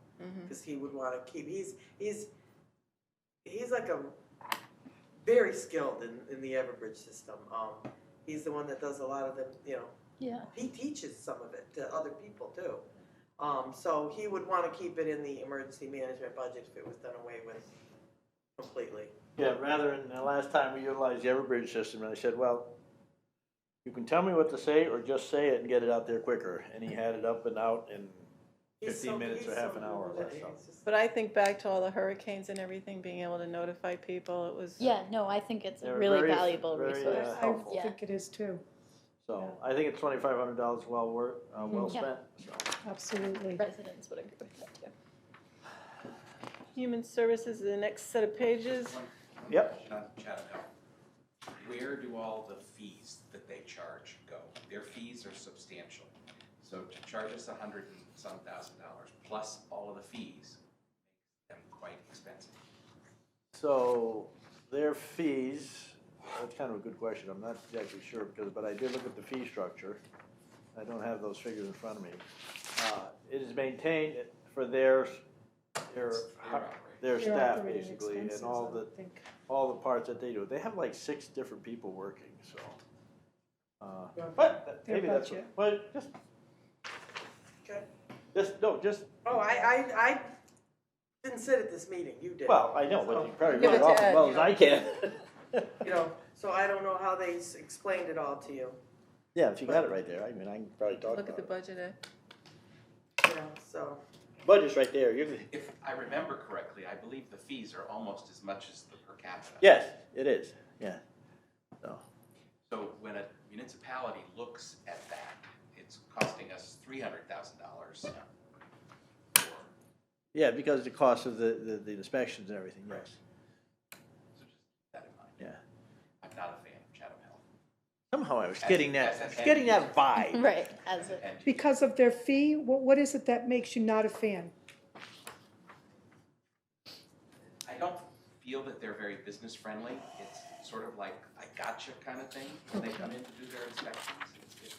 Because he would want to keep, he's like a very skilled in the Everbridge system. He's the one that does a lot of the, Yeah. he teaches some of it to other people too. So he would want to keep it in the emergency management budget if it was done away with completely. Yeah, rather than, the last time we utilized the Everbridge system, and I said, well, you can tell me what to say, or just say it and get it out there quicker, and he had it up and out in 15 minutes or half an hour or less, so. But I think back to all the hurricanes and everything, being able to notify people, it was. Yeah, no, I think it's a They're really very- valuable very, resource. I helpful. Yeah. think it is too, So, I think it's $2,500 well worth, well Yeah. spent, so. absolutely. Residents would agree with that too. Human Services, the next set of pages. Yep. Question on Chatham Health. Where do all the fees that they charge go? Their fees are substantial. So to charge us $100,000 and some plus all of the fees, makes them quite expensive. So, their fees, that's kind of a good question, I'm not exactly sure, but I did look at the fee structure. I don't have those figures in front of me. It is maintained for their Their staff, operating basically, and expenses, all I the, would think. all the parts that they do. They have like 6 different people working, so. But Their maybe that's, budget. well, just, just, Oh, I didn't sit at this meeting, you did. well, I know, but you probably Give read it it to off Ed, as well you as know. I can. You know, so I don't know how they explained it all to you, Yeah, if you got it right there, I mean, I can probably talk Look at the about it. budget, you know, so. Budget's right there, you're, If I remember correctly, I believe the fees are almost as much as the per capita. yes, it is, yeah, so. So when a municipality looks at that, it's costing us $300,000. Yeah, because the cost of the inspections and everything, yes, So just keep that in mind. yeah. I'm not a fan of Chatham Health. Somehow I was As- getting as that, an I was getting end that vibe. Right, as a, And Because of their fee, what is it that makes you not a fan? I don't feel that they're very business friendly. It's sort of like I gotcha kind of thing when they come in to do their inspections.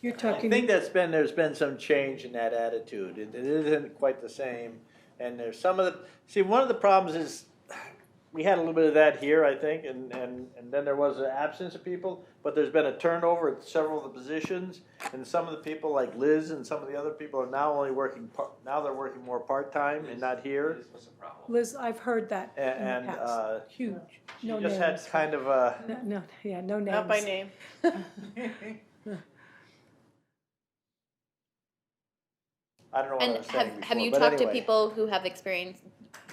You're I talking, think there's been some change in that attitude, it isn't quite the same, and there's some of the, see, one of the problems is, we had a little bit of that here, I think, and then there was an absence of people, but there's been a turnover at several of the positions, and some of the people, like Liz and some of the other people, are now only working, now they're working more part-time and not here. This was a problem. Liz, I've heard that in And, the past, huge, She no just had names. kind of a, No, yeah, no names. not by name. I don't know what I and was saying before, have you but talked to anyway. people who have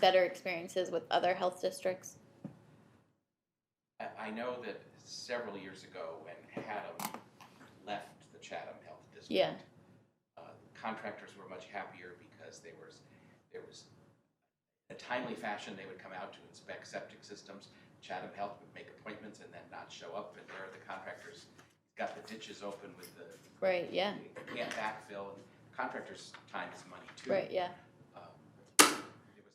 better experiences with other health districts? I know that several years ago when Haddam left the Chatham Health District. Yeah. Contractors were much happier because there was, in a timely fashion, they would come out to inspect septic systems. Chatham Health would make appointments and then not show up, and there the contractors got the ditches open with the. Right, yeah. They can't backfill, and contractors' time is money too. Right, yeah. There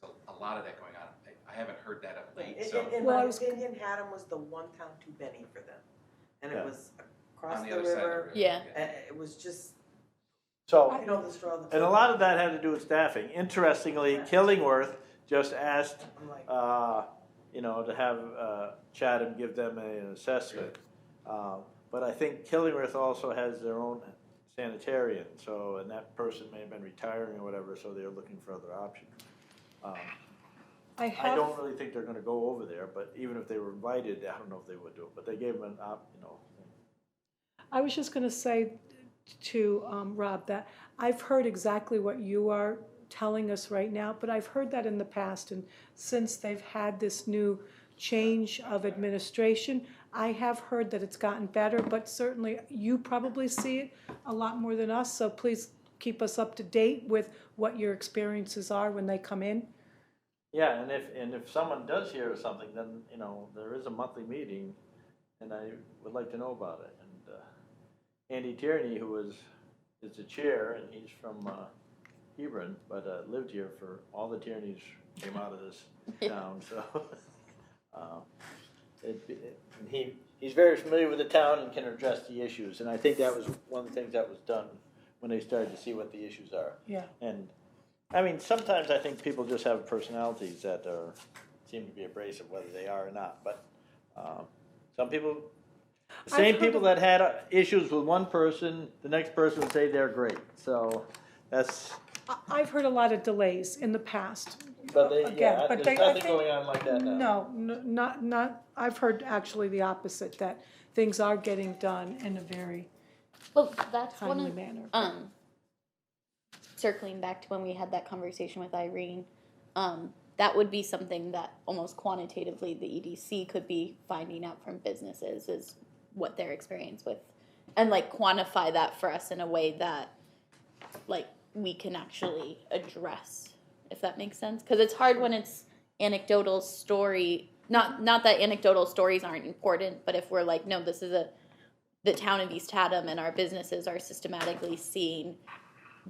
was a lot of that going on. I haven't heard that of late, so. In Well, my I was- opinion, Haddam was the one town too many for them. And Yeah. it was across On the other side of the river. river. Yeah. It was just, So, you know, the straw that. and a lot of that had to do with staffing. Interestingly, Killingworth just asked, I'm like, to have Chatham give them an assessment. But I think Killingworth also has their own sanitarian, so, and that person may have been retiring or whatever, so they're looking for other options. I I have, don't really think they're gonna go over there, but even if they were invited, I don't know if they would do it, but they gave them an I was just gonna say to Rob that I've heard exactly what you are telling us right now, but I've heard that in the past, and since they've had this new change of administration, I have heard that it's gotten better, but certainly you probably see it a lot more than us, so please keep us up to date with what your experiences are when they come in. Yeah, and if someone does hear something, then, there is a monthly meeting, and I would like to know about it. And Andy Tierney, who is the chair, and he's from Hebron, but lived here for, all the Tierneys came out of this town, so. And he's very familiar with the town and can address the issues, and I think that was one of the things that was done when they started to see what the issues are. Yeah. And, I mean, sometimes I think people just have personalities that seem to be abrasive, whether they are or not, but some people, the same people that had issues with one person, the next person would say they're great, so that's. I've heard a lot of delays in the past, But they, Again, yeah, but there's they- I nothing think- going on like that now. No, not, I've heard actually the opposite, that things are getting done in a very Well, that's one timely of, manner. circling back to when we had that conversation with Irene, that would be something that almost quantitatively the EDC could be finding out from businesses is what their experience with, and like quantify that for us in a way that like we can actually address, if that makes sense. Because it's hard when it's anecdotal story, not that anecdotal stories aren't important, but if we're like, no, this is the town of East Haddam and our businesses are systematically seeing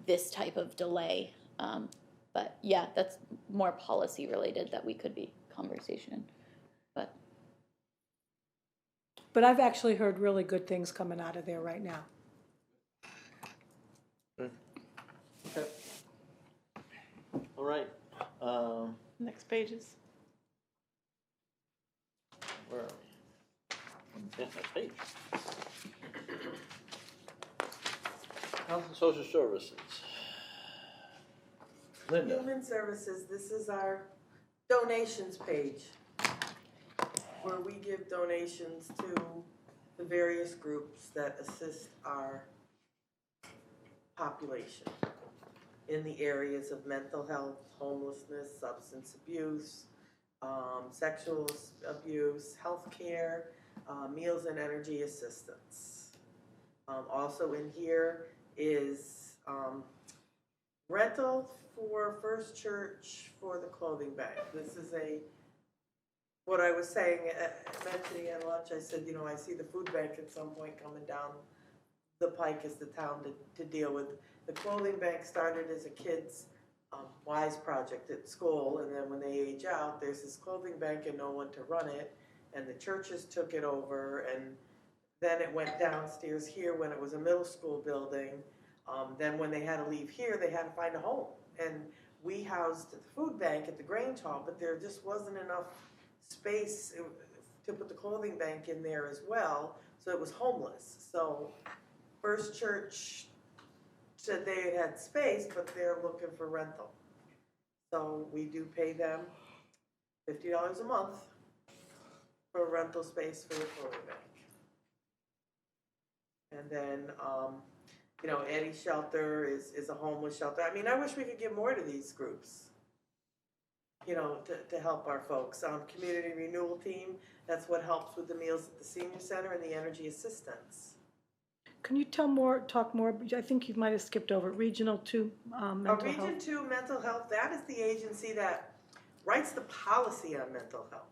this type of delay. But yeah, that's more policy related that we could be conversation. But I've actually heard really good things coming out of there right now. Okay. All right. Next pages. Where are we? Yeah, next page. Health and Social Services. Linda. Human Services, this is our donations page, where we give donations to the various groups that assist our population in the areas of mental health, homelessness, substance abuse, sexual abuse, healthcare, meals and energy assistance. Also in here is rental for First Church for the clothing bank. This is what I was saying, mentioning at lunch, I said, you know, I see the food bank at some point coming down the pike as the town to deal with. The clothing bank started as a kid's WISE project at school, and then when they age out, there's this clothing bank and no one to run it, and the churches took it over, and then it went downstairs here when it was a middle school building. Then when they had to leave here, they had to find a home. And we housed the food bank at the Grange Hall, but there just wasn't enough space to put the clothing bank in there as well, so it was homeless. So First Church said they had space, but they're looking for rental. So we do pay them $50 a month for rental space for the clothing bank. And then, you know, Eddie's Shelter is a homeless shelter. I mean, I wish we could give more to these groups, you know, to help our folks. Community Renewal Team, that's what helps with the meals at the senior center and the energy assistance. Can you talk more, I think you might have skipped over, Regional 2 mental health. Region 2 Mental Health, that is the agency that writes the policy on mental health.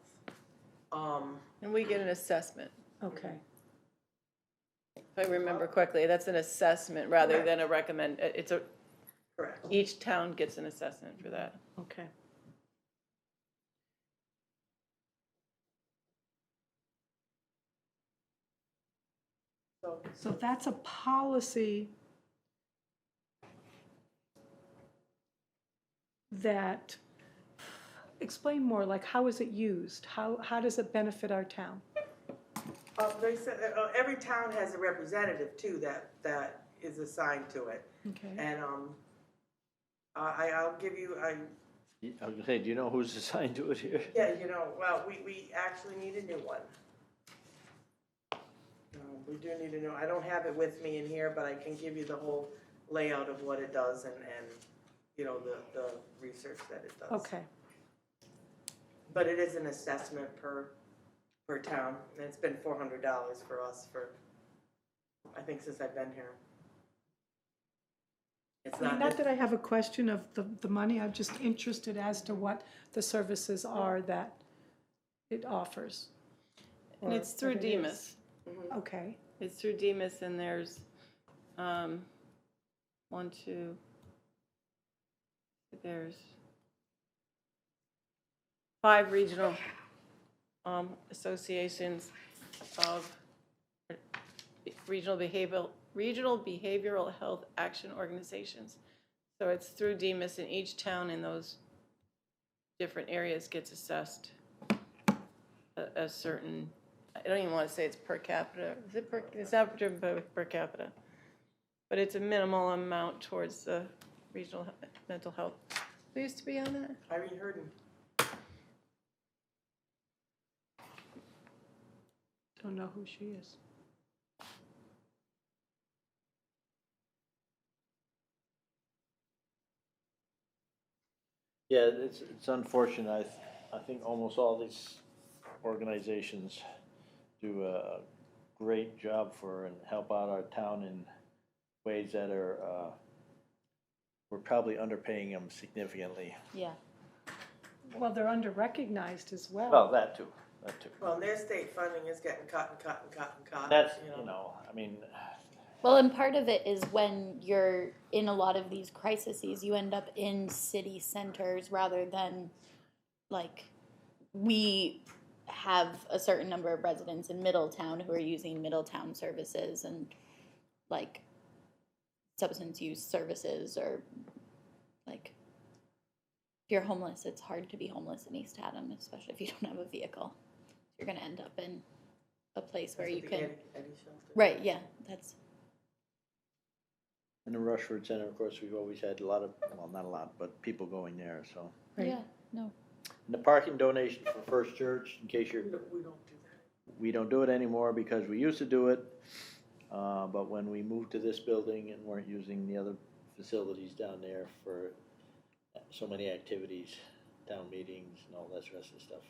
And we get an assessment. Okay. If I remember correctly, that's an assessment rather than a recommend, it's a, Correct. each town gets an assessment for that. Okay. So that's a policy that, explain more, like how is it used? How does it benefit our town? They said, every town has a representative too that is assigned to it. Okay. And I'll give you, I was gonna say, do you know who's assigned to it here? yeah, you know, well, we actually need a new one. We do need a new, I don't have it with me in here, but I can give you the whole layout of what it does and you know, the research that it does. Okay. But it is an assessment per town, and it's been $400 for us for, I think, since I've been here. It's Not that I have a question of the money, I'm just interested as to what the services are that it offers. And it's through what it is. Demas. Okay. It's through Demas, and there's, there's 5 regional associations of regional behavioral health action organizations. So it's through Demas, and each town in those different areas gets assessed a certain, I don't even want to say it's per capita. Is it it's not per capita, but it's a minimal amount towards the regional mental health Who used to be on that? Irene Hurden. Don't know who she is. Yeah, it's unfortunate. I think almost all these organizations do a great job for and help out our town in ways that are, we're probably underpaying them significantly. Yeah. Well, they're under-recognized as well. Well, that too. Well, and their state funding is getting cut and cut and cut and cut. That's, I mean, Well, and part of it is when you're in a lot of these crises, you end up in city centers rather than, like, we have a certain number of residents in Middletown who are using Middletown services and, like, substance use services, or, like, if you're homeless, it's hard to be homeless in East Haddam, especially if you don't have a vehicle. You're going to end up in a place where you can. Eddie shelter. Right, yeah, that's. in the Rushford Center, of course, we've always had a lot of, well, not a lot, but people going there, so. Right. Yeah, no. And the parking donation for First Church, in case you're, We don't do that. we don't do it anymore because we used to do it. But when we moved to this building and weren't using the other facilities down there for so many activities, town meetings and all that rest of the stuff,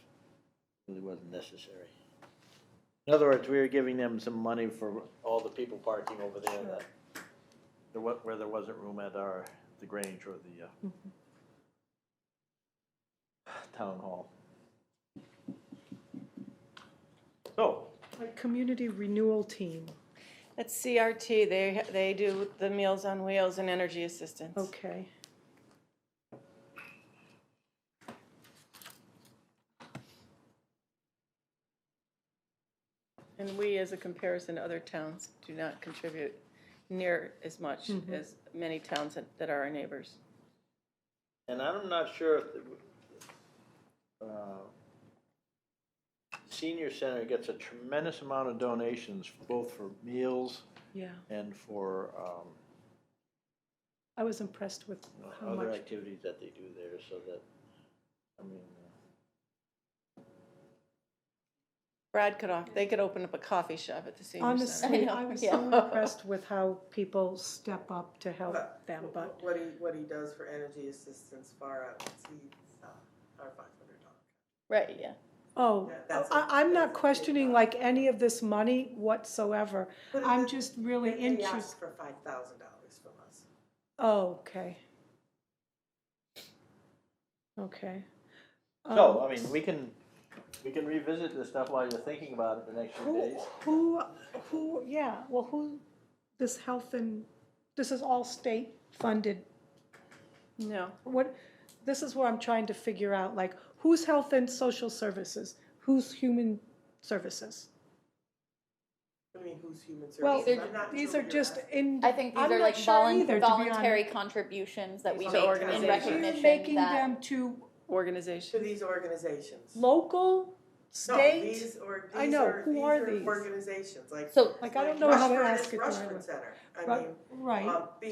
really wasn't necessary. In other words, we were giving them some money for all the people parking over there that, where there wasn't room at the Grange or the town hall. So, A community renewal team, That's CRT, they do the Meals on Wheels and energy assistance. okay. And we, as a comparison to other towns, do not contribute near as much as many towns that are our neighbors. and I'm not sure if the senior center gets a tremendous amount of donations, both for meals Yeah, and for I was impressed with how other much. activities that they do there, so that, I mean, They could open up a coffee shop at the senior center. Honestly, know, I was yeah. so impressed with how people step up to help them, but What he does for energy assistance far outsees our $500. Right, yeah. oh, Yeah, that's I'm that's not a big questioning help. like any of this money whatsoever. But I'm it- just really They interested. asked for $5,000 from us. Oh, okay. Okay. so, I mean, we can revisit this stuff while you're thinking about it the next few days. Yeah, well, this health and, this is all state funded. No, This is where I'm trying to figure out, like, who's health and social services? Who's human services? I mean, who's human Well, services? I'm not these sure are what just you're asking. I think these I'm are not like sure either, to be voluntary honest. contributions that we These make are in organizations. recognition Making that. them to organization. To these organizations. local, No, state? these I know, who are these these? organizations, like. So, Like, I don't know how to Rushford ask is it the right Rushford way. Center. I Right, mean, right.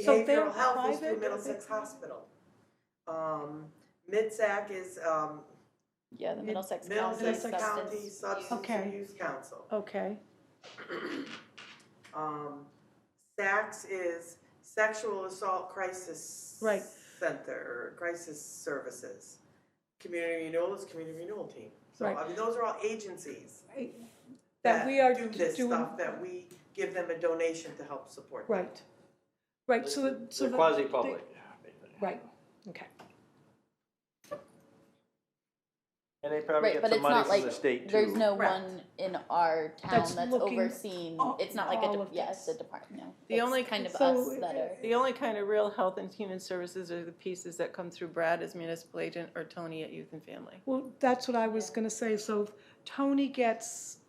So they're behavioral health is through private? Middlesex Hospital. MidSAC is, yeah, the Middlesex County Middlesex County Substance. Substance Okay. Abuse Council. Okay, SACS is Sexual Assault Crisis Right. Center, or Crisis Services. Community Renewal is Community Renewal Team. So, Right. I mean, those are all agencies that we are do this doing, stuff, that we give them a donation to help support them. right. Right, so, They're quasi-public. right, okay. And they probably Right, get but some it's money not from like the state too. there's no Correct. one in our town That's that's looking overseeing. all- It's not like all of it's this. a department. No, The it's only- kind of so, us that are. The only kind of real health and human services are the pieces that come through Brad as municipal agent or Tony at Youth and Family. Well, that's what I was gonna say, so if Tony gets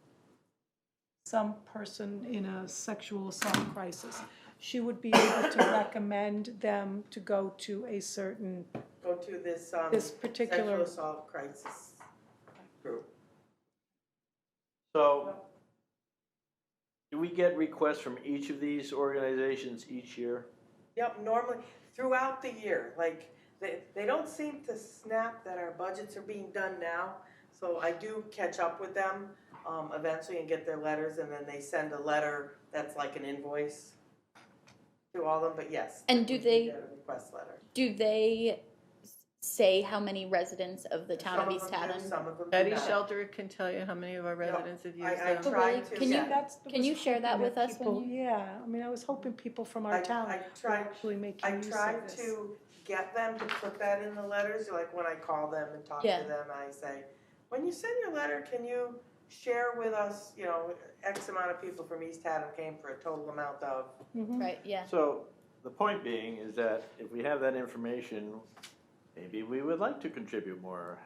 some person in a sexual assault crisis, she would be able to recommend them to go to a certain, Go to this, this particular. Sexual Assault Crisis Group. So, do we get requests from each of these organizations each year? Yep, normally, throughout the year, like, they don't seem to snap that our budgets are being done now. So I do catch up with them eventually and get their letters, and then they send a letter that's like an invoice to all of them, but yes. And do we they- get a request letter. Do they say how many residents of the town of Some East them do, Haddam? some of them do Eddie not. Shelter can tell you how many of our residents have used I them. Oh, tried really? to, Can you- yeah. Can you share that with us when you? Yeah, I mean, I was hoping people from our town I would tried, actually make I use of tried this. to get them to put that in the letters, like when I call them and talk Yeah. to them, I say, when you send your letter, can you share with us, you know, X amount of people from East Haddam came for a total amount of. Mhm. Right, yeah. So, the point being is that if we have that information, maybe we would like to contribute more.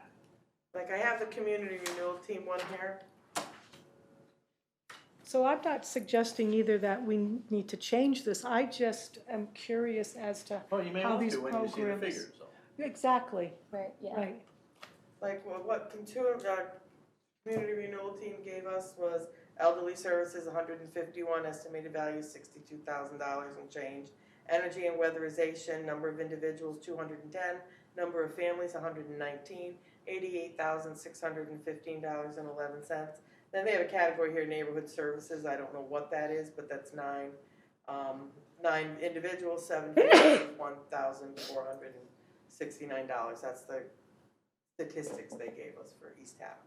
Like I have the community renewal team one here. So I'm not suggesting either that we need to change this, I just am curious as to Well, you may how want these to when you see the programs. figures, so. Exactly, Right, yeah. right. Like what community renewal team gave us was elderly services, 151, estimated value $62,000 and change. Energy and weatherization, number of individuals 210, number of families 119, $88,615.11. Then they have a category here, neighborhood services. I don't know what that is, but that's 9. 9 individuals, 7 families, $1,469. That's the statistics they gave us for East Haddam.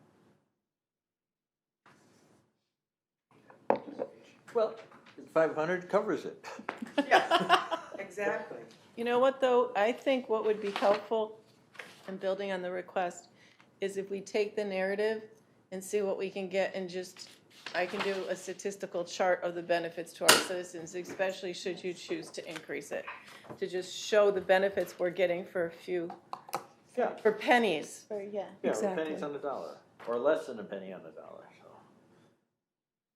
Well, 500 covers it. Yeah, exactly. You know what, though? I think what would be helpful in building on the request is if we take the narrative and see what we can get and just, I can do a statistical chart of the benefits to our citizens, especially should you choose to increase it, to just show the benefits we're getting for a few, Yeah. for pennies. Or, yeah. Yeah, Exactly. pennies on the dollar, or less than a penny on the dollar, so.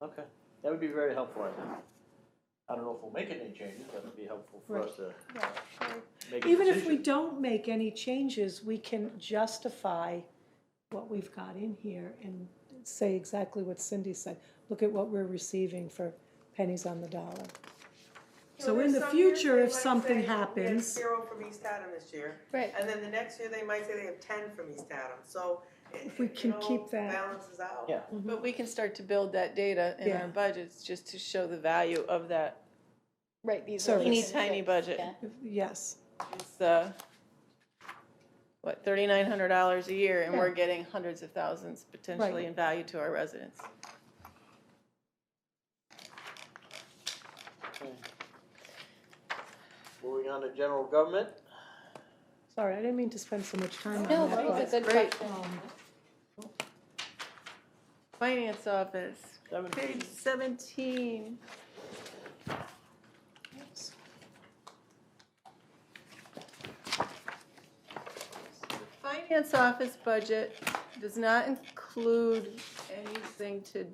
Okay, that would be very helpful, I think. I don't know if we'll make any changes, but it'd be helpful for us to make a Even if we decision. don't make any changes, we can justify what we've got in here and say exactly what Cindy said. Look at what we're receiving for pennies on the dollar. So in the future, if something happens, We had 0 from East Haddam this year. Right. And then the next year, they might say they have 10 from East Haddam. So If we it, can keep that. balances out. Yeah. But we can start to build that data in Yeah. our budgets just to show the value of that Right, these Service. are. teeny tiny budget. Yeah. Yes, It's, what, $3,900 a year, and Yeah. we're getting hundreds of thousands potentially Right. in value to our residents. Okay. Moving on to general government. sorry, I didn't mean to spend so much time on No, that. that was but, a good great. question. Finance office, 17. page 17. Finance office budget does not include anything to,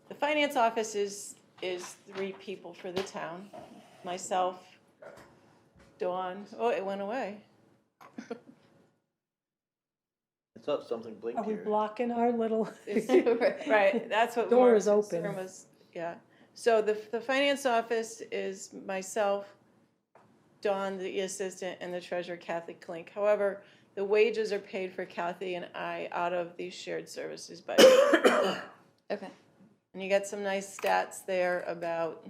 the finance office is 3 people for the town. Myself, Dawn, oh, it went away. I thought something Are blinked we here. blocking our little? Right, that's what Door Mark's is open. concern was, yeah. So the finance office is myself, Dawn, the assistant, and the treasurer, Kathy Klink. However, the wages are paid for Kathy and I out of the shared services budget. Okay. And you got some nice stats there about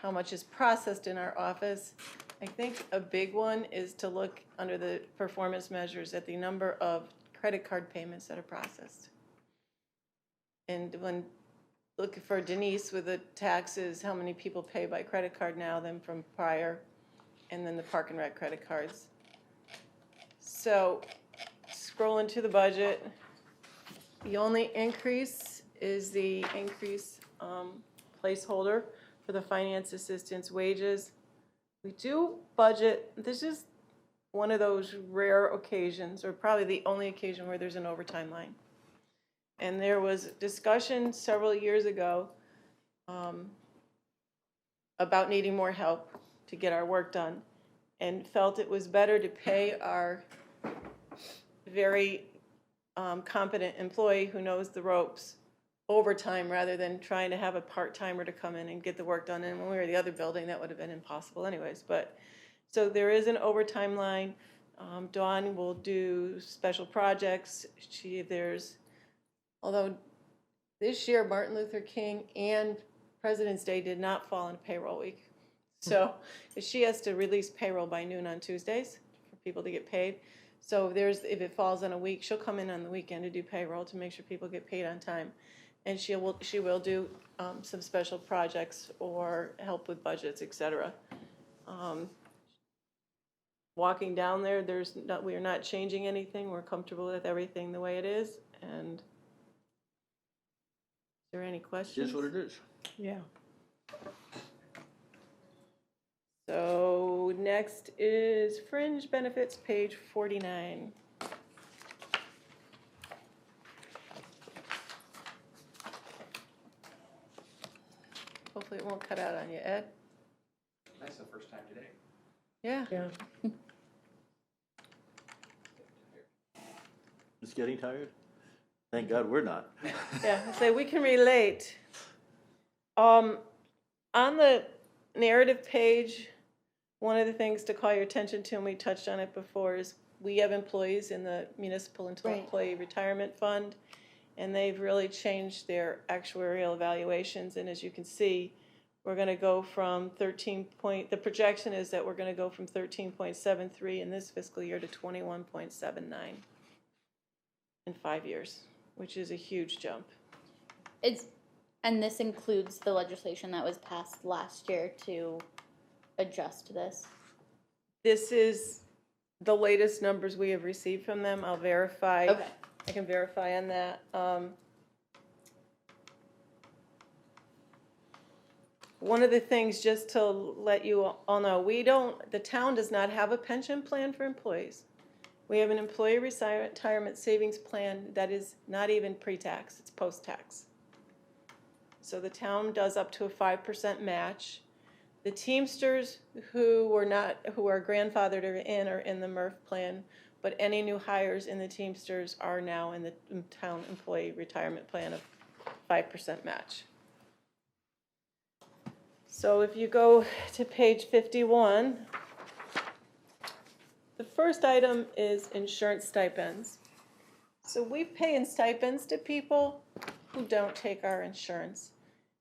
how much is processed in our office. I think a big one is to look under the performance measures at the number of credit card payments that are processed. And when looking for Denise with the taxes, how many people pay by credit card now than from prior, and then the park and rec credit cards. So scrolling to the budget, the only increase is the increase placeholder for the finance assistant's wages. We do budget, this is one of those rare occasions, or probably the only occasion where there's an overtime line. And there was discussion several years ago about needing more help to get our work done, and felt it was better to pay our very competent employee who knows the ropes overtime rather than trying to have a part-timer to come in and get the work done. And when we were in the other building, that would have been impossible anyways. But So there is an overtime line. Dawn will do special projects. Although this year Martin Luther King and President's Day did not fall on payroll week. So she has to release payroll by noon on Tuesdays for people to get paid. So if it falls on a week, she'll come in on the weekend to do payroll to make sure people get paid on time. And she will do some special projects or help with budgets, etc. Walking down there, we are not changing anything. We're comfortable with everything the way it is. And is there any questions? It is what it is. Yeah. So next is fringe benefits, page 49. Hopefully it won't cut out on you, Ed. That's the first time today. Yeah. Yeah. Just getting tired? Thank God we're not. Yeah, so we can relate. On the narrative page, one of the things to call your attention to, and we touched on it before, is we have employees in the Municipal Employee Retirement Fund, and they've really changed their actuarial evaluations. And as you can see, we're going to go from the projection is that we're going to go from 13.73 in this fiscal year to 21.79 in 5 years, which is a huge jump. And this includes the legislation that was passed last year to adjust this. This is the latest numbers we have received from them. I'll verify. Okay. I can verify on that. One of the things, just to let you all know, the town does not have a pension plan for employees. We have an employee retirement savings plan that is not even pre-tax, it's post-tax. So the town does up to a 5% match. The Teamsters who are grandfathered in are in the MRF plan, but any new hires in the Teamsters are now in the town employee retirement plan of 5% match. So if you go to page 51, the first item is insurance stipends. So we pay in stipends to people who don't take our insurance.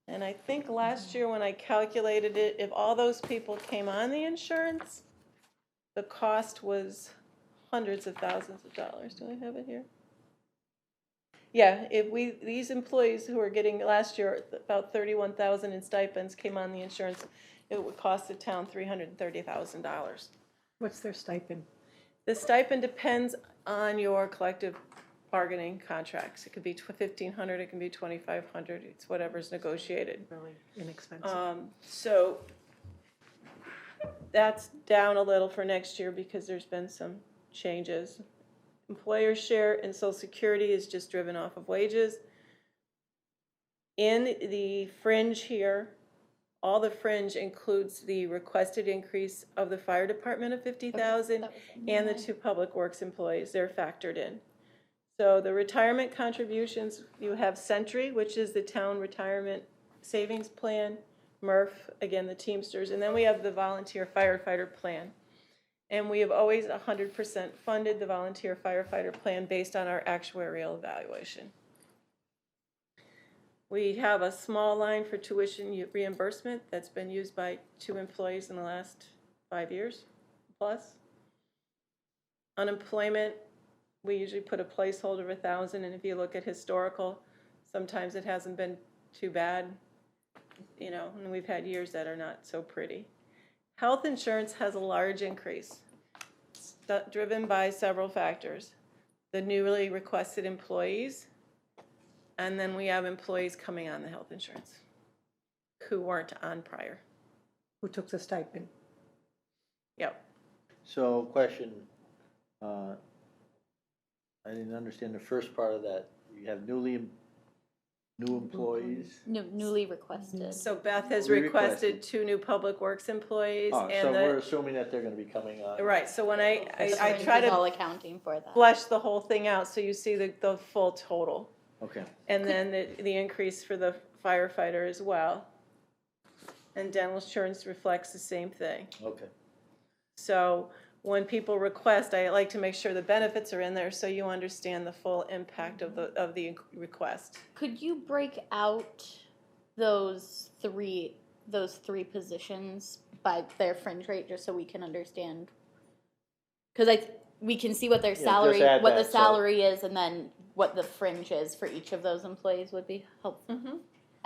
And I think last year when I calculated it, if all those people came on the insurance, the cost was hundreds of thousands of dollars. Do I have it here? Yeah, these employees who are getting last year about $31,000 in stipends came on the insurance, it would cost the town $330,000. What's their stipend? The stipend depends on your collective bargaining contracts. It could be $1,500, it can be $2,500. It's whatever's negotiated. Really inexpensive. So that's down a little for next year because there's been some changes. Employer share in Social Security is just driven off of wages. In the fringe here, all the fringe includes the requested increase of the fire department of $50,000 and the 2 public works employees. They're factored in. So the retirement contributions, you have Sentry, which is the town retirement savings plan, MRF, again the Teamsters, and then we have the volunteer firefighter plan. And we have always 100% funded the volunteer firefighter plan based on our actuarial evaluation. We have a small line for tuition reimbursement that's been used by 2 employees in the last 5 years plus. Unemployment, we usually put a placeholder of 1,000, and if you look at historical, sometimes it hasn't been too bad, and we've had years that are not so pretty. Health insurance has a large increase, driven by several factors. The newly requested employees, and then we have employees coming on the health insurance who weren't on prior. Who took the stipend? Yep. So question, I didn't understand the first part of that. You have new employees? Newly requested. So Beth has Newly requested requested. 2 new public works employees, Oh, and so we're assuming that they're gonna be coming on. right. So when I Fringe try is all to accounting for that. flesh the whole thing out, so you see the full total, Okay. and then the increase for the firefighter as well. And dental insurance reflects the same thing. Okay. So when people request, I like to make sure the benefits are in there so you understand the full impact of the request. Could you break out those three positions by their fringe rate, just so we can understand? Because we can see what their just salary, add what that, the so- salary is, and then what the fringe is for each of those employees would be helpful. Mm-hmm.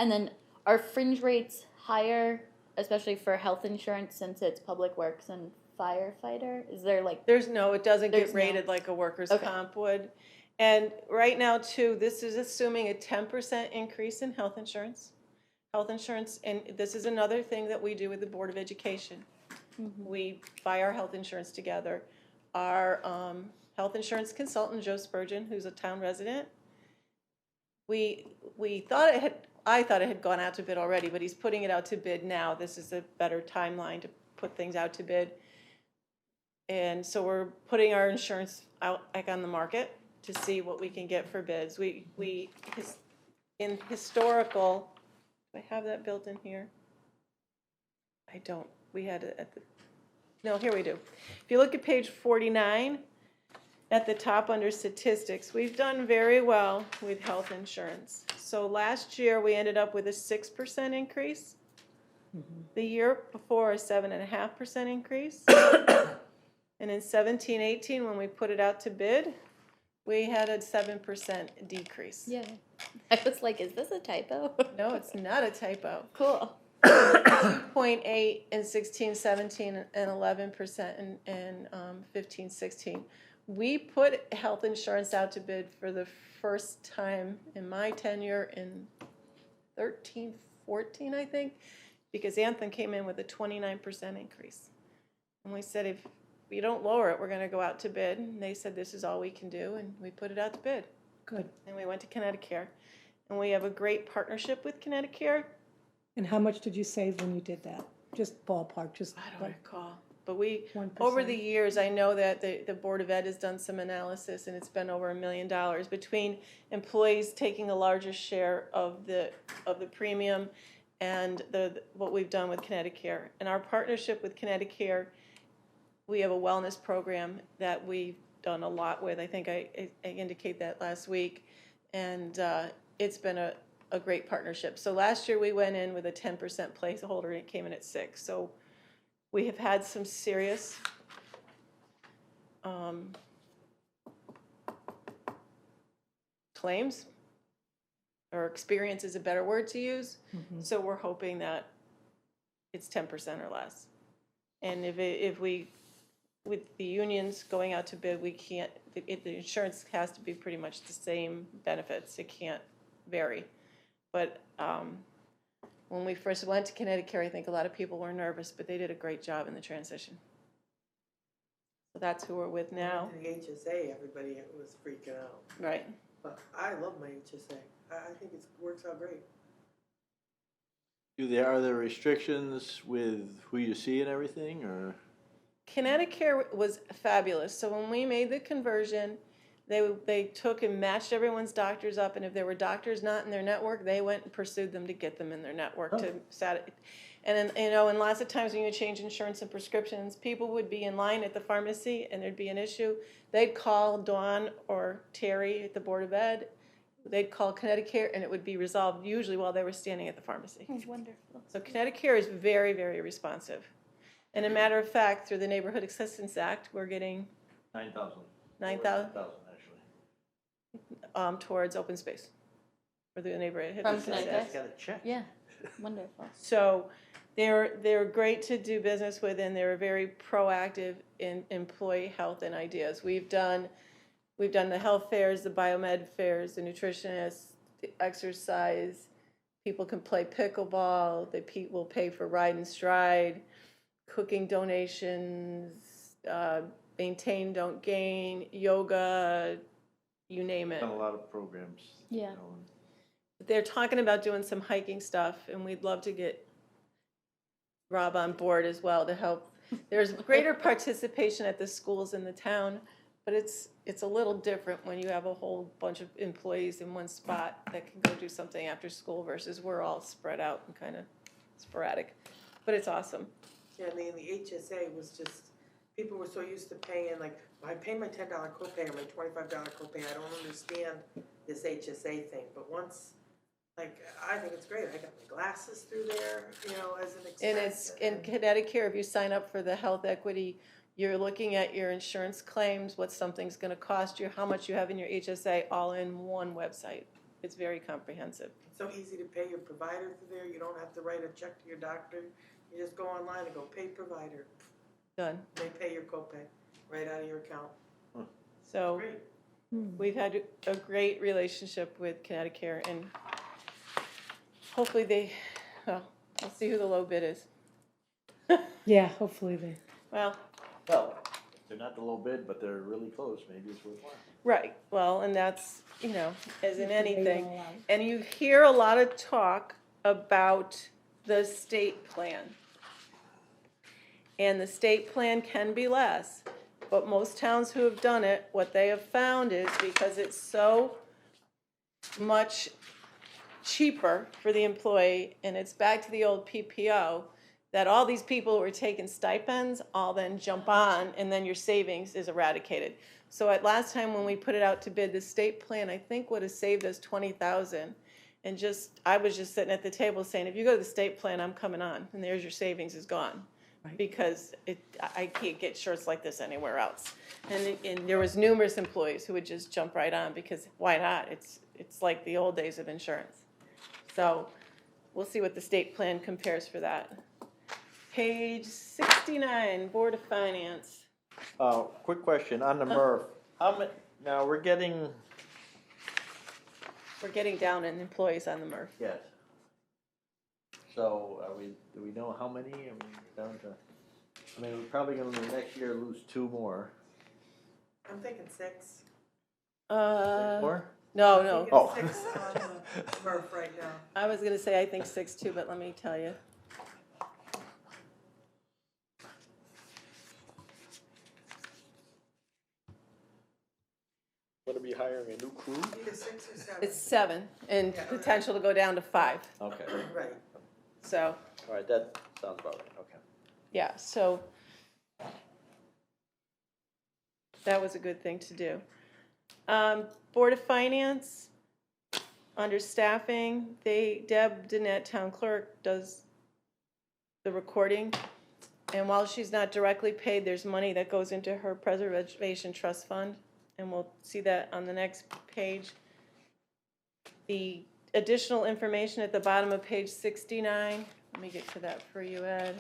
And then are fringe rates higher, especially for health insurance, since it's public works and firefighter? Is there like It doesn't There's get no- rated like a workers' Okay. comp would. And right now too, this is assuming a 10% increase in health insurance. Health insurance, and this is another thing that we do with the Board of Education. We buy our health insurance together. Our health insurance consultant, Joe Spurgeon, who's a town resident, I thought it had gone out to bid already, but he's putting it out to bid now. This is a better timeline to put things out to bid. And so we're putting our insurance out back on the market to see what we can get for bids. In historical, do I have that built in here? I don't. We had it at the, no, here we do. If you look at page 49, at the top under statistics, we've done very well with health insurance. So last year, we ended up with a 6% increase. The year before, a 7.5% increase. And in 17-18, when we put it out to bid, we had a 7% decrease. Yeah. I was like, is this a typo? No, it's not a typo. Cool. 2.8 in 16-17 and 11% in 15-16. We put health insurance out to bid for the first time in my tenure in 13-14, I think, because Anthem came in with a 29% increase. And we said, if we don't lower it, we're going to go out to bid. And they said, this is all we can do, and we put it out to bid. Good. And we went to Connecticut. And we have a great partnership with Connecticut. And how much did you save when you did that? Just ballpark, just I don't recall. But we, 1%. over the years, I know that the Board of Ed has done some analysis, and it's been over $1 million between employees taking a larger share of the premium and what we've done with Connecticut. And our partnership with Connecticut, we have a wellness program that we've done a lot with. I think I indicated that last week. And it's been a great partnership. So last year we went in with a 10% placeholder, and it came in at 6%. So we have had some serious claims, or experience is a better word to use. So we're hoping that it's 10% or less. And if we, with the unions going out to bid, we can't, the insurance has to be pretty much the same benefits. It can't vary. But when we first went to Connecticut, I think a lot of people were nervous, but they did a great job in the transition. So that's who we're with now. In the HSA, everybody was freaking out. Right. But I love my HSA. I think it works out great. Are there restrictions with who you see and everything, or? Connecticut was fabulous. So when we made the conversion, they took and matched everyone's doctors up, and if there were doctors not in their network, they went and pursued them to get them in their network. And then, and lots of times when you change insurance and prescriptions, people would be in line at the pharmacy, and there'd be an issue. They'd call Dawn or Terry at the Board of Ed. They'd call Connecticut, and it would be resolved usually while they were standing at the pharmacy. Oh, wonderful. So Connecticut is very, very responsive. And a matter of fact, through the Neighborhood Assistance Act, we're getting 9,000. 9,000 actually. towards open space for the Neighborhood From Assistance Act. Connecticut? Got a check. Yeah, wonderful. So they're great to do business with, and they're very proactive in employee health and ideas. We've done the health fairs, the biomed fairs, the nutritionists, the exercise. People can play pickleball. They will pay for ride and stride, cooking donations, maintain, don't gain, yoga, you name it. Done a lot of programs. Yeah. They're talking about doing some hiking stuff, and we'd love to get Rob on board as well to help. There's greater participation at the schools in the town, but it's a little different when you have a whole bunch of employees in one spot that can go do something after school versus we're all spread out and kind of sporadic. But it's awesome. Yeah, I mean, the HSA was just, people were so used to paying, like, I pay my $10 copay or my $25 copay, I don't understand this HSA thing, but once, like, I think it's great, I got my glasses through there, you know, as an expense. And it's, in Connecticut, if you sign up for the health equity, you're looking at your insurance claims, what something's gonna cost you, how much you have in your HSA, all in one website. It's very comprehensive. It's so easy to pay your provider through there, you don't have to write a check to your doctor, you just go online and go pay provider, Done. they pay your copay right out of your account. So Great. we've had a great relationship with Connecticut, and hopefully well, we'll see who the low bid is. Yeah, hopefully they. Well, Well, they're not the low bid, but they're really close, maybe it's worthwhile. right, well, and that's, as in You can wait anything. all out. And you hear a lot of talk about the state plan. And the state plan can be less, but most towns who have done it, what they have found is because it's so much cheaper for the employee, and it's back to the old PPO, that all these people who are taking stipends all then jump on, and then your savings is eradicated. So at last time when we put it out to bid, the state plan, I think, would have saved us $20,000. And I was just sitting at the table saying, if you go to the state plan, I'm coming on, and there's your savings is gone. Right. Because I can't get shirts like this anywhere else. And there was numerous employees who would just jump right on, because why not? It's like the old days of insurance. So we'll see what the state plan compares for that. Page 69, Board of Finance. Quick question on the MRF. Now, we're getting, We're getting down in employees on the MRF. yes. So do we know how many? We're down to, we're probably gonna next year lose 2 more. I'm thinking 6. 6 more? No. Oh. 6 on the Murph right now. I was gonna say I think 6 too, but let me tell you. Gonna be hiring a new crew? Either 6 or 7. It's 7, and Yeah. potential to go down to 5. Okay, Right. So, all right, that sounds about right, okay. yeah, so that was a good thing to do. Board of Finance, under staffing, Deb Danette, Town Clerk, does the recording. And while she's not directly paid, there's money that goes into her preservation trust fund. And we'll see that on the next page. The additional information at the bottom of page 69, let me get to that for you, Ed.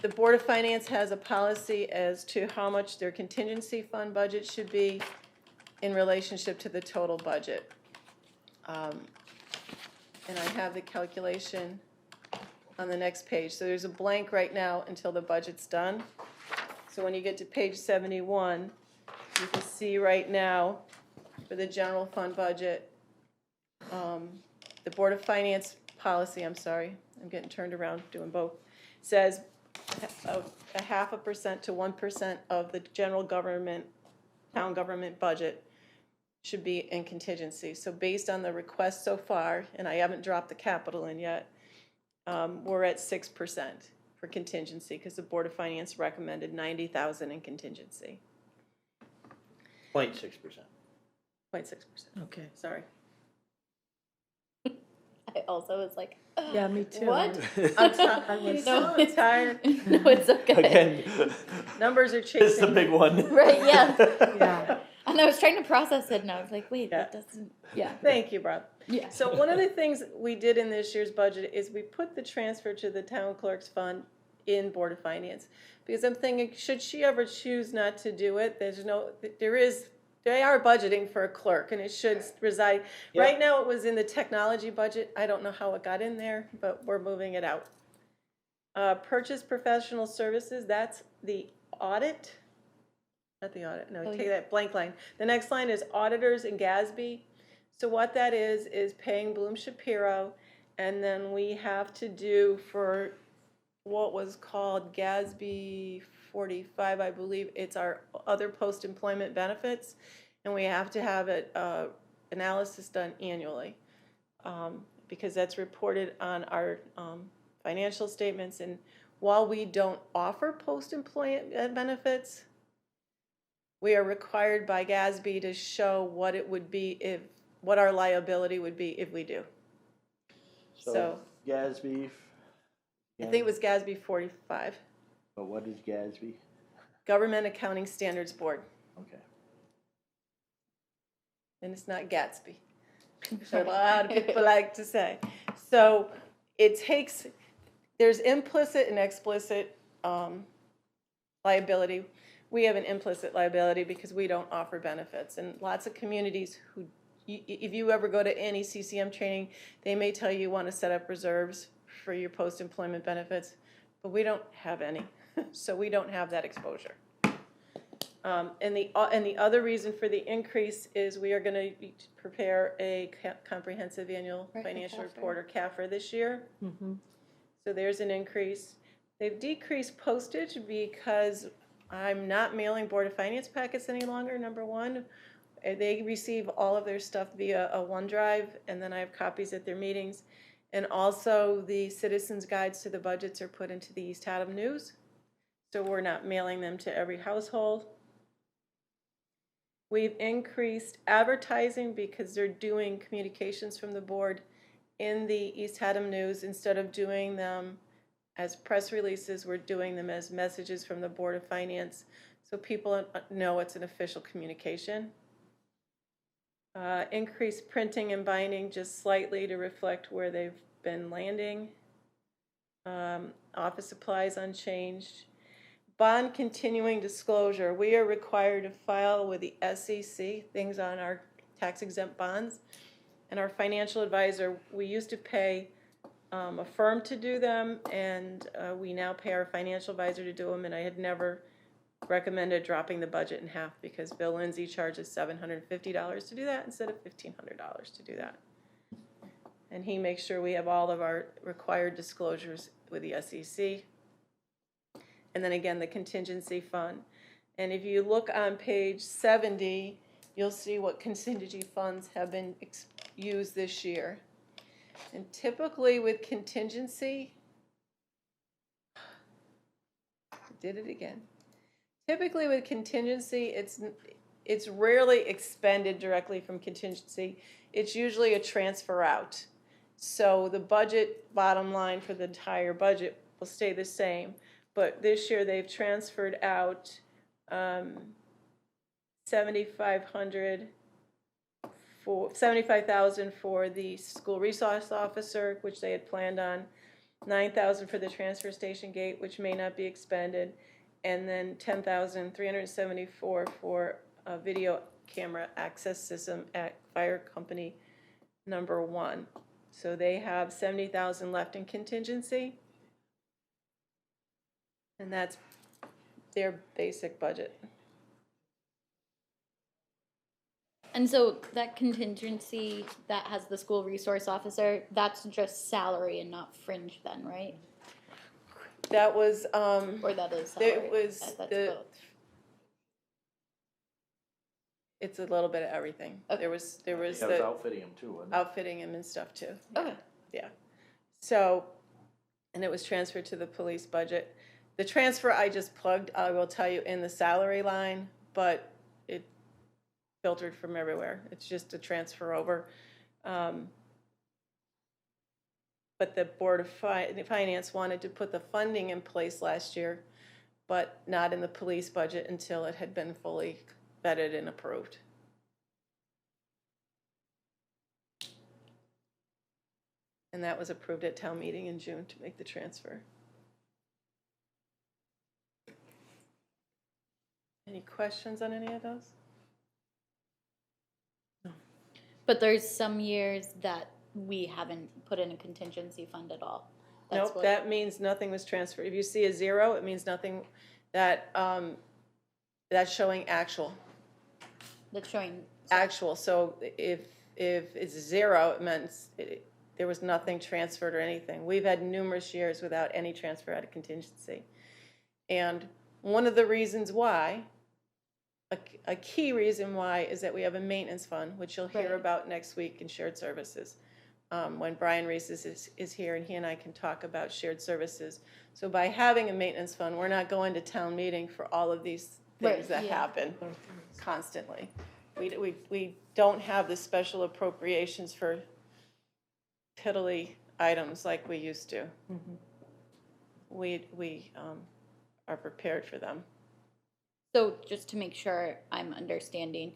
The Board of Finance has a policy as to how much their contingency fund budget should be in relationship to the total budget. And I have the calculation on the next page. So there's a blank right now until the budget's done. So when you get to page 71, you can see right now for the general fund budget, the Board of Finance policy, I'm getting turned around doing both, says a 0.5% to 1% of the general government, town government budget should be in contingency. So based on the request so far, and I haven't dropped the capital in yet, we're at 6% for contingency, because the Board of Finance recommended 90,000 in contingency. 0.6%. 0.6%. Okay. Sorry. I also was like, Yeah, me too. What? I'm No. tired. no, it's okay. Again, Numbers are this is the chasing. big one. Right, yeah. Yeah. And I was trying to process it, and I was like, wait, Yeah. that doesn't, yeah. Thank you, Bob. Yeah. So one of the things we did in this year's budget is we put the transfer to the town clerk's fund in Board of Finance. Because I'm thinking, should she ever choose not to do it, they are budgeting for a clerk, and it should reside. Yeah. Right now, it was in the technology budget. I don't know how it got in there, but we're moving it out. Purchase professional services, that's the audit. Not the audit, no, take that blank line. The next line is auditors and GASB. So what that is paying Bloom Shapiro, and then we have to do for what was called GASB 45, I believe, it's our other post-employment benefits, and we have to have it analysis done annually, because that's reported on our financial statements, and while we don't offer post-employment benefits, we are required by GASB to show what it would be what our liability would be if we do. So GASB. I think it was GASB 45, But what is GASB? Government Accounting Standards Board, Okay. and it's not Gatsby. A lot of people like to say. So there's implicit and explicit liability. We have an implicit liability because we don't offer benefits. And lots of communities if you ever go to any CCM training, they may tell you want to set up reserves for your post-employment benefits, but we don't have any. So we don't have that exposure. And the other reason for the increase is we are going to prepare a comprehensive annual financial report, or CAFR, this year. Mm-hmm. So there's an increase. They've decreased postage because I'm not mailing Board of Finance packets any longer, number one. They receive all of their stuff via a OneDrive, and then I have copies at their meetings. And also the citizens' guides to the budgets are put into the East Haddam News. So we're not mailing them to every household. We've increased advertising because they're doing communications from the board in the East Haddam News. Instead of doing them as press releases, we're doing them as messages from the Board of Finance, so people know it's an official communication. Increased printing and binding just slightly to reflect where they've been landing. Office supplies unchanged. Bond continuing disclosure. We are required to file with the SEC things on our tax exempt bonds. And our financial advisor, we used to pay a firm to do them, and we now pay our financial advisor to do them, and I had never recommended dropping the budget in half because Bill Lindsay charges $750 to do that instead of $1,500 to do that. And he makes sure we have all of our required disclosures with the SEC. And then again, the contingency fund. And if you look on page 70, you'll see what contingency funds have been used this year. And typically with contingency, did it again. Typically with contingency, it's rarely expended directly from contingency. It's usually a transfer out. So the budget bottom line for the entire budget will stay the same. But this year they've transferred out $7,500 for $75,000 for the school resource officer, which they had planned on, $9,000 for the transfer station gate, which may not be expended, and then $10,374 for a video camera access system at fire company number 1. So they have $70,000 left in contingency, and that's their basic budget. And so that contingency that has the school resource officer, that's just salary and not fringe then, right? That was, or that is salary? it was That's the, both. it's a little bit of everything. Okay. There was That was the outfitting him too, wasn't it? outfitting him and stuff too. Okay. Yeah. So, and it was transferred to the police budget. The transfer I just plugged, I will tell you, in the salary line, but it filtered from everywhere. It's just a transfer over. But the Board of Finance wanted to put the funding in place last year, but not in the police budget until it had been fully vetted and approved. And that was approved at town meeting in June to make the transfer. Any questions on any of those? But there's some years that we haven't put in a contingency fund at all. That's Nope, that means nothing was transferred. If you see a 0, it means nothing, that's showing actual. That's showing Actual, so if it's 0, it meant there was nothing transferred or anything. We've had numerous years without any transfer out of contingency. And one of the reasons why, a key reason why, is that we have a maintenance fund, which you'll hear Right. about next week in shared services. when Brian Reese is here, and he and I can talk about shared services. So by having a maintenance fund, we're not going to town meeting for all of these things Right, that yeah. happen constantly. We don't have the special appropriations for piddly items like we used to. We are prepared for them. So just to make sure I'm understanding,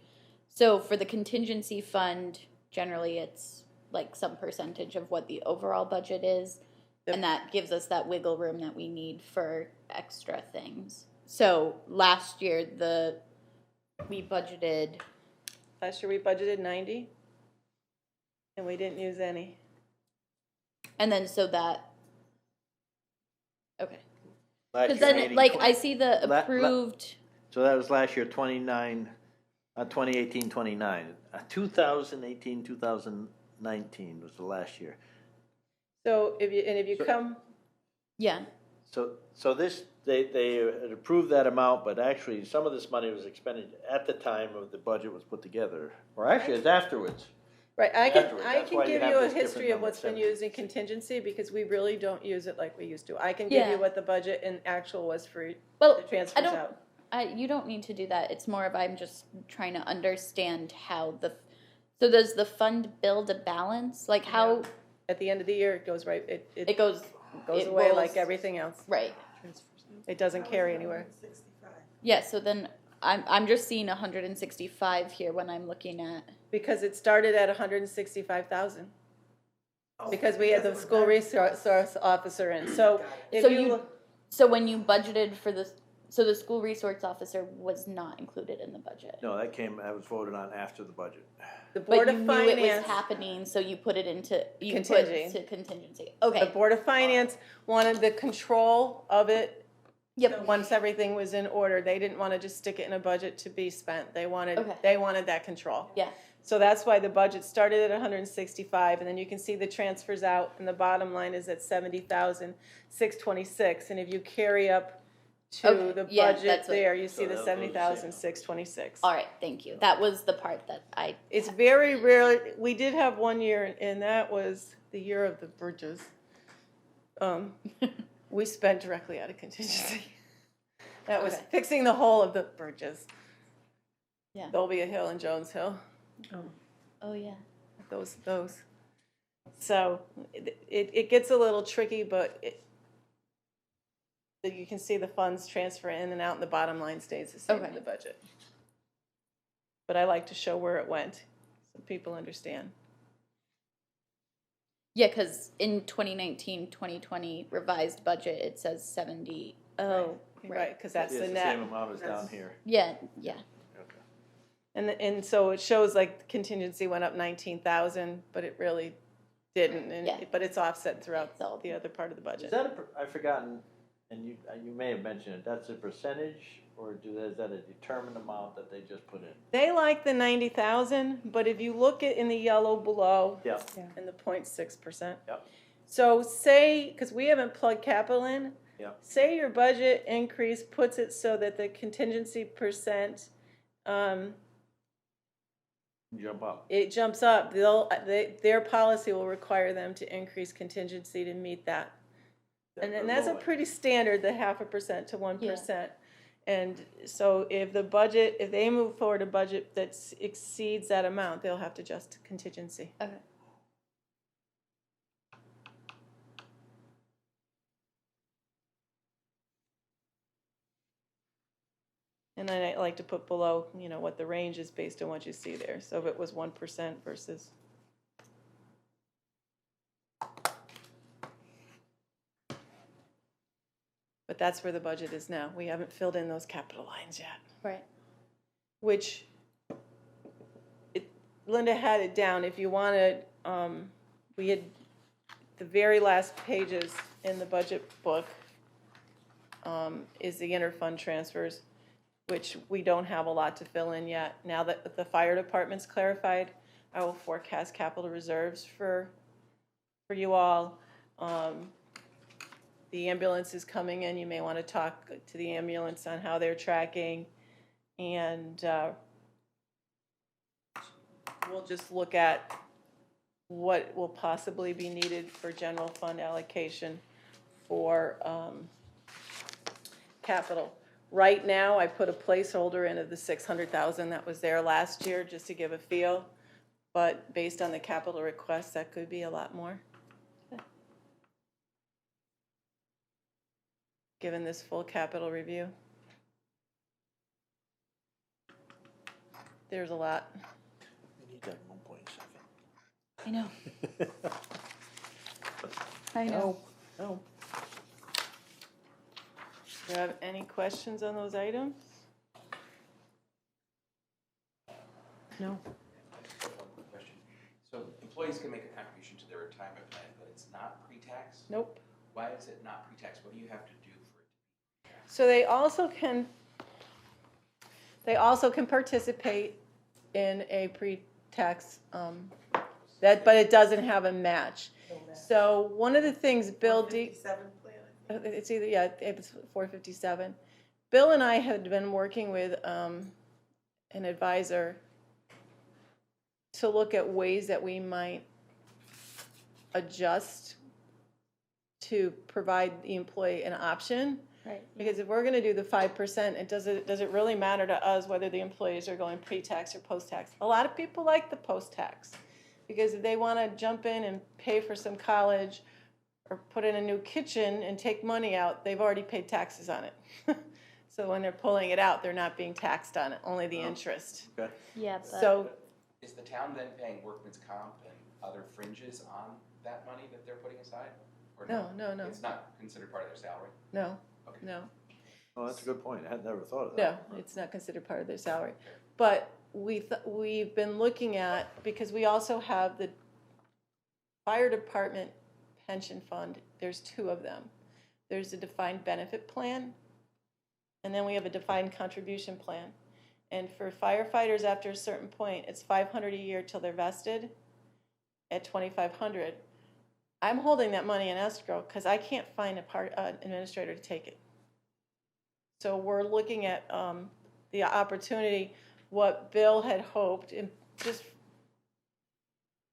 so for the contingency fund, generally it's like some percentage of what the overall budget is, and that gives us that wiggle room that we need for extra things. So last year we budgeted. Last year we budgeted 90, and we didn't use any. And then so that, okay. Last Because year then, meeting, like, I see the la- approved, So that was last year, 2018, 29. 2018, 2019 was the last year. So if you come, yeah, So this, they had approved that amount, but actually, some of this money was expended at the time of the budget was put together, or actually, it's afterwards. right, I Afterwards, can that's why you give have you a this different history of number, what's been 70. used in contingency, because we really don't use it like we used to. I can give you Yeah. what the budget and actual was for well, the transfers I don't, out. you don't need to do that. It's more of I'm just trying to understand how so does the fund build a balance? Like how At the end of the year, it goes right, it goes, it away rolls- like everything else. right. It doesn't carry anywhere. Yeah, so then I'm just seeing 165 here when I'm looking at, Because it started at 165,000. Because we had the school resource officer in, so if So you you- look. so when you budgeted for this, so the school resource officer was not included in the budget. No, that was voted on after the budget. The Board But you of knew it was Finance, happening, so you put it into, you put Contingency. to contingency. the Okay, Board of Finance wanted the control of it. Yep. Once everything was in order, they didn't want to just stick it in a budget to be spent. They wanted, Okay. that control. yeah, So that's why the budget started at 165, and then you can see the transfers out, and the bottom line is at 70,626. And if you carry up to Okay, the yeah, budget that's what- there, you see So the those are the same. 70,626. all right, thank you. That was the part that It's very rare, we did have one year, and that was the year of the bridges. We spent directly out of contingency. That was Okay. fixing the whole of the bridges. Yeah. There'll be a hill in Jones Hill, oh yeah. those. So it gets a little tricky, but you can see the funds transfer in and out, and the bottom line stays the same in Okay. the budget. But I like to show where it went, so people understand. Yeah, because in 2019, 2020 revised budget, it says 70. Oh, Right. right, because that's It's the the net. same amount as down here. Yeah. Okay. And so it shows like the contingency went up 19,000, but it really didn't, Yeah. but it's offset throughout It's all- the other part of the budget. Is that I've forgotten, and you may have mentioned it, that's a percentage, or is that a determined amount that they just put in? They like the 90,000, but if you look at in the yellow below, Yeah. in the 0.6%. Yep. So say, because we haven't plugged capital in, Yep. say your budget increase puts it so that the contingency percent, Jump up. it jumps up. Their policy will require them to increase contingency to meet that. And then that's a pretty standard, the 0.5% to 1%. And so if they move forward a budget that exceeds that amount, they'll have to adjust contingency. Okay. And then I like to put below, what the range is based on what you see there. So if it was 1% versus. But that's where the budget is now. We haven't filled in those capital lines yet. Right. Which, Linda had it down. If you wanted, we had the very last pages in the budget book is the interfund transfers, which we don't have a lot to fill in yet. Now that the fire department's clarified, I will forecast capital reserves for you all. The ambulance is coming in. You may want to talk to the ambulance on how they're tracking. And we'll just look at what will possibly be needed for general fund allocation for capital. Right now, I put a placeholder in of the 600,000 that was there last year, just to give a feel. But based on the capital request, that could be a lot more. Given this full capital review. There's a lot. We need that 1.7. I know. I know. No. Do you have any questions on those items? No. One quick question. So employees can make a contribution to their retirement plan, but it's not pre-tax? Nope. Why is it not pre-tax? What do you have to do for it? So they also can participate in a pre-tax, but it doesn't have a match. So one of the things Bill D. 457 plan, It's either, yeah, it's 457. Bill and I had been working with an advisor to look at ways that we might adjust to provide the employee an option. Right. Because if we're going to do the 5%, does it really matter to us whether the employees are going pre-tax or post-tax? A lot of people like the post-tax because if they want to jump in and pay for some college or put in a new kitchen and take money out, they've already paid taxes on it. So when they're pulling it out, they're not being taxed on it, only the interest. Okay. Yeah, but So Is the town then paying workman's comp and other fringes on that money that they're putting aside? Or no. It's not considered part of their salary? No, Okay. no. Oh, that's a good point. I had never thought of No, that. it's not considered part of their salary. But we've been looking at, because we also have the fire department pension fund, there's two of them. There's a defined benefit plan, and then we have a defined contribution plan. And for firefighters after a certain point, it's $500 a year till they're vested at $2,500. I'm holding that money in escrow because I can't find an administrator to take it. So we're looking at the opportunity, what Bill had hoped, and just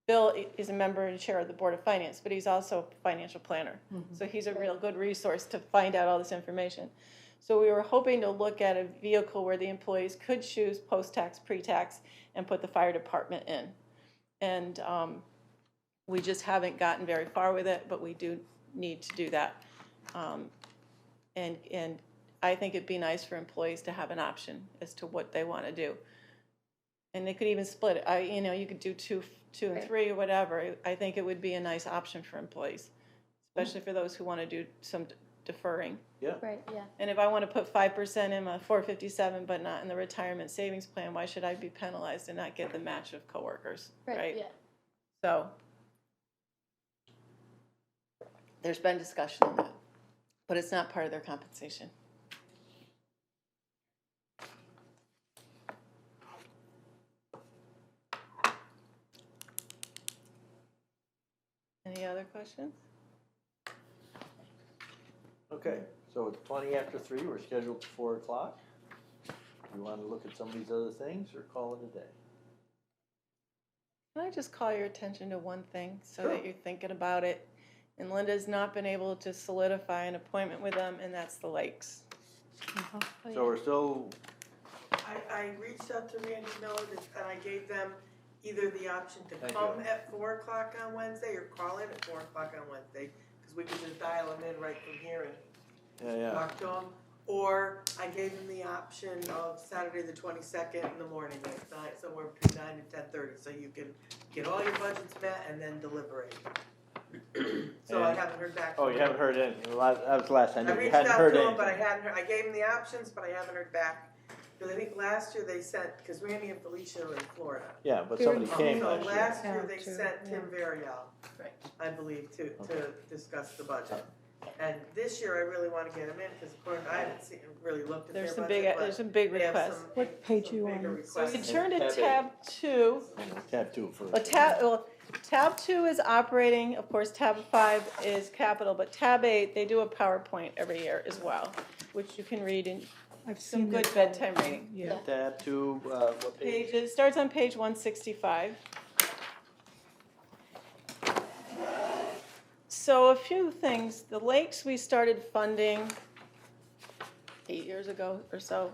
Bill is a member and chair of the Board of Finance, but he's also a financial planner. So he's a real good resource to find out all this information. So we were hoping to look at a vehicle where the employees could choose post-tax, pre-tax, and put the fire department in. And we just haven't gotten very far with it, but we do need to do that. And I think it'd be nice for employees to have an option as to what they want to do. And they could even split it. You could do two and three or whatever. I think it would be a nice option for employees, especially for those who want to do some deferring. Yeah. right, yeah. And if I want to put 5% in my 457, but not in the retirement savings plan, why should I be penalized and not get the match of coworkers, right? Yeah. So there's been discussion on that, but it's not part of their compensation. Any other questions? Okay, so it's 20 after 3, we're scheduled for 4 o'clock. You want to look at some of these other things or call it a day? Can I just call your attention to one thing so that you're thinking about it? And Linda's not been able to solidify an appointment with them, and that's the Lakes. So we're still, I reached out to Randy Miller and I gave them either the option to Thank come you. at 4 o'clock on Wednesday or call in at 4 o'clock on Wednesday, because we could just dial them in right from here and yeah. talk to them. Or I gave them the option of Saturday the 22nd in the morning, like somewhere between 9 and 10:30, so you can get all your budgets met and then deliberate. So I And- haven't heard back. Oh, from you them. haven't heard anything? That was the last time. I You reached hadn't out heard to them, anything. but I hadn't, I gave them the options, but I haven't heard back. Because I think last year they sent, because Randy and Felicia are in Florida. Yeah, but somebody came So last year. last year they Yeah, sent too, Tim Varial, Right. I believe, to Okay. discuss the budget. And this year I really want to get him in, because according, I haven't really looked at their There's budget. some big they have requests. some- What page some you bigger on? So requests. you turn to Tab tab 2. Tab 2 first. Tab 2 is operating, of course, tab 5 is capital, but tab 8, they do a PowerPoint every year as well, which you can read in I've some seen good it. bedtime reading. Yeah. Tab 2, what page? It starts on page 165. So a few things, the lakes we started funding 8 years ago or so.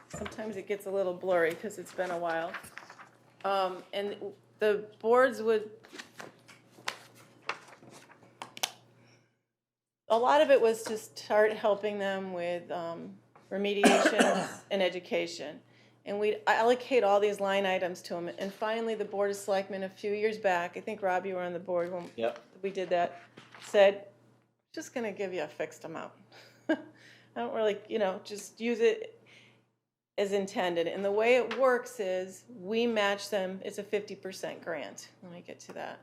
Sometimes it gets a little blurry because it's been a while. And the boards would, a lot of it was to start helping them with remediation and education. And we'd allocate all these line items to them. And finally, the Board of Selectmen a few years back, I think Rob, you were on the board when we did that, said, just gonna give you a fixed amount. I don't really, just use it as intended. And the way it works is we match them, it's a 50% grant. Let me get to that.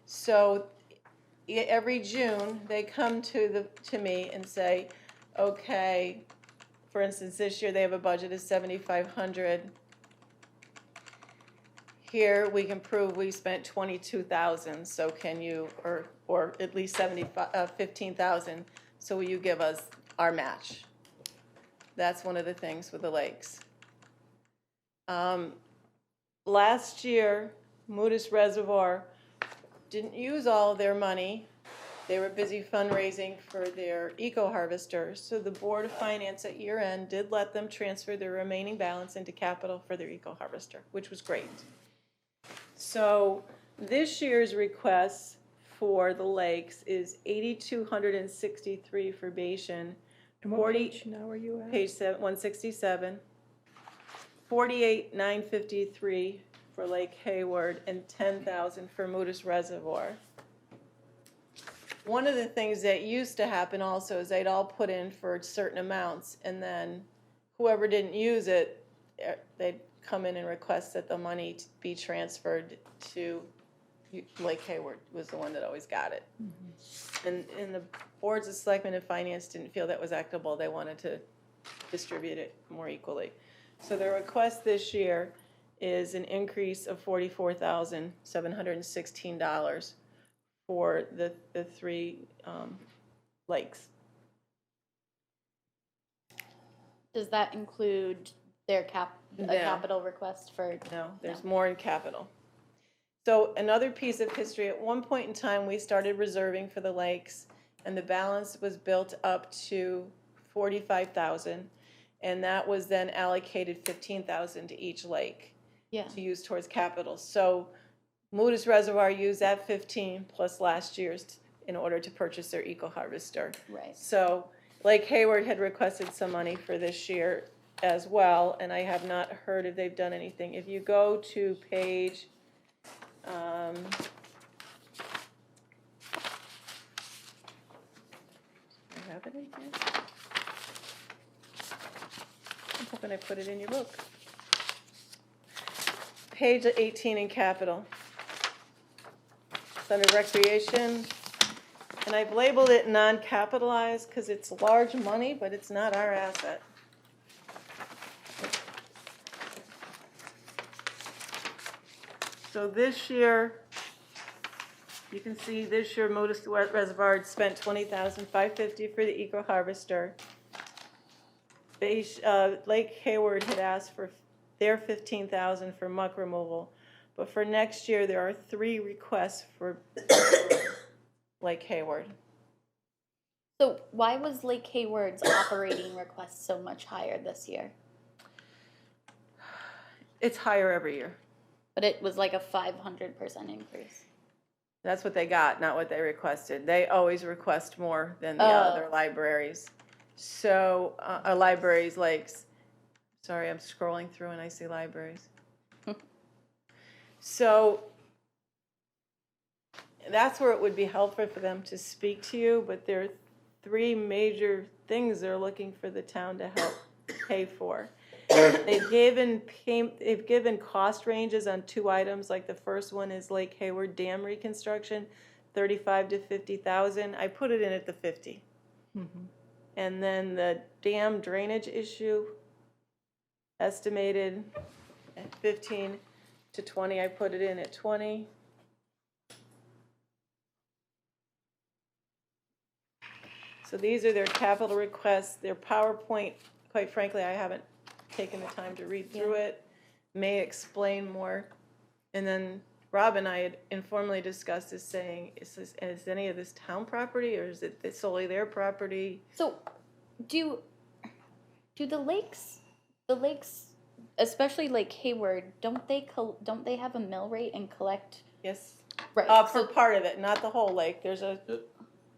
So every June, they come to me and say, okay, for instance, this year they have a budget of $7,500. Here we can prove we spent $22,000. So can you, or at least $15,000? So will you give us our match? That's one of the things with the lakes. Last year, Moodus Reservoir didn't use all of their money. They were busy fundraising for their eco-harvester, so the Board of Finance at year end did let them transfer their remaining balance into capital for their eco-harvester, which was great. So this year's request for the lakes is $8,263 for Bashan. And what page now are you at? Page 167. $48,953 for Lake Hayward and $10,000 for Moodus Reservoir. One of the things that used to happen also is they'd all put in for certain amounts, and then whoever didn't use it, they'd come in and request that the money be transferred to Lake Hayward was the one that always got it. Mm-hmm. And the boards of selectmen and finance didn't feel that was equitable. They wanted to distribute it more equally. So the request this year is an increase of $44,716 for the three lakes. Does that include their capital request for? No, there's more in capital. So another piece of history, at one point in time, we started reserving for the lakes, and the balance was built up to $45,000, and that was then allocated $15,000 to each lake to use towards capital. So Moodus Reservoir used that 15 plus last year's in order to purchase their eco-harvester. Right. So Lake Hayward had requested some money for this year as well, and I have not heard if they've done anything. If you go to page I have it in here. I'm hoping I put it in your book. Page 18 in capital. It's under recreation. And I've labeled it non-capitalized because it's large money, but it's not our asset. So this year, you can see this year Moodus Reservoir had spent $20,550 for the eco-harvester. Lake Hayward had asked for their $15,000 for muck removal. But for next year, there are 3 requests for Lake Hayward. So why was Lake Hayward's operating request so much higher this year? It's higher every year. But it was like a 500% increase. That's what they got, not what they requested. They always request more than the other libraries. So, libraries, lakes. Sorry, I'm scrolling through and I see libraries. So, that's where it would be helpful for them to speak to you, but there are 3 major things they're looking for the town to help pay for. They've given cost ranges on 2 items. Like the first one is Lake Hayward Dam reconstruction, $35,000 to $50,000. I put it in at the 50. Mm-hmm. And then the dam drainage issue, estimated at 15 to 20. I put it in at 20. So these are their capital requests. Their PowerPoint, quite frankly, I haven't taken the time to read through it. May explain more. And then Rob and I had informally discussed is saying, is any of this town property, or is it solely their property? So, do the lakes, especially Lake Hayward, don't they have a mill rate and collect? Yes. Right. For So, part of it, not the whole lake, there's a,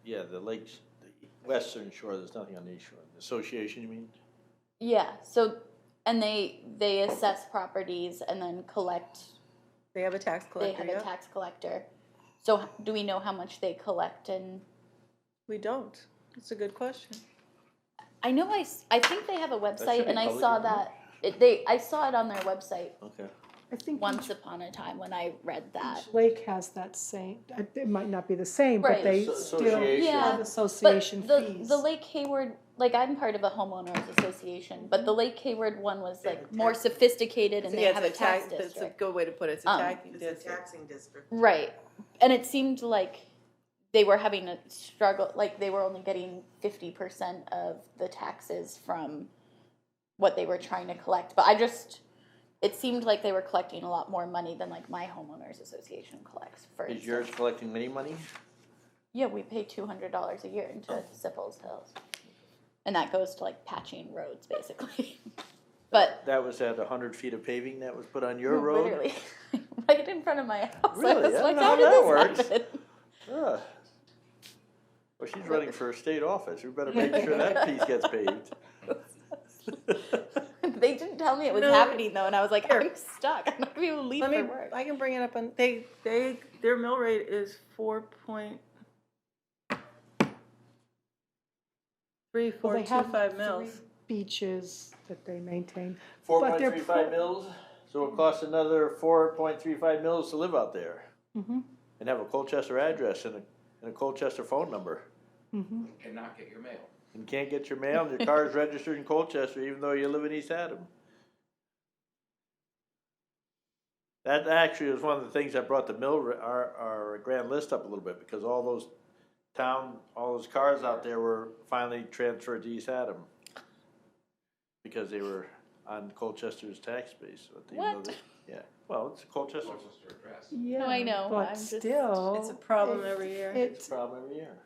Yeah, the lakes, the western shore, there's nothing on the east shore. The association, you mean? yeah. So, and they assess properties and then collect. they have a tax collector, They have yeah? a tax collector. So, do we know how much they collect? And We don't. It's a good question. I know I think they have a should website, be and I public saw information. that I saw it on their website Okay. I think once upon a time when I read that. each lake has that same, it might not be the same, but Right. they So- still association. Yeah, have association But fees. the Lake Hayward, like I'm part of a homeowners association, but the Lake Hayward one was like more sophisticated, and So, they yeah, have a it's tax It's a district. good way to put it, it's a taxing It's a district. taxing district. Right, and it seemed like they were having a struggle, like they were only getting 50% of the taxes from what they were trying to collect. But it seemed like they were collecting a lot more money than like my homeowners association collects, for Is instance. yours collecting any money? Yeah, we pay $200 a year into Sipples Hills. And that goes to like patching roads, basically. But That was at 100 feet of paving that was put on your no, road? literally, right in front of my house. Really? I was I like, don't know how how did that this works. happen? Ah. Well, she's running for a state office. We better make sure that piece gets paved. They didn't tell me it was No. happening though, and I was like, Here. I'm stuck. I'm not gonna be able to leave Let me, for work. I can bring it up on, their mill rate is 4.3425 mils. 3 beaches that they maintain. Four But point they're three five mils, so it costs another 4.35 mils to live out there. Mhm. And have a Colchester address and a Colchester phone number. Mhm. You cannot get your mail. And you can't get your mail, and your car is registered in Colchester even though you live in East Haddam. That actually was one of the things that brought the our grand list up a little bit, because all those cars out there were finally transferred to East Haddam. Because they were on Colchester's tax base. What? Yeah, well, it's a Colchester. Colchester address. Yeah, No, I know, but I'm just- still. It's a problem every year. It's a problem every year.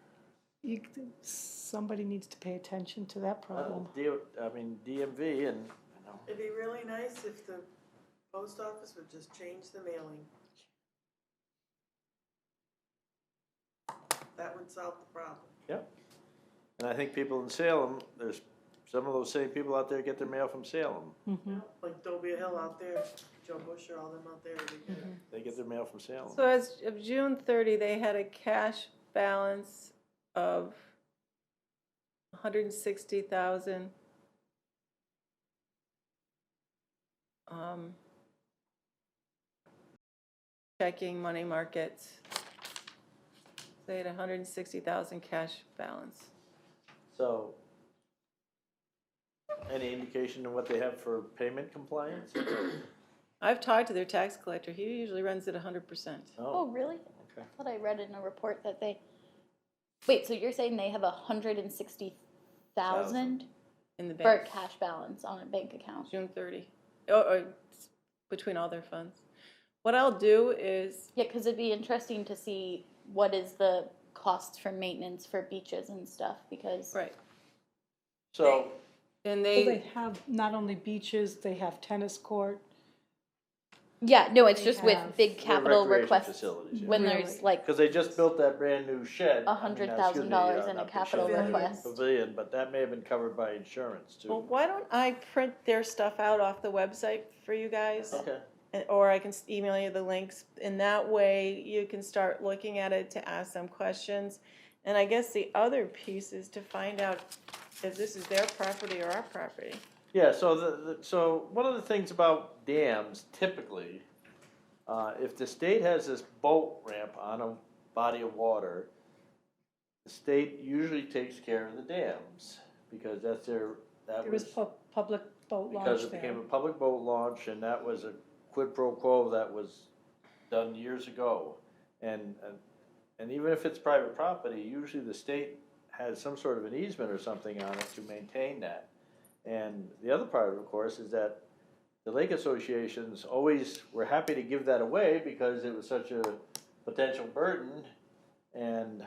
Somebody needs to pay attention to that problem. DMV and, you know. It'd be really nice if the post office would just change the mailing. That would solve the problem. And I think people in Salem, there's some of those same people out there get their mail from Salem. Mhm. Like Dobie Hill out there, Joe Busher, all them out there, they get it. They get their mail from Salem. So as of June 30, they had a cash balance of 160,000. Checking money markets. They had 160,000 cash balance. So, any indication of what they have for payment compliance? I've talked to their tax collector. He usually runs at 100%. Oh, really? Okay. I thought I read in a report that they. Wait, so you're saying they have 160,000 In the for bank. a cash balance on a bank account? June 30. Or between all their funds. What I'll do is, Yeah, because it'd be interesting to see what is the costs for maintenance for beaches and stuff, because. right, So, and Well, they they, have not only beaches, they have tennis court. Yeah, no, it's They just with have- big capital recreation requests, facilities, yeah. when Really? there's like, Because they just built that brand new shed. $100,000 in a not big capital shed, request. Pavilion, but that may have been covered by insurance too. well, why don't I print their stuff out off the website for you guys? Okay. Or I can email you the links, and that way you can start looking at it to ask them questions. And I guess the other piece is to find out if this is their property or our property. Yeah, so so one of the things about dams, typically, if the state has this boat ramp on a body of water, the state usually takes care of the dams, because that There was, is public boat because launch it there. became a public boat launch, and that was a quid pro quo that was done years ago. And even if it's private property, usually the state has some sort of an easement or something on it to maintain that. And the other part, of course, is that the lake associations always were happy to give that away because it was such a potential burden, and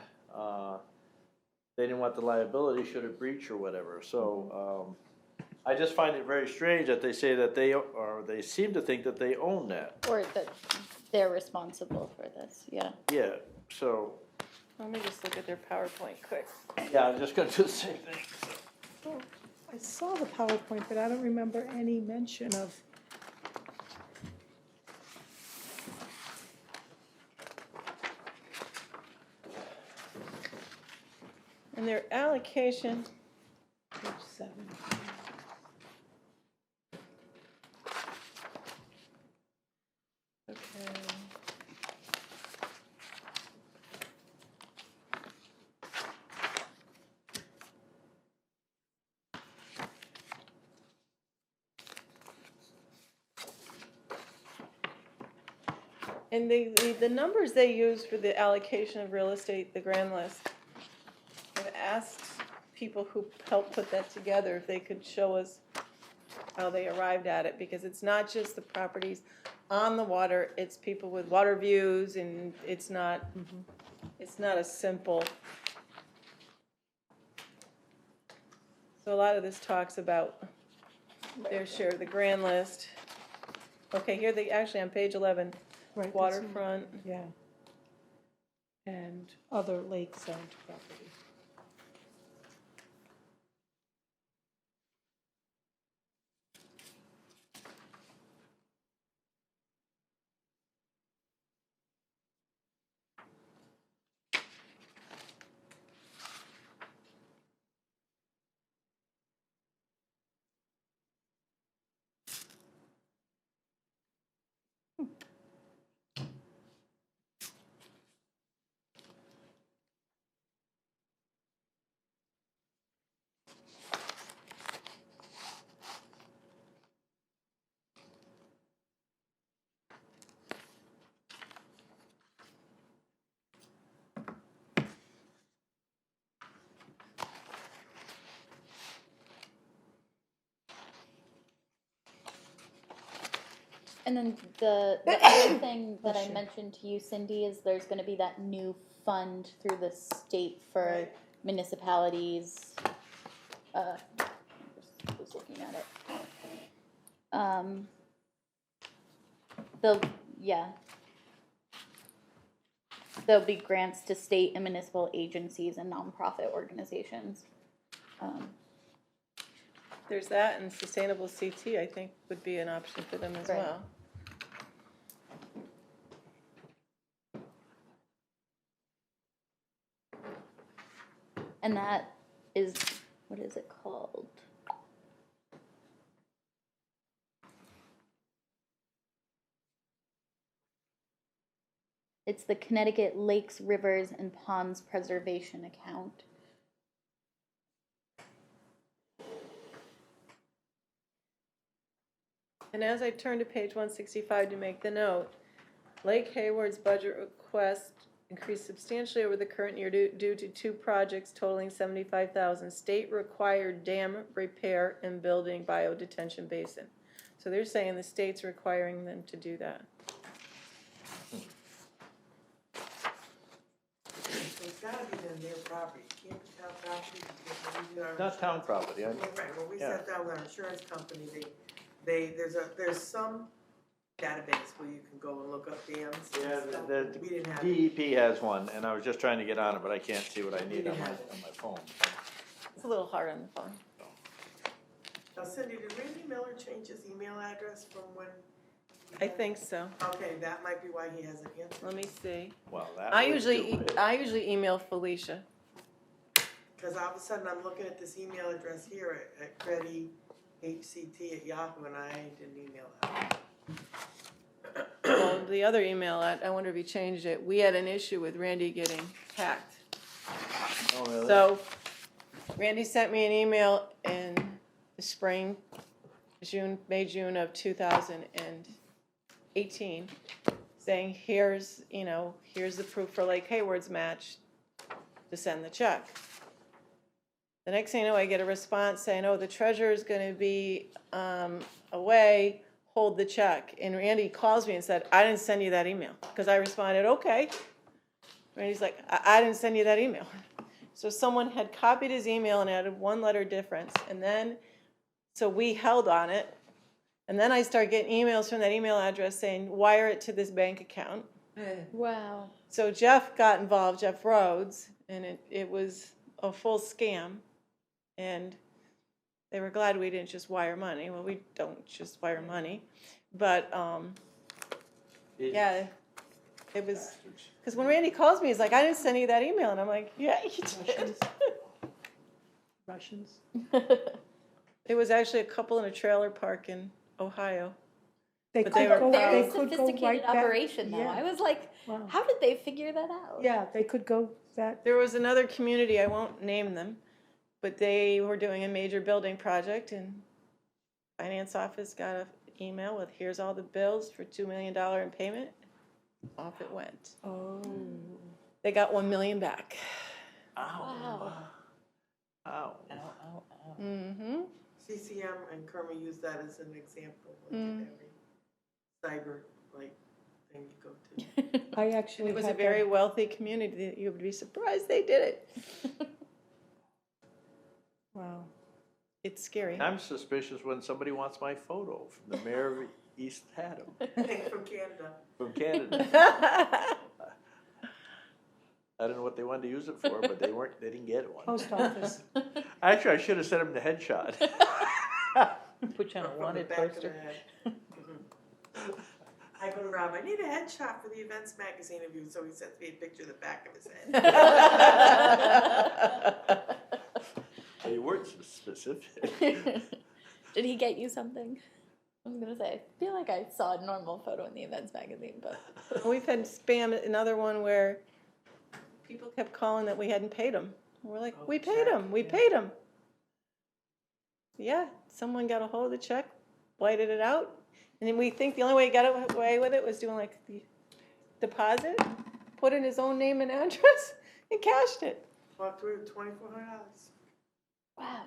they didn't want the liability should it breach or whatever. So I just find it very strange that they say that they seem to think that they own that. Or that they're responsible for this, yeah. Yeah, so, Let me just look at their PowerPoint quick. yeah, I'm just gonna do the same thing. Oh, I saw the PowerPoint, but I don't remember any mention of. And their allocation, Page 7. okay. And the numbers they use for the allocation of real estate, the grand list, I've asked people who helped put that together if they could show us how they arrived at it, because it's not just the properties on the water, it's people with water views, and it's not a simple. So a lot of this talks about their share of the grand list. Okay, here they, actually on page 11, Right, that's- waterfront. Yeah. And other lakeside property. And then the other thing that I mentioned to you, Cindy, is there's gonna be that new fund through the state for Right. municipalities. I just was looking at it. There'll be grants to state and municipal agencies and nonprofit organizations. There's that, and sustainable CT, I think, would be an option for them as Right. well. And that is, what is it called? It's the Connecticut Lakes, Rivers, and Ponds Preservation Account. And as I turn to page 165 to make the note, Lake Hayward's budget request increased substantially over the current year due to two projects totaling $75,000, state-required dam repair and building biodetention basin. So they're saying the state's requiring them to do that. So it's gotta be then their property, it can't be town property, because when we did our. Not town property, Well, right, when we yeah. sat down with our insurance company, there's some database where you can go and look up dams Yeah, and stuff. the We didn't have it. DEP has one, and I was just trying to get on it, but I can't see what I need on my phone. It's a little hard on the phone. Now Cindy, did Randy Miller change his email address from when? I think so. Okay, that might be why he hasn't answered. Let me see. Well, that I would usually, do it. I usually email Felicia. Cause all of a sudden I'm looking at this email address here at credihct@yahoo, and I didn't email that. Well, the other email, I wonder if he changed it. We had an issue with Randy getting hacked. Oh, really? So Randy sent me an email in the spring, May, June of 2018, saying, here's the proof for Lake Hayward's match to send the check. The next thing you know, I get a response saying, oh, the treasurer's gonna be away, hold the check. And Randy calls me and said, I didn't send you that email. Because I responded, okay. Randy's like, I didn't send you that email. So someone had copied his email and added one letter difference. And then, so we held on it. And then I started getting emails from that email address saying, wire it to this bank account. Wow. So Jeff got involved, Jeff Rhodes, and it was a full scam. And they were glad we didn't just wire money. Well, we don't just wire money. But, yeah, it was, because when Randy calls me, he's like, I didn't send you that email. And I'm like, yeah, you did. Russians. It was actually a couple in a trailer park in Ohio. They But could they were go, Very they could go sophisticated right back. operation, though. Yeah. I was like, Wow. how did they figure that out? Yeah, they could go that. There was another community, I won't name them, but they were doing a major building project, and finance office got an email with, here's all the bills for $2 million in payment. Off it went. Oh. They got $1 million back. Wow. Ow. Mm-hmm. CCM and Kerma use that as an example, like in every cyber, like, thing you go to. I And actually it was a had very that- wealthy community. You would be surprised they did it. Wow. It's scary. I'm suspicious when somebody wants my photo from the mayor of East Haddam, From Canada. from Canada. I don't know what they wanted to use it for, but they didn't get one. Post office. Actually, I should have sent him the headshot. Put you on a From the wanted back of the poster. head. I go to Rob, I need a headshot for the events magazine of you, so he sends me a picture of the back of his head. They weren't specific. Did he get you something? I was gonna say, I feel like I saw a normal photo in the events magazine, but We've had spam, another one where people kept calling that we hadn't paid them. We're like, we paid them, we paid them. Yeah, someone got a hold of the check, whited it out, and then we think the only way he got away with it was doing like the deposit, put in his own name and address, and cashed it. Walked through with $2,400. wow.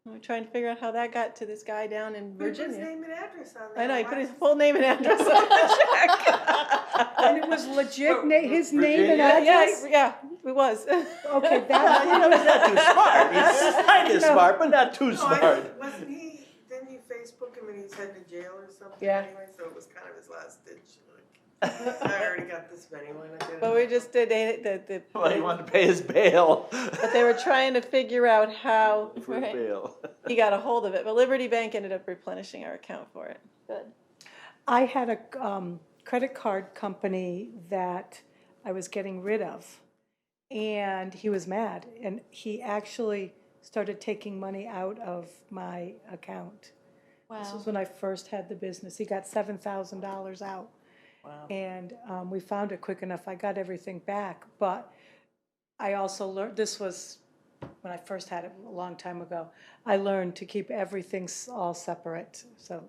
And we're trying to figure out how that got to this guy down in Put his Virginia. name and address on there. I know, he Why put his is- full name and address on the check. And it was legit, his name and Virginia? address? Yeah, it was. Okay, that, You know, he's not too smart. He's kind of smart, but not too No, smart. wasn't he, didn't you Facebook him and he's heading to jail or something Yeah. anyway, so it was kind of his last ditch, like, I already got this many, why not get it? But we just did, the Well, he wanted to pay his bail. but they were trying to figure out how For his Right. bail. he got a hold of it. But Liberty Bank ended up replenishing our account for it. Good. I had a credit card company that I was getting rid of, and he was mad, and he actually started taking money out of my account. This Wow. was when I first had the business. He got $7,000 out. Wow. And we found it quick enough. I got everything back, but I also learned, this was when I first had it a long time ago, I learned to keep everything all separate, so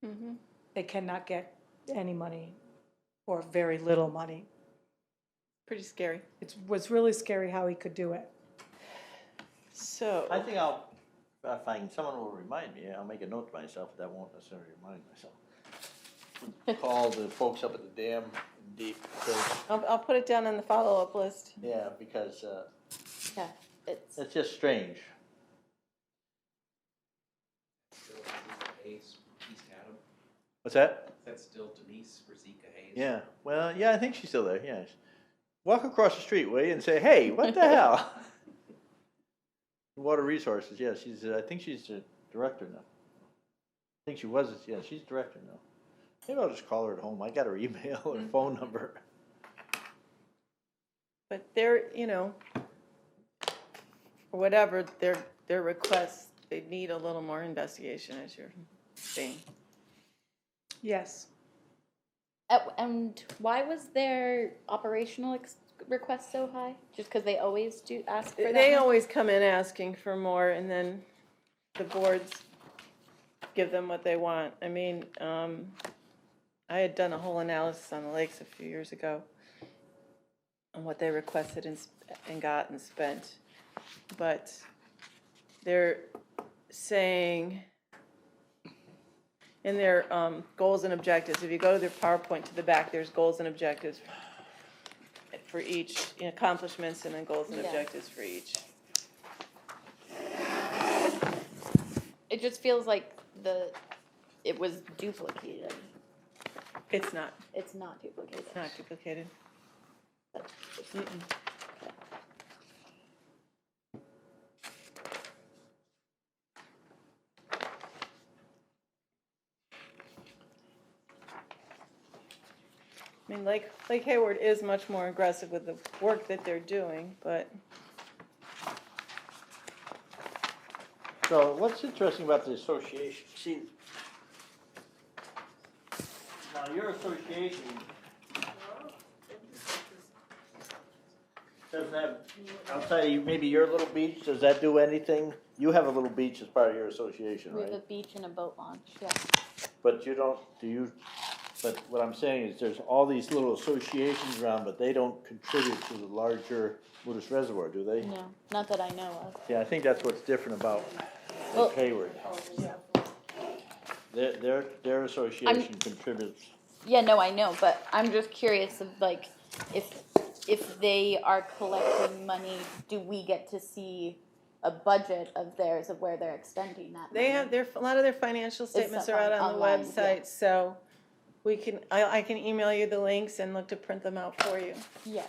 Mm-hmm. they cannot get any money or very little money. Pretty scary. It was really scary how he could do it. So, I think if someone will remind me, I'll make a note to myself, that won't necessarily remind myself. Call the folks up at the dam in Deep, I'll put it down on the follow-up list. yeah, because Yeah, it's it's just strange. Still Rosika Hayes, East Haddam. What's that? Is that still Denise Rosika Hayes? Yeah, well, yeah, I think she's still there, yes. Walk across the street, will you, and say, hey, what the hell? Water Resources, yeah, I think she's the director now. I think she was, yeah, she's director now. Maybe I'll just call her at home. I got her email or phone number. But they're, or whatever, their requests, they need a little more investigation, as you're saying. Yes. and why was their operational request so high? Just because they always do ask for that? They much? always come in asking for more, and then the boards give them what they want. I mean, I had done a whole analysis on the lakes a few years ago on what they requested and got and spent. But they're saying, in their goals and objectives. If you go to their PowerPoint to the back, there's goals and objectives for each, accomplishments and then goals and Yeah. objectives for each. It just feels like it was duplicated. It's not. It's not duplicated. It's not duplicated. I mean, Lake Hayward is much more aggressive with the work that they're doing, but So what's interesting about the association, see, now your association doesn't have, outside of maybe your little beach, does that do anything? You have a little beach as part of your association, We have a right? beach and a boat launch, yeah. But you don't, but what I'm saying is there's all these little associations around, but they don't contribute to the larger Moodus Reservoir, do they? No, not that I know of. Yeah, I think that's what's different about Well- Lake Hayward. Their association contributes. Yeah, no, I know, but I'm just curious of like, if they are collecting money, do we get to see a budget of theirs of where they're expending that they money? have a lot of their financial statements are out on the online, website, yeah. so I can email you the links and look to print them out for you. Yeah,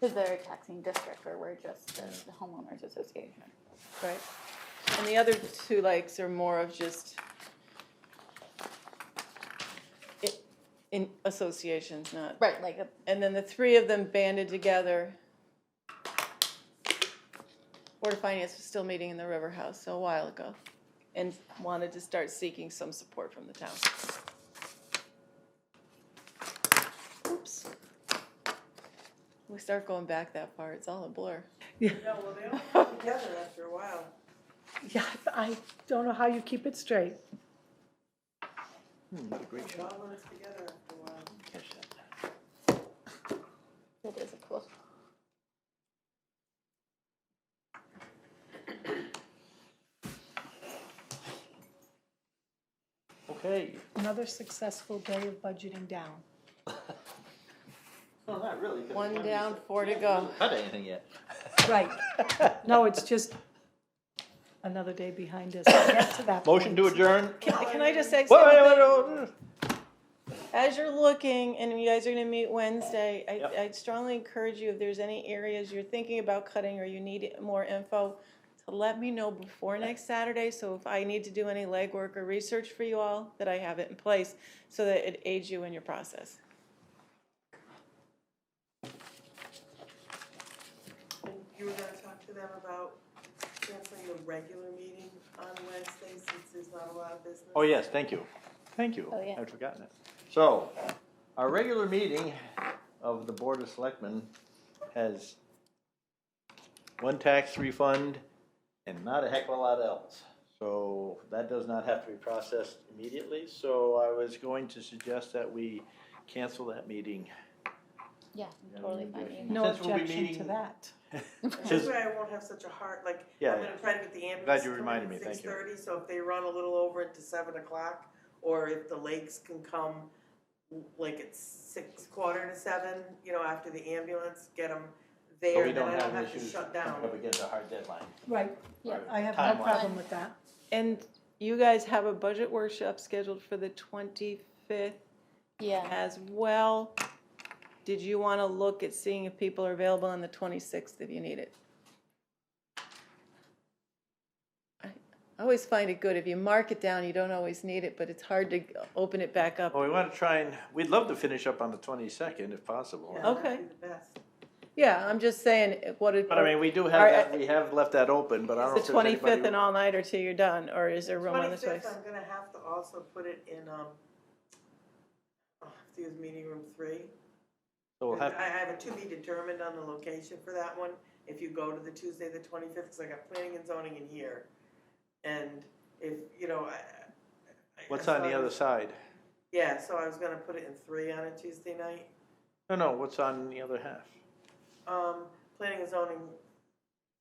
because they're a taxing district, or we're just the homeowners association. Right. And the other two lakes are more of just in associations, not. Right, like And then the three of them banded together. Board of Finance was still meeting in the River House, so a while ago, and wanted to start seeking some support from the town. Oops. We start going back that far, it's all a blur. Yeah, well, they all come together after a while. Yeah, I don't know how you keep it straight. Great It all runs together after a while. Catch that. it is a cool. Okay. Another successful day of budgeting down. No, not really. 'cause One remember down, you said 4 to we go. haven't cut anything yet. Right. No, it's just another day behind us. We'll get to that Motion to point. adjourn? Can I just say Wait, wait, something? wait, wait. As you're looking, and you guys are gonna meet Wednesday, Yep. I'd strongly encourage you, if there's any areas you're thinking about cutting or you need more info, to let me know before next Saturday, so if I need to do any legwork or research for you all, that I have it in place, so that it aids you in your process. And you were gonna talk to them about canceling the regular meeting on Wednesday since there's not a lot of business? Oh, yes, thank you. Thank you. Oh, yeah. I'd forgotten it. So, our regular meeting of the Board of Selectmen has one tax refund and not a heck of a lot else. So that does not have to be processed immediately, so I was going to suggest that we cancel that meeting. Yeah, I'm totally fine with that. No Since we'll be objection to meeting- that. This way I won't have such a hard, like, Yeah, I'm gonna try to get the ambulance. Glad you coming reminded at me, thank you. 6:30, so if they run a little over into 7 o'clock, or if the lakes can come like at 6, quarter to 7, after the ambulance, get them So there, we then don't I don't have have to issues shut down. up against a hard deadline. Right. Yeah. I have Time-wise. no problem with that. And you guys have a budget workshop scheduled for the 25th Yeah, as well. Did you wanna look at seeing if people are available on the 26th if you need it? I always find it good, if you mark it down, you don't always need it, but it's hard to open it back up. Well, we want to try and, we'd love to finish up on the 22nd if possible. Yeah, that'd Okay. be the best. Yeah, I'm just saying, what it. But I mean, we do have Are- that, we have left that open, but I don't know Is if the there's 25th anybody. an all-nighter till you're done, or is there room on the 25th, 26th? I'm gonna have to also put it in, I'll have to use meeting room 3. So we'll have, I have a to be determined on the location for that one, if you go to the Tuesday, the 25th, because I got planning and zoning in here. And if, what's on the other side? Yeah, so I was gonna put it in 3 on a Tuesday night. No, what's on the other half? Planning and zoning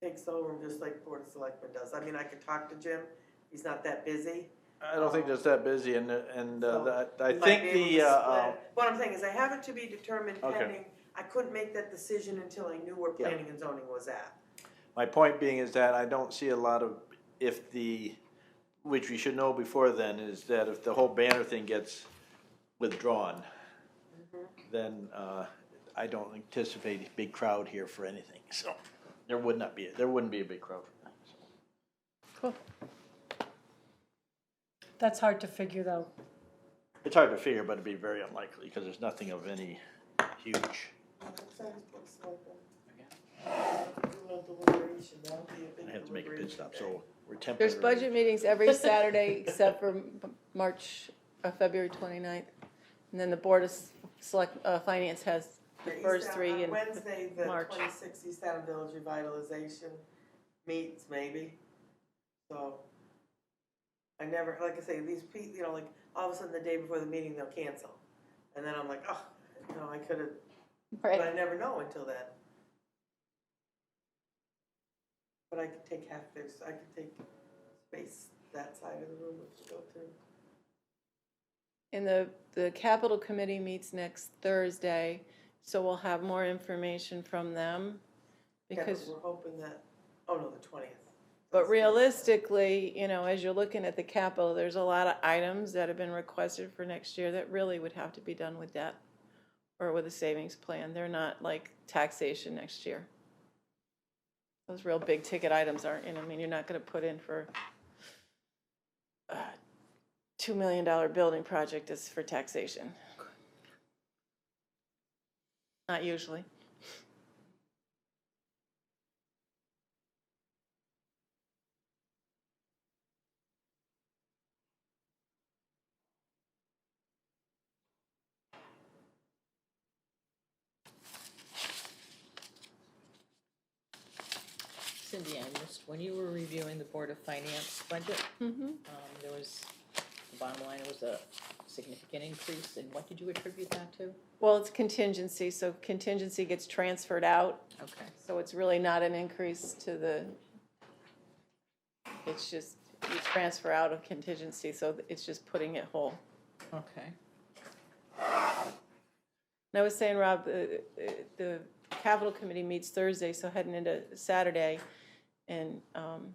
takes over just like Board of Selectmen does. I mean, I could talk to Jim, he's not that busy. I don't think that's that busy, and So I we might think be able to the, split. What I'm saying is I have it to be determined Okay. pending, I couldn't make that decision until I knew where Yeah. planning and zoning was at. my point being is that I don't see a lot of, which we should know before then, is that if the whole banner thing gets withdrawn, then I don't anticipate a big crowd here for anything, so there wouldn't be a big crowd for that. Cool. That's hard to figure though. It's hard to figure, but it'd be very unlikely, because there's nothing of any huge. I have to make a pit stop, so we're temporary. There's budget meetings every Saturday except for February 29th. And then the Board of Finance has the first three in Wednesday, the March. 26th East Haddam Village Revitalization meets maybe, so. I never, like I say, these people, you know, like, all of a sudden the day before the meeting, they'll cancel. And then I'm like, oh, you know, I could've, Right. but I never know until then. But I could take I could take space that side of the room to go to. And the capital committee meets next Thursday, so we'll have more information from them. Yeah, Because, but we're hoping that, oh no, the 20th. but realistically, you know, as you're looking at the capital, there's a lot of items that have been requested for next year that really would have to be done with debt or with a savings plan. They're not like taxation next year. Those real big ticket items aren't, you know, I mean, you're not gonna put in for a $2 million building project is for taxation. Not usually. Cindy, I missed, when you were reviewing the Board of Finance budget, there was, the bottom line, it was a significant increase, and what did you attribute that to? Well, it's contingency, so contingency gets transferred out, Okay. so it's really not an increase to the, it's just, you transfer out of contingency, so it's just putting it whole. Okay. And I was saying, Rob, the capital committee meets Thursday, so heading into Saturday, and I'm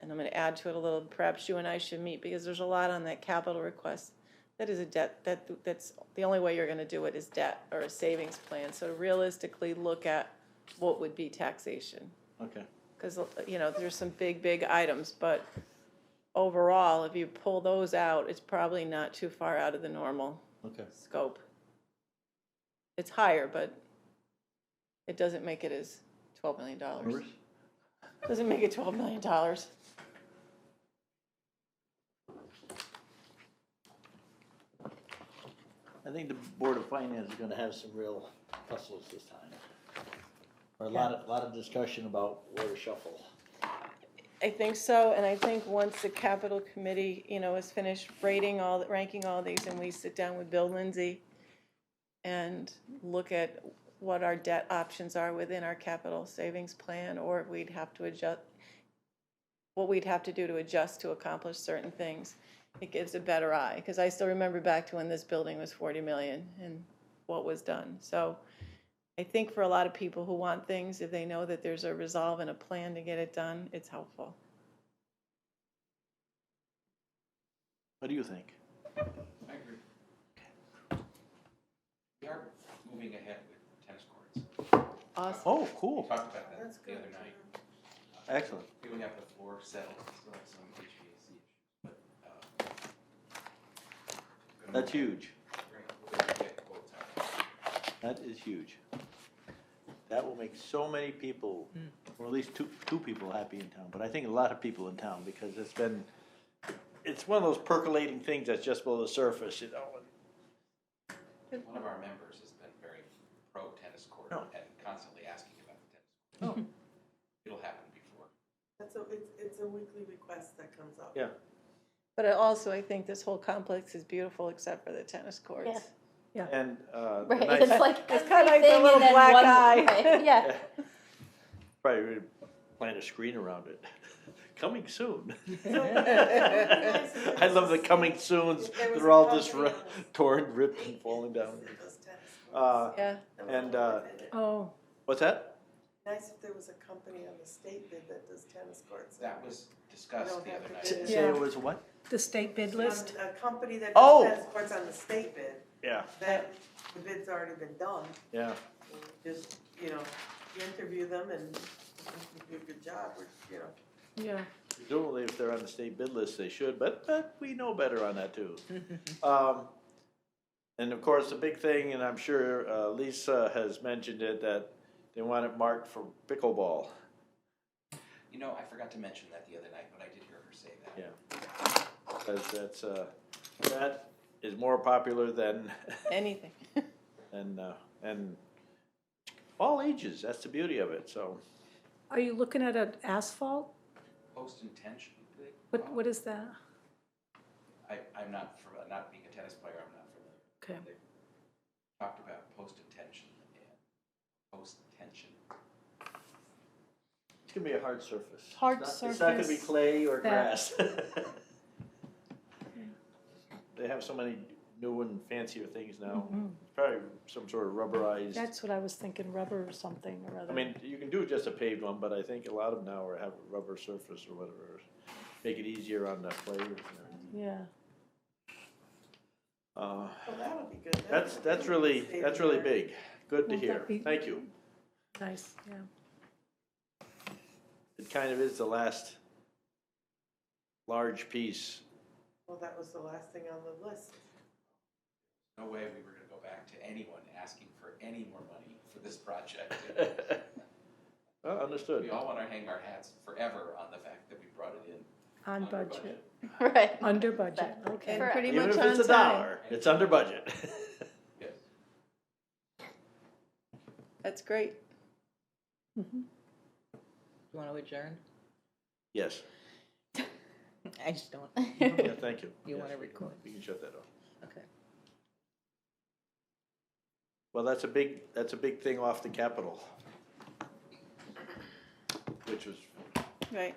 gonna add to it a little, perhaps you and I should meet, because there's a lot on that capital request. That is a debt, that's, the only way you're gonna do it is debt or a savings plan, so to realistically look at what would be taxation. Okay. Because, you know, there's some big items, but overall, if you pull those out, it's probably not too far out of the normal scope. It's higher, but it doesn't make it as $12 million. Doesn't make it $12 million. I think the Board of Finance is gonna have some real tussles this time. Or a lot of discussion about where to shuffle. I think so, and I think once the capital committee, you know, is finished ranking all these, and we sit down with Bill Lindsay and look at what our debt options are within our capital savings plan, or we'd have to adjust, what we'd have to do to adjust to accomplish certain things. It gives a better eye, because I still remember back to when this building was 40 million and what was done. So I think for a lot of people who want things, if they know that there's a resolve and a plan to get it done, it's helpful. What do you think? I agree. We are moving ahead with tennis courts. Awesome. Oh, cool. We talked about that the other night. Excellent. We have the floor settled, still have some HVAC issues, but, That's huge. we're gonna get quotes out. That is huge. That will make so many people, or at least two people happy in town, but I think a lot of people in town, because it's one of those percolating things that's just below the surface, you know. One of our members has been very pro tennis court Oh. and constantly asking about the tennis court. It'll happen before. It's a weekly request that comes up. Yeah. But also, I think this whole complex is beautiful except for the tennis courts. Yeah. And the Right, nice, it's like It's kinda like the everything little and then black one- eye. right, yeah. probably plant a screen around it. Coming soon. So, I love the coming soons, If there was they're a all just company on the torn, ripped and falling down. that does tennis Uh, courts, Yeah. that would and, benefit it. Oh, What's that? Nice if there was a company on the state bid that does tennis courts. That was discussed don't the have other to night. bid it. Say Yeah. it was what? the state bid list? A company that Oh! does tennis courts on the state bid, Yeah, then the bid's already been done. yeah. Just, you interview them and you do a good job, or, Yeah. Presumably if they're on the state bid list, they should, but we know better on that too. And of course, the big thing, and I'm sure Lisa has mentioned it, that they want it marked for pickleball. You know, I forgot to mention that the other night, but I did hear her say that. Yeah. Because that is more popular than, Anything. and all ages, that's the beauty of it, so. Are you looking at an asphalt? Post-intention, What is that? I'm not, not being a tennis player, I'm not familiar. Okay. They talked about post-intention and post-tension. It's gonna be a hard surface. Hard It's not gonna be surface clay or that- grass. They have so many new and fancier things now. Mhm. Probably some sort of rubberized. That's what I was thinking, rubber or something or other. I mean, you can do just a paved one, but I think a lot of them now have a rubber surface or whatever. Make it easier on the players and everything. Yeah. well, that would be good. That's really big. Good to Won't hear. that be- Thank you. Nice, yeah. It kind of is the last large piece. Well, that was the last thing on the list. No way we were gonna go back to anyone asking for any more money for this project. Well, understood. We all wanna hang our hats forever on the fact that we brought it in. On under budget. Right. Under budget, okay. And pretty Even much if on it's a time. dollar, it's under budget. Yes. That's great. Mhm. You want to adjourn? Yes. I just don't. Yeah, thank you. You Yes. wanna record? You can shut that off. Okay. Well, that's a big thing off the Capitol. Which was Right.